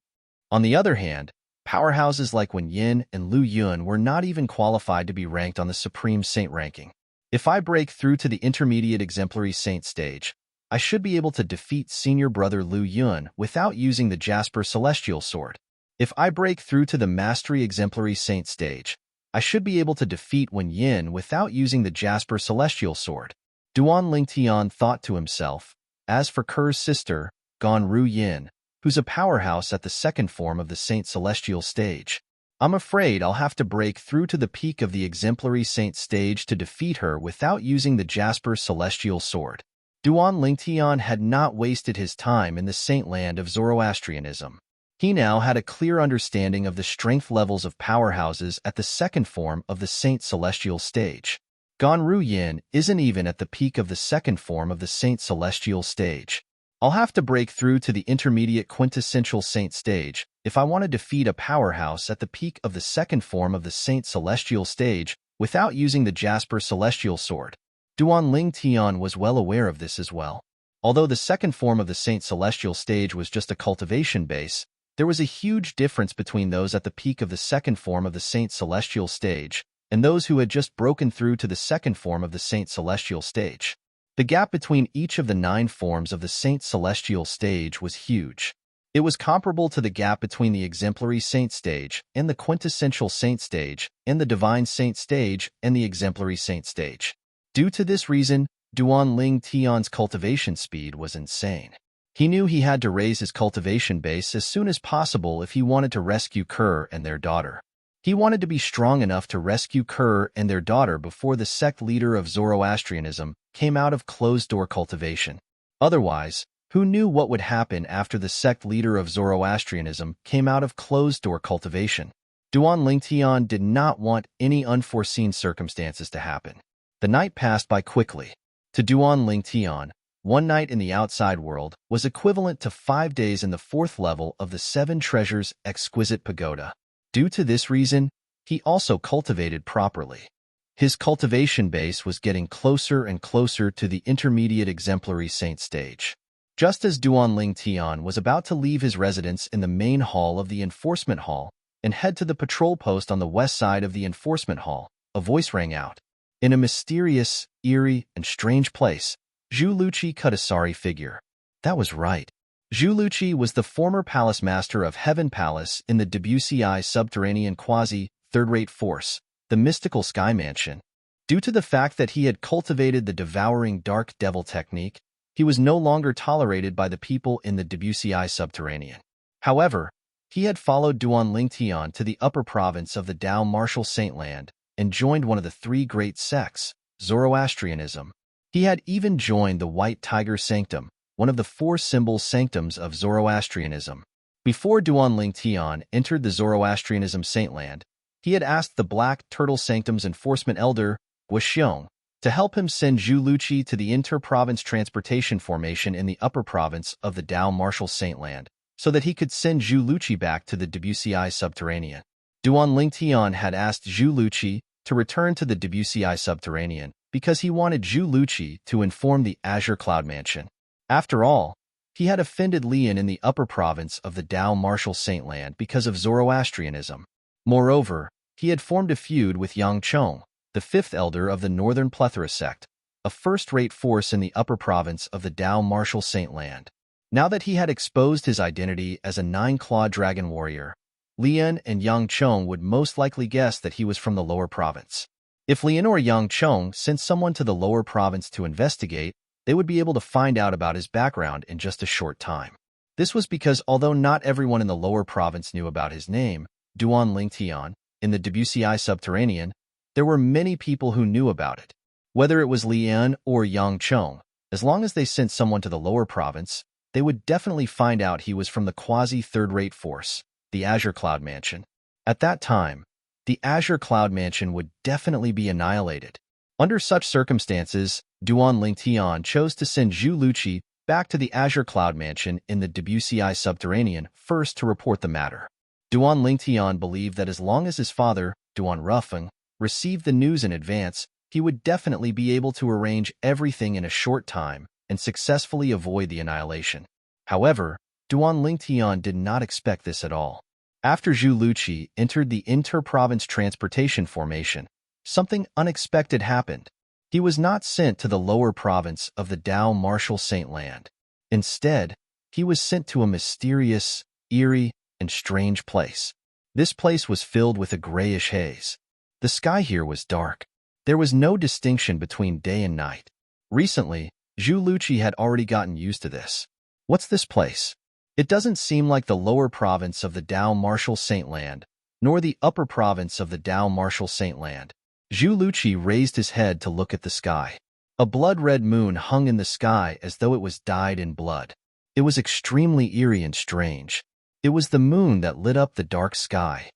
A: On the other hand, powerhouses like Wen Yin and Lu Yun were not even qualified to be ranked on the Supreme Saint ranking. If I break through to the Intermediate Exemplary Saint stage, I should be able to defeat senior brother Lu Yun without using the Jasper Celestial Sword. If I break through to the Mastery Exemplary Saint stage, I should be able to defeat Wen Yin without using the Jasper Celestial Sword. Duan Tian thought to himself. As for Ker's sister, Ganru Yin, who's a powerhouse at the 2nd form of the Saint Celestial stage, I'm afraid I'll have to break through to the peak of the Exemplary Saint stage to defeat her without using the Jasper Celestial Sword. Duan Tian had not wasted his time in the Saintland of Zoroastrianism. He now had a clear understanding of the strength levels of powerhouses at the 2nd form of the Saint Celestial stage. Ganru Yin isn't even at the peak of the 2nd form of the Saint Celestial stage. I'll have to break through to the Intermediate Quintessential Saint stage if I want to defeat a powerhouse at the peak of the 2nd form of the Saint Celestial stage without using the Jasper Celestial Sword. Duan Tian was well aware of this as well. Although the 2nd form of the Saint Celestial stage was just a cultivation base, there was a huge difference between those at the peak of the 2nd form of the Saint Celestial stage and those who had just broken through to the 2nd form of the Saint Celestial stage. The gap between each of the 9 forms of the Saint Celestial stage was huge. It was comparable to the gap between the Exemplary Saint stage and the Quintessential Saint stage and the Divine Saint stage and the Exemplary Saint stage. Due to this reason, Duan Tian's cultivation speed was insane. He knew he had to raise his cultivation base as soon as possible if he wanted to rescue Ker and their daughter. He wanted to be strong enough to rescue Ker and their daughter before the sect leader of Zoroastrianism came out of closed-door cultivation. Otherwise, who knew what would happen after the sect leader of Zoroastrianism came out of closed-door cultivation? Duan Tian did not want any unforeseen circumstances to happen. The night passed by quickly. To Duan Tian, one night in the outside world was equivalent to 5 days in the 4th level of the Seven Treasures Exquisite Pagoda. Due to this reason, he also cultivated properly. His cultivation base was getting closer and closer to the Intermediate Exemplary Saint stage. Just as Duan Tian was about to leave his residence in the main hall of the Enforcement Hall, and head to the patrol post on the west side of the enforcement hall. A voice rang out. In a mysterious, eerie, and strange place, Zhu Luqi cut a sorry figure. That was right. Zhu Luqi was the former palace master of Heaven Palace in the WCI subterranean quasi-third-rate force, the mystical Sky Mansion. Due to the fact that he had cultivated the devouring dark devil technique, he was no longer tolerated by the people in the WCI subterranean. However, he had followed Duan Lingtian to the upper province of the Dao Martial Saintland and joined one of the three great sects, Zoroastrianism. He had even joined the White Tiger Sanctum, one of the four symbol sanctums of Zoroastrianism. Before Duan Lingtian entered the Zoroastrianism Saintland, he had asked the Black Turtle Sanctum's enforcement elder, Guoxiong, to help him send Zhu Luqi to the inter-province transportation formation in the upper province of the Dao Martial Saintland, so that he could send Zhu Luqi back to the WCI subterranean. Duan Lingtian had asked Zhu Luqi to return to the WCI subterranean because he wanted Zhu Luqi to inform the Azure Cloud Mansion. After all, he had offended Lian in the upper province of the Dao Martial Saintland because of Zoroastrianism. Moreover, he had formed a feud with Yang Chong, the fifth elder of the Northern Plethora sect, a first-rate force in the upper province of the Dao Martial Saintland. Now that he had exposed his identity as a nine-clawed dragon warrior, Lian and Yang Chong would most likely guess that he was from the lower province. If Lian or Yang Chong sent someone to the lower province to investigate, they would be able to find out about his background in just a short time. This was because although not everyone in the lower province knew about his name, Duan Lingtian, in the WCI subterranean, there were many people who knew about it. Whether it was Lian or Yang Chong, as long as they sent someone to the lower province, they would definitely find out he was from the quasi-third-rate force, the Azure Cloud Mansion. At that time, the Azure Cloud Mansion would definitely be annihilated. Under such circumstances, Duan Lingtian chose to send Zhu Luqi back to the Azure Cloud Mansion in the WCI subterranean first to report the matter. Duan Lingtian believed that as long as his father, Duan Rufeng, received the news in advance, he would definitely be able to arrange everything in a short time and successfully avoid the annihilation. However, Duan Lingtian did not expect this at all. After Zhu Luqi entered the inter-province transportation formation, something unexpected happened. He was not sent to the lower province of the Dao Martial Saintland. Instead, he was sent to a mysterious, eerie, and strange place. This place was filled with a grayish haze. The sky here was dark. There was no distinction between day and night. Recently, Zhu Luqi had already gotten used to this. What's this place? It doesn't seem like the lower province of the Dao Martial Saintland, nor the upper province of the Dao Martial Saintland. Zhu Luqi raised his head to look at the sky. A blood-red moon hung in the sky as though it was dyed in blood. It was extremely eerie and strange. It was the moon that lit up the dark sky.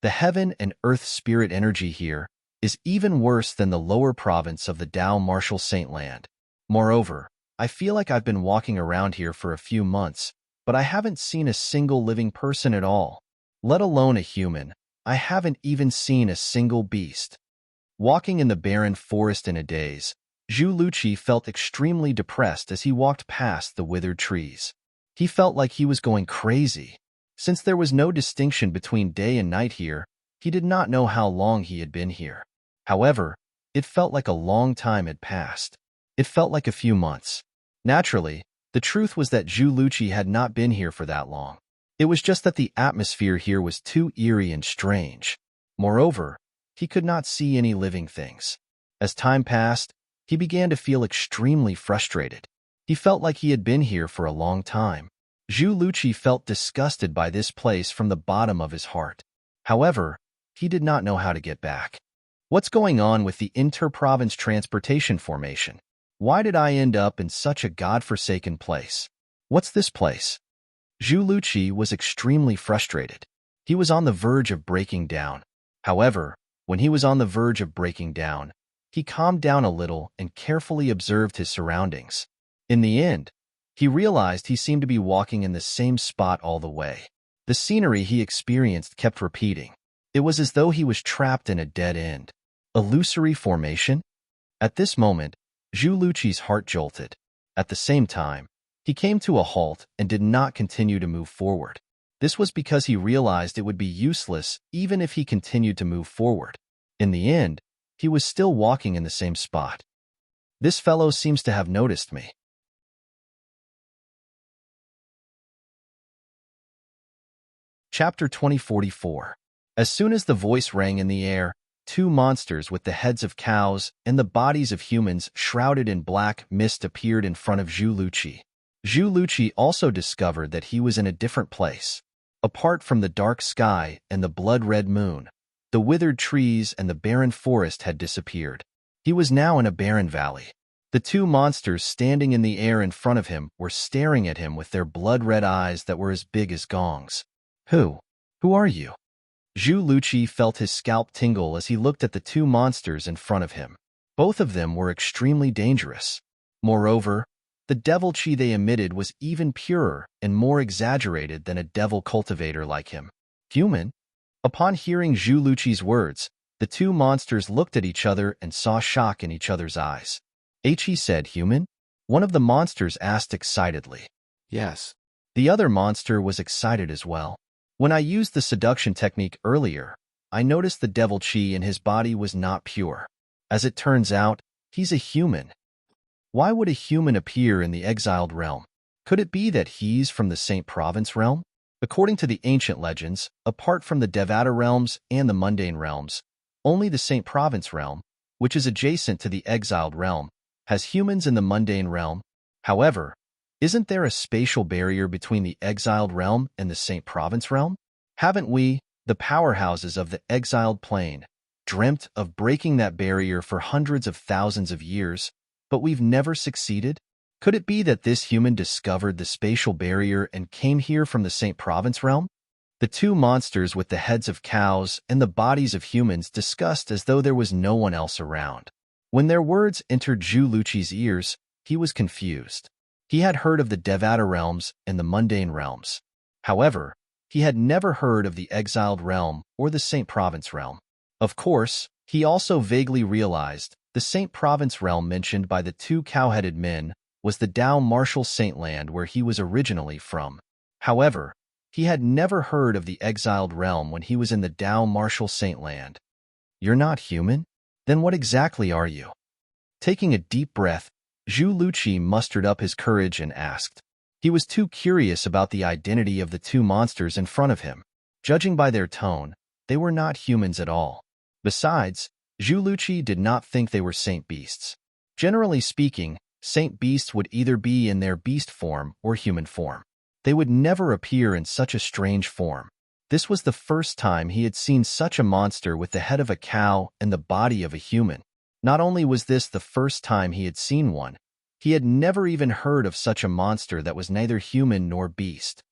A: The heaven and earth spirit energy here is even worse than the lower province of the Dao Martial Saintland. Moreover, I feel like I've been walking around here for a few months, but I haven't seen a single living person at all. Let alone a human. I haven't even seen a single beast. Walking in the barren forest in a daze, Zhu Luqi felt extremely depressed as he walked past the withered trees. He felt like he was going crazy. Since there was no distinction between day and night here, he did not know how long he had been here. However, it felt like a long time had passed. It felt like a few months. Naturally, the truth was that Zhu Luqi had not been here for that long. It was just that the atmosphere here was too eerie and strange. Moreover, he could not see any living things. As time passed, he began to feel extremely frustrated. He felt like he had been here for a long time. Zhu Luqi felt disgusted by this place from the bottom of his heart. However, he did not know how to get back. What's going on with the inter-province transportation formation? Why did I end up in such a godforsaken place? What's this place? Zhu Luqi was extremely frustrated. He was on the verge of breaking down. However, when he was on the verge of breaking down, he calmed down a little and carefully observed his surroundings. In the end, he realized he seemed to be walking in the same spot all the way. The scenery he experienced kept repeating. It was as though he was trapped in a dead end. Illusory formation? At this moment, Zhu Luqi's heart jolted. At the same time, he came to a halt and did not continue to move forward. This was because he realized it would be useless even if he continued to move forward. In the end, he was still walking in the same spot. This fellow seems to have noticed me. Chapter 2044. As soon as the voice rang in the air, two monsters with the heads of cows and the bodies of humans shrouded in black mist appeared in front of Zhu Luqi. Zhu Luqi also discovered that he was in a different place. Apart from the dark sky and the blood-red moon, the withered trees and the barren forest had disappeared. He was now in a barren valley. The two monsters standing in the air in front of him were staring at him with their blood-red eyes that were as big as gongs. Who are you? Zhu Luqi felt his scalp tingle as he looked at the two monsters in front of him. Both of them were extremely dangerous. Moreover, the devil chi they emitted was even purer and more exaggerated than a devil cultivator like him. Human? Upon hearing Zhu Luqi's words, the two monsters looked at each other and saw shock in each other's eyes. He said, human? One of the monsters asked excitedly.
B: Yes.
A: The other monster was excited as well. When I used the seduction technique earlier, I noticed the devil chi in his body was not pure. As it turns out, he's a human. Why would a human appear in the exiled realm? Could it be that he's from the Saint Province realm? According to the ancient legends, apart from the Devata realms and the mundane realms, only the Saint Province realm, which is adjacent to the exiled realm, has humans in the mundane realm. However, isn't there a spatial barrier between the exiled realm and the Saint Province realm? Haven't we, the powerhouses of the exiled plane, dreamt of breaking that barrier for hundreds of thousands of years, but we've never succeeded? Could it be that this human discovered the spatial barrier and came here from the Saint Province realm? The two monsters with the heads of cows and the bodies of humans discussed as though there was no one else around. When their words entered Zhu Luqi's ears, he was confused. He had heard of the Devata realms and the mundane realms. However, he had never heard of the exiled realm or the Saint Province realm. Of course, he also vaguely realized the Saint Province realm mentioned by the two cow-headed men was the Dao Martial Saint land where he was originally from. However, he had never heard of the exiled realm when he was in the Dao Martial Saint land. You're not human? Then what exactly are you? Taking a deep breath, Zhu Luqi mustered up his courage and asked. He was too curious about the identity of the two monsters in front of him. Judging by their tone, they were not humans at all. Besides, Zhu Luqi did not think they were saint beasts. Generally speaking, saint beasts would either be in their beast form or human form. They would never appear in such a strange form. This was the first time he had seen such a monster with the head of a cow and the body of a human. Not only was this the first time he had seen one, he had never even heard of such a monster that was neither human nor beast.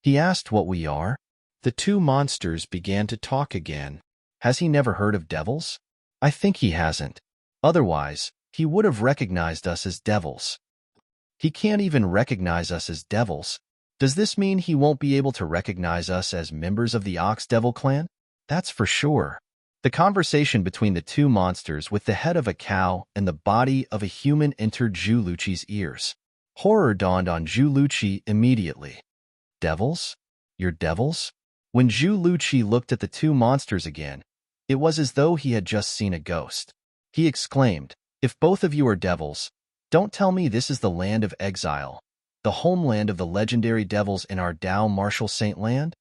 A: He asked what we are. The two monsters began to talk again. Has he never heard of devils? I think he hasn't. Otherwise, he would have recognized us as devils. He can't even recognize us as devils. Does this mean he won't be able to recognize us as members of the Ox Devil clan? That's for sure. The conversation between the two monsters with the head of a cow and the body of a human entered Zhu Luqi's ears. Horror dawned on Zhu Luqi immediately. Devils? You're devils? When Zhu Luqi looked at the two monsters again, it was as though he had just seen a ghost. He exclaimed, if both of you are devils, don't tell me this is the land of exile, the homeland of the legendary devils in our Dao Martial Saint land?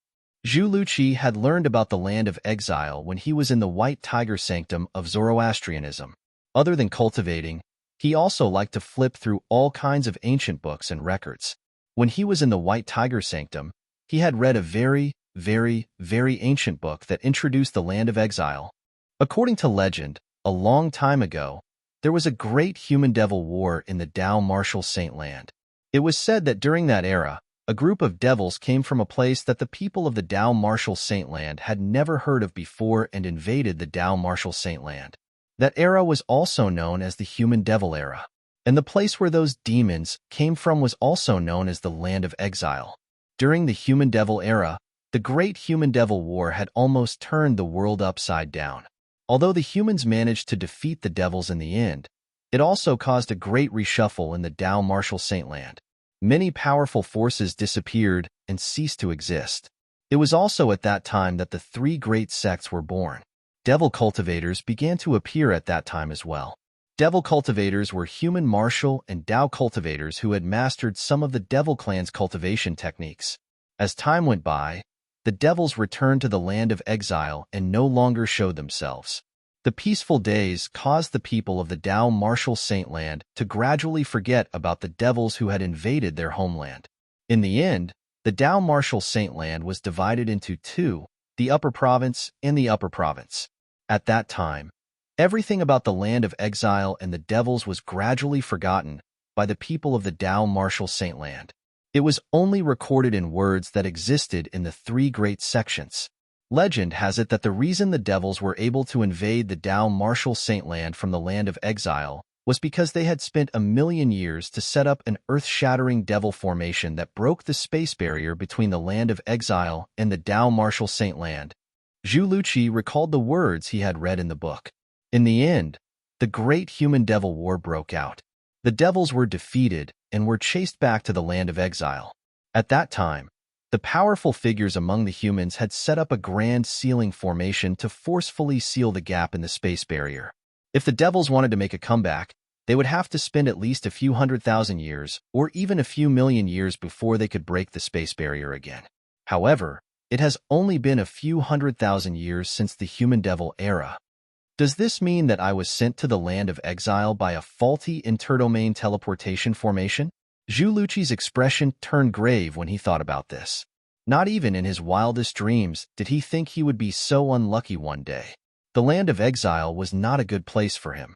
A: Zhu Luqi had learned about the land of exile when he was in the White Tiger Sanctum of Zoroastrianism. Other than cultivating, he also liked to flip through all kinds of ancient books and records. When he was in the White Tiger Sanctum, he had read a very ancient book that introduced the land of exile. According to legend, a long time ago, there was a great human-devil war in the Dao Martial Saint land. It was said that during that era, a group of devils came from a place that the people of the Dao Martial Saint land had never heard of before and invaded the Dao Martial Saint land. That era was also known as the Human Devil era, and the place where those demons came from was also known as the Land of Exile. During the Human Devil era, the Great Human Devil War had almost turned the world upside down. Although the humans managed to defeat the devils in the end, it also caused a great reshuffle in the Dao Martial Saint land. Many powerful forces disappeared and ceased to exist. It was also at that time that the three great sects were born. Devil cultivators began to appear at that time as well. Devil cultivators were human martial and Tao cultivators who had mastered some of the devil clan's cultivation techniques. As time went by, the devils returned to the land of exile and no longer showed themselves. The peaceful days caused the people of the Tao martial saint land to gradually forget about the devils who had invaded their homeland. In the end, the Tao martial saint land was divided into two, the Upper Province and the Upper Province. At that time, everything about the land of exile and the devils was gradually forgotten by the people of the Tao martial saint land. It was only recorded in words that existed in the three great sections. Legend has it that the reason the devils were able to invade the Tao martial saint land from the land of exile was because they had spent 1,000,000 years to set up an earth-shattering devil formation that broke the space barrier between the land of exile and the Tao martial saint land. Zhu Luqi recalled the words he had read in the book. In the end, the great human devil war broke out. The devils were defeated and were chased back to the land of exile. At that time, the powerful figures among the humans had set up a grand sealing formation to forcefully seal the gap in the space barrier. If the devils wanted to make a comeback, they would have to spend at least a few 100,000 years or even a few million years before they could break the space barrier again. However, it has only been a few 100,000 years since the human devil era. Does this mean that I was sent to the land of exile by a faulty interdomain teleportation formation? Zhu Luqi's expression turned grave when he thought about this. Not even in his wildest dreams did he think he would be so unlucky one day. The land of exile was not a good place for him.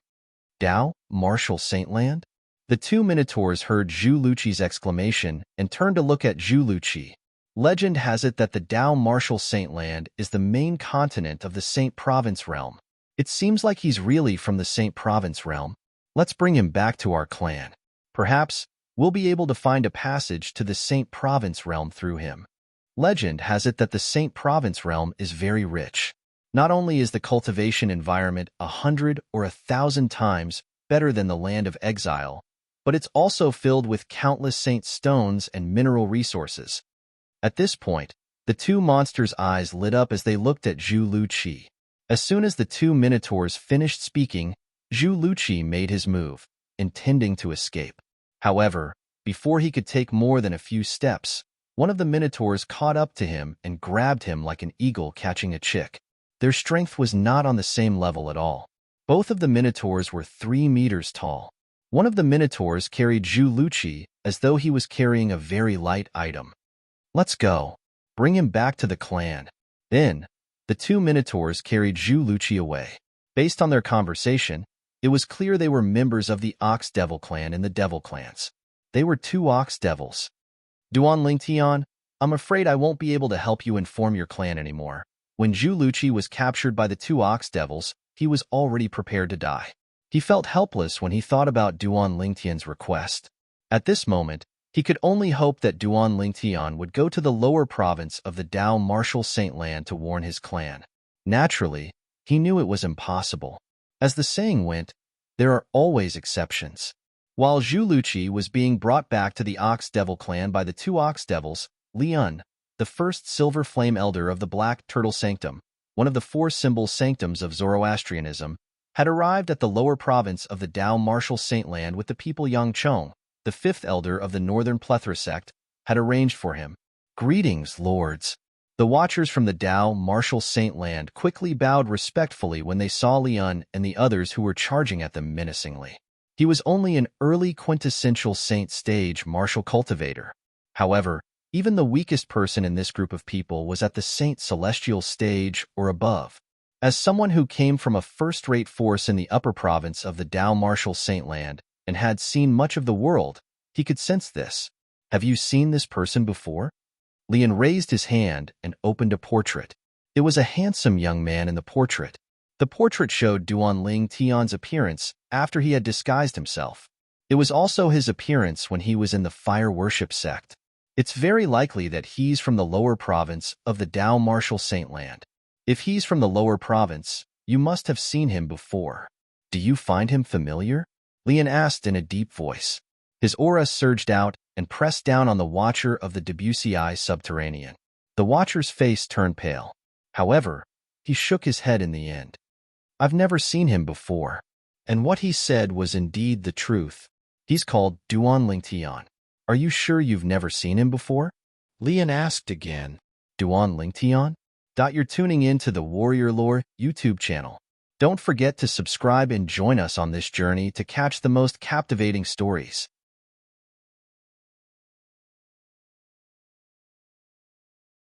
A: Tao, martial saint land? The two minotaurs heard Zhu Luqi's exclamation and turned to look at Zhu Luqi. Legend has it that the Tao martial saint land is the main continent of the Saint Province realm. It seems like he's really from the Saint Province realm. Let's bring him back to our clan. Perhaps we'll be able to find a passage to the Saint Province realm through him. Legend has it that the Saint Province realm is very rich. Not only is the cultivation environment 100 or 1,000 times better than the land of exile, but it's also filled with countless saint stones and mineral resources. At this point, the two monsters' eyes lit up as they looked at Zhu Luqi. As soon as the two minotaurs finished speaking, Zhu Luqi made his move, intending to escape. However, before he could take more than a few steps, one of the minotaurs caught up to him and grabbed him like an eagle catching a chick. Their strength was not on the same level at all. Both of the minotaurs were 3 meters tall. One of the minotaurs carried Zhu Luqi as though he was carrying a very light item. Let's go. Bring him back to the clan. Then, the two minotaurs carried Zhu Luqi away. Based on their conversation, it was clear they were members of the Ox Devil clan and the Devil clans. They were two Ox Devils. Duan Lingtian, I'm afraid I won't be able to help you inform your clan anymore. When Zhu Luqi was captured by the two Ox Devils, he was already prepared to die. He felt helpless when he thought about Duan Lingtian's request. At this moment, he could only hope that Duan Lingtian would go to the lower province of the Tao martial saint land to warn his clan. Naturally, he knew it was impossible. As the saying went, there are always exceptions. While Zhu Luqi was being brought back to the Ox Devil clan by the two Ox Devils, Lian, the first silver flame elder of the Black Turtle Sanctum, one of the 4 symbol sanctums of Zoroastrianism, had arrived at the lower province of the Tao martial saint land with the people Yang Chong, the 5th elder of the Northern Plethora sect, had arranged for him. Greetings, lords. The watchers from the Tao martial saint land quickly bowed respectfully when they saw Lian and the others who were charging at them menacingly. He was only an early quintessential saint stage martial cultivator. However, even the weakest person in this group of people was at the saint celestial stage or above. As someone who came from a first-rate force in the upper province of the Tao martial saint land and had seen much of the world, he could sense this. Have you seen this person before? Lian raised his hand and opened a portrait. It was a handsome young man in the portrait. The portrait showed Duan Ling Tian's appearance after he had disguised himself. It was also his appearance when he was in the fire worship sect. It's very likely that he's from the lower province of the Tao martial saint land. If he's from the lower province, you must have seen him before. Do you find him familiar? Lian asked in a deep voice. His aura surged out and pressed down on the watcher of the Debussy Eye subterranean. The watcher's face turned pale. However, he shook his head in the end. I've never seen him before. And what he said was indeed the truth. He's called Duan Lingtian. Are you sure you've never seen him before? Lian asked again. Duan Lingtian? You're tuning in to the Warrior Lore YouTube channel. Don't forget to subscribe and join us on this journey to catch the most captivating stories.